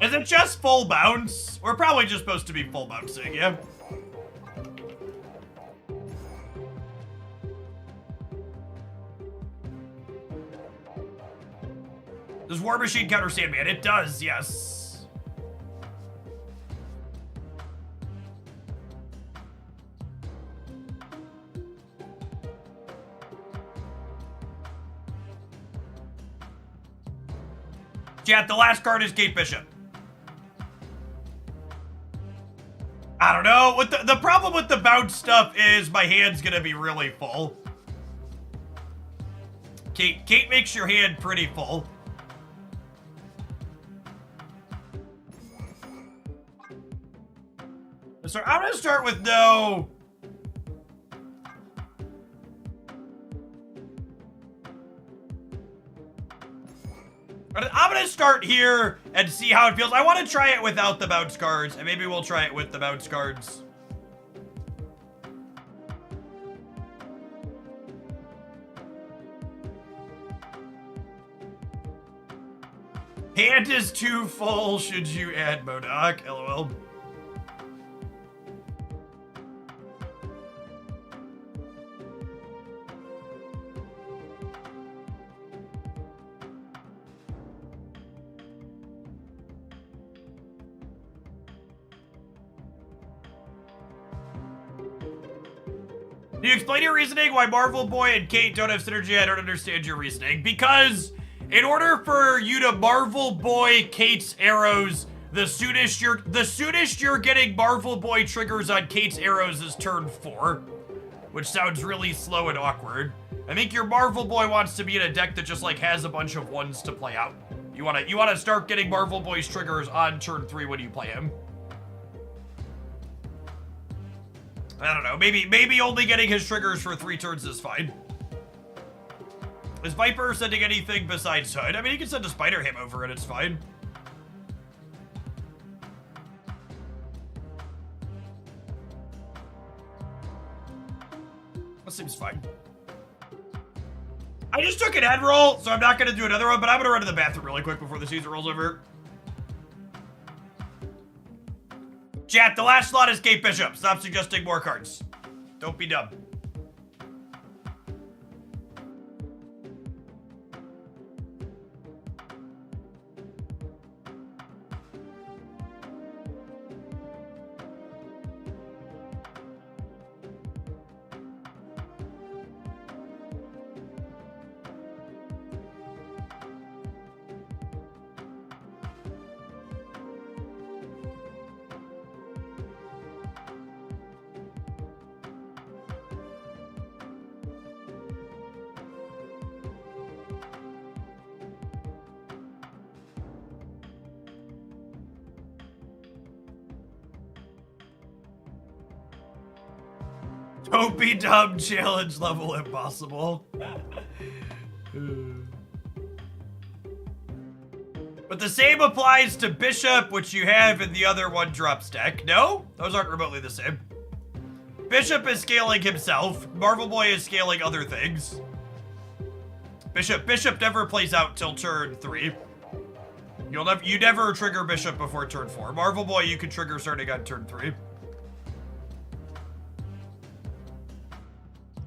Is it just full bounce? We're probably just supposed to be full bouncing, yeah? Does War Machine counter Sandman? It does, yes. Chat, the last card is Kate Bishop. I don't know. What the problem with the bounce stuff is my hand's gonna be really full. Kate makes your hand pretty full. So I'm gonna start with no. I'm gonna start here and see how it feels. I want to try it without the bounce cards, and maybe we'll try it with the bounce cards. Hand is too full. Should you add Modoc? LOL. Can you explain your reasoning why Marvel Boy and Kate don't have synergy? I don't understand your reasoning. Because in order for you to Marvel Boy Kate's arrows, the soonest you're getting Marvel Boy triggers on Kate's arrows is turn 4, which sounds really slow and awkward. I think your Marvel Boy wants to be in a deck that just like has a bunch of ones to play out. You wanna start getting Marvel Boy's triggers on turn 3 when you play him. I don't know, maybe only getting his triggers for 3 turns is fine. Is Viper sending anything besides Hood? I mean, he can send a Spider Ham over and it's fine. That seems fine. I just took an head roll, so I'm not gonna do another one, but I'm gonna run to the bathroom really quick before the season rolls over. Chat, the last slot is Kate Bishop. Stop suggesting more cards. Don't be dumb. Don't be dumb, challenge level impossible. But the same applies to Bishop, which you have in the other 1-drop deck. No? Those aren't remotely the same. Bishop is scaling himself. Marvel Boy is scaling other things. Bishop never plays out till turn 3. You never trigger Bishop before turn 4. Marvel Boy you can trigger starting on turn 3.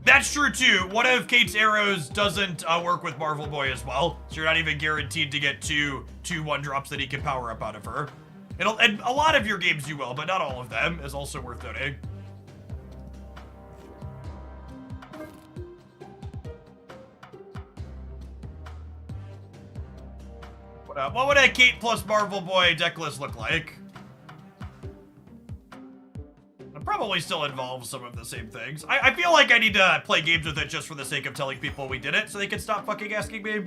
That's true too. One of Kate's arrows doesn't work with Marvel Boy as well, so you're not even guaranteed to get two 1-drops that he can power up out of her. And a lot of your games you will, but not all of them, is also worth noting. What would a Kate plus Marvel Boy deck list look like? It probably still involves some of the same things. I feel like I need to play games with it just for the sake of telling people we did it, so they can stop fucking asking me.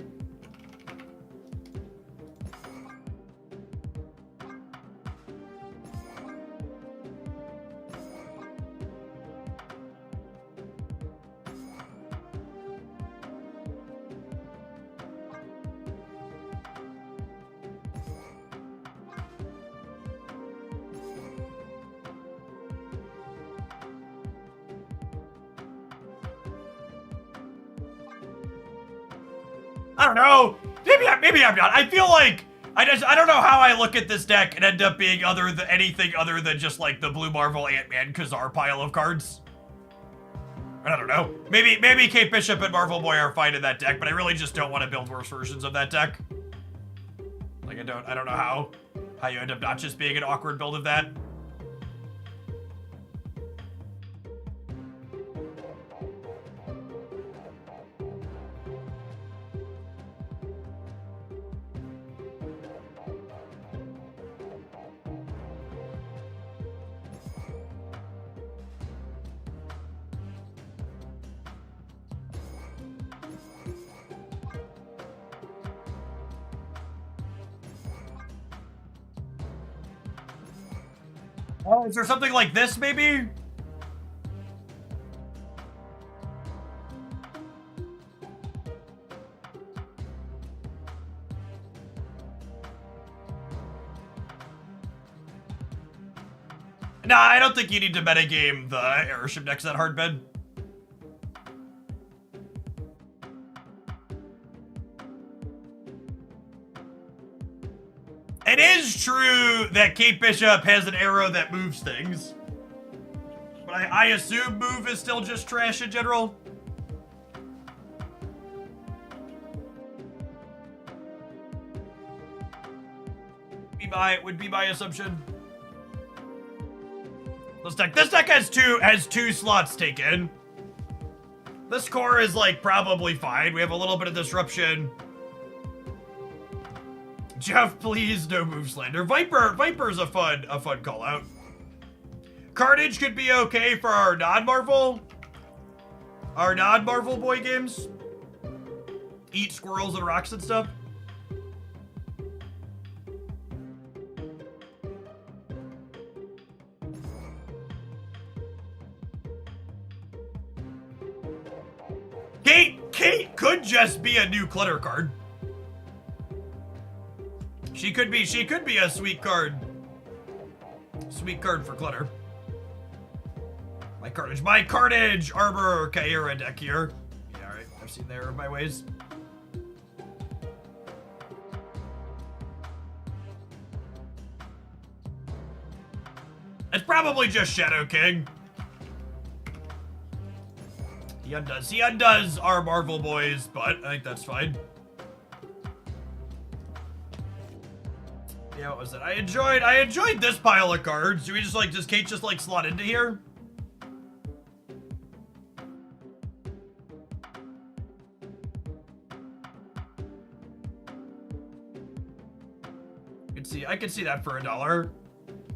I don't know. Maybe I'm not. I feel like I don't know how I look at this deck and end up being anything other than just like the Blue Marvel Ant-Man Kazar pile of cards. I don't know. Maybe Kate Bishop and Marvel Boy are fine in that deck, but I really just don't want to build worse versions of that deck. Like I don't know how you end up not just being an awkward build of that. Oh, is there something like this, maybe? Nah, I don't think you need to metagame the airship next to that hard bed. It is true that Kate Bishop has an arrow that moves things. But I assume move is still just trash in general. Would be my assumption. This deck has two slots taken. This core is like probably fine. We have a little bit of disruption. Jeff, please no move slander. Viper's a fun call out. Carnage could be okay for our non-Marvel boy games. Eat squirrels and rocks and stuff. Kate could just be a new clutter card. She could be a sweet card. Sweet card for clutter. My Carnage Arbor Kyra deck here. Yeah, alright. I've seen the error of my ways. It's probably just Shadow King. He undoes our Marvel boys, but I think that's fine. Yeah, what was it? I enjoyed this pile of cards. Do we does Kate just slot into here? I could see that for $1.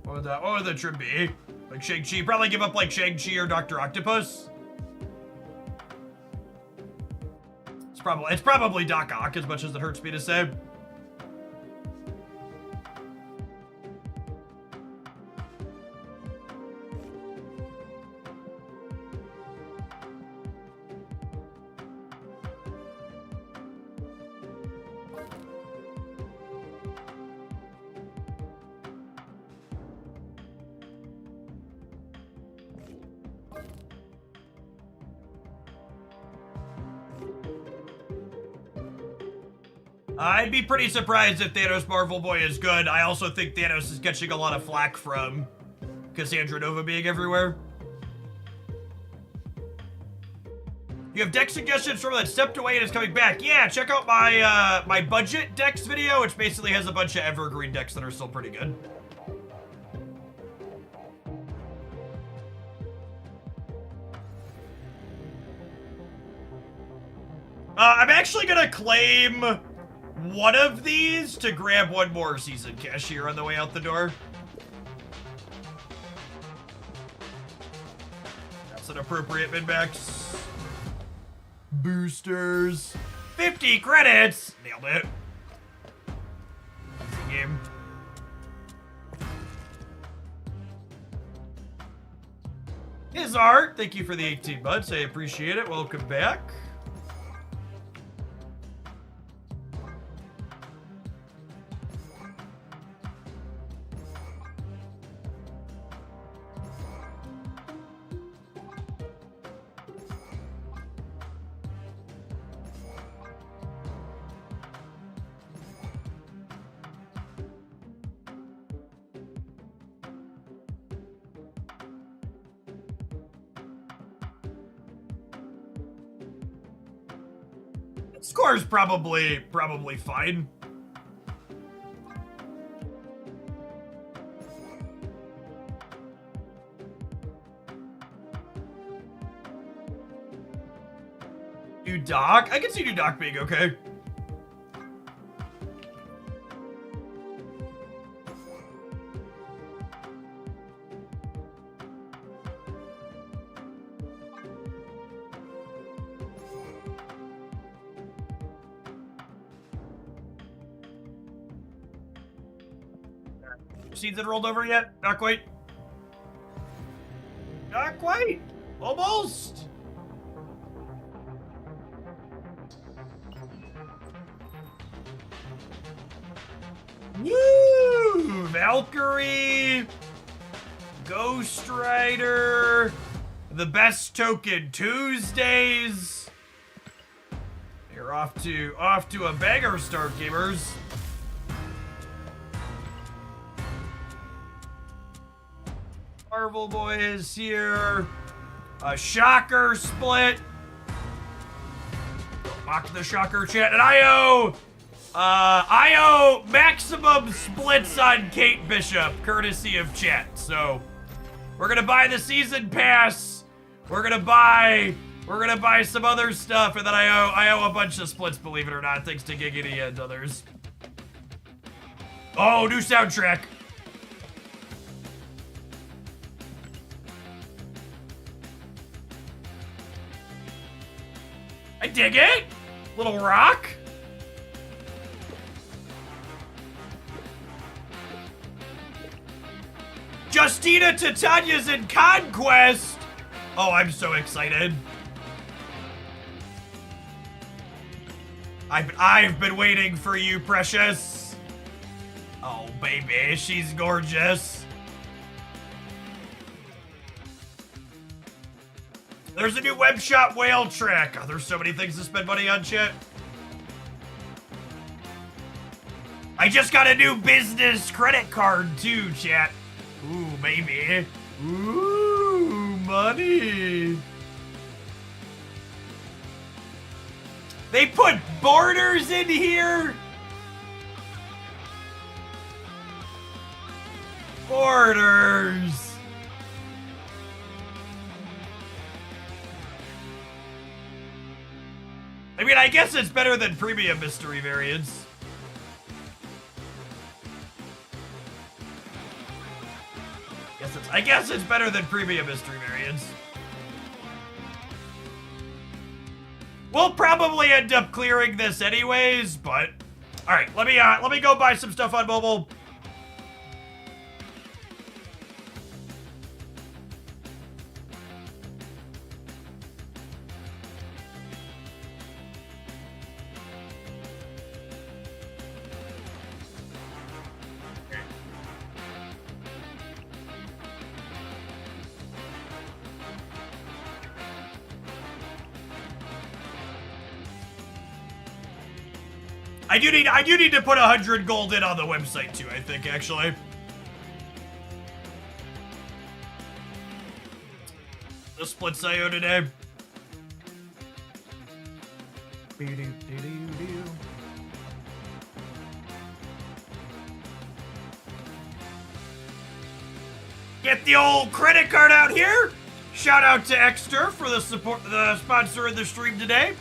What would the trim be? Like Shang-Chi, probably give up like Shang-Chi or Dr. Octopus. It's probably Doc Ock, as much as it hurts me to say. I'd be pretty surprised if Thanos Marvel Boy is good. I also think Thanos is catching a lot of flack from Cassandra Nova being everywhere. You have deck suggestions from that stepped away and is coming back. Yeah, check out my my budget decks video, which basically has a bunch of evergreen decks that are still pretty good. I'm actually gonna claim one of these to grab one more season cashier on the way out the door. That's an appropriate min-max. Boosters. 50 credits! Nailed it. Game. His art, thank you for the 18 months. I appreciate it. Welcome back. Score's probably fine. New Doc? I can see New Doc being okay. Seeds that rolled over yet? Not quite. Not quite. Almost. Woo! Valkyrie. Ghost Rider. The best token Tuesdays. You're off to a banger start, gamers. Marvel Boy is here. A Shocker split. Mock the Shocker chat. And IO maximum splits on Kate Bishop, courtesy of chat. So we're gonna buy the season pass. We're gonna buy some other stuff, and then I owe a bunch of splits, believe it or not, thanks to Giggity and others. Oh, new soundtrack. I dig it. Little rock. Justina Titania's in Conquest. Oh, I'm so excited. I've been waiting for you, precious. Oh, baby, she's gorgeous. There's a new web shop whale track. Oh, there's so many things to spend money on, chat. I just got a new business credit card too, chat. Ooh, baby. Ooh, money. They put borders in here? Borders. I mean, I guess it's better than premium mystery variants. I guess it's better than premium mystery variants. We'll probably end up clearing this anyways, but all right, let me go buy some stuff on mobile. I do need to put 100 gold in on the website too, I think, actually. The splits I owe today. Get the old credit card out here. Shout out to Exter for the sponsor of the stream today.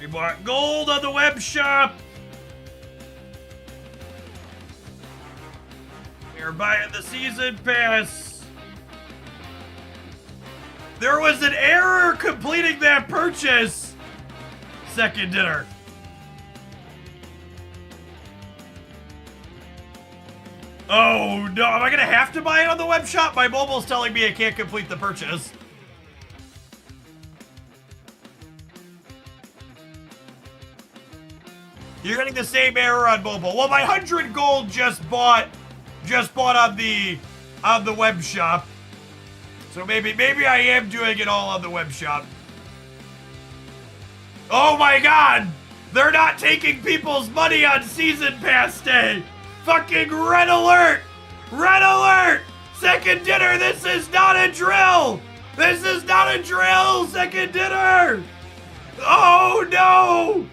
We bought gold on the web shop. We are buying the season pass. There was an error completing that purchase. Second dinner. Oh no, am I gonna have to buy it on the web shop? My mobile's telling me I can't complete the purchase. You're getting the same error on mobile. Well, my 100 gold just bought on the web shop. So maybe I am doing it all on the web shop. Oh my god! They're not taking people's money on season pass day! Fucking red alert! Red alert! Second dinner, this is not a drill! This is not a drill! Second dinner! Oh no!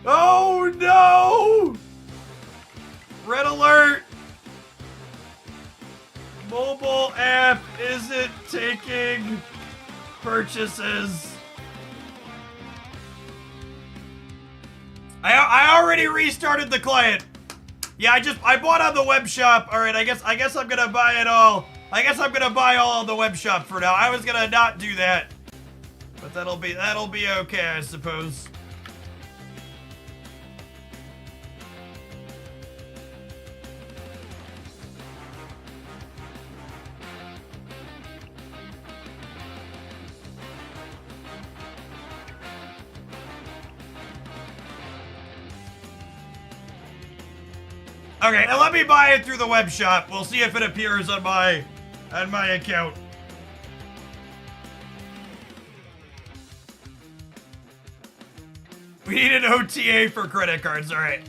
Oh no! Red alert! Mobile app isn't taking purchases. I already restarted the client. Yeah, I bought on the web shop. All right, I guess I'm gonna buy it all. I guess I'm gonna buy all on the web shop for now. I was gonna not do that, but that'll be okay, I suppose. Okay, now let me buy it through the web shop. We'll see if it appears on my account. We need an OTA for credit cards. All right.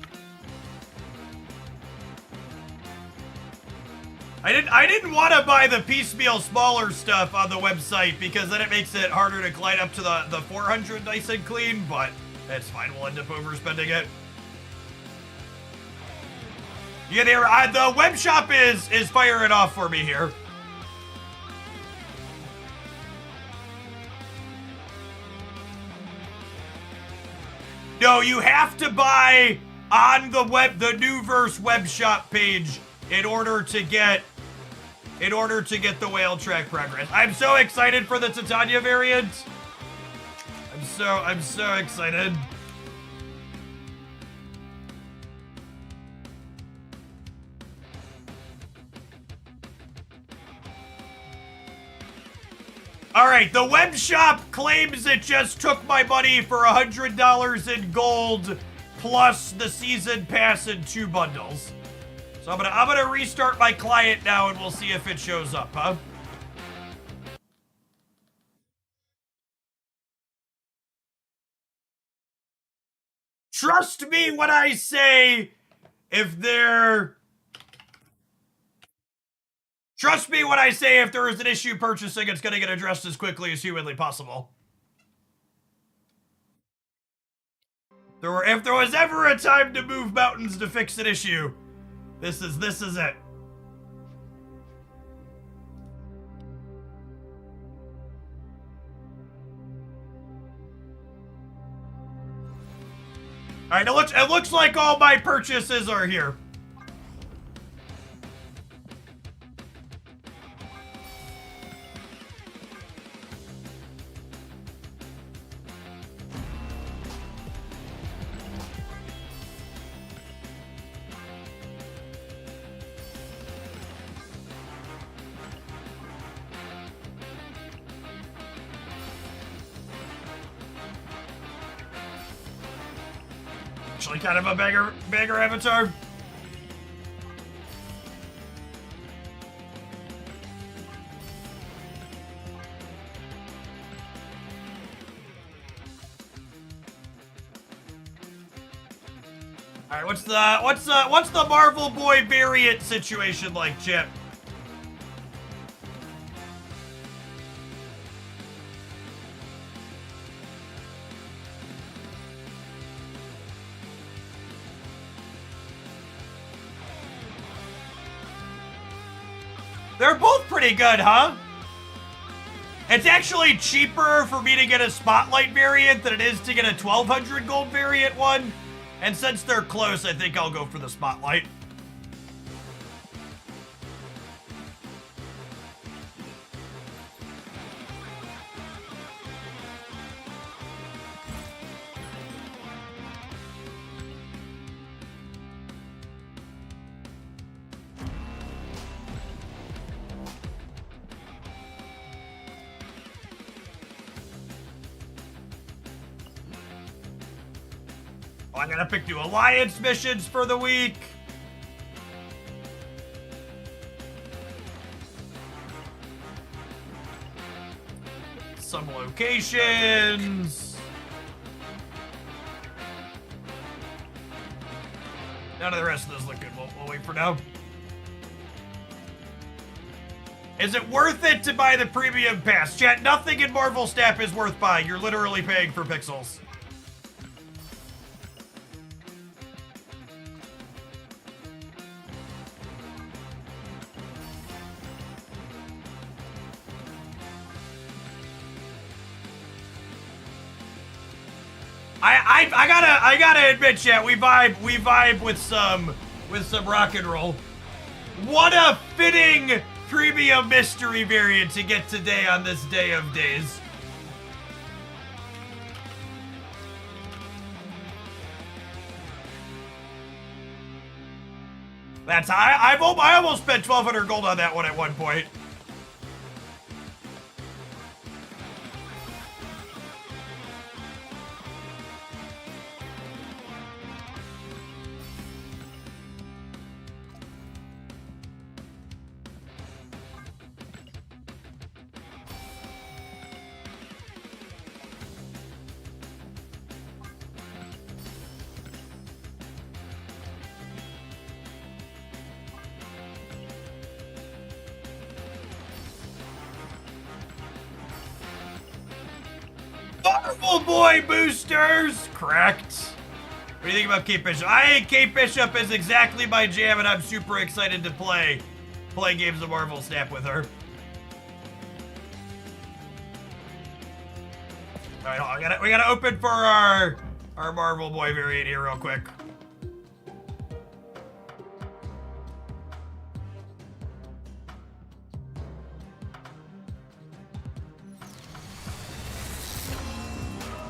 I didn't want to buy the piecemeal smaller stuff on the website because then it makes it harder to climb up to the 400 nice and clean, but it's fine. We'll end up overspending it. Yeah, the web shop is firing off for me here. No, you have to buy on the Newverse web shop page in order to get the whale track progress. I'm so excited for the Titania variant. I'm so excited. All right, the web shop claims it just took my money for $100 in gold plus the season pass and 2 bundles. So I'm gonna restart my client now and we'll see if it shows up, huh? Trust me when I say if there is an issue purchasing, it's going to get addressed as quickly as humanly possible. If there was ever a time to move mountains to fix an issue, this is it. All right, it looks like all my purchases are here. Actually kind of a bigger avatar. All right, what's the Marvel Boy variant situation like, Chip? They're both pretty good, huh? It's actually cheaper for me to get a Spotlight variant than it is to get a 1200 gold variant one. And since they're close, I think I'll go for the Spotlight. I'm gonna pick new alliance missions for the week. Some locations. None of the rest of those look good. We'll wait for now. Is it worth it to buy the premium pass? Chat, nothing in Marvel Snap is worth buying. You're literally paying for pixels. I gotta admit, chat, we vibe with some rock and roll. What a fitting premium mystery variant to get today on this day of days. That's I almost spent 1,200 gold on that one at one point. Marvel Boy boosters! Correct. What do you think about Kate Bishop? I think Kate Bishop is exactly my jam, and I'm super excited to play games of Marvel Snap with her. Alright, hold on. We gotta open for our Marvel Boy variant here real quick.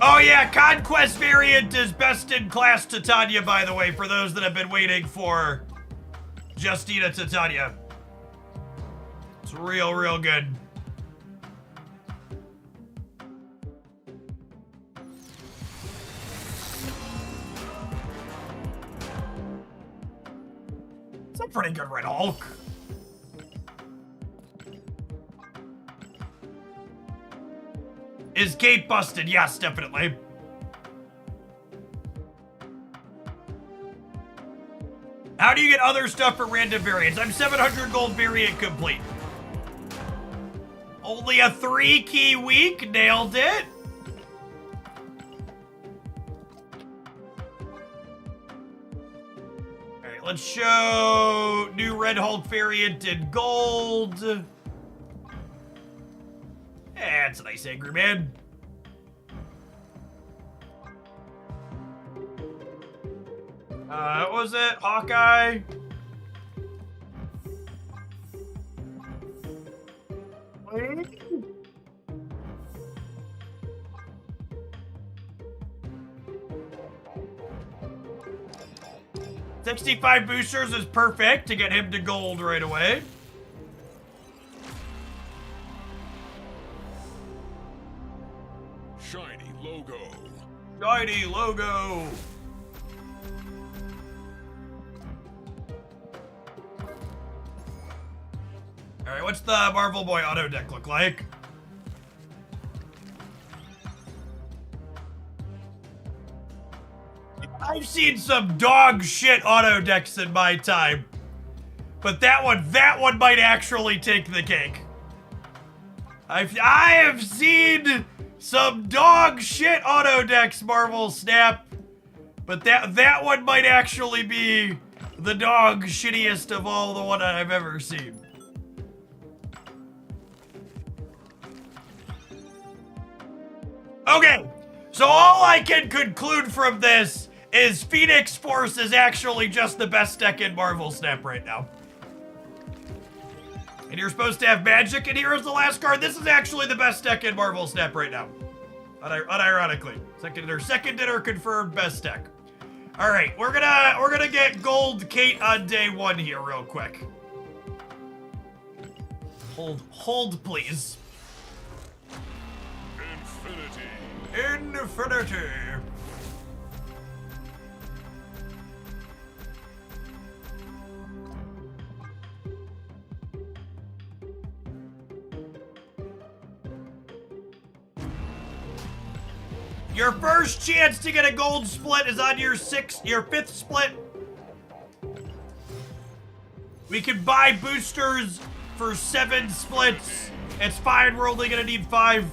Oh yeah, Conquest variant is best in class Titania, by the way, for those that have been waiting for Justina Titania. It's real good. It's a pretty good Red Hulk. Is Kate busted? Yes, definitely. How do you get other stuff for random variants? I'm 700 gold variant complete. Only a 3-key week? Nailed it. Alright, let's show new Red Hulk variant in gold. Yeah, it's a nice angry man. What was it? Hawkeye? $65 boosters is perfect to get him to gold right away. Shiny logo. Shiny logo. All right, what's the Marvel Boy auto deck look like? I've seen some dog shit auto decks in my time, but that one might actually take the cake. I have seen some dog shit auto decks, Marvel Snap, but that one might actually be the dog shittiest of all the one I've ever seen. Okay, so all I can conclude from this is Phoenix Force is actually just the best deck in Marvel Snap right now. And you're supposed to have Magic and Heroes the last card. This is actually the best deck in Marvel Snap right now. Unironically. Second dinner confirmed best deck. Alright, we're gonna get gold Kate on day one here real quick. Hold please. Infinity. Your first chance to get a gold split is on your fifth split. We can buy boosters for 7 splits. It's fine, we're only gonna need 5.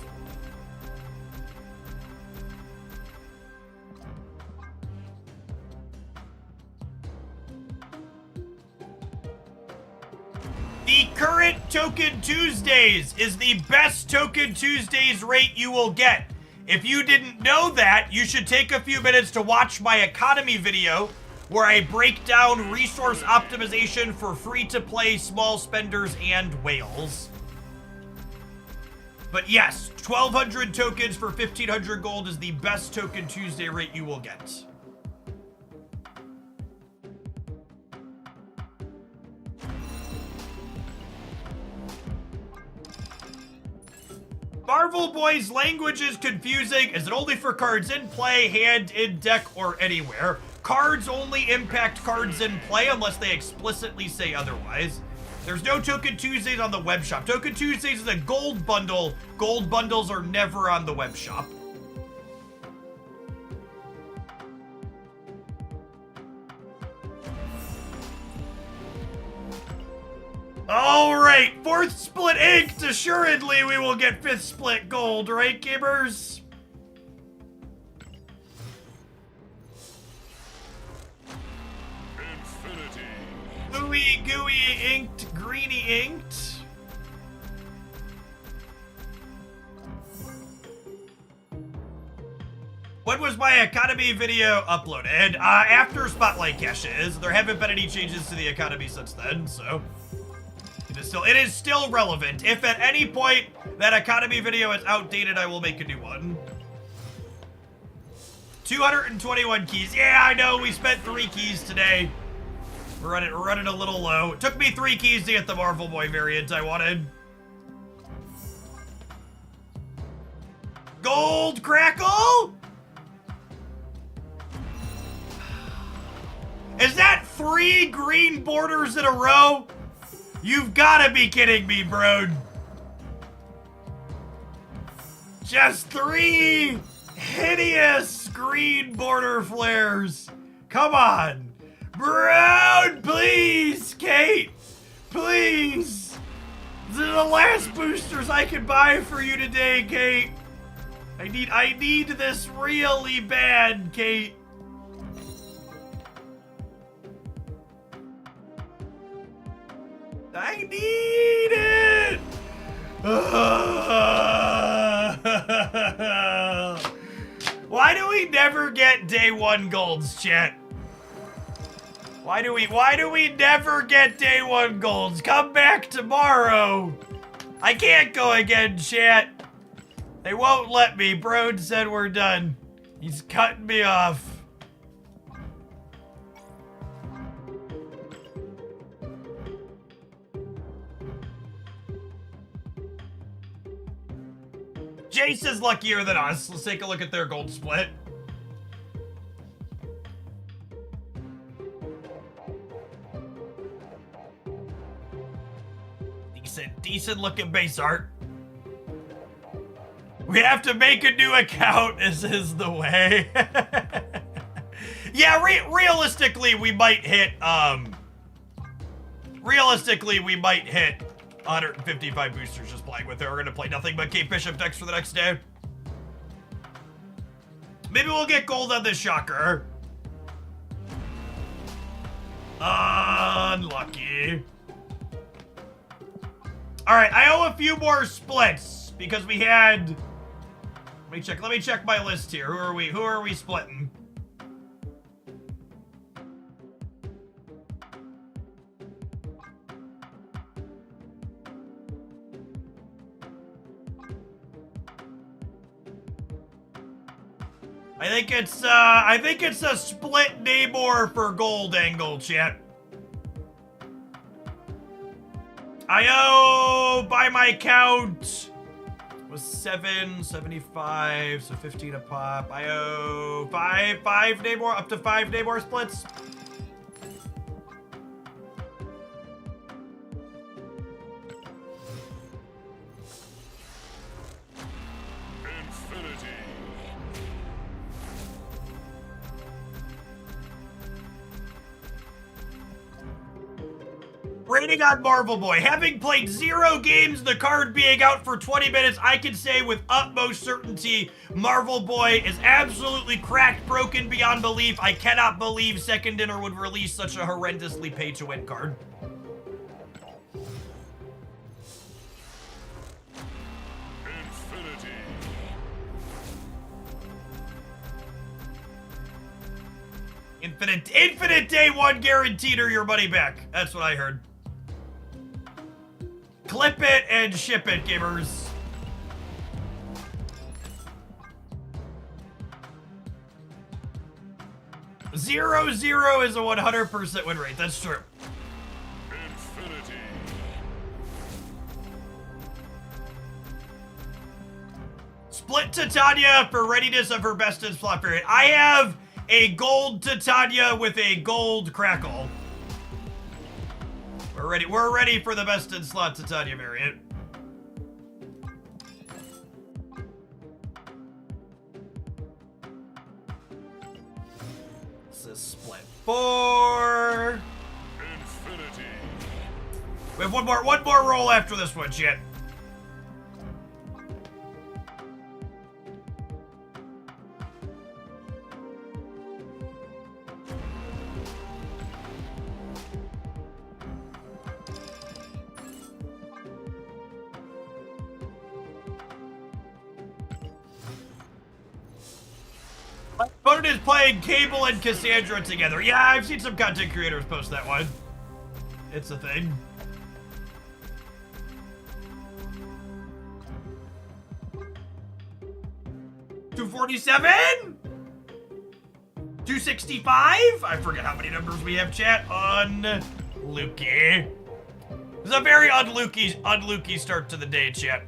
The current Token Tuesdays is the best Token Tuesdays rate you will get. If you didn't know that, you should take a few minutes to watch my economy video where I break down resource optimization for free-to-play small spenders and whales. But yes, 1,200 tokens for 1,500 gold is the best Token Tuesday rate you will get. Marvel Boy's language is confusing. Is it only for cards in play, hand, in deck, or anywhere? Cards only impact cards in play unless they explicitly say otherwise. There's no Token Tuesdays on the web shop. Token Tuesdays is a gold bundle. Gold bundles are never on the web shop. All right, 4th split inked. Assuredly, we will get 5th split gold, right, gamers? Infinity. Gooey, gooey inked, greeny inked. When was my economy video uploaded? After Spotlight caches. There haven't been any changes to the economy since then, so it is still relevant. If at any point that economy video is outdated, I will make a new one. 221 keys. Yeah, I know, we spent 3 keys today. We're running a little low. It took me 3 keys to get the Marvel Boy variant I wanted. Gold Crackle? Is that 3 green borders in a row? You've gotta be kidding me, bro. Just 3 hideous green border flares. Come on. Brown, please, Kate. Please. These are the last boosters I can buy for you today, Kate. I need this really bad, Kate. I need it! Why do we never get day 1 golds, chat? Why do we never get day 1 golds? Come back tomorrow. I can't go again, chat. They won't let me. Broad said we're done. He's cutting me off. Jace is luckier than us. Let's take a look at their gold split. Decent looking base art. We have to make a new account. This is the way. Yeah, realistically, we might hit, realistically, we might hit 155 boosters just playing with it. We're gonna play nothing but Kate Bishop decks for the next day. Maybe we'll get gold on this shocker. Unlucky. All right, I owe a few more splits because we had. Let me check my list here. Who are we splitting? I think it's a split Namor for gold angle, chat. I owe, by my count, was 775, so 15 a pop. I owe five Namor, up to 5 Namor splits. Infinity. Rating on Marvel Boy. Having played 0 games, the card being out for 20 minutes, I can say with utmost certainty, Marvel Boy is absolutely cracked, broken beyond belief. I cannot believe Second Dinner would release such a horrendously pay-to-win card. Infinite day 1 guaranteed or your money back. That's what I heard. Clip it and ship it, gamers. Zero is a 100% win rate. That's true. Infinity. Split Titania for readiness of her best in slot variant. I have a gold Titania with a gold Crackle. We're ready for the best in slot Titania variant. This is split 4. Infinity. We have one more roll after this one, shit. My opponent is playing Cable and Cassandra together. Yeah, I've seen some content creators post that one. It's a thing. $247? $265? I forget how many numbers we have, chat. Unlucky. This is a very unlucky start to the day, chat.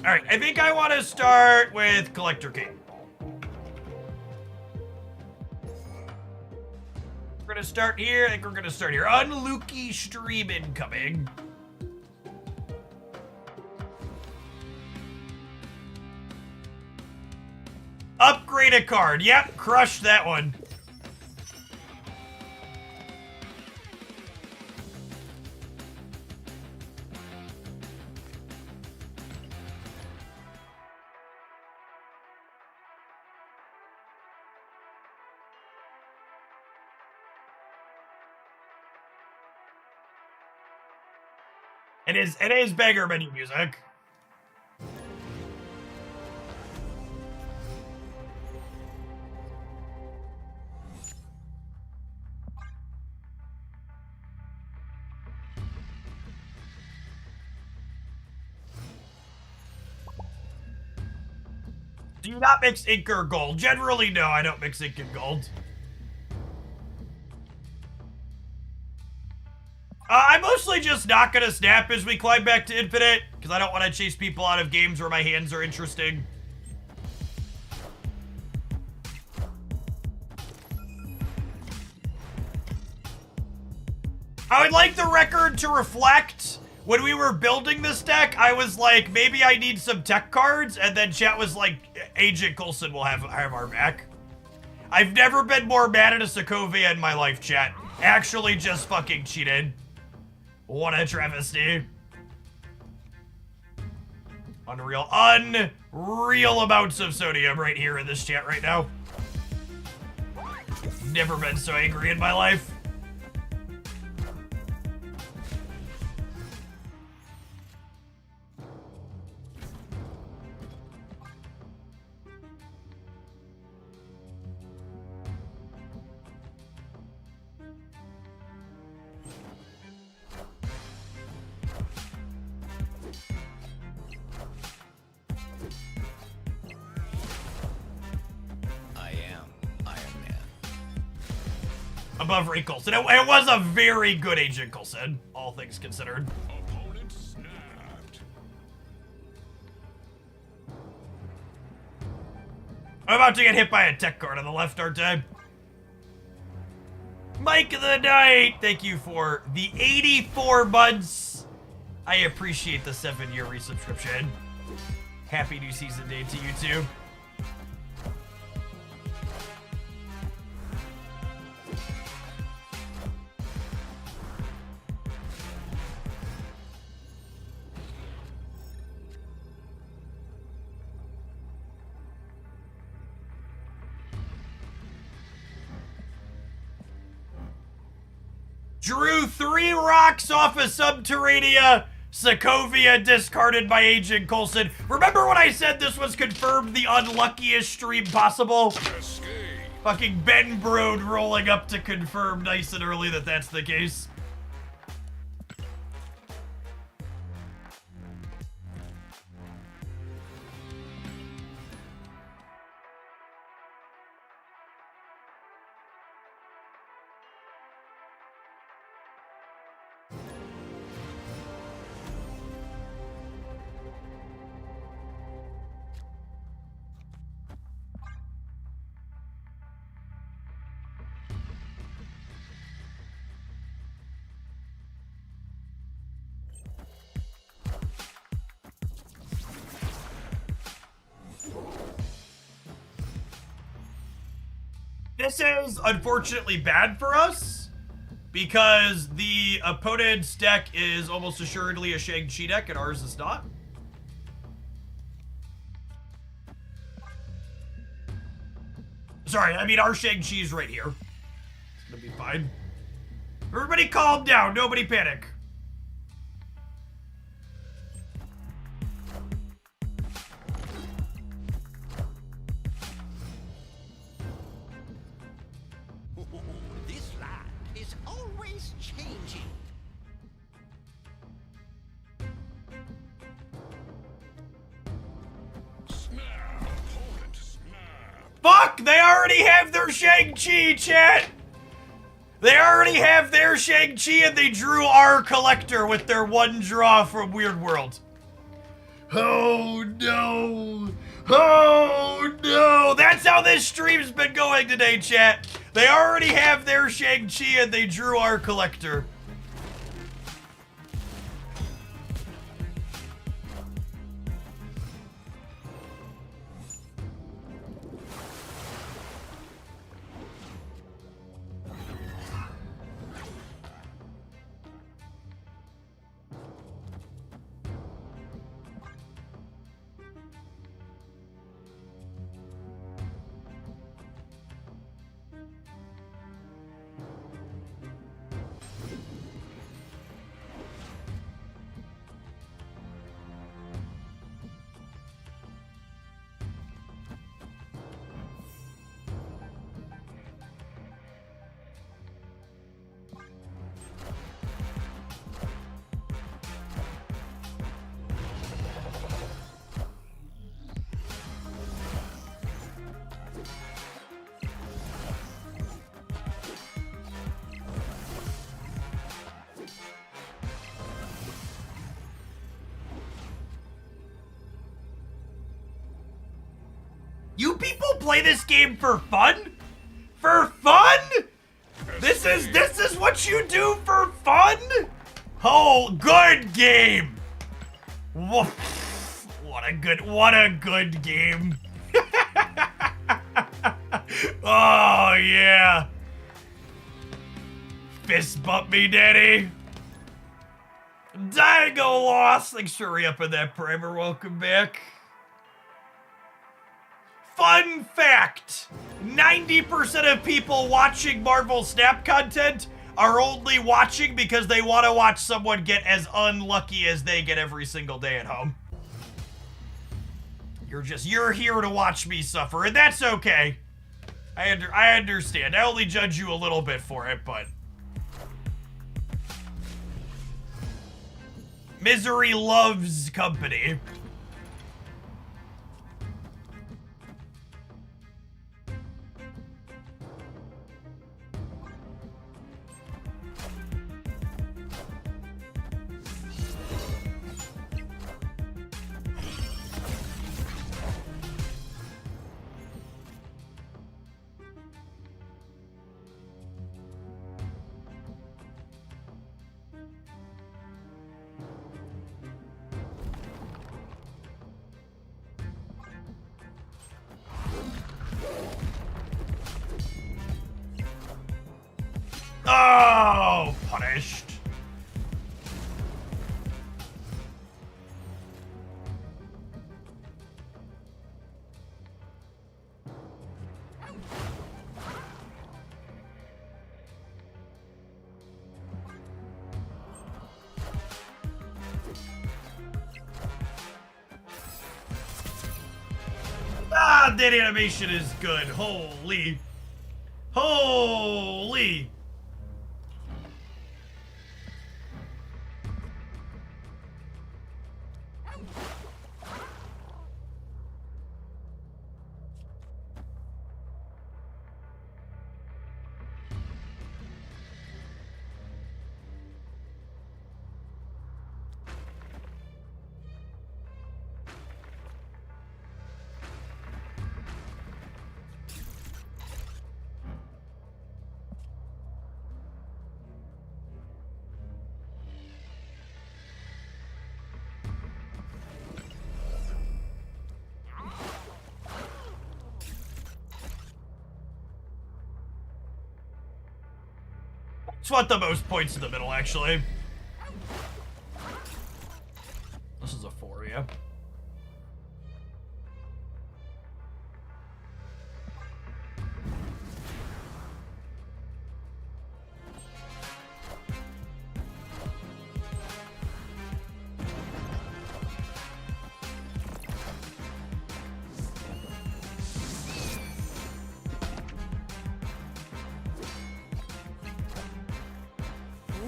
All right, I think I want to start with Collector King. We're gonna start here. I think we're gonna start here. Unlucky stream incoming. Upgrade a card. Yep, crush that one. It is beggar menu music. Do you not mix ink or gold? Generally, no, I don't mix ink and gold. I'm mostly just not gonna snap as we climb back to Infinite, because I don't want to chase people out of games where my hands are interesting. I would like the record to reflect, when we were building this deck, I was like, maybe I need some tech cards, and then chat was like, Agent Coulson will have our back. I've never been more mad at a Sokovia in my life, chat. Actually just fucking cheated. What a travesty. Unreal amounts of sodium right here in this chat right now. Never been so angry in my life. Above Ray Coulson. It was a very good Agent Coulson, all things considered. Opponent snapped. I'm about to get hit by a tech card on the left, aren't I? Mike of the Night, thank you for the 84 months. I appreciate the 7-year resubscription. Happy new season day to you too. Drew 3 rocks off a Subterranea. Sokovia discarded by Agent Coulson. Remember when I said this was confirmed the unluckiest stream possible? Escape. Fucking Ben Brood rolling up to confirm nice and early that that's the case. This is unfortunately bad for us because the opponent's deck is almost assuredly a Shang-Chi deck and ours is not. Sorry, I mean our Shang-Chi is right here. It's gonna be fine. Everybody calm down, nobody panic. This land is always changing. Snap. Opponent snap. Fuck! They already have their Shang-Chi, chat! They already have their Shang-Chi and they drew our collector with their one draw from Weird World. Oh no! Oh no! That's how this stream's been going today, chat. They already have their Shang-Chi and they drew our collector. You people play this game for fun? For fun? This is what you do for fun? Oh, good game. What a good game. Oh yeah. Fist bump me, daddy. Daigo lost. Thanks for re-upping that primer. Welcome back. Fun fact, 90% of people watching Marvel Snap content are only watching because they want to watch someone get as unlucky as they get every single day at home. You're here to watch me suffer, and that's okay. I understand. I only judge you a little bit for it, but misery loves company. Oh, punished. that animation is good. Holy. Holy. Just want the most points in the middle, actually. This is a 4, yeah.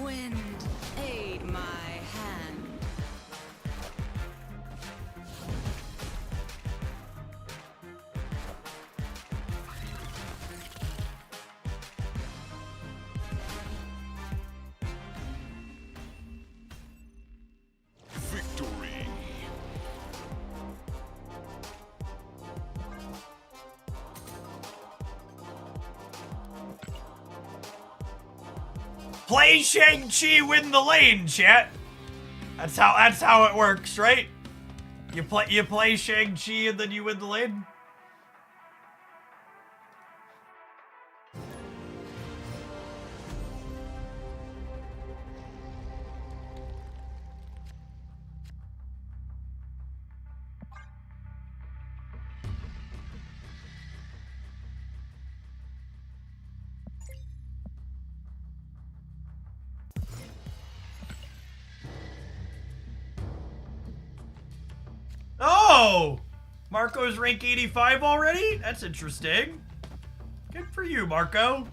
Wind, aid my hand. Victory. Play Shang-Chi, win the lane, chat. That's how it works, right? You play Shang-Chi and then you win the lane. Oh! Marco's rank 85 already? That's interesting. Good for you, Marco.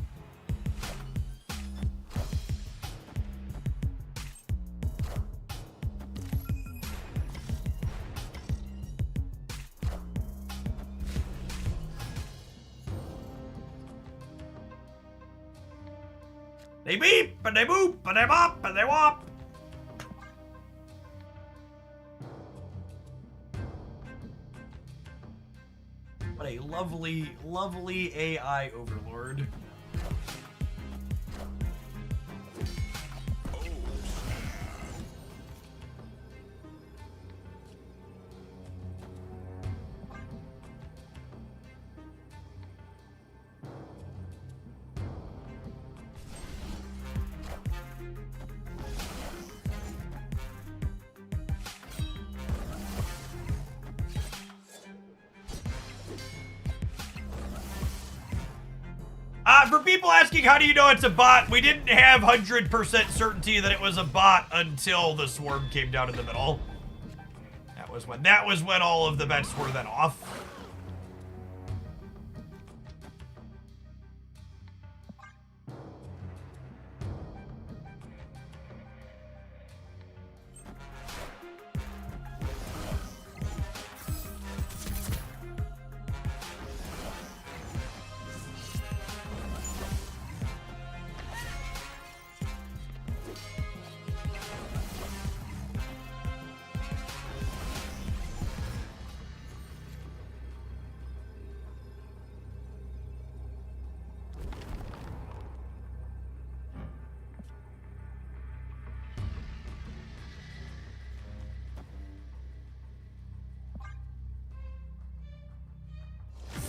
They beep, and they boop, and they bop, and they wop. What a lovely, lovely AI overlord. For people asking how do you know it's a bot, we didn't have 100% certainty that it was a bot until the swarm came down in the middle. That was when all of the bets were then off.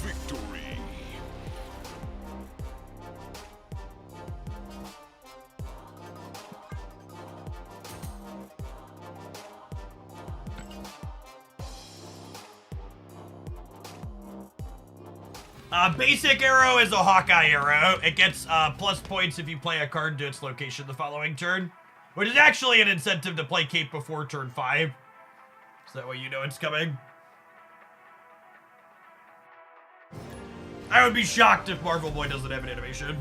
Victory. Basic arrow is a Hawkeye arrow. It gets plus points if you play a card to its location the following turn, which is actually an incentive to play Cape before turn 5. So that way you know it's coming. I would be shocked if Marvel Boy doesn't have an animation.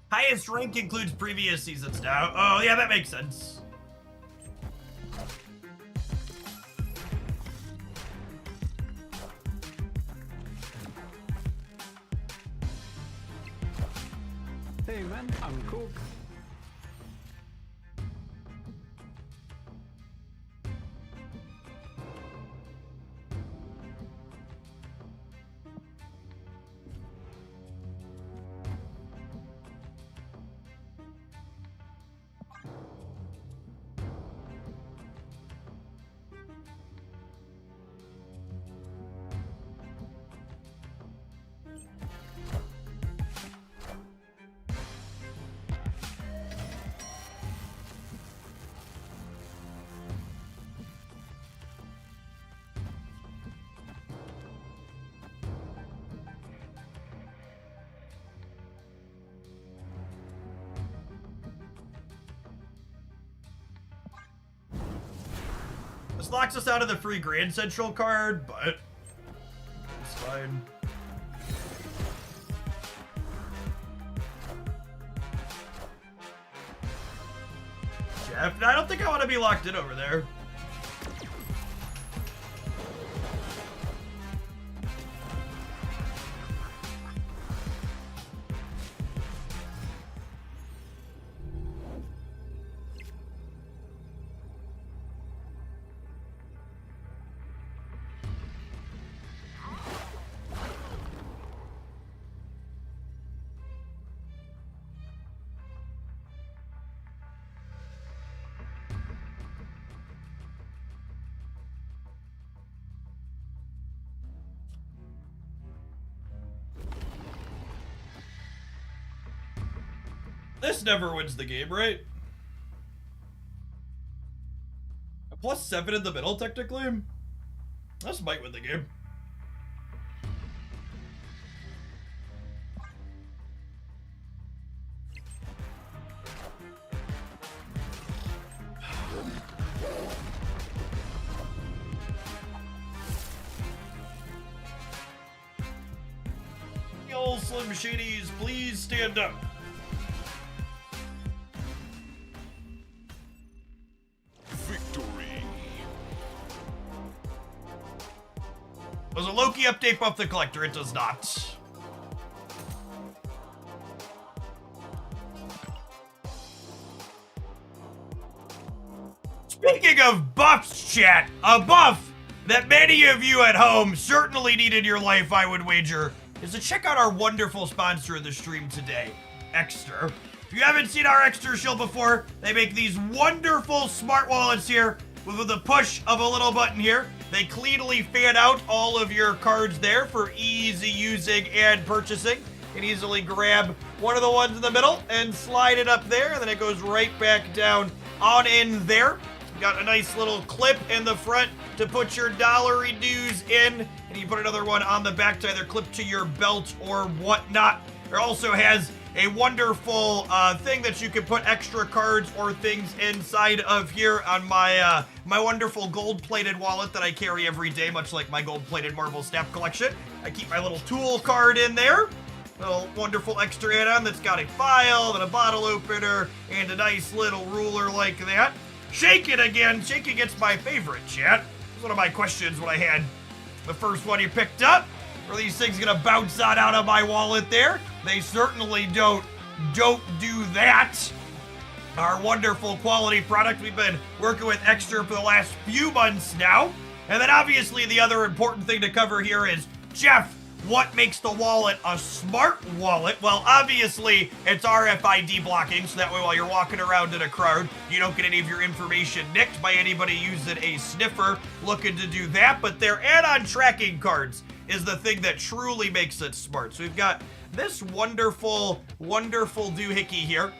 Highest rank includes previous seasons now. Oh, yeah, that makes sense. Hey man, I'm cool. This locks us out of the free Grand Central card, but it's fine. Jeff, I don't think I want to be locked in over there. This never wins the game, right? A +7 in the middle, technically? This might win the game. Yo, Slim Shadies, please stand up. Does a Loki update buff the collector? It does not. Speaking of buffs, chat, a buff that many of you at home certainly need in your life, I would wager, is to check out our wonderful sponsor of the stream today, Exter. If you haven't seen our Exter shield before, they make these wonderful smart wallets here with the push of a little button here. They cleanly fan out all of your cards there for easy using and purchasing. You can easily grab one of the ones in the middle and slide it up there, and then it goes right back down on in there. Got a nice little clip in the front to put your dollary dues in, and you put another one on the back to either clip to your belt or whatnot. There also has a wonderful thing that you can put extra cards or things inside of here on my my wonderful gold-plated wallet that I carry every day, much like my gold-plated Marvel Snap collection. I keep my little tool card in there. Little wonderful extra add-on that's got a file and a bottle opener and a nice little ruler like that. Shake it again. Shake it gets my favorite, chat. That's one of my questions when I had the first one you picked up. Are these things gonna bounce on out of my wallet there? They certainly don't do that. Our wonderful quality product. We've been working with Exter for the last few months now. And then obviously the other important thing to cover here is, Jeff, What makes the wallet a smart wallet? Well, obviously, it's RFID blocking, so that way while you're walking around in a crowd, you don't get any of your information nicked by anybody using a sniffer looking to do that. But their add-on tracking cards is the thing that truly makes it smart. So we've got this wonderful, wonderful doohickey here.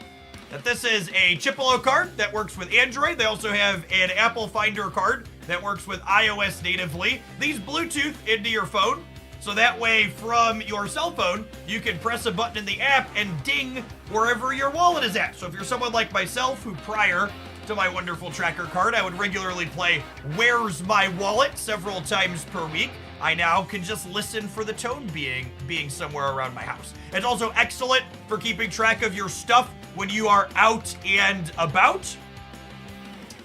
That this is a Chipolo card that works with Android. They also have an Apple Finder card that works with iOS natively. These Bluetooth into your phone. So that way, from your cell phone, you can press a button in the app and ding wherever your wallet is at. So if you're someone like myself, who prior to my wonderful tracker card, I would regularly play Where's My Wallet several times per week, I now can just listen for the tone being somewhere around my house. It's also excellent for keeping track of your stuff when you are out and about.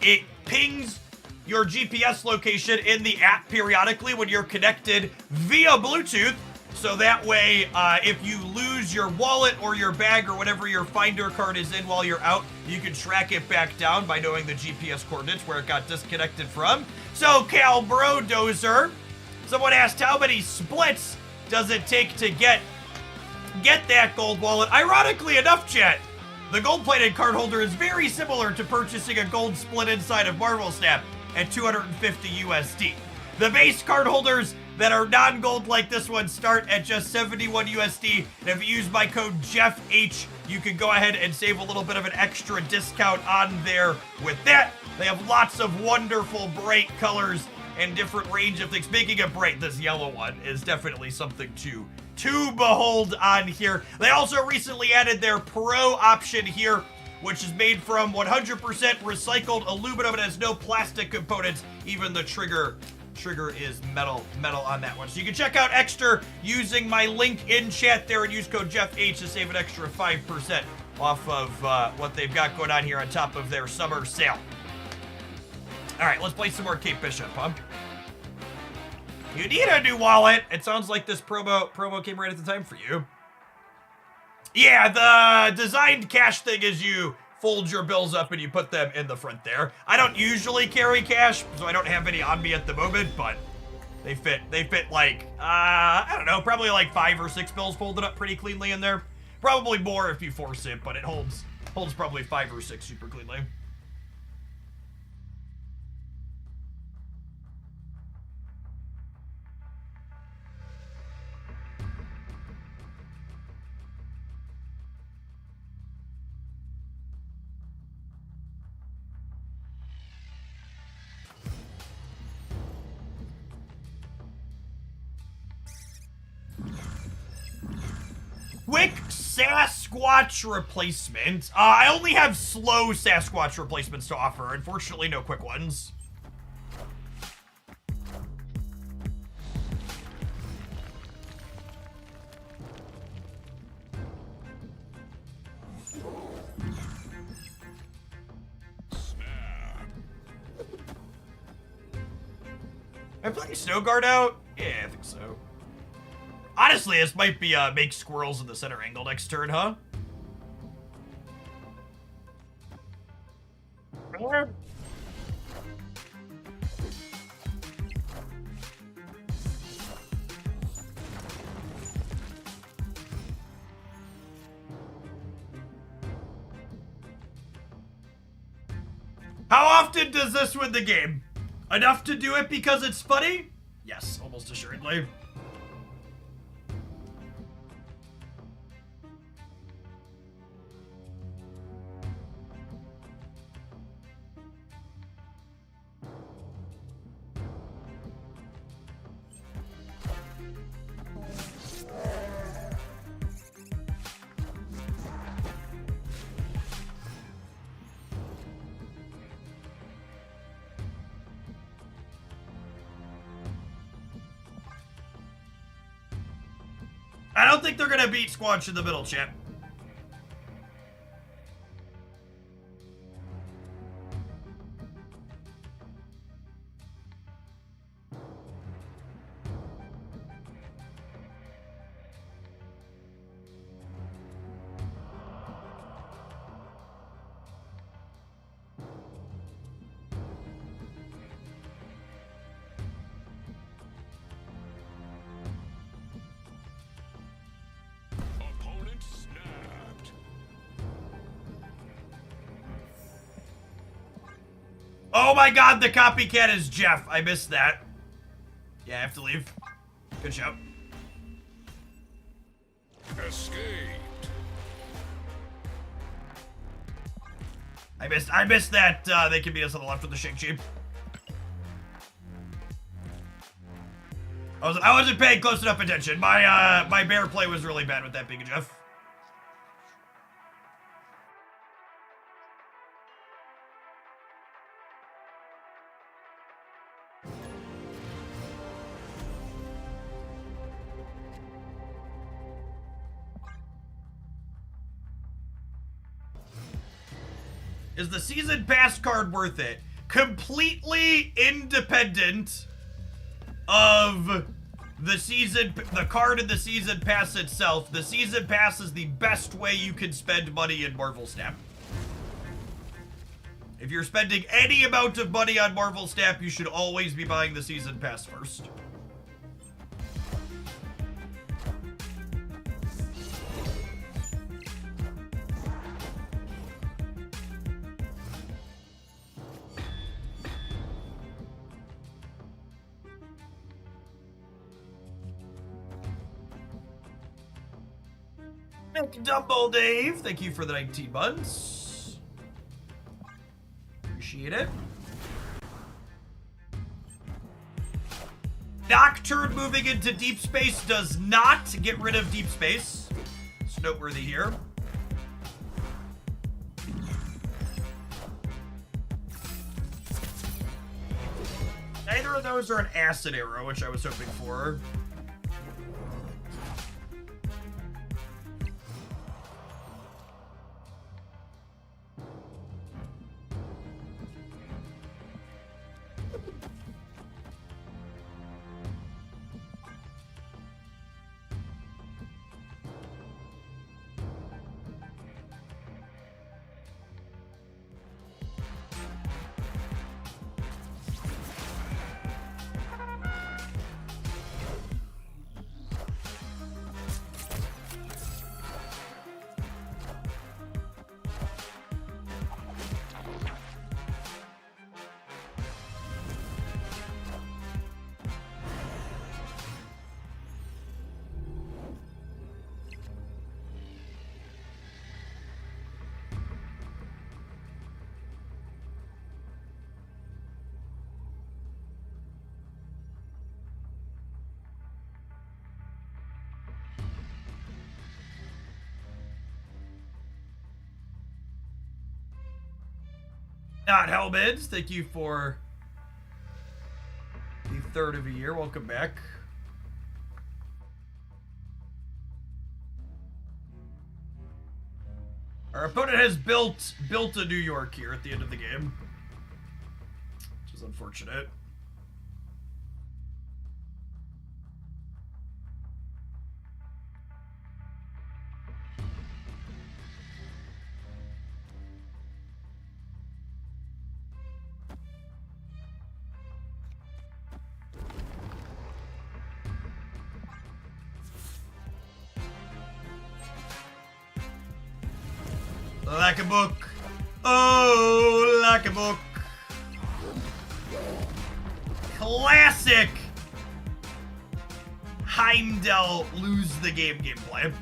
It pings your GPS location in the app periodically when you're connected via Bluetooth. So that way, if you lose your wallet or your bag or whatever your Finder card is in while you're out, you can track it back down by knowing the GPS coordinates where it got disconnected from. So, Cal Brodozer, someone asked, how many splits does it take to get that gold wallet? Ironically enough, chat, the gold-plated card holder is very similar to purchasing a gold split inside of Marvel Snap at 250 USD. The base card holders that are non-gold like this one start at just 71 USD. And if you use my code JeffH, you can go ahead and save a little bit of an extra discount on there with that. They have lots of wonderful bright colors and different range of things. Speaking of bright, this yellow one is definitely something to behold on here. They also recently added their Pro option here, which is made from 100% recycled aluminum and has no plastic components. Even the trigger is metal on that one. So you can check out Exter using my link in chat there and use code JeffH to save an extra 5% off of what they've got going on here on top of their summer sale. All right, let's play some more Kate Bishop, huh? You need a new wallet. It sounds like this promo came right at the time for you. Yeah, the designed cash thing is you fold your bills up and you put them in the front there. I don't usually carry cash, so I don't have any on me at the moment, but they fit like, I don't know, probably like 5 or 6 bills folded up pretty cleanly in there. Probably more if you force it, but it holds probably 5 or 6 super cleanly. Quick Sasquatch replacement. I only have slow Sasquatch replacements to offer. Unfortunately, no quick ones. Am I playing Snow Guard out? Yeah, I think so. Honestly, this might be make squirrels in the center angle next turn, huh? How often does this win the game? Enough to do it because it's funny? Yes, almost assuredly. I don't think they're gonna beat Squanch in the middle, champ. Oh my god, the copycat is Jeff. I missed that. Yeah, I have to leave. Good show. Escaped. I missed that. They can beat us on the left with the Shang-Chi. I wasn't paying close enough attention. My bear play was really bad with that being a Jeff. Is the season pass card worth it? Completely independent of the card in the season pass itself. The season pass is the best way you can spend money in Marvel Snap. If you're spending any amount of money on Marvel Snap, you should always be buying the season pass first. Dumble Dave, thank you for the 19 months. Appreciate it. Nocturne moving into deep space does not get rid of deep space. It's noteworthy here. Neither of those are an acid arrow, which I was hoping for. Not Hellbids, thank you for the third of a year. Welcome back. Our opponent has built a New York here at the end of the game, which is unfortunate. Like a book. Oh, like a book. Classic Heimdall lose the game gameplay.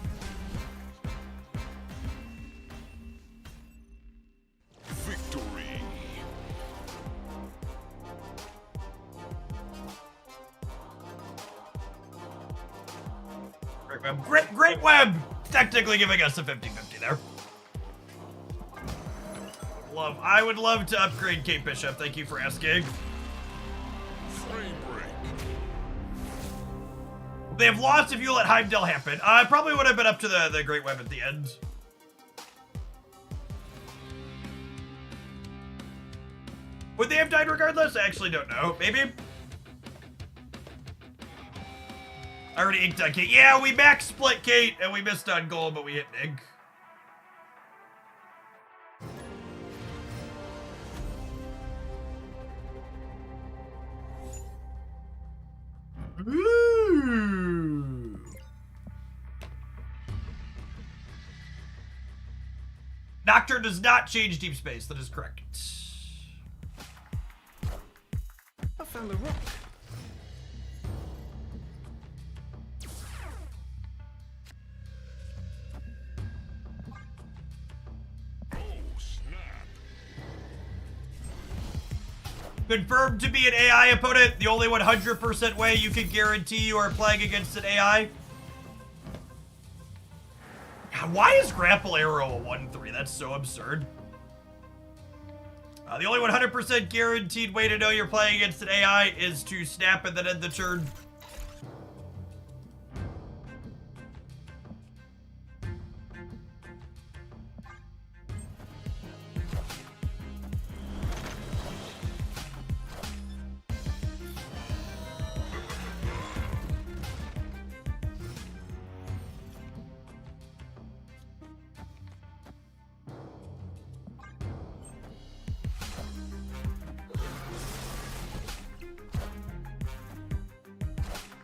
Victory. Great web. Great web. Technically giving us a 50-50 there. I would love to upgrade Kate Bishop. Thank you for asking. Frame break. They have lost if you let Heimdall happen. I probably would have been up to the Great Web at the end. Would they have died regardless? I actually don't know. Maybe. I already inked on Kate. Yeah, we max split Kate and we missed on goal, but we hit Nig. Ooh. Nocturne does not change deep space. That is correct. found a rock. Oh, snap. Confirmed to be an AI opponent. The only 100% way you can guarantee you are playing against an AI. God, why is Grapple Arrow a 1-3? That's so absurd. The only 100% guaranteed way to know you're playing against an AI is to snap and then end the turn.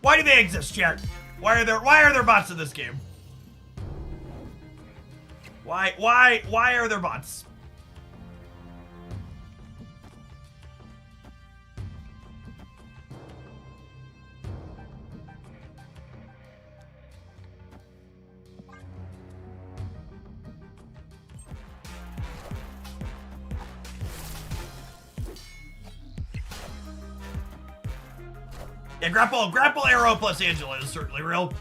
Why do they exist, chat? Why are there bots in this game? Why are there bots? Yeah, grapple arrow plus Angela is certainly real.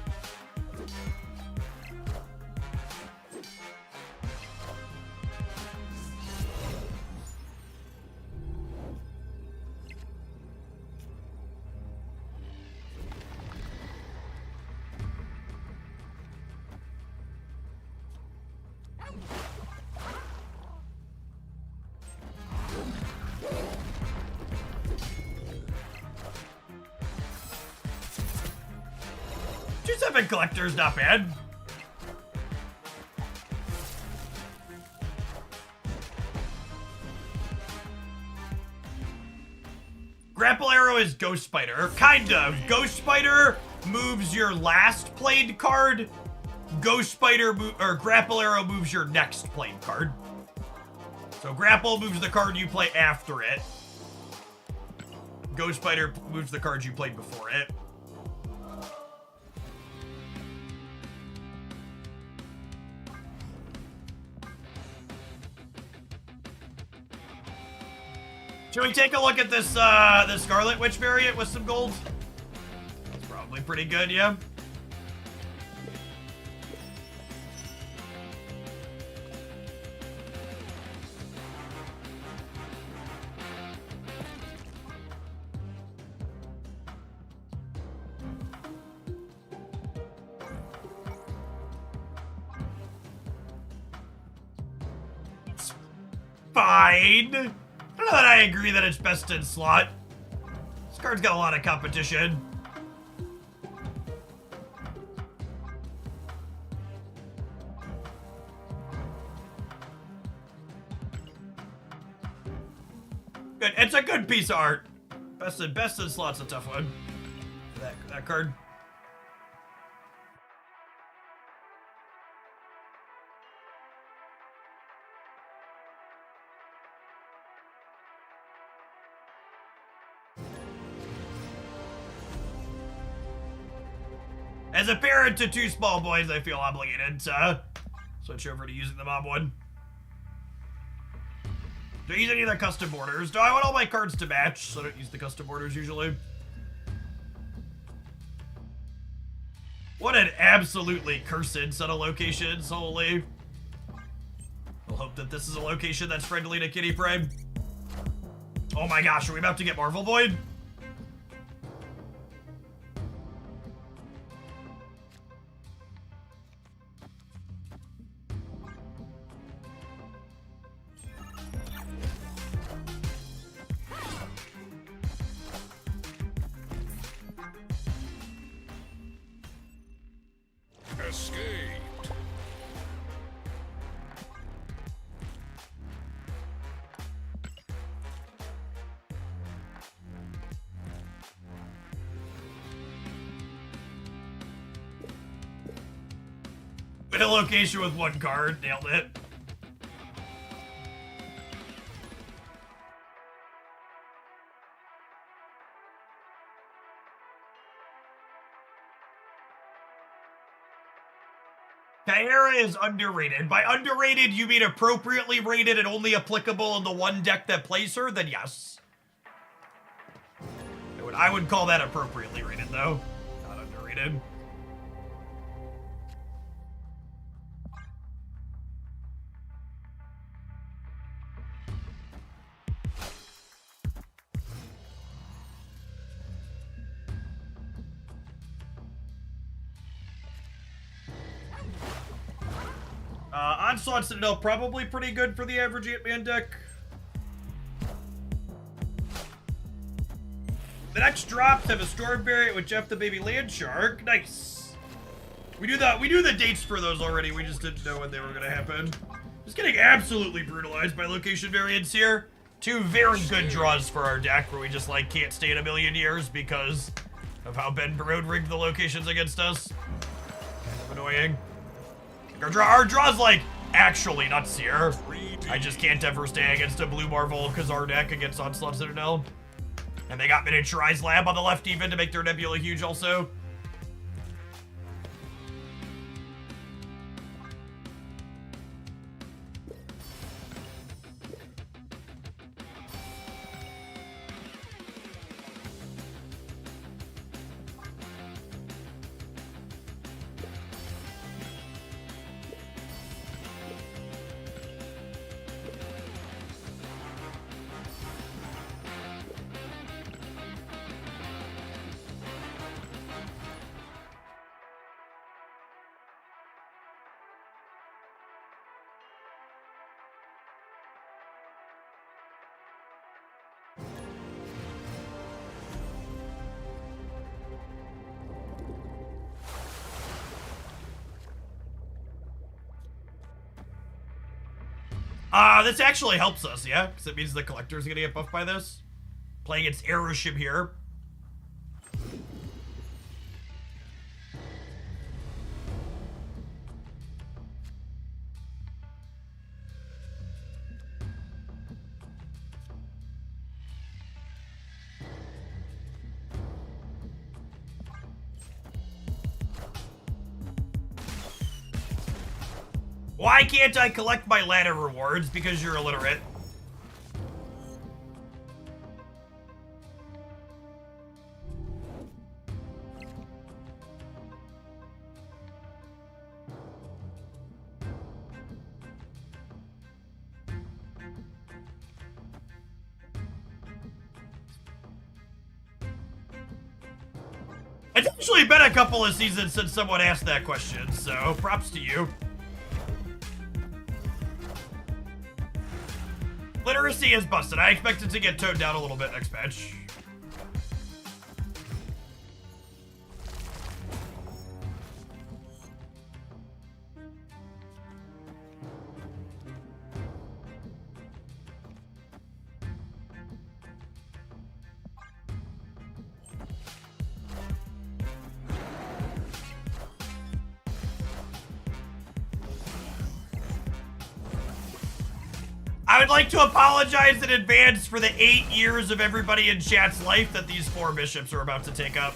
Seven collectors, not bad. Grapple Arrow is Ghost Spider. Kind of. Ghost Spider moves your last played card. Ghost Spider or Grapple Arrow moves your next played card. So Grapple moves the card you play after it. Ghost Spider moves the cards you played before it. Should we take a look at this the Scarlet Witch variant with some gold? That's probably pretty good, yeah. It's fine. I don't know that I agree that it's best in slot. This card's got a lot of competition. Good. It's a good piece of art. Best in slot's a tough one. That card. As a parent to two small boys, I feel obligated to switch over to using the mob one. Do I use any of the custom borders? Do I want all my cards to match, so I don't use the custom borders usually? What an absolutely cursed set of locations, holy. We'll hope that this is a location that's friendly to Kitty Prime. Oh my gosh, are we about to get Marvel Void? Escaped. In a location with one card, nailed it. Chimera is underrated. By underrated, you mean appropriately rated and only applicable in the one deck that plays her? Then yes. I would call that appropriately rated, though. Not underrated. Onslaught Citadel, probably pretty good for the average Ant-Man deck. The next drops have a Storm Variant with Jeff the Baby Land Shark. Nice. We knew the dates for those already. We just didn't know when they were going to happen. Just getting absolutely brutalized by location variants here. Two very good draws for our deck where we just like can't stay in a million years because of how Ben Barode rigged the locations against us. Kind of annoying. Our draw's like actually nuts here. I just can't ever stay against a blue Marvel Khazar deck against Onslaught Citadel. And they got Miniaturized Lab on the left even to make their Nebula huge also. This actually helps us, yeah? Because it means the collector's gonna get buffed by this. Playing its Aeroship here. Why can't I collect my ladder rewards? Because you're illiterate. It's actually been a couple of seasons since someone asked that question, so props to you. Literacy is busted. I expect it to get toned down a little bit next patch. I would like to apologize in advance for the 8 years of everybody in chat's life that these 4 bishops are about to take up.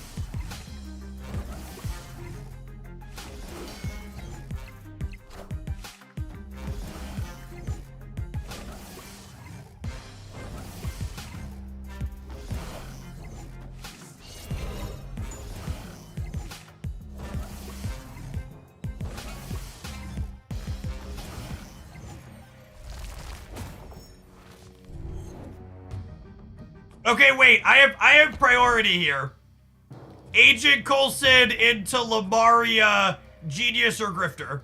Okay, wait. I have priority here. Agent Coulson into Lamaria, Genius or Grifter.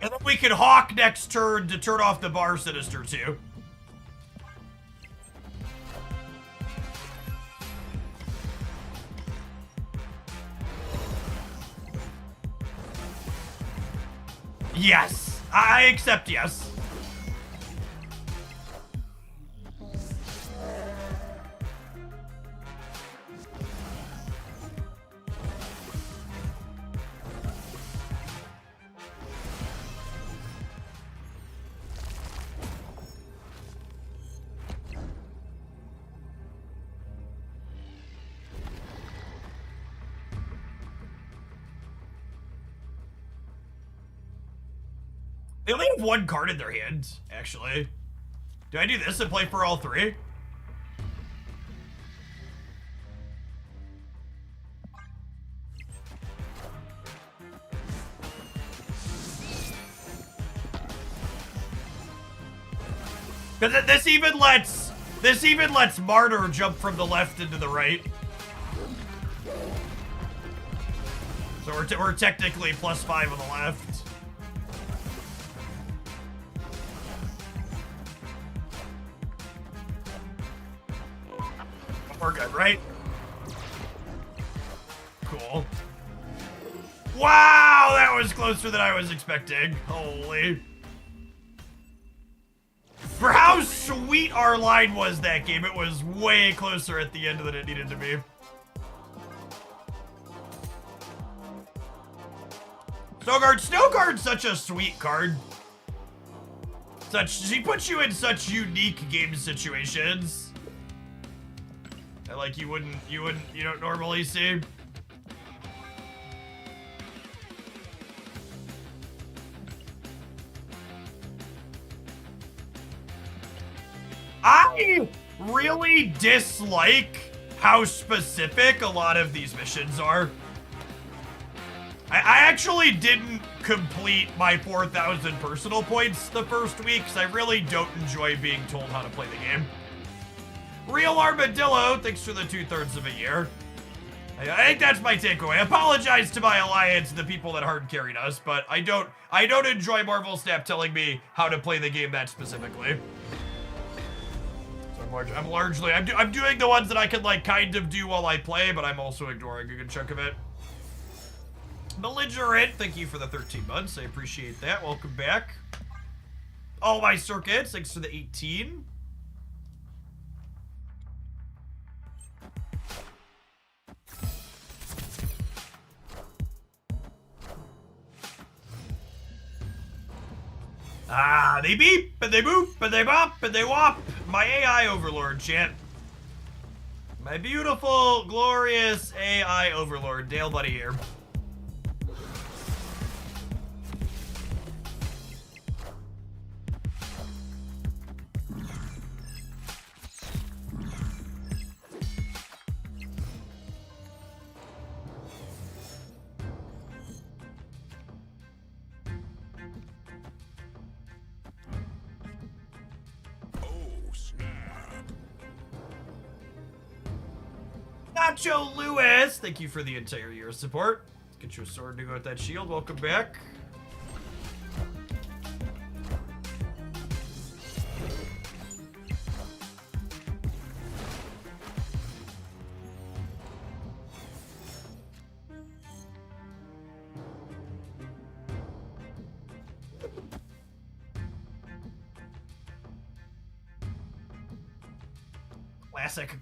And then we can Hawk next turn to turn off the Bar Sinister too. Yes, I accept yes. They only have one card in their hand, actually. Do I do this and play for all three? Because this even lets Martyr jump from the left into the right. So we're technically +5 on the left. We're good, right? Cool. Wow, that was closer than I was expecting. Holy. For how sweet our line was that game, it was way closer at the end than it needed to be. Snowguard's such a sweet card. She puts you in such unique game situations that like you don't normally see. I really dislike how specific a lot of these missions are. I actually didn't complete my 4,000 personal points the first week because I really don't enjoy being told how to play the game. Real Armadillo, thanks for the 2/3 of a year. I think that's my takeaway. I apologize to my alliance, the people that hard carried us, but I don't enjoy Marvel Snap telling me how to play the game that specifically. So I'm doing the ones that I can like kind of do while I play, but I'm also ignoring a good chunk of it. Belligerent, thank you for the 13 months. I appreciate that. Welcome back. All my circuits, thanks for the 18. Ah, they beep, and they boop, and they bop, and they whop. My AI overlord, chat. My beautiful, glorious AI overlord, Dale Buddy here. Nacho Lewis, thank you for the entire year of support. Let's get you a sword to go with that shield. Welcome back.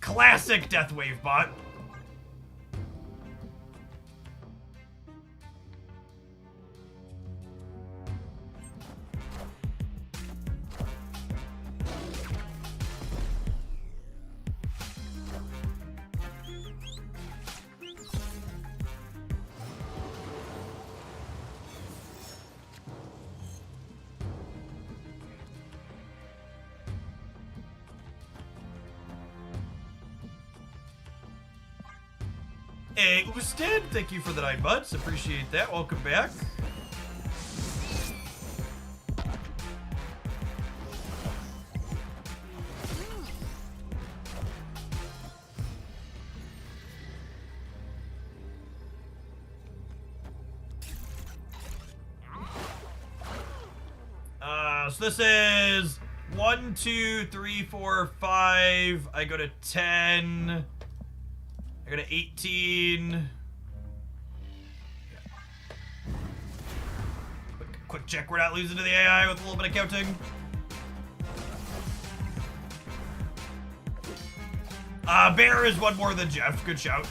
Classic Deathwave bot. Hey, Usted, thank you for the 9 months. Appreciate that. Welcome back. So this is 1, 2, 3, 4, 5. I go to 10. I go to 18. Yeah. Quick check, we're not losing to the AI with a little bit of counting. Bear is one more than Jeff. Good shout.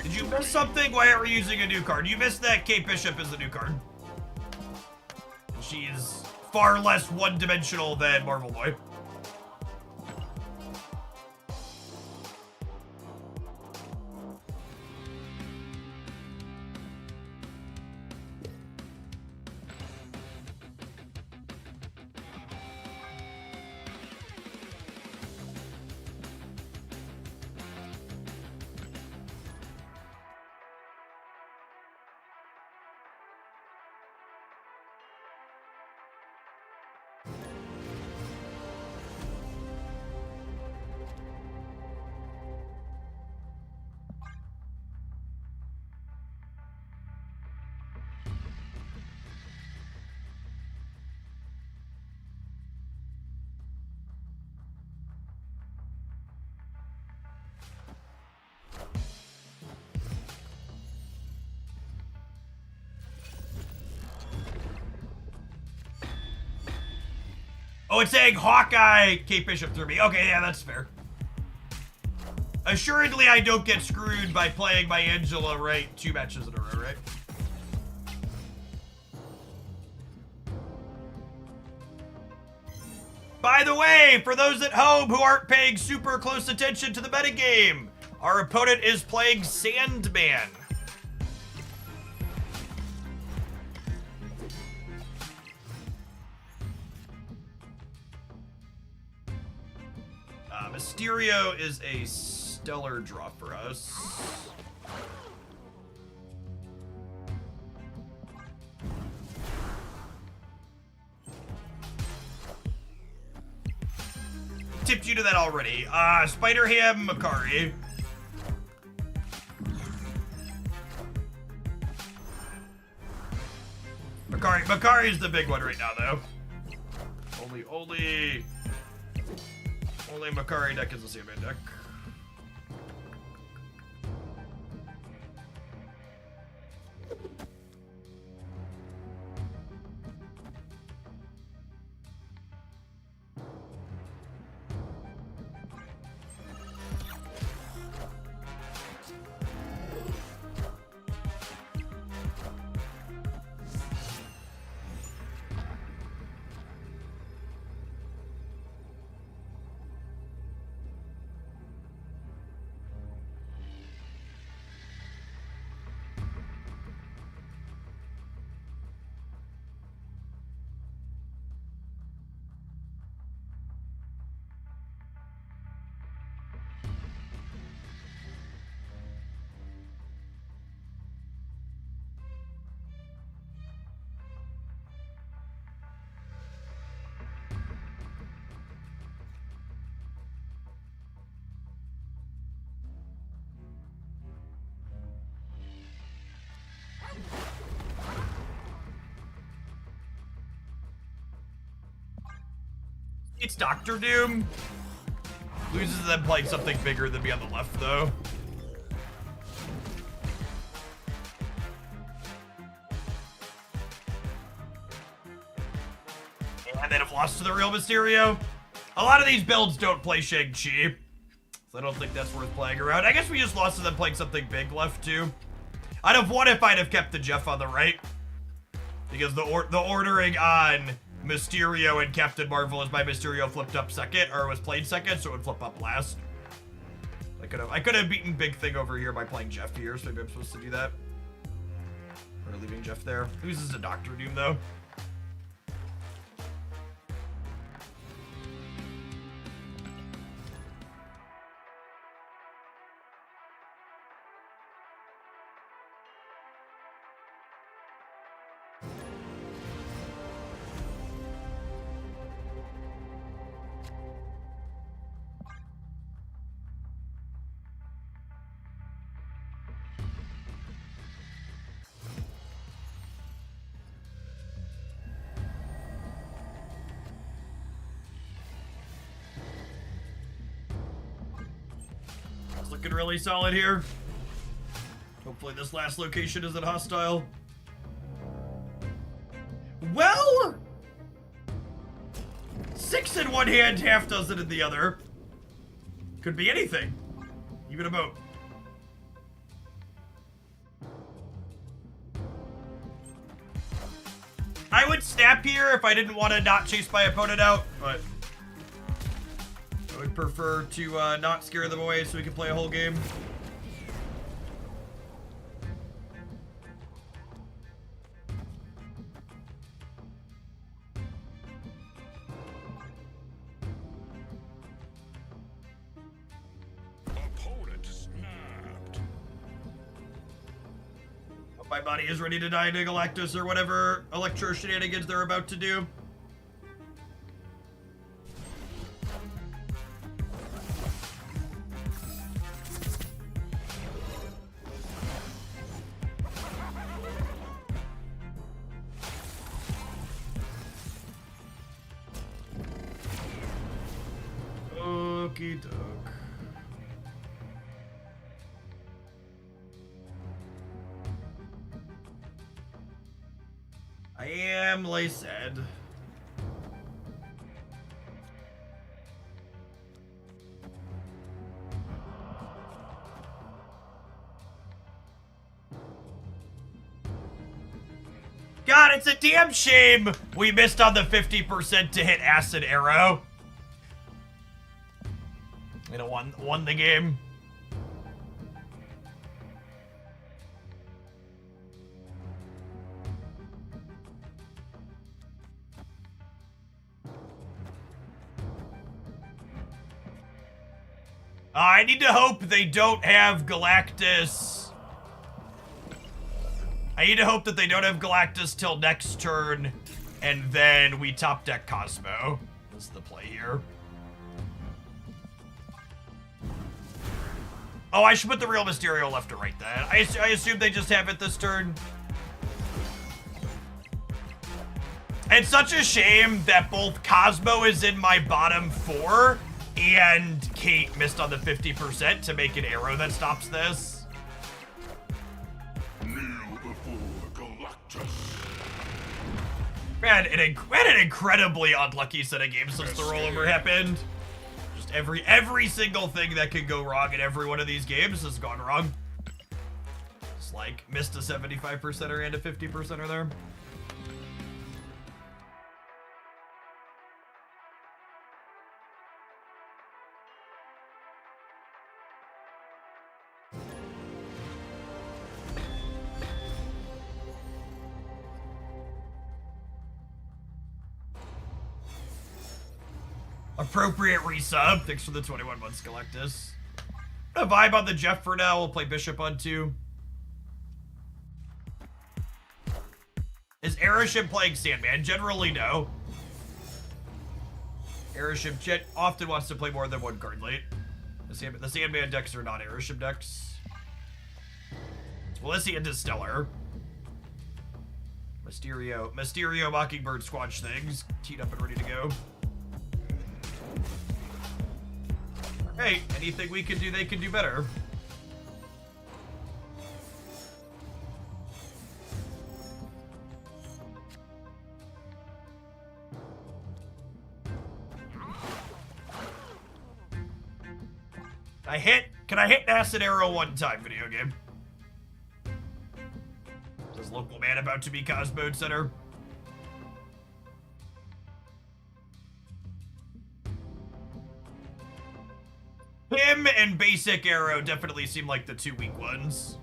Did you miss something? Why aren't we using a new card? You missed that Kate Bishop is the new card. she's far less one-dimensional than Marvel Boy. Oh, it's saying Hawkeye Kate Bishop through me. Okay, yeah, that's fair. Assuredly, I don't get screwed by playing my Angela right 2 matches in a row, right? By the way, for those at home who aren't paying super close attention to the metagame, our opponent is playing Sandman. Mysterio is a stellar draw for us. Tipped you to that already. Spider-Ham, Makari. Makari is the big one right now, though. Only Makari deck is a Sandman deck. It's Doctor Doom. Loses them playing something bigger than me on the left, though. And then have lost to the real Mysterio. A lot of these builds don't play Shang-Chi, so I don't think that's worth playing around. I guess we just lost to them playing something big left, too. I'd have won if I'd have kept the Jeff on the right, because the ordering on Mysterio and Captain Marvel is my Mysterio flipped up second, or was played second, so it would flip up last. I could have beaten Big Thing over here by playing Jeff here, so maybe I'm supposed to do that. Or leaving Jeff there. Loses a Doctor Doom, though. Looking really solid here. Hopefully this last location isn't hostile. Well, 6 in one hand, half dozen in the other. Could be anything. Even a boat. I would snap here if I didn't want to not chase my opponent out, but I would prefer to not scare them away so we can play a whole game. Opponent snapped. My body is ready to die to Galactus or whatever electro shenanigans they're about to do. Okie doke. I am laced. God, it's a damn shame we missed on the 50% to hit Acid Arrow. We don't won the game. I need to hope they don't have Galactus. I need to hope that they don't have Galactus till next turn, and then we top deck Cosmo. This is the play here. Oh, I should put the real Mysterio left to right then. I assume they just have it this turn. It's such a shame that both Cosmo is in my bottom 4 and Kate missed on the 50% to make an arrow that stops this. Kneel before Galactus. Man, an incredibly unlucky set of games since the rollover happened. Just every single thing that could go wrong in every one of these games has gone wrong. It's like missed a 75%er and a 50%er there. Appropriate resub. Thanks for the 21 months, Galactus. A vibe on the Jeff for now. We'll play Bishop on 2. Is Aeroship playing Sandman? Generally, no. Aeroship often wants to play more than one card late. The Sandman decks are not Aeroship decks. Felicity into Stellar. Mysterio, Mockingbird, Squatch things. Teed up and ready to go. Hey, anything we can do, they can do better. Can I hit an Acid Arrow one time, video game? Is local man about to be Cosmo Center? Him and Basic Arrow definitely seem like the two weak ones.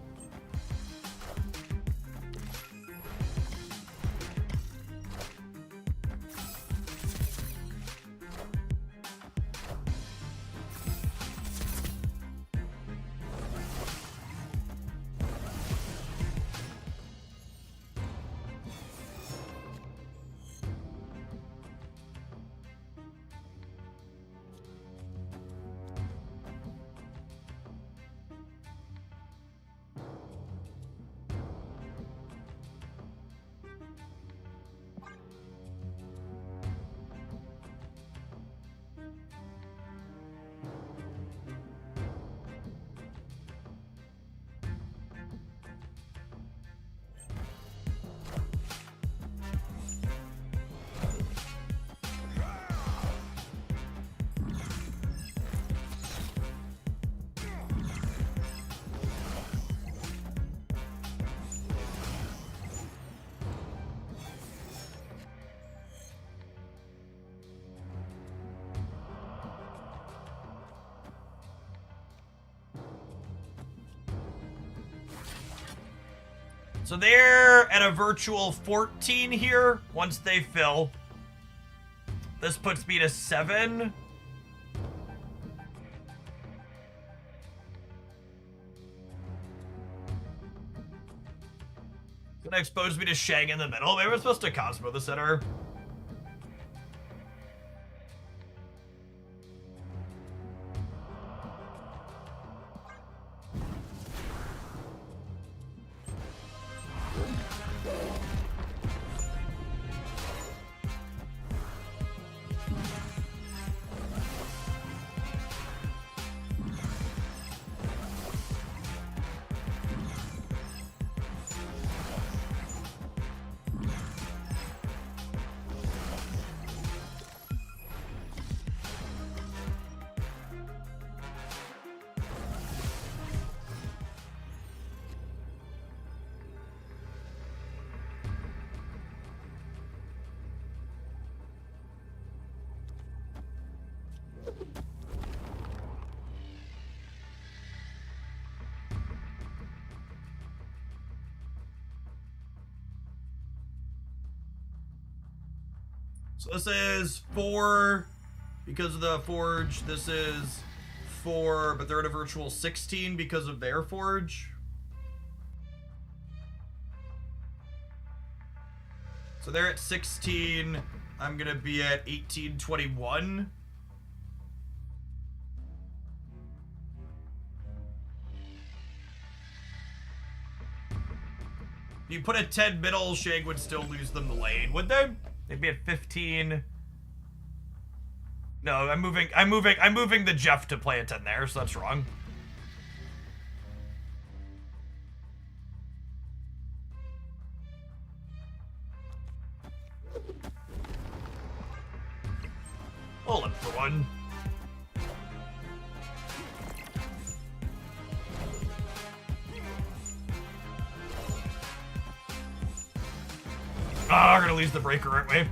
So they're at a virtual 14 here once they fill. This puts me to 7. Gonna expose me to Shang in the middle. Maybe we're supposed to Cosmo the center. So this is 4 because of the forge. This is 4, but they're at a virtual 16 because of their forge. So they're at 16. I'm gonna be at 1821. If you put a 10 middle, Shang would still lose them the lane, would they? They'd be at 15. No, I'm moving the Jeff to play a 10 there, so that's wrong. Hold it for one. Ah, we're gonna lose the breaker, aren't we?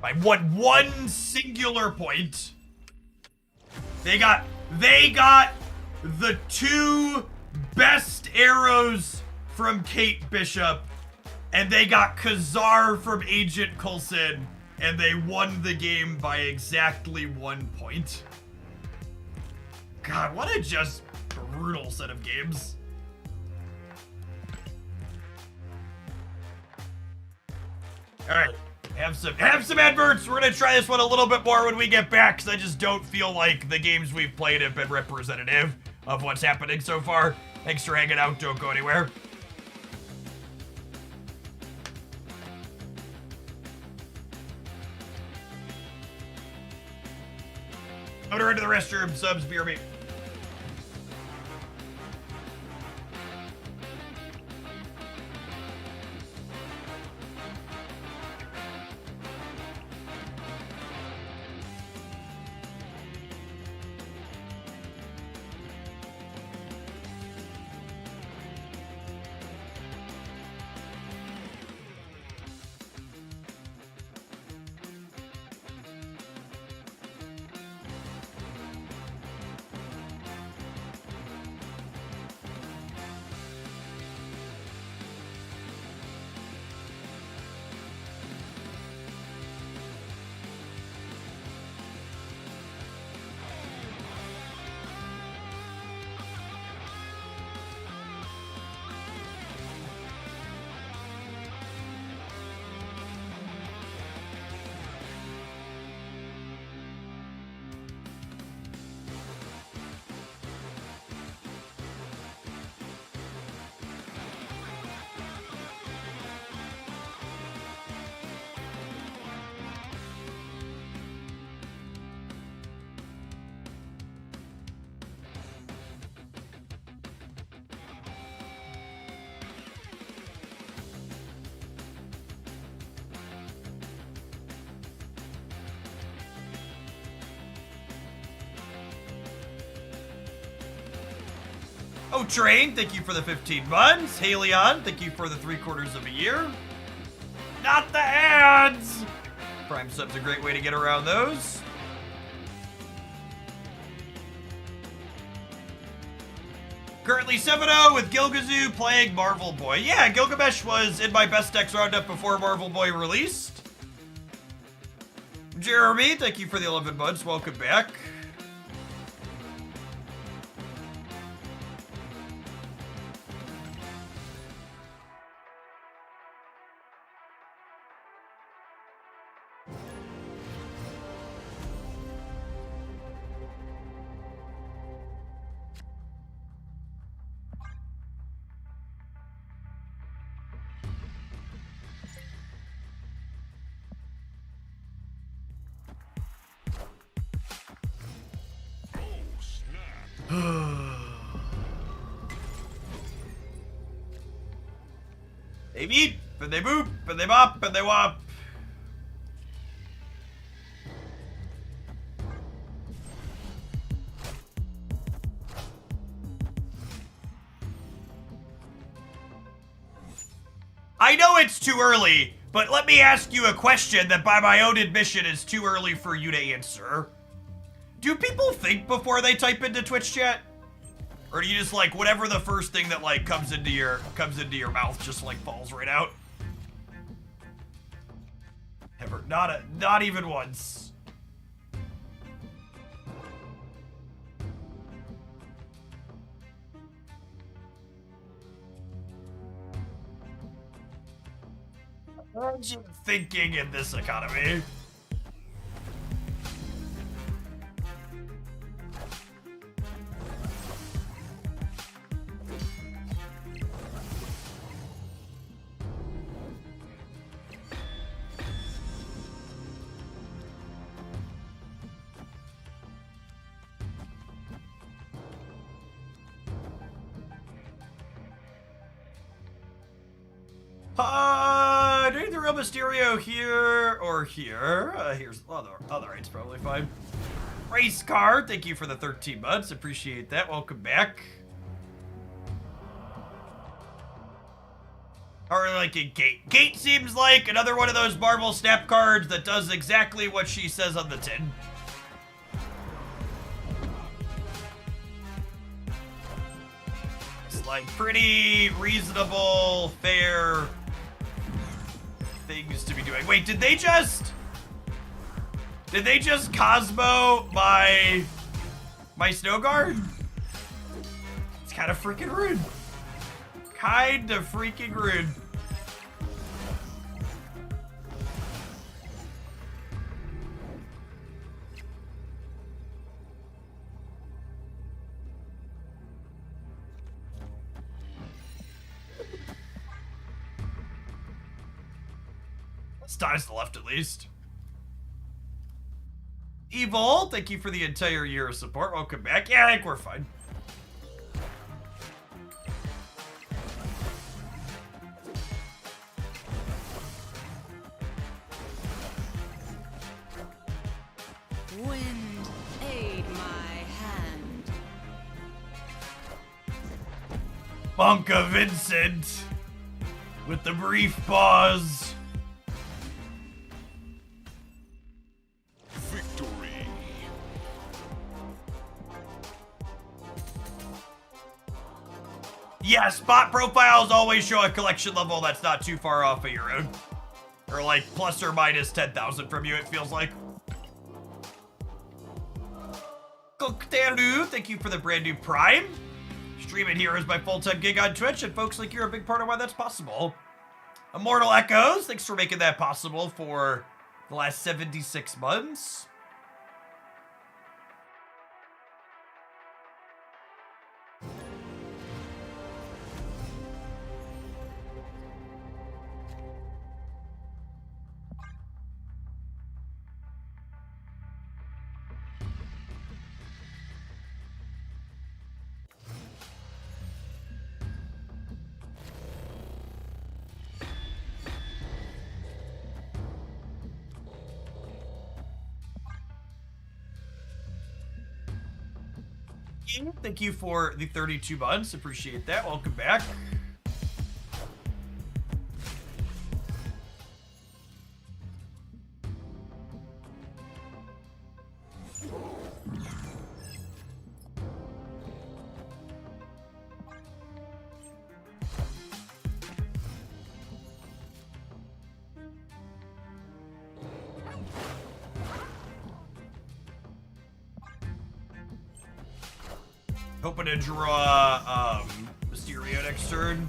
By one singular point. They got the 2 best arrows from Kate Bishop, and they got Khazar from Agent Coulson, and they won the game by exactly 1 point. God, what a just brutal set of games. Alright, have some adverts. We're gonna try this one a little bit more when we get back, because I just don't feel like the games we've played have been representative of what's happening so far. Thanks for hanging out. Don't go anywhere. Order into the restroom, subs, beer me. Oh, Train, thank you for the 15 months. Haleon, thank you for the 3/4 of a year. Not the ads! Prime sub's a great way to get around those. Currently 7-0 with Gilgazoo playing Marvel Boy. Yeah, Gilgamesh was in my best decks roundup before Marvel Boy released. Jeremy, thank you for the 11 months. Welcome back. They beep, and they boop, and they bop, and they wop. I know it's too early, but let me ask you a question that by my own admission is too early for you to answer. Do people think before they type into Twitch chat? Or do you just like whatever the first thing that like comes into your mouth just like falls right out? Never, not even once. Imagine thinking in this economy. Doing the Real Mysterio here or here. Here's other rate's probably fine. Race car, thank you for the 13 months. Appreciate that. Welcome back. Or like a Gate. Gate seems like another one of those Marvel Snap cards that does exactly what she says on the tin. It's like pretty reasonable, fair things to be doing. Wait, did they just Cosmo my Snow Guard? It's kind of freaking rude. Kind of freaking rude. Dies to the left at least. Evil, thank you for the entire year of support. Welcome back. Yeah, I think we're fine. Wind, aid my hand. Monka Vincent with the brief pause. Victory. Yes, bot profiles always show a collection level that's not too far off of your own. Or like plus or minus 10,000 from you, it feels like. Kokteru, thank you for the brand new Prime. Streaming here is my full-time gig on Twitch, and folks like you're a big part of why that's possible. Immortal Echoes, thanks for making that possible for the last 76 months. Thank you for the 32 months. Appreciate that. Welcome back. Hoping to draw Mysterio next turn.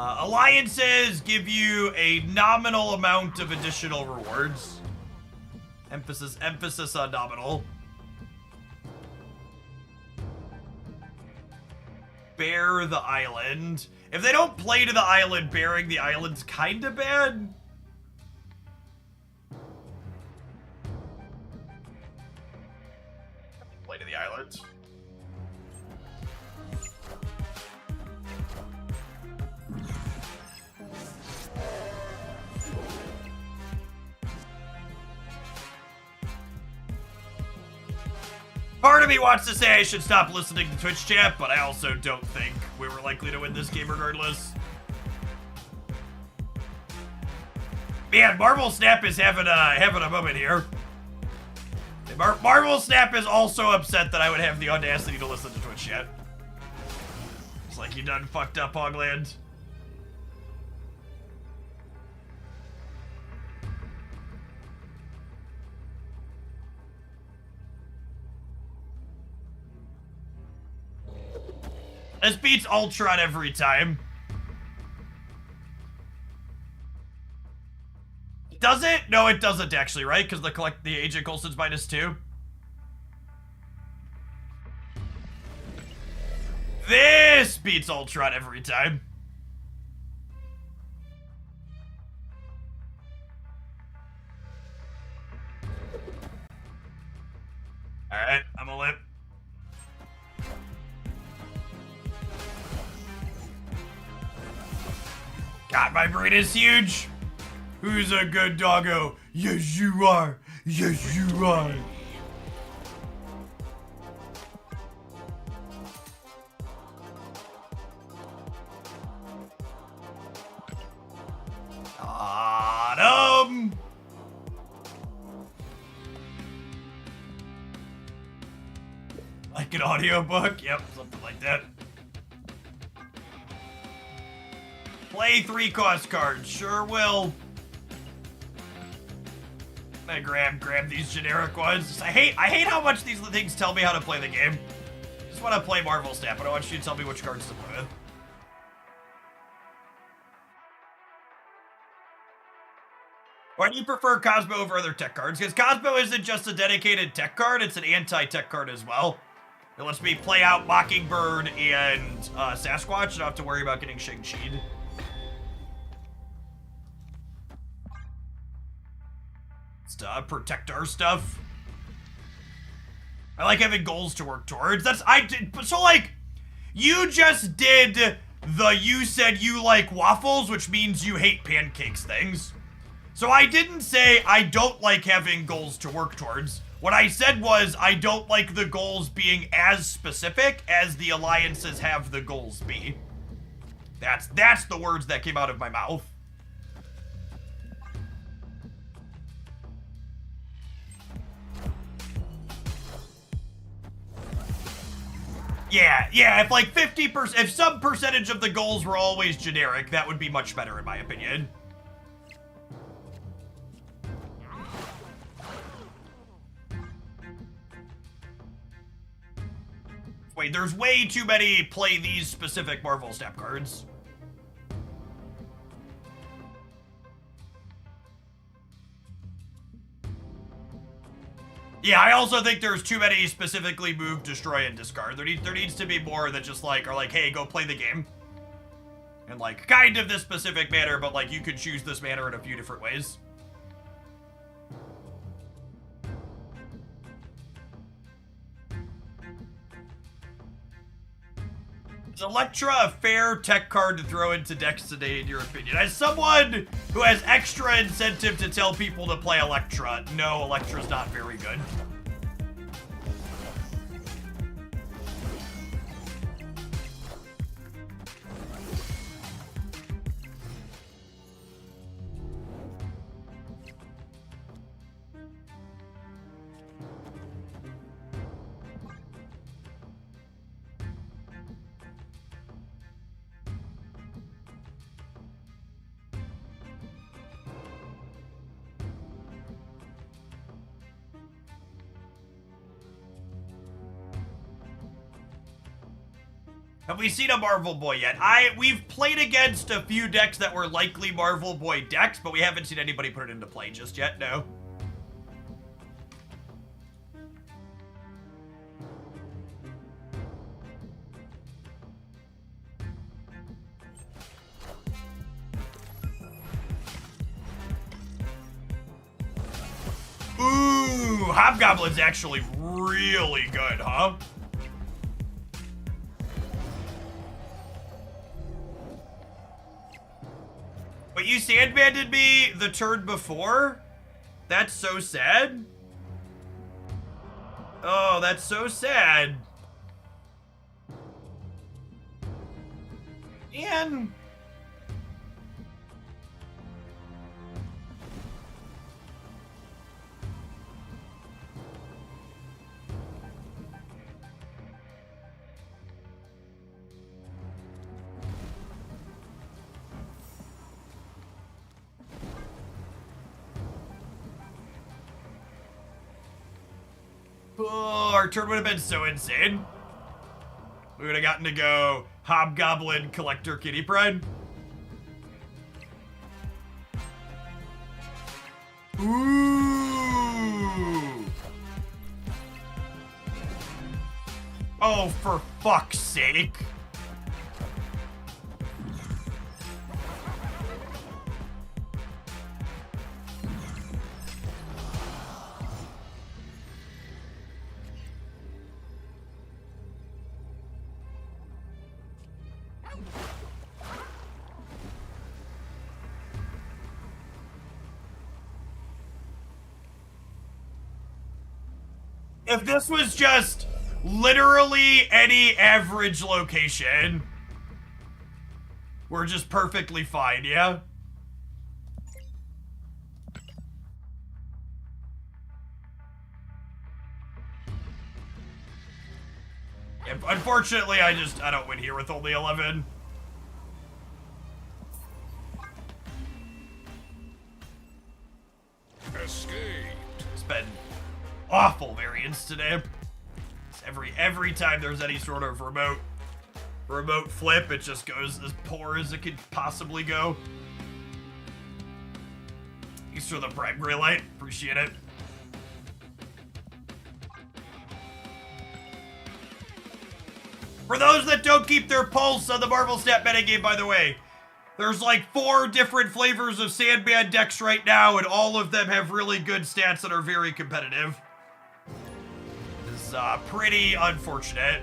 Alliances give you a nominal amount of additional rewards. Emphasis on nominal. Bear the island. If they don't play to the island, bearing the island's kinda bad. Play to the island. Part of me wants to say I should stop listening to Twitch chat, but I also don't think we were likely to win this game regardless. Man, Marvel Snap is having a moment here. Marvel Snap is also upset that I would have the audacity to listen to Twitch chat. It's like you done fucked up, Hogland. This beats Ultron every time. Does it? No, it doesn't actually, right? Because the Agent Coulson's -2. This beats Ultron every time. Alright, I'm a lip. God, my brain is huge. Who's a good doggo? Yes, you are. Yes, you are. Autumn. Like an audiobook? Yep, something like that. Play 3 cost cards, sure will. I grab these generic ones. I hate how much these things tell me how to play the game. I just want to play Marvel Snap, but I want you to tell me which cards to play with. Why do you prefer Cosmo over other tech cards? Because Cosmo isn't just a dedicated tech card, it's an anti-tech card as well. It lets me play out Mockingbird and Sasquatch. I don't have to worry about getting Shang-Chi'd. Protect our stuff. I like having goals to work towards. So like, you just did the you said you like waffles, which means you hate pancakes things. So I didn't say I don't like having goals to work towards. What I said was I don't like the goals being as specific as the alliances have the goals be. That's the words that came out of my mouth. Yeah, if like 50%, if some percentage of the goals were always generic, that would be much better in my opinion. Wait, there's way too many play these specific Marvel Snap cards. Yeah, I also think there's too many specifically move, destroy, and discard. There needs to be more that just like are like, hey, go play the game. And like kind of this specific manner, but like you could choose this manner in a few different ways. Is Elektra a fair tech card to throw into decks today, in your opinion? As someone who has extra incentive to tell people to play Elektra, no, Elektra's not very good. Have we seen a Marvel Boy yet? We've played against a few decks that were likely Marvel Boy decks, but we haven't seen anybody put it into play just yet, no. Ooh, Hobgoblin's actually really good, huh? But you sandbanded me the turn before? That's so sad. Oh, that's so sad. And... oh, our turn would have been so insane. We would have gotten to go Hobgoblin, Collector, Kitty Pride. Ooh. Oh, for fuck's sake. If this was just literally any average location, we're just perfectly fine, yeah? Unfortunately, I don't win here with only 11. Escaped. It's been awful variance today. It's every time there's any sort of remote flip, it just goes as poor as it could possibly go. Thanks for the Prime Grey Light. Appreciate it. For those that don't keep their pulse on the Marvel Stat metagame, by the way, there's like 4 different flavors of Sandman decks right now, and all of them have really good stats that are very competitive. This is pretty unfortunate.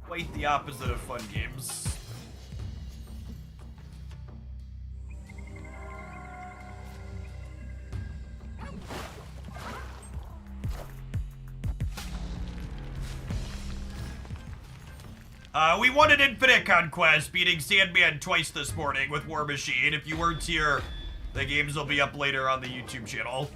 Quite the opposite of fun games. We won an Infinite Conquest, beating Sandman twice this morning with War Machine. If you weren't here, the games will be up later on the YouTube channel.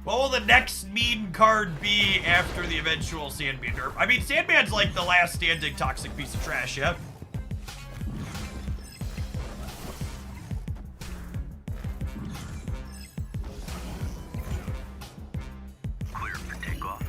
What will the next mean card be after the eventual Sandman nerf? I mean, Sandman's like the last standing toxic piece of trash, yeah? Clear for takeoff.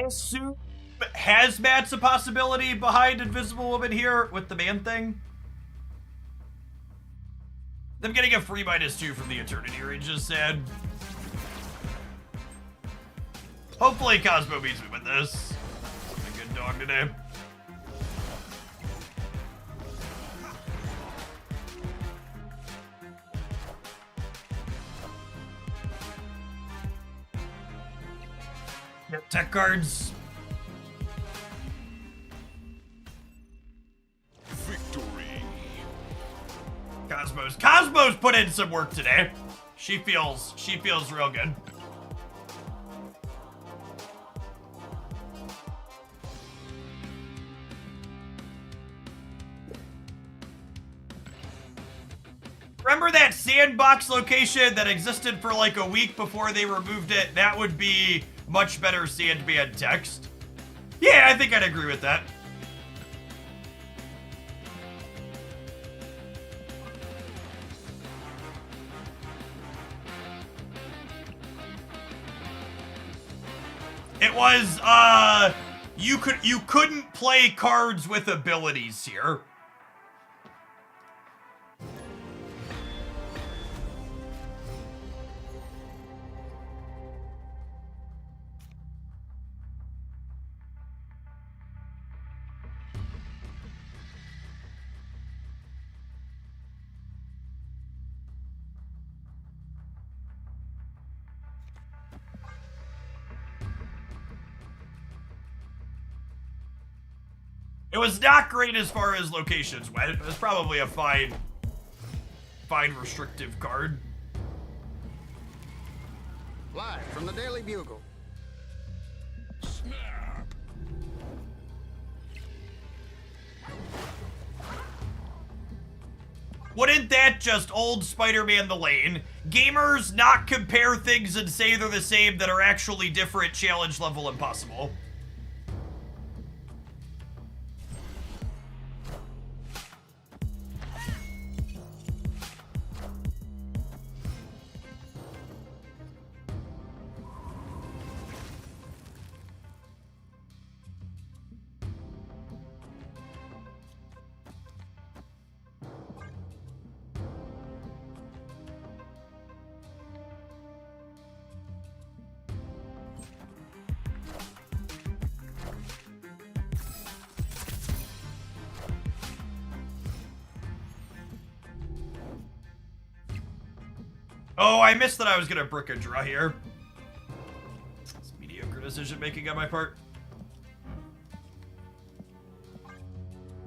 assume Hazmat's a possibility behind Invisible Woman here with the man thing. Them getting a free -2 from the Eternity Range is sad. Hopefully Cosmo beats me with this. I'm a good dog today. Yep, tech cards. Victory. Cosmo's put in some work today. She feels real good. Remember that sandbox location that existed for like a week before they removed it? That would be much better Sandman text. Yeah, I think I'd agree with that. It was, you couldn't play cards with abilities here. It was not great as far as locations went. It was probably a fine restrictive card. Live from the Daily Bugle. Snap. Wouldn't that just old Spider-Man the Lane? Gamers not compare things and say they're the same that are actually different, challenge level impossible. Oh, I missed that I was gonna brick a draw here. It's mediocre decision making on my part.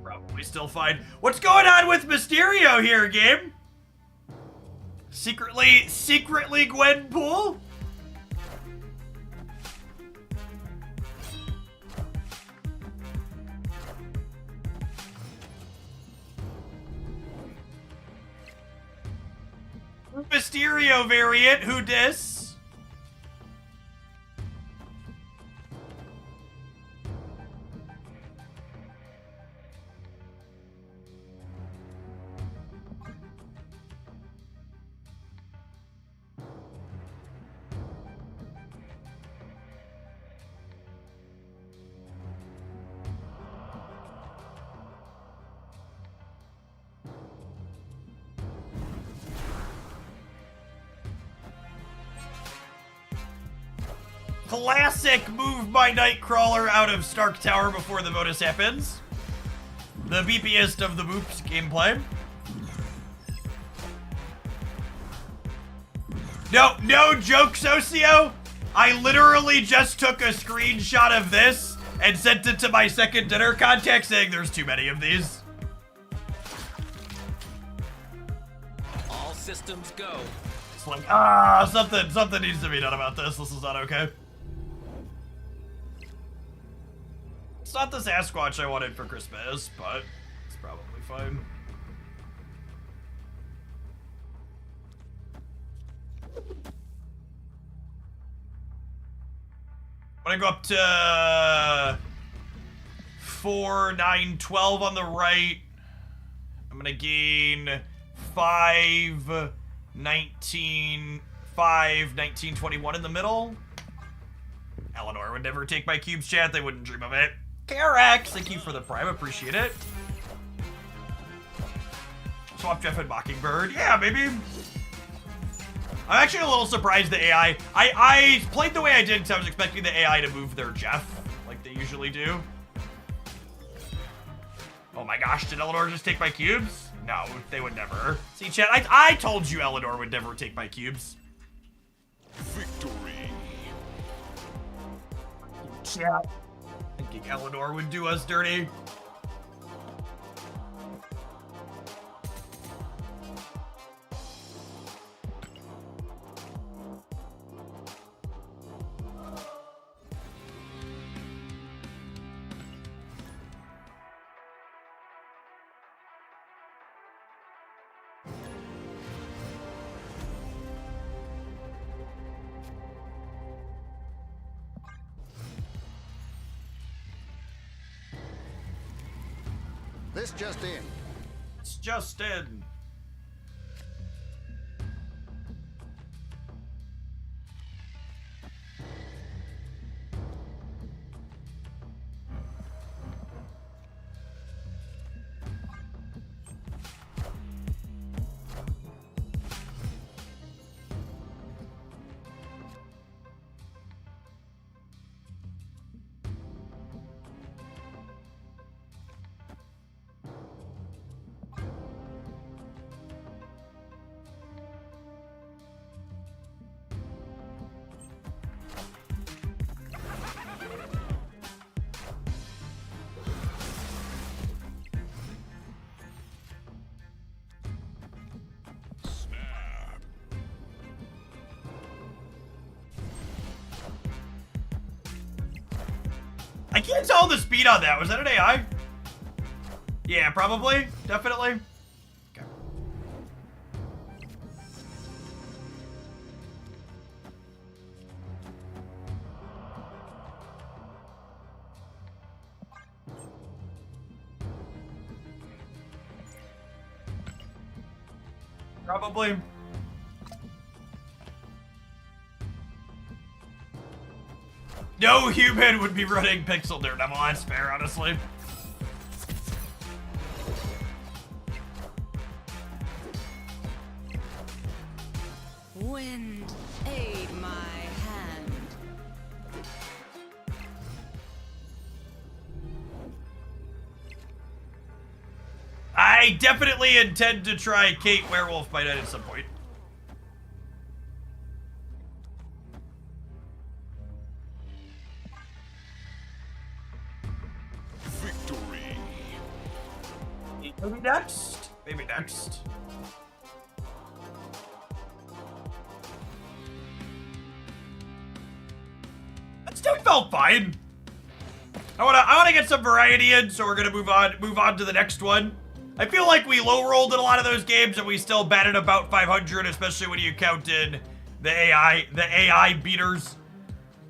Probably still fine. What's going on with Mysterio here, game? Secretly Gwenpool? Mysterio variant, who dis? Classic move my Nightcrawler out of Stark Tower before the bonus happens. The beepiest of the boops gameplay. No joke, Socio. I literally just took a screenshot of this and sent it to my second dinner contact saying there's too many of these. All systems go. It's like, something needs to be done about this. This is not okay. It's not the Sasquatch I wanted for Christmas, but it's probably fine. I'm gonna go up to 4, 9, 12 on the right. I'm gonna gain 5, 19, 5, 19, 21 in the middle. Eleanor would never take my cubes, chat. They wouldn't dream of it. Karax, thank you for the prime. Appreciate it. Swap Jeff and Mockingbird. Yeah, maybe. I'm actually a little surprised the AI. I played the way I did because I was expecting the AI to move their Jeff like they usually do. Oh my gosh, did Eleanor just take my cubes? No, they would never. See, chat, I told you Eleanor would never take my cubes. Victory. Chat. Thinking Eleanor would do us dirty. This just in. It's just in. I can't tell the speed on that. Was that an AI? Yeah, probably. Definitely. Okay. Probably. No human would be running Pixel Daredevil. That's fair, honestly. Wind, aid my hand. I definitely intend to try Kate Werewolf by Night at some point. Victory. Maybe next. Maybe next. That still felt fine. I wanna get some variety in, so we're gonna move on to the next one. I feel like we low rolled in a lot of those games and we still batted about 500, especially when you count in the AI beaters.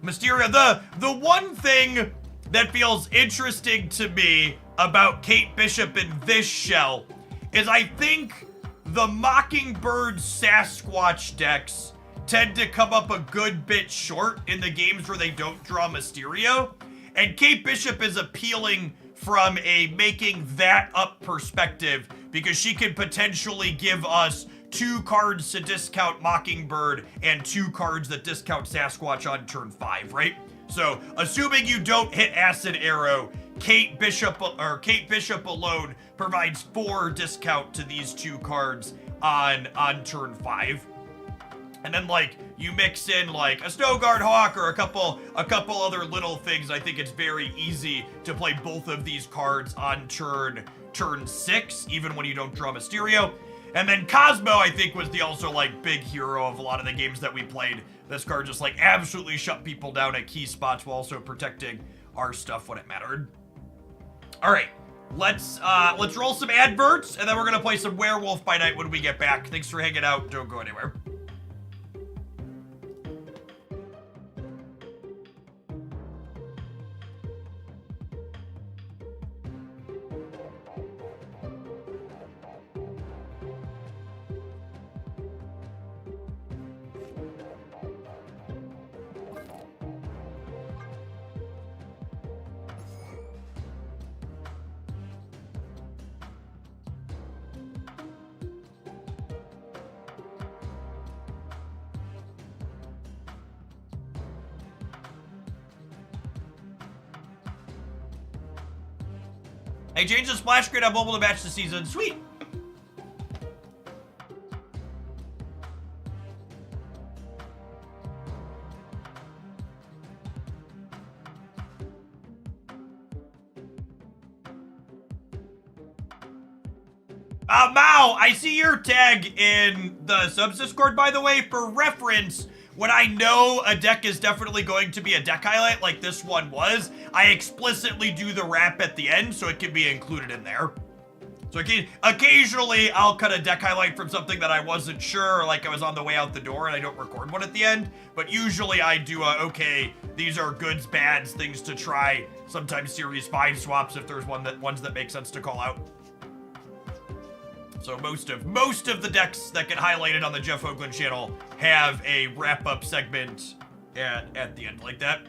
Mysterio, the one thing that feels interesting to me about Kate Bishop in this shell is I think the Mockingbird Sasquatch decks tend to come up a good bit short in the games where they don't draw Mysterio. And Kate Bishop is appealing from a making that up perspective because she could potentially give us 2 cards to discount Mockingbird and 2 cards that discount Sasquatch on turn 5, right? So, assuming you don't hit Acid Arrow, Kate Bishop alone provides 4 discount to these 2 cards on turn 5. And then, like, you mix in, like, a Snowguard Hawk or a couple other little things. I think it's very easy to play both of these cards on turn 6, even when you don't draw Mysterio. And then Cosmo, I think, was the also, like, big hero of a lot of the games that we played. This card just, like, absolutely shut people down at key spots while also protecting our stuff when it mattered. All right, let's roll some adverts, and then we're gonna play some Werewolf by Night when we get back. Thanks for hanging out. Don't go anywhere. Hey, change the splash screen on mobile to match the season. Sweet. Mao, I see your tag in the subs Discord, by the way. For reference, when I know a deck is definitely going to be a deck highlight like this one was, I explicitly do the wrap at the end so it can be included in there. So occasionally I'll cut a deck highlight from something that I wasn't sure, like I was on the way out the door and I don't record one at the end. But usually I do okay, these are goods, bads, things to try. Sometimes series 5 swaps if there's ones that make sense to call out. So most of the decks that get highlighted on the Jeff Hoagland channel have a wrap-up segment at the end like that.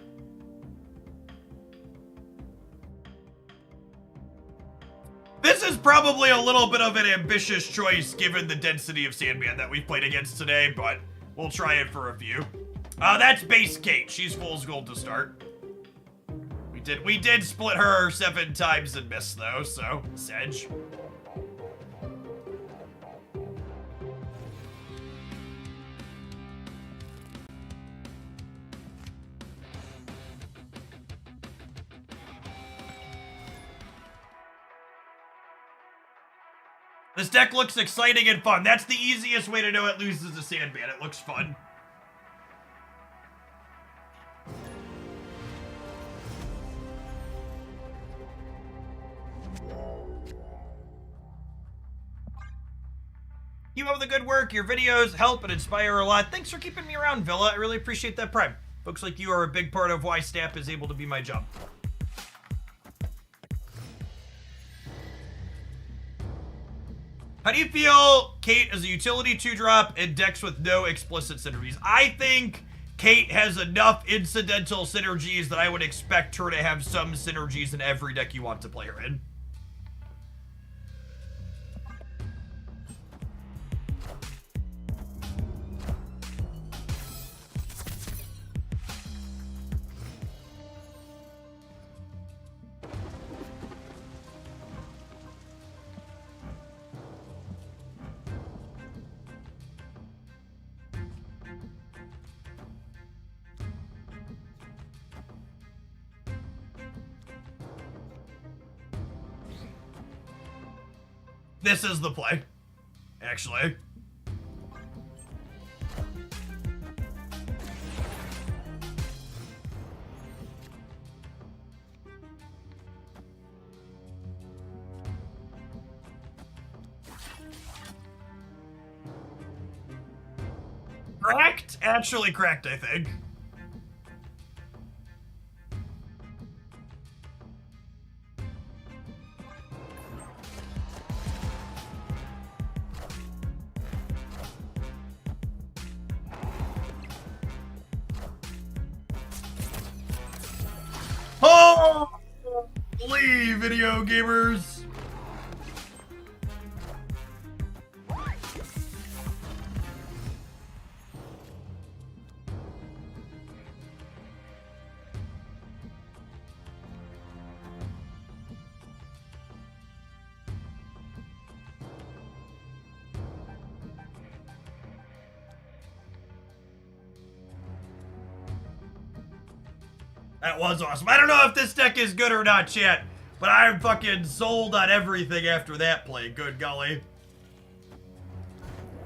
This is probably a little bit of an ambitious choice given the density of Sandman that we've played against today, but we'll try it for a few. That's base Kate. She's fool's gold to start. We did split her 7 times and missed though, so Sedge. This deck looks exciting and fun. That's the easiest way to know it loses a Sandman. It looks fun. Keep up the good work. Your videos help and inspire a lot. Thanks for keeping me around, Villa. I really appreciate that, Prime. Folks like you are a big part of why Snap is able to be my job. How do you feel Kate as a utility 2-drop in decks with no explicit synergies? I think Kate has enough incidental synergies that I would expect her to have some synergies in every deck you want to play her in. This is the play, actually. Cracked? Actually cracked, I think. Holy video gamers! That was awesome. I don't know if this deck is good or not, chat, but I'm fucking sold on everything after that play. Good golly.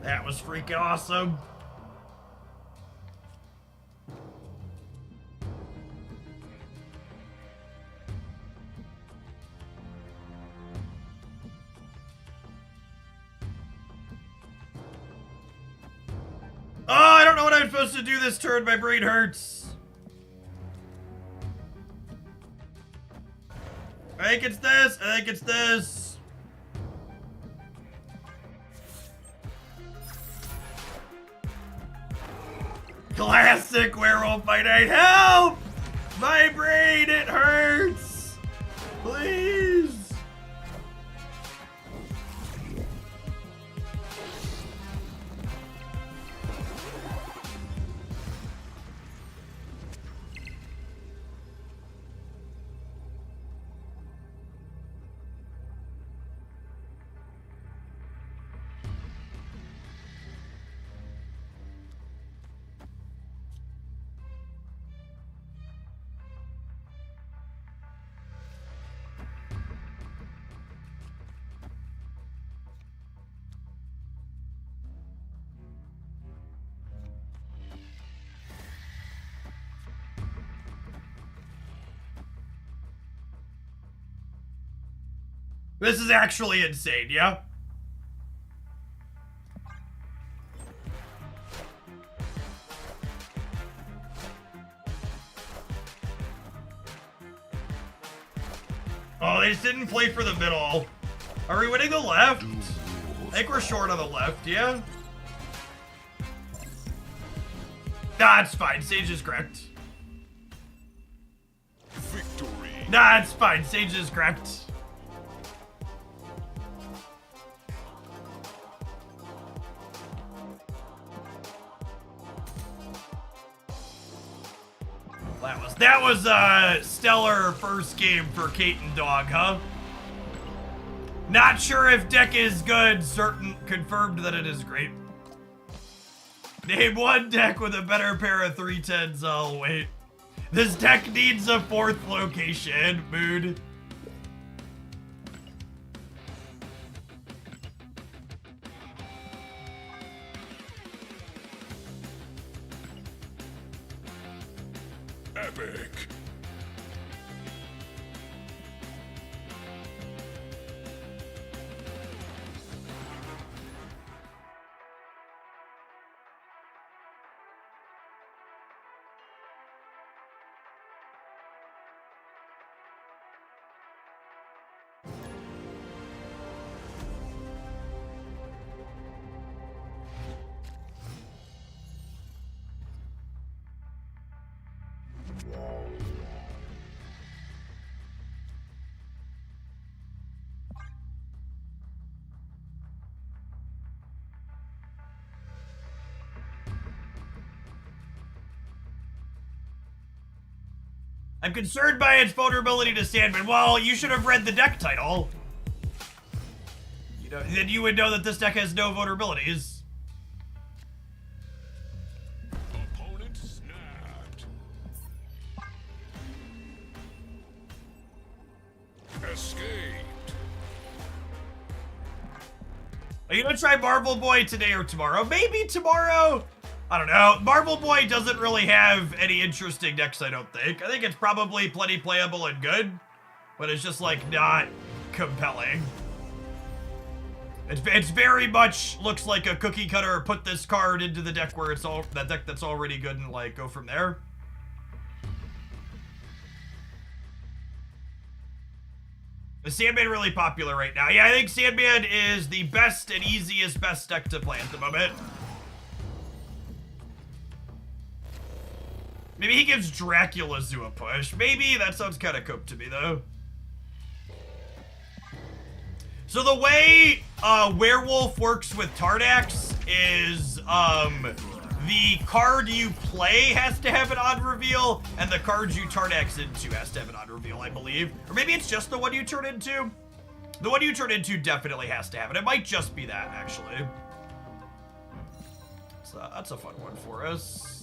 That was freaking awesome. Oh, I don't know what I'm supposed to do this turn. My brain hurts. I think it's this. I think it's this. Classic Werewolf by Night. Help! My brain, it hurts. Please. This is actually insane, yeah? Oh, they just didn't play for the middle. Are we winning the left? I think we're short on the left, yeah? Nah, it's fine. Sage is correct. Victory. Nah, it's fine. Sage is correct. That was a stellar first game for Kate and Dog, huh? Not sure if deck is good, certain confirmed that it is great. Name one deck with a better pair of 310s. Oh, wait. This deck needs a fourth location, mood. Epic. I'm concerned by its vulnerability to Sandman. Well, you should have read the deck title. You know, then you would know that this deck has no vulnerabilities. Opponent snapped. Escaped. Are you gonna try Marble Boy today or tomorrow? Maybe tomorrow? I don't know. Marble Boy doesn't really have any interesting decks, I don't think. I think it's probably plenty playable and good, but it's just, like, not compelling. It's very much looks like a cookie cutter, put this card into the deck where it's all, that deck that's already good, and, like, go from there. Is Sandman really popular right now? Yeah, I think Sandman is the best and easiest best deck to play at the moment. Maybe he gives Dracula Zoo a push. Maybe. That sounds kind of cooked to me, though. So the way Werewolf works with Tardax is the card you play has to have an odd reveal, and the card you Tardax into has to have an odd reveal, I believe. Or maybe it's just the one you turn into. The one you turn into definitely has to have it. It might just be that, actually. So that's a fun one for us.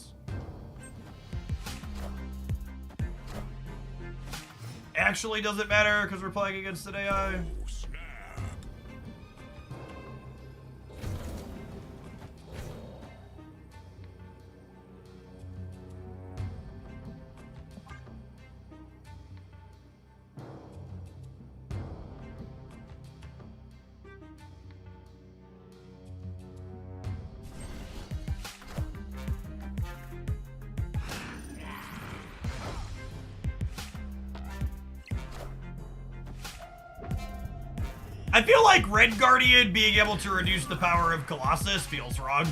Actually doesn't matter because we're playing against an AI. I feel like Red Guardian being able to reduce the power of Colossus feels wrong.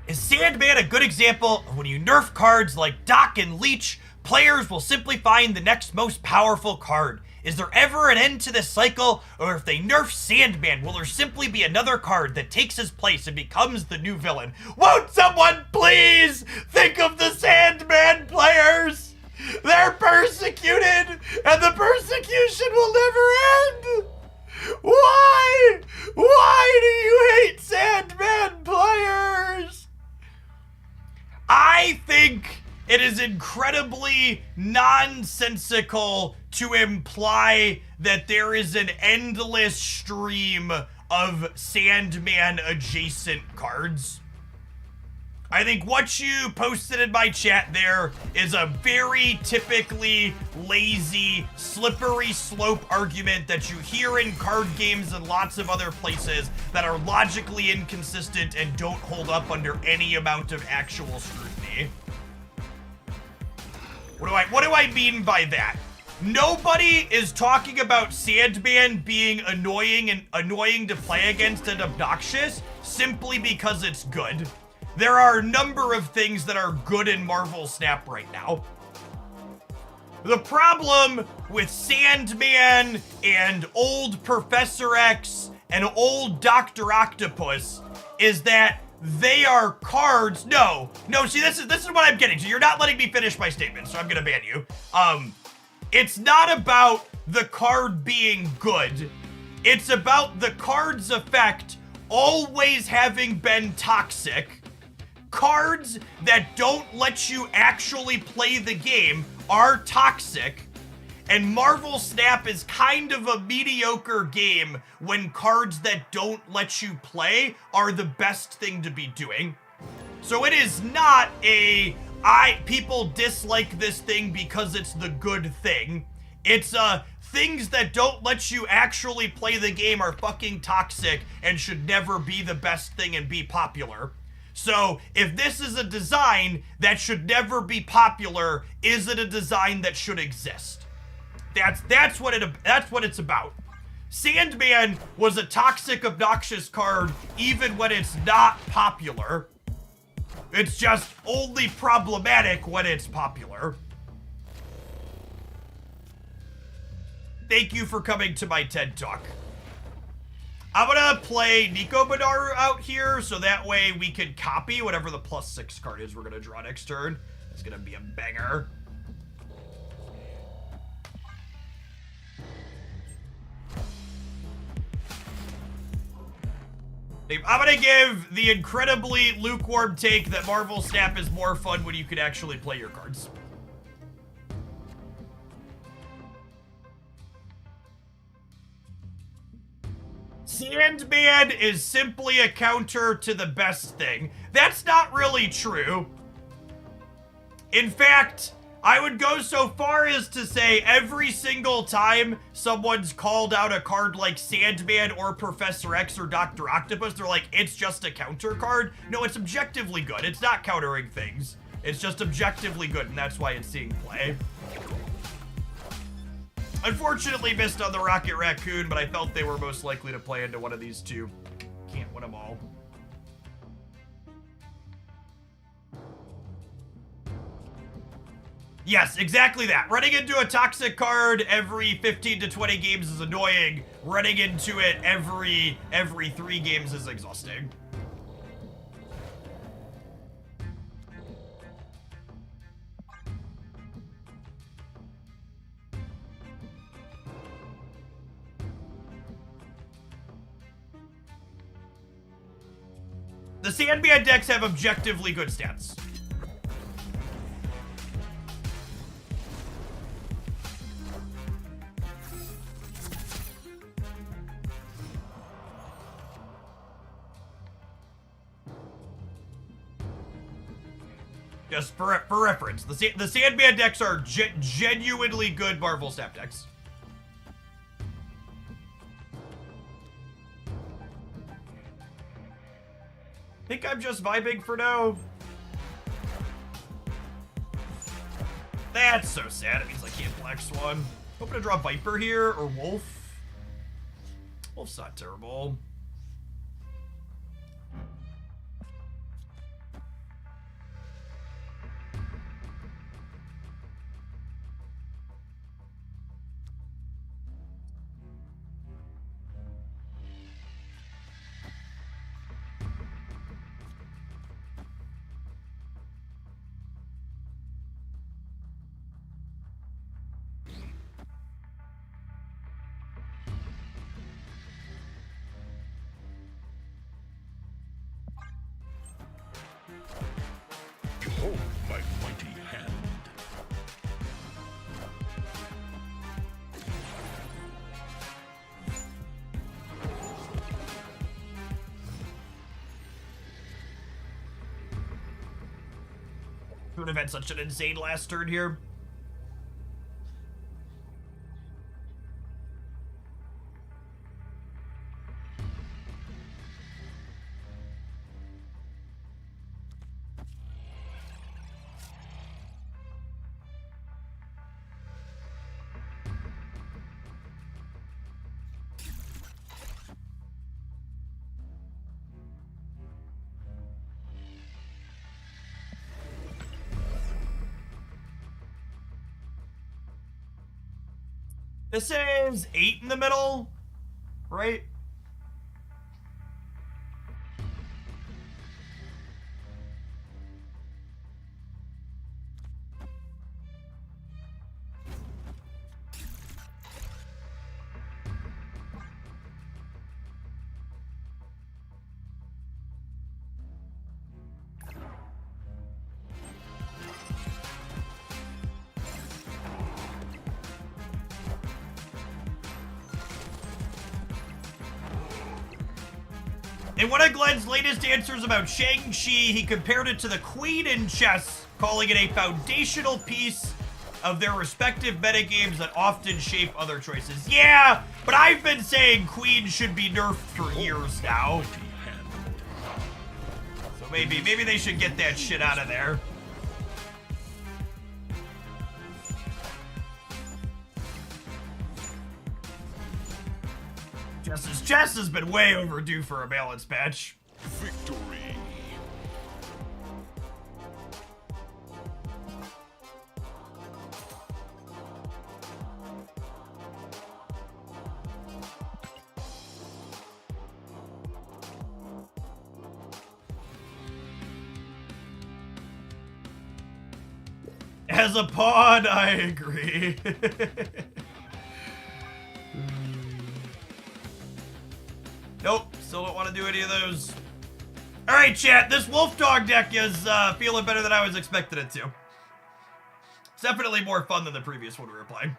Is Sandman a good example of when you nerf cards like Doc and Leech, players will simply find the next most powerful card Is there ever an end to this cycle? Or if they nerf Sandman, will there simply be another card that takes his place and becomes the new villain? Won't someone please think of the Sandman players? They're persecuted, and the persecution will never end! Why? Why do you hate Sandman players? I think it is incredibly nonsensical to imply that there is an endless stream of Sandman adjacent cards. I think what you posted in my chat there is a very typically lazy, slippery slope argument that you hear in card games and lots of other places that are logically inconsistent and don't hold up under any amount of actual scrutiny. What do I mean by that? Nobody is talking about Sandman being annoying to play against and obnoxious simply because it's good. There are a number of things that are good in Marvel Snap right now. The problem with Sandman and old Professor X and old Dr. Octopus is that they are cards. No, see, this is what I'm getting to. You're not letting me finish my statement, so I'm gonna ban you. It's not about the card being good. It's about the card's effect always having been toxic. Cards that don't let you actually play the game are toxic, and Marvel Snap is kind of a mediocre game when cards that don't let you play are the best thing to be doing. So it is not people dislike this thing because it's the good thing. It's things that don't let you actually play the game are fucking toxic and should never be the best thing and be popular. So, if this is a design that should never be popular, is it a design that should exist? That's what it's about. Sandman was a toxic, obnoxious card even when it's not popular. It's just only problematic when it's popular. Thank you for coming to my TED Talk. I'm gonna play Nico Banaru out here, so that way we can copy whatever the +6 card is we're gonna draw next turn. It's gonna be a banger. I'm gonna give the incredibly lukewarm take that Marvel Snap is more fun when you can actually play your cards. Sandman is simply a counter to the best thing. That's not really true. In fact, I would go so far as to say every single time someone's called out a card like Sandman or Professor X or Dr. Octopus, they're like, it's just a counter card. No, it's objectively good. It's not countering things. It's just objectively good, and that's why it's seeing play. Unfortunately missed on the Rocket Raccoon, but I felt they were most likely to play into one of these two. Can't win them all. Yes, exactly that. Running into a toxic card every 15 to 20 games is annoying. Running into it every 3 games is exhausting. The Sandman decks have objectively good stats. Just for reference, the Sandman decks are genuinely good Marvel Snap decks. Think I'm just vibing for now. That's so sad. It means I can't Black Swan. Hoping to draw Viper here or Wolf. Wolf's not terrible. would have had such an insane last turn here. This is 8 in the middle, right? In one of Glenn's latest answers about Shang-Chi, he compared it to the queen in chess, calling it a foundational piece of their respective metagames that often shape other choices. Yeah, but I've been saying queen should be nerfed for years now. So maybe they should get that shit out of there. Chess has been way overdue for a balance patch. Victory. As a pawn, I agree. Nope, still don't want to do any of those. All right, chat, this Wolf Dog deck is feeling better than I was expecting it to. It's definitely more fun than the previous one we were playing.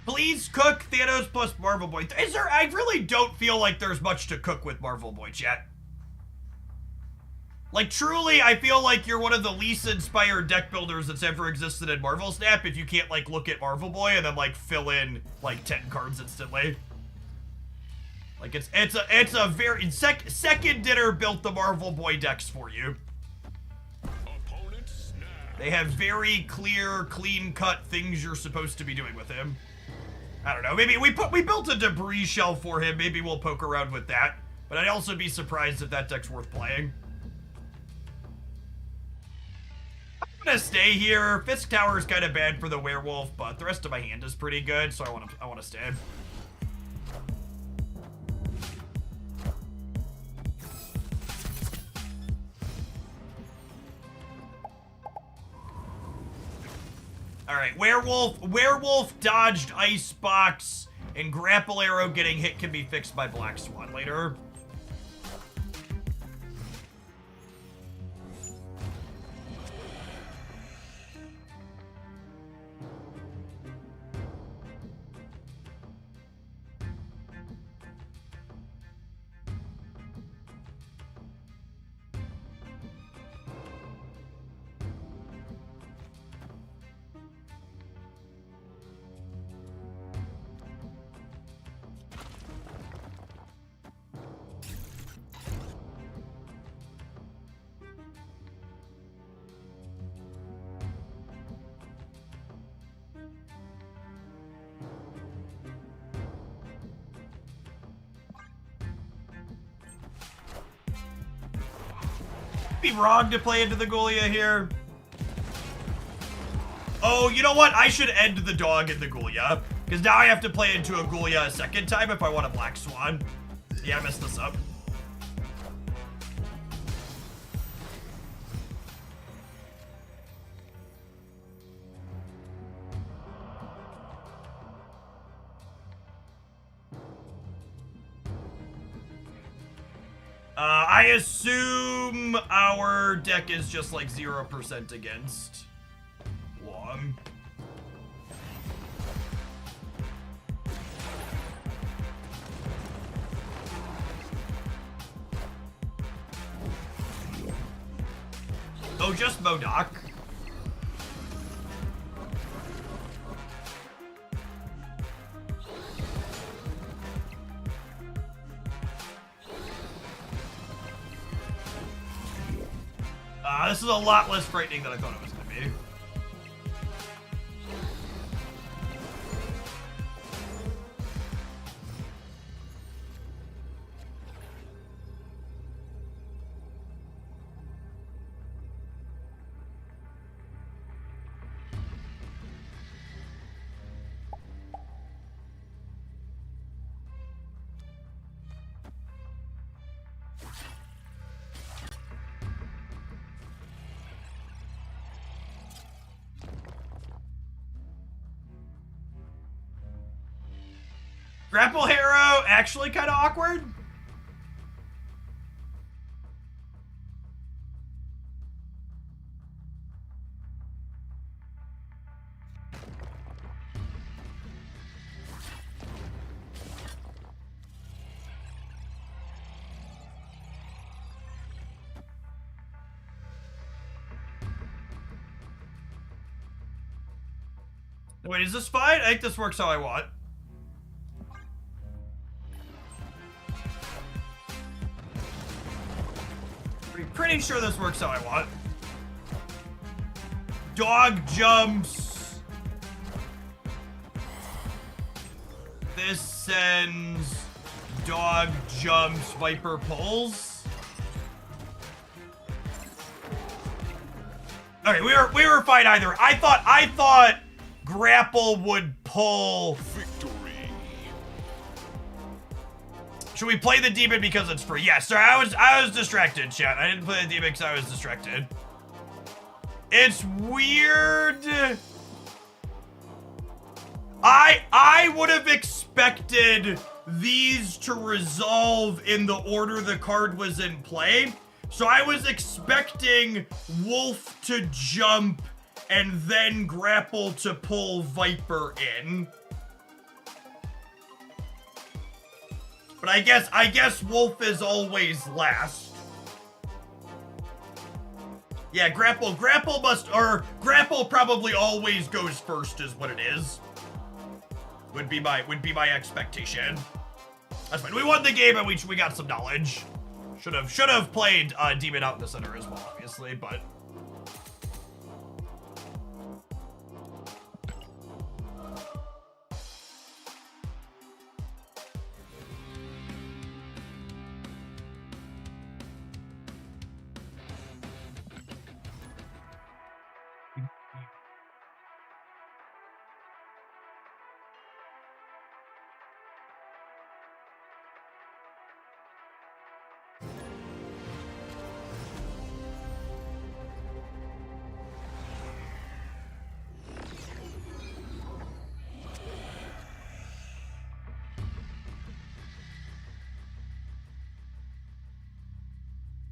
Please cook Thanos plus Marvel Boy. Is there? I really don't feel like there's much to cook with Marvel Boy, chat. Like, truly, I feel like you're one of the least inspired deck builders that's ever existed in Marvel Snap if you can't, like, look at Marvel Boy and then, like, fill in, like, 10 cards instantly. Like, it's a very... Second Dinner built the Marvel Boy decks for you. Opponent snapped. They have very clear, clean-cut things you're supposed to be doing with him. I don't know, maybe we built a debris shelf for him, maybe we'll poke around with that. But I'd also be surprised if that deck's worth playing. I'm gonna stay here. Fisk Tower is kind of bad for the werewolf, but the rest of my hand is pretty good, so I want to stay. All right, werewolf dodged icebox, and grapple arrow getting hit can be fixed by Black Swan later. Be wrong to play into the Ghoulia here. Oh, you know what? I should end the dog in the Ghoulia, because now I have to play into a Ghoulia a second time if I want a Black Swan. Yeah, I messed this up. I assume our deck is just like 0% against long. Oh, just Modok. This is a lot less frightening than I thought it was going to be. Grapple Hero, actually kind of awkward. Wait, is this fine? I think this works how I want. Pretty sure this works how I want. Dog jumps. This sends dog jumps, Viper pulls. Okay, we were fine either. I thought grapple would pull. Victory. Should we play the demon because it's free? Yeah, sorry, I was distracted, chat. I didn't play the demon because I was distracted. It's weird. I would have expected these to resolve in the order the card was in play. So I was expecting Wolf to jump and then grapple to pull Viper in. But I guess Wolf is always last. Yeah, grapple probably always goes first is what it is. Would be my expectation. That's fine. We won the game and we got some knowledge. Should have played Demon out in the center as well, obviously, but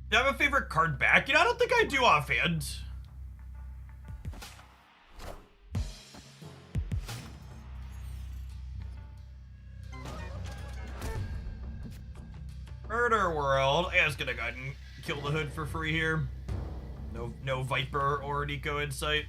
do I have a favorite card back? You know, I don't think I do offhand. Murder World. I was gonna go ahead and kill the hood for free here. No Viper or Nico Insight.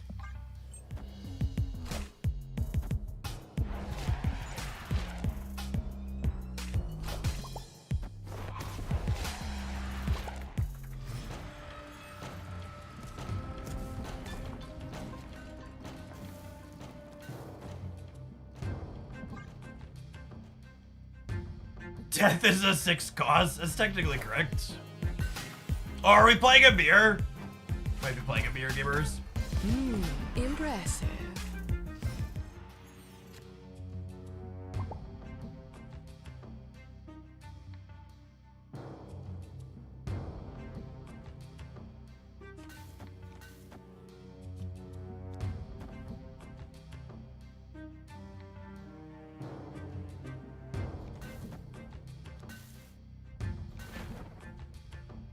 Death is a 6 cause. That's technically correct. Oh, are we playing a mirror? Might be playing a mirror, gamers. Impressive.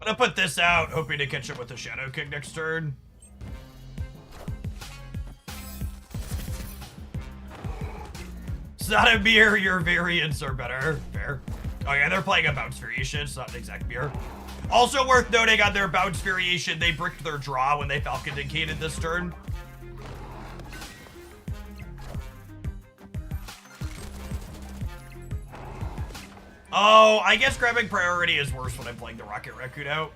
I'm gonna put this out, hoping to catch up with the Shadow King next turn. It's not a mirror, your variants are better. Fair. Oh yeah, they're playing a bounce variation, it's not an exact mirror. Also worth noting on their bounce variation, they bricked their draw when they Falcon Indicated this turn. Oh, I guess grabbing priority is worse when I'm playing the Rocket Raccoon out.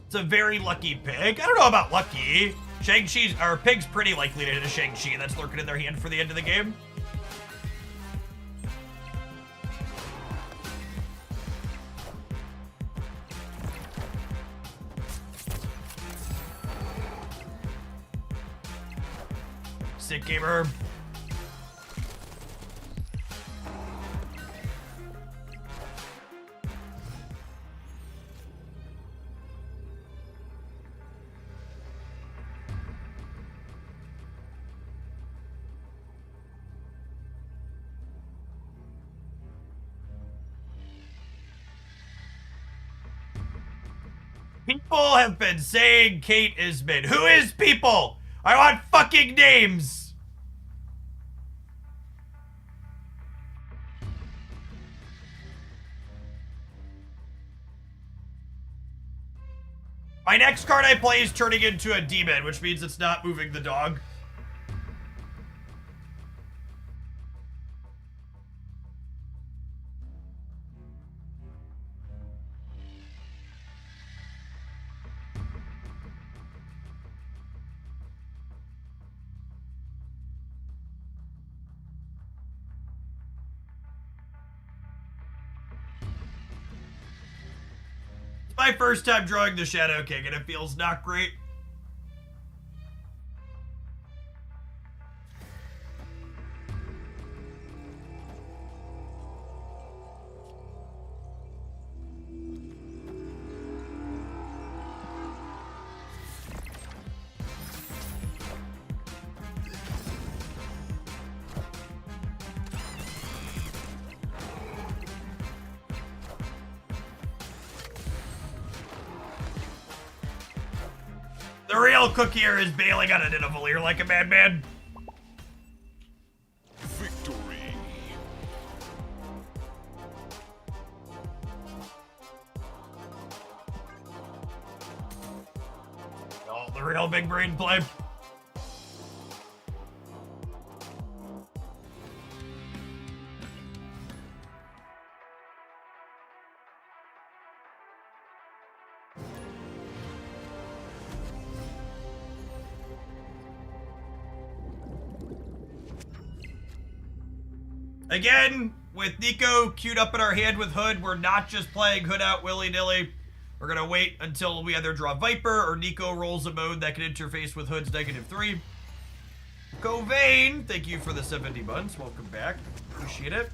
It's a very lucky pig. I don't know about lucky. Shang-Chi's, or Pig's pretty likely to hit a Shang-Chi that's lurking in their hand for the end of the game. Sick gamer. People have been saying Kate is mid. Who is people? I want fucking names. My next card I play is turning into a demon, which means it's not moving the dog. My first time drawing the Shadow King, and it feels not great. The real cook here is bailing on a Nidavellir like a madman. Victory. Oh, the real big brain play. Again, with Nico queued up in our hand with Hood, we're not just playing Hood out willy-nilly. We're going to wait until we either draw Viper or Nico rolls a mode that can interface with Hood's -3. Covain, thank you for the 70 months. Welcome back. Appreciate it.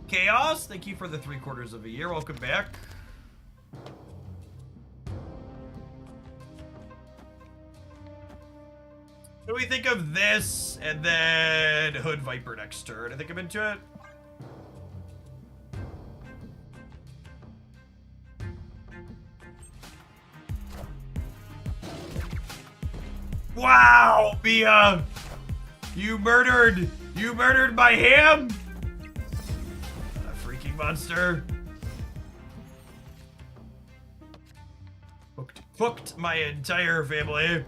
Chaos, thank you for the 3/4 of a year. Welcome back. What do we think of this? And then Hood Viper next turn. I think I'm into it. Wow, Mia! You murdered my ham? Monster. Fucked my entire family.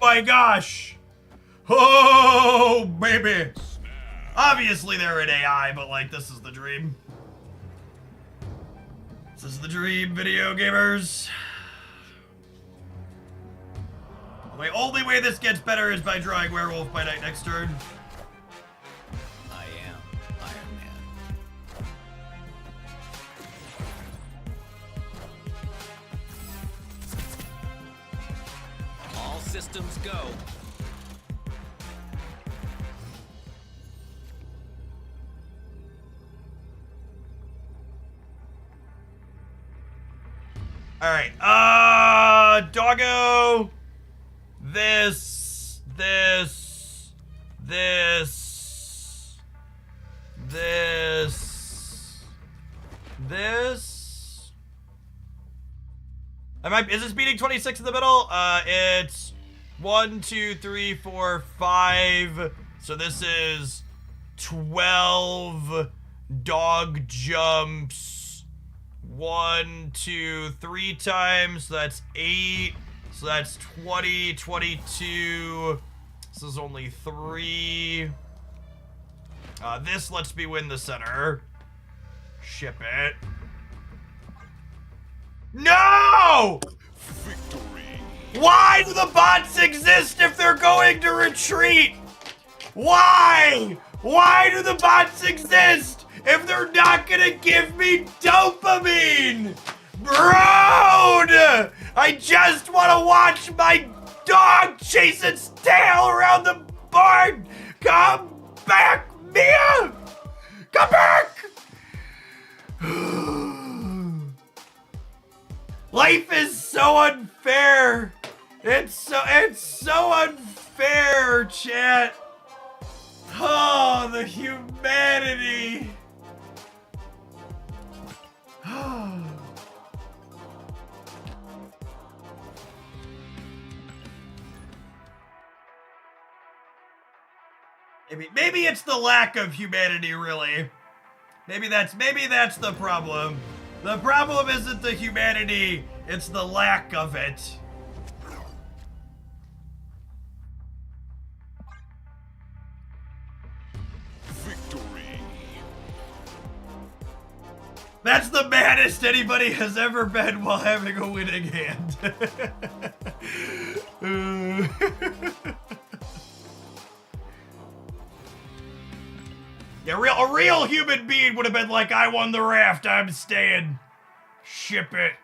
my gosh! Oh, baby! Obviously they're an AI, but like, this is the dream. This is the dream, video gamers. The only way this gets better is by drawing Werewolf by Night next turn. I am Iron Man. All systems go. Alright, doggo. This. Is this beating 26 in the middle? It's 1, 2, 3, 4, 5. So this is 12 dog jumps. 1, 2, 3 times. So that's 8. So that's 20, 22. This is only 3. This lets me win the center. Ship it. No! Victory. Why do the bots exist if they're going to retreat? Why? Why do the bots exist if they're not gonna give me dopamine? Bro! I just want to watch my dog chase its tail around the board! Come back, Mia! Come back! Life is so unfair. It's so unfair, chat. Oh, the humanity. Maybe it's the lack of humanity, really. Maybe that's the problem. The problem isn't the humanity, it's the lack of it. Victory. That's the maddest anybody has ever been while having a winning hand. Yeah, a real human being would have been like, I won the raft, I'm staying. Ship it.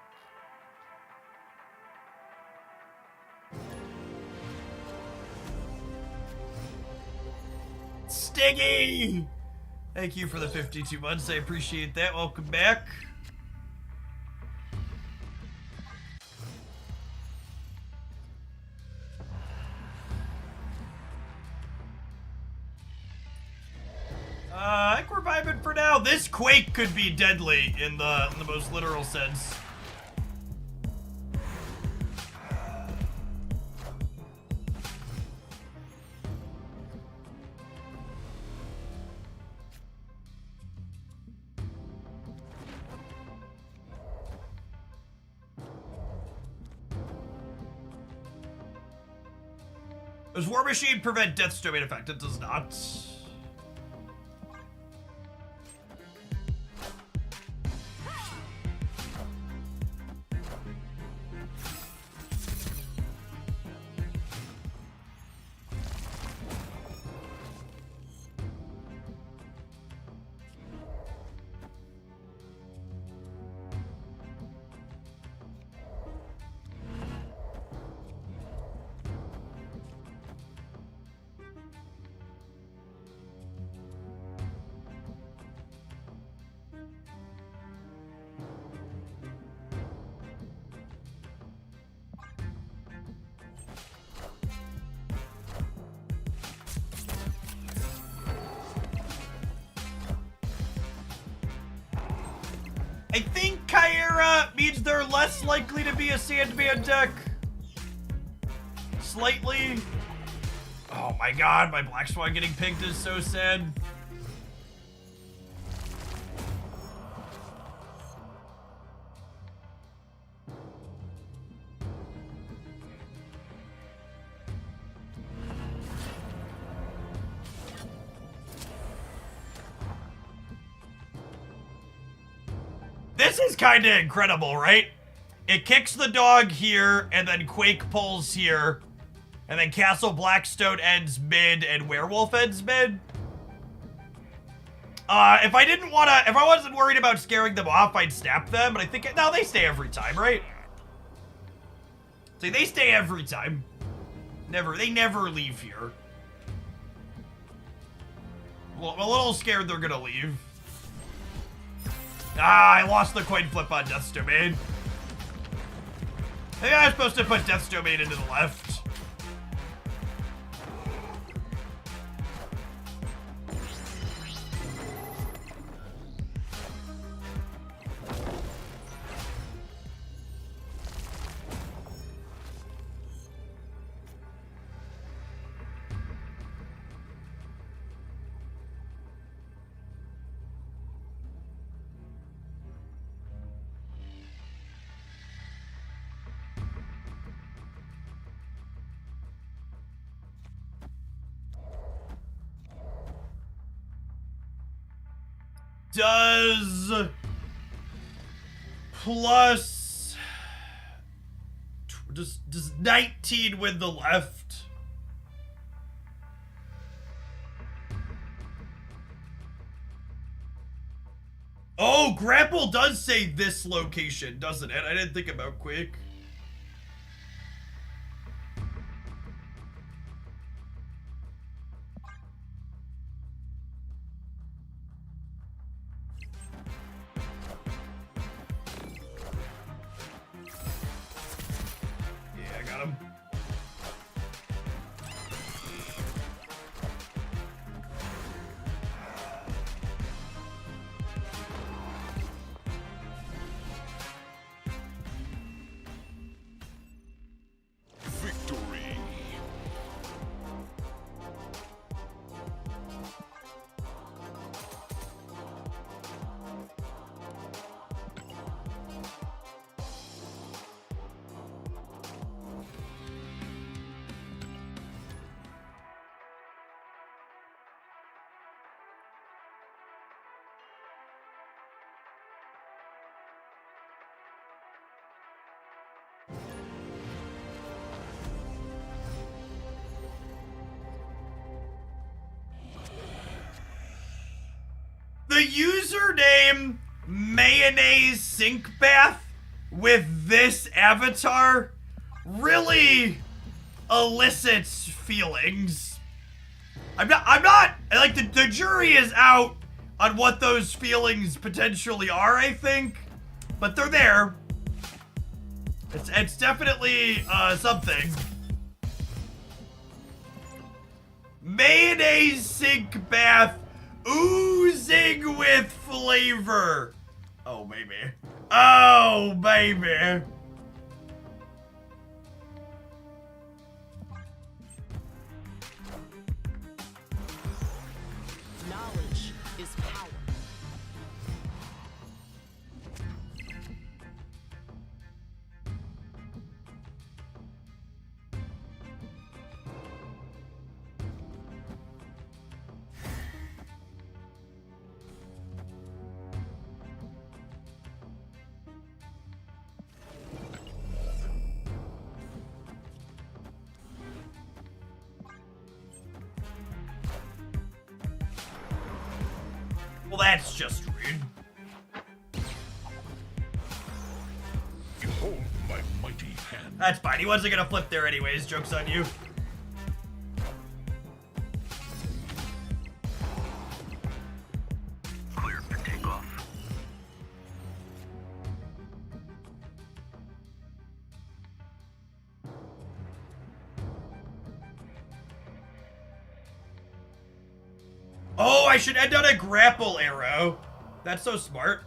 Stiggy! Thank you for the 52 months, I appreciate that. Welcome back. I think we're vibing for now. This quake could be deadly in the most literal sense. Does War Machine prevent Death's Domain effect? It does not. I think Kyra means they're less likely to be a Sandman deck. Slightly. Oh my god, my Black Swan getting picked is so sad. this is kind of incredible, right? It kicks the dog here, and then Quake pulls here, and then Castle Blackstone ends mid, and Werewolf ends mid. If I wasn't worried about scaring them off, I'd snap them, but I think, no, they stay every time, right? See, they stay every time. They never leave here. Well, I'm a little scared they're gonna leave. I lost the coin flip on Death's Domain. I think I was supposed to put Death's Domain into the left. Does 19 win the left? Oh, grapple does say this location, doesn't it? I didn't think about Quake. The username Mayonnaise Sink Bath with this avatar really elicits feelings. I'm not, like, the jury is out on what those feelings potentially are, I think, but they're there. It's definitely, something. Mayonnaise Sink Bath oozing with flavor. Oh, baby. Oh, baby. Knowledge is power. Well, that's just rude. Behold my mighty hand. That's fine. He wasn't gonna flip there anyways. Joke's on you. Clear for takeoff. Oh, I should end on a grapple arrow. That's so smart.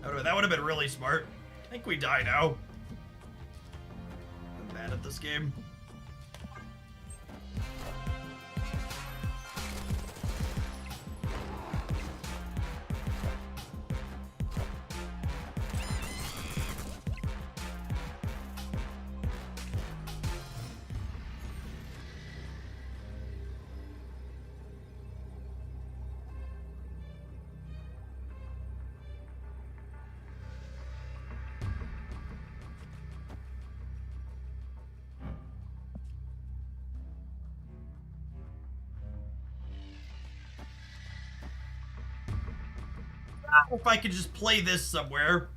That would have been really smart. I think we die now. I'm bad at this game. if I could just play this somewhere.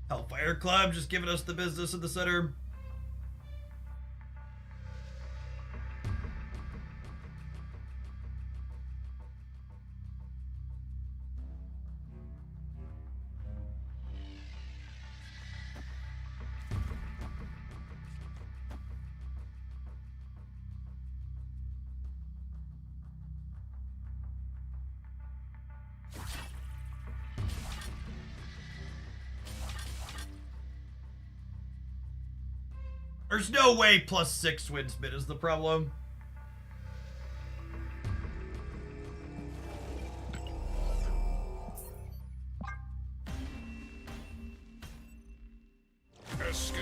Hellfire Club just giving us the business in the center. There's no way +6 wins mid is the problem. Escaped.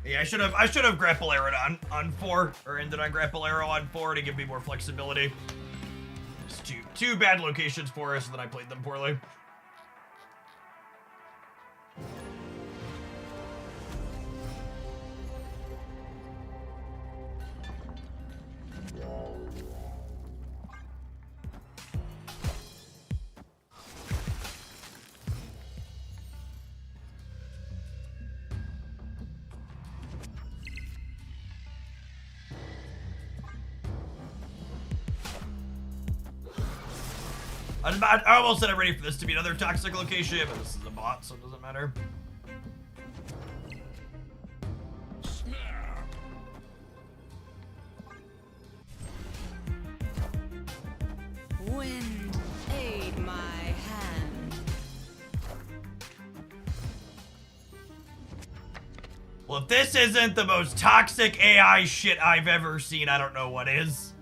Yeah, I should have grapple arrowed on 4, or ended on grapple arrow on 4 to give me more flexibility. Just two bad locations for us, and then I played them poorly. I almost said I'm ready for this to be another toxic location, but this is a bot, so it doesn't matter. Snap. Wind, aid my hand. Well, if this isn't the most toxic AI shit I've ever seen, I don't know what is.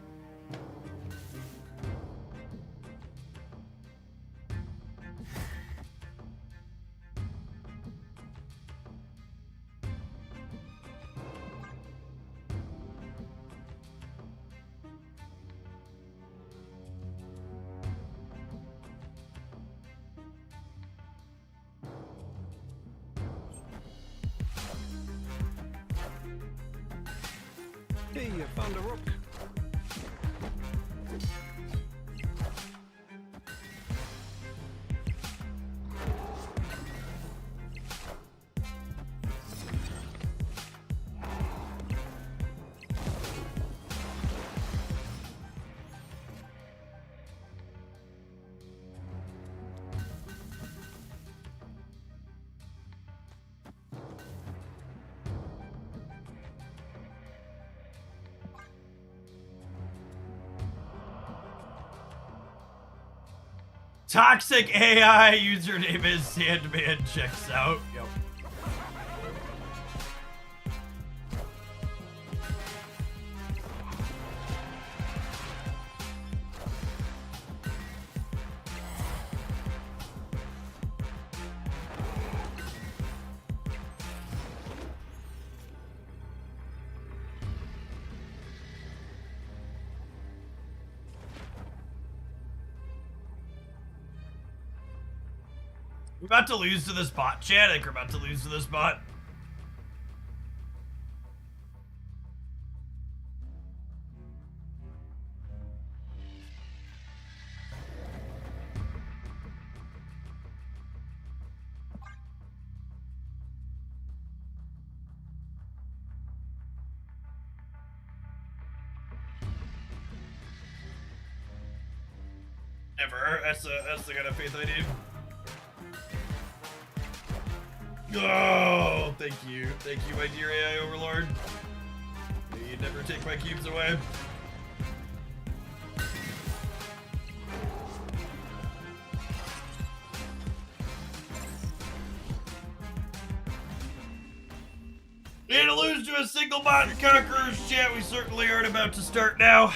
Hey, you found a rook. Toxic AI username is Sandman checks out. Yep. We're about to lose to this bot, chat. I think we're about to lose to this bot. Never. That's the kind of faith I need. Oh, thank you, my dear AI overlord. You never take my cubes away. And to lose to a single bot in Conqueror's chat, we certainly aren't about to start now.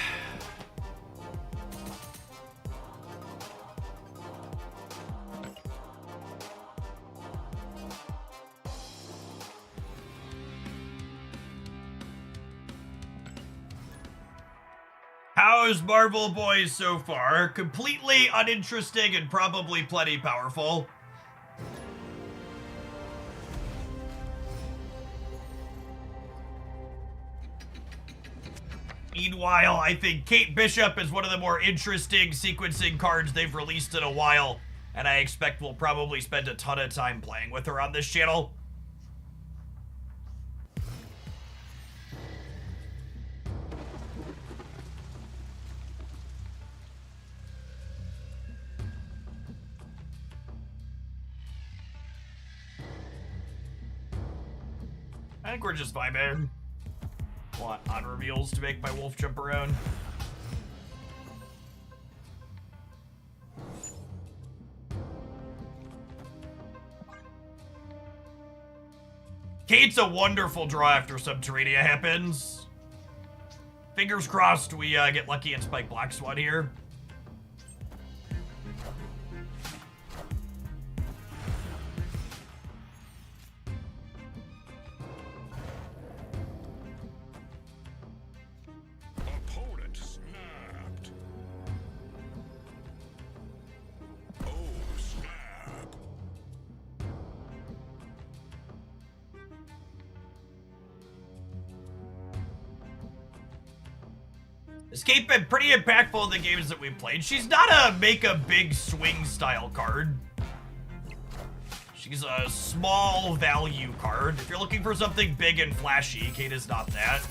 How those Marvel boys so far. Completely uninteresting and probably plenty powerful. Meanwhile, I think Kate Bishop is one of the more interesting sequencing cards they've released in a while, and I expect we'll probably spend a ton of time playing with her on this channel. I think we're just vibing. Want on reveals to make my wolf jump around. Kate's a wonderful draw after Subterranea happens. Fingers crossed we get lucky and spike Black Swan here. Opponent snapped. Oh, snap. Escape been pretty impactful in the games that we've played. She's not a make a big swing style card. She's a small value card. If you're looking for something big and flashy, Kate is not that.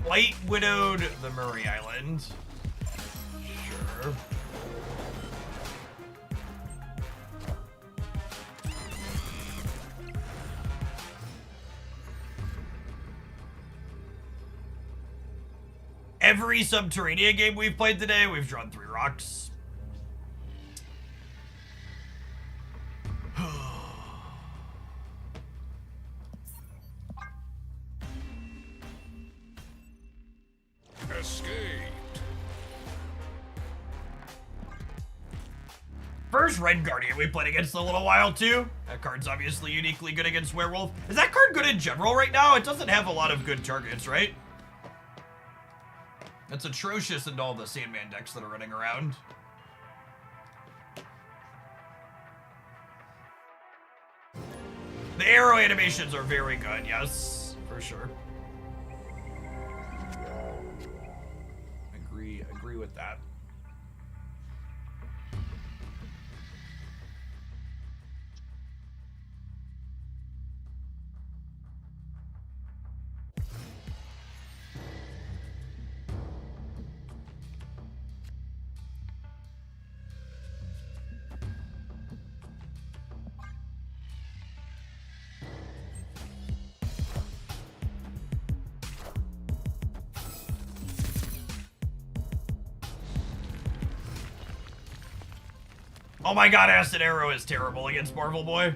White Widowed the Murray Island. Sure. Every Subterranea game we've played today, we've drawn 3 rocks. Escaped. First Red Guardian we played against a little while too. That card's obviously uniquely good against Werewolf. Is that card good in general right now? It doesn't have a lot of good targets, right? That's atrocious in all the Sandman decks that are running around. The arrow animations are very good, yes, for sure. Agree with that. Oh my god, Acid Arrow is terrible against Marvel Boy.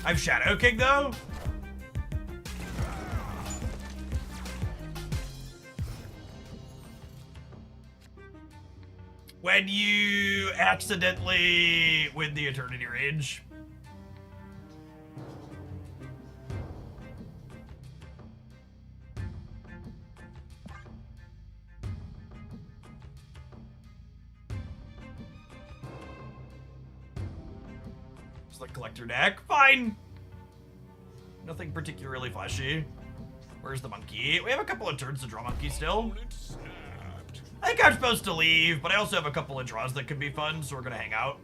I've Shadow King though. When you accidentally win the Eternity Rage. It's the collector deck. Fine. Nothing particularly flashy. Where's the monkey? We have a couple of turns to draw monkey still. Opponent snapped. I think I'm supposed to leave, but I also have a couple of draws that could be fun, so we're gonna hang out.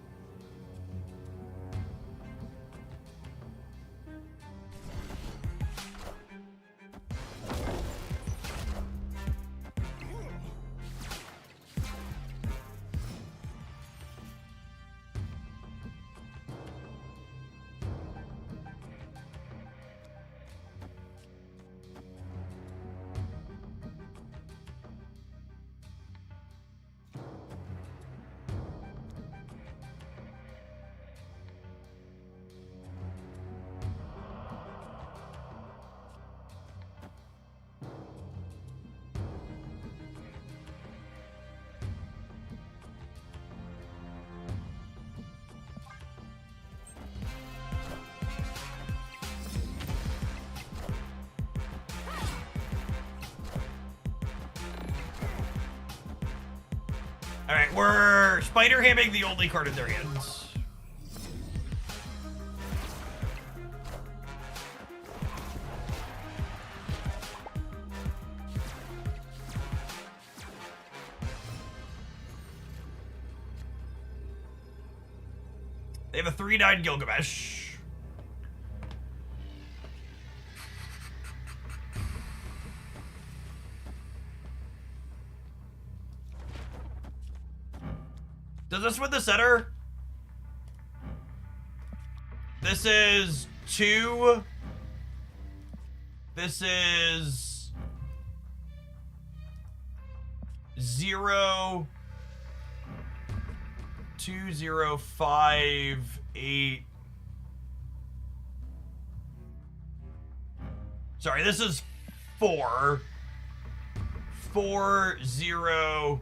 Alright, we're spider-hamming the only card in their hands. They have a 3/9 Gilgamesh. Does this win the center? This is 2. This is 0, 2, 0, 5, 8. Sorry, this is 4. 4, 0,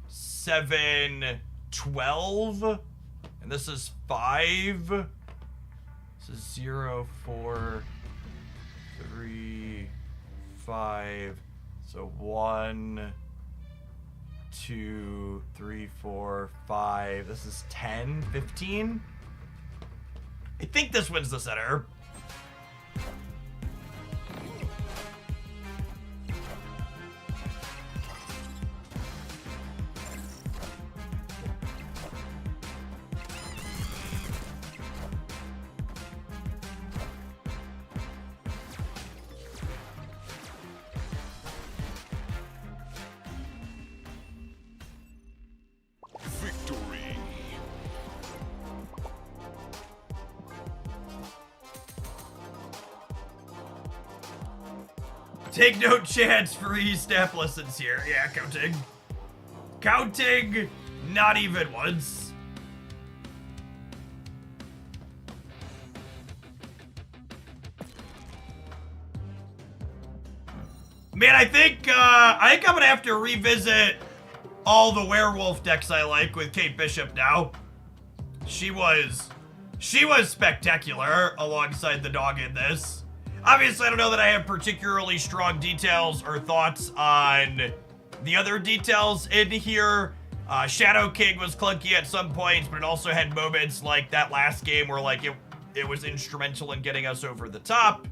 7, 12. And this is 5. This is 0, 4, 3, 5. So 1, 2, 3, 4, 5. This is 10, 15. I think this wins the center. Victory. Take no chance for e-staff lessons here. Yeah, counting. Counting, not even once. Man, I think I'm gonna have to revisit all the werewolf decks I like with Kate Bishop now. She was spectacular alongside the dog in this. Obviously, I don't know that I have particularly strong details or thoughts on the other details in here. Shadow King was clunky at some points, but it also had moments like that last game where like it was instrumental in getting us over the top.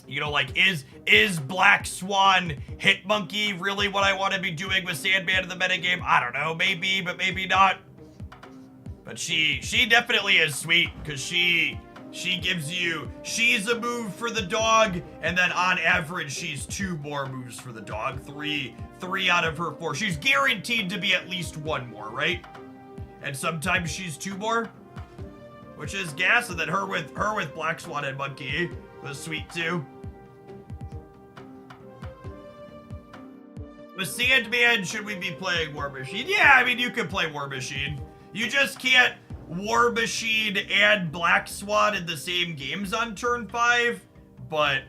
You know, like, is Black Swan Hit Monkey really what I want to be doing with Sandman in the metagame? I don't know, maybe, but maybe not. But she definitely is sweet, because she's a move for the dog, and then on average, she's 2 more moves for the dog. 3 out of her 4. She's guaranteed to be at least 1 more, right? And sometimes she's 2 more, which is gas. And then her with Black Swan and Monkey was sweet too. With Sandman, should we be playing War Machine? Yeah, I mean, you could play War Machine. You just can't War Machine and Black Swan in the same games on turn 5. But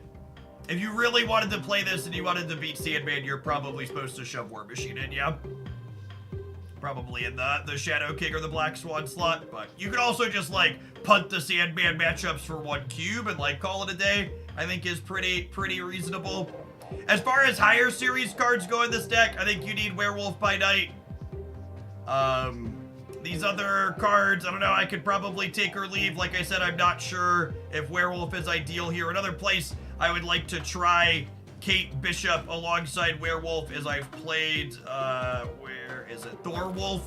if you really wanted to play this and you wanted to beat Sandman, you're probably supposed to shove War Machine in, yeah? Probably in the Shadow King or the Black Swan slot. But you could also just, like, punt the Sandman matchups for 1 cube and, like, call it a day. I think is pretty reasonable. As far as higher series cards go in this deck, I think you need Werewolf by Night. these other cards, I don't know, I could probably take or leave. Like I said, I'm not sure if Werewolf is ideal here. Another place I would like to try Kate Bishop alongside Werewolf is I've played, where is it? Thorwolf.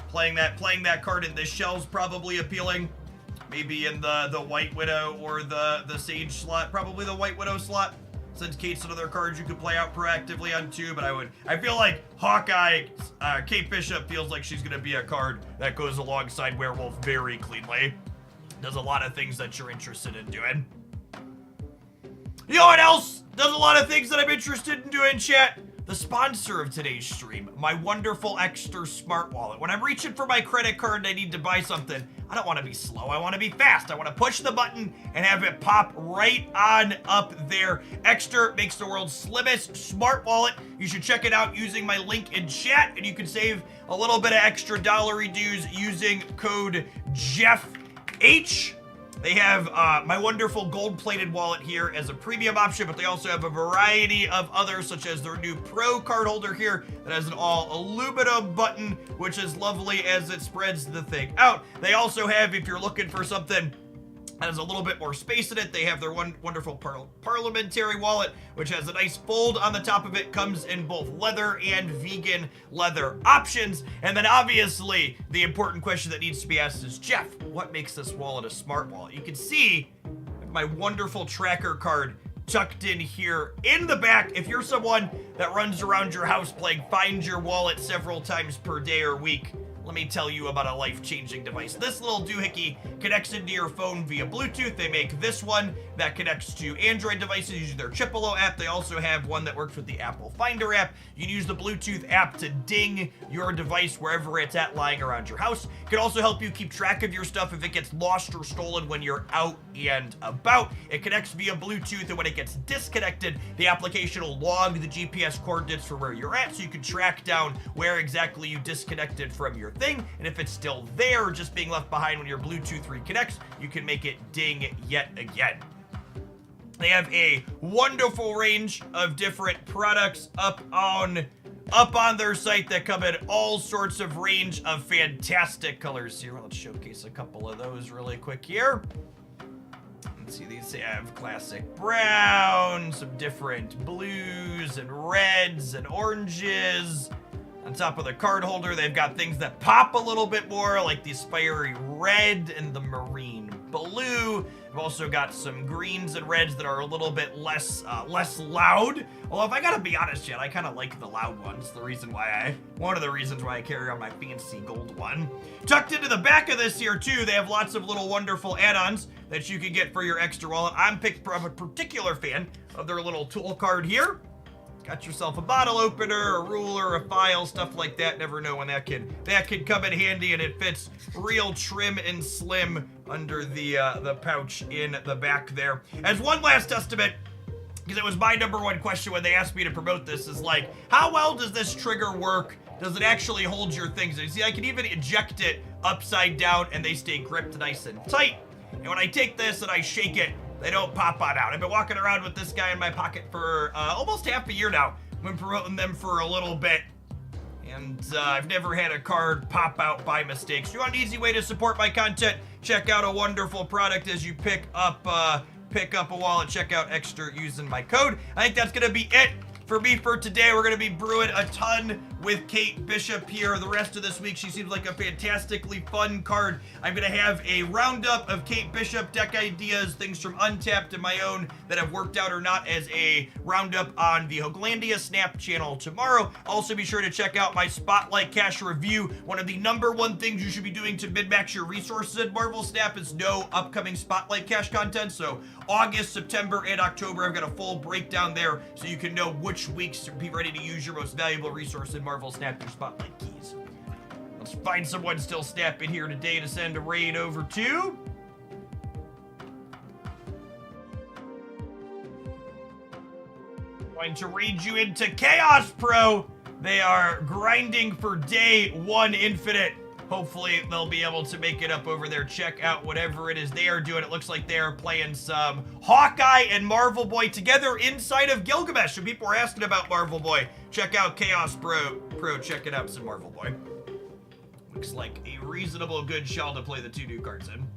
Playing that card in this shell's probably appealing. Maybe in the White Widow or the Sage slot. Probably the White Widow slot, since Kate's another card you could play out proactively on too. But I feel like Hawkeye, Kate Bishop feels like she's gonna be a card that goes alongside Werewolf very cleanly. Does a lot of things that you're interested in doing. You know what else does a lot of things that I'm interested in doing, chat? The sponsor of today's stream, my wonderful Exter smart wallet. When I'm reaching for my credit card and I need to buy something, I don't want to be slow. I want to be fast. I want to push the button and have it pop right on up there. Exter makes the world's slimmest smart wallet. You should check it out using my link in chat, and you can save a little bit of extra dollary dues using code JEFF. They have my wonderful gold-plated wallet here as a premium option, but they also have a variety of others, such as their new Pro card holder here that has an all-aluminum button, which is lovely as it spreads the thing out. They also have, if you're looking for something that has a little bit more space in it, they have their wonderful parliamentary wallet, which has a nice fold on the top of it, comes in both leather and vegan leather options. And then obviously, the important question that needs to be asked is, Jeff, what makes this wallet a smart wallet? You can see my wonderful tracker card tucked in here in the back. If you're someone that runs around your house playing Find Your Wallet several times per day or week, let me tell you about a life-changing device. This little doohickey connects into your phone via Bluetooth. They make this one that connects to Android devices using their Chipolo app. They also have one that works with the Apple Finder app. You can use the Bluetooth app to ding your device wherever it's at lying around your house. It can also help you keep track of your stuff if it gets lost or stolen when you're out and about. It connects via Bluetooth, and when it gets disconnected, the application will log the GPS coordinates for where you're at, so you can track down where exactly you disconnected from your thing, and if it's still there, just being left behind when your Bluetooth reconnects, you can make it ding yet again. They have a wonderful range of different products up on their site that come in all sorts of range of fantastic colors here. Let's showcase a couple of those really quick here. Let's see, these have classic brown, some different blues and reds and oranges. On top of the card holder, they've got things that pop a little bit more, like the fiery red and the marine blue. We've also got some greens and reds that are a little bit less loud. Although, if I gotta be honest, yet I kind of like the loud ones. One of the reasons why I carry on my fancy gold one. Tucked into the back of this here too, they have lots of little wonderful add-ons that you can get for your Exter wallet. I'm a particular fan of their little tool card here. Got yourself a bottle opener, a ruler, a file, stuff like that. Never know when that could come in handy, and it fits real trim and slim under the pouch in the back there. As one last testament, because it was my number one question when they asked me to promote this, is like, how well does this trigger work? Does it actually hold your things? And you see, I can even eject it upside down, and they stay gripped nice and tight. And when I take this and I shake it, they don't pop on out. I've been walking around with this guy in my pocket for almost half a year now. I've been promoting them for a little bit, and I've never had a card pop out by mistake. So you want an easy way to support my content? Check out a wonderful product as you pick up a wallet. Check out Exter using my code. I think that's gonna be it for me for today. We're gonna be brewing a ton with Kate Bishop here the rest of this week. She seems like a fantastically fun card. I'm gonna have a roundup of Kate Bishop deck ideas, things from Untapped and my own that have worked out or not, as a roundup on the Hoaglandia Snap channel tomorrow. Also, be sure to check out my Spotlight Cash review. One of the #1 things you should be doing to min-max your resources in Marvel Snap is no upcoming Spotlight Cash content. So August, September, and October, I've got a full breakdown there so you can know which weeks to be ready to use your most valuable resource in Marvel Snap, your Spotlight keys. Let's find someone still snapping here today to send a raid over to. Going to raid you into Chaos Pro. They are grinding for day 1 infinite. Hopefully they'll be able to make it up over there. Check out whatever it is they are doing. It looks like they are playing some Hawkeye and Marvel Boy together inside of Gilgamesh. So people were asking about Marvel Boy. Check out Chaos Pro checking out some Marvel Boy. Looks like a reasonable good shell to play the 2 new cards in.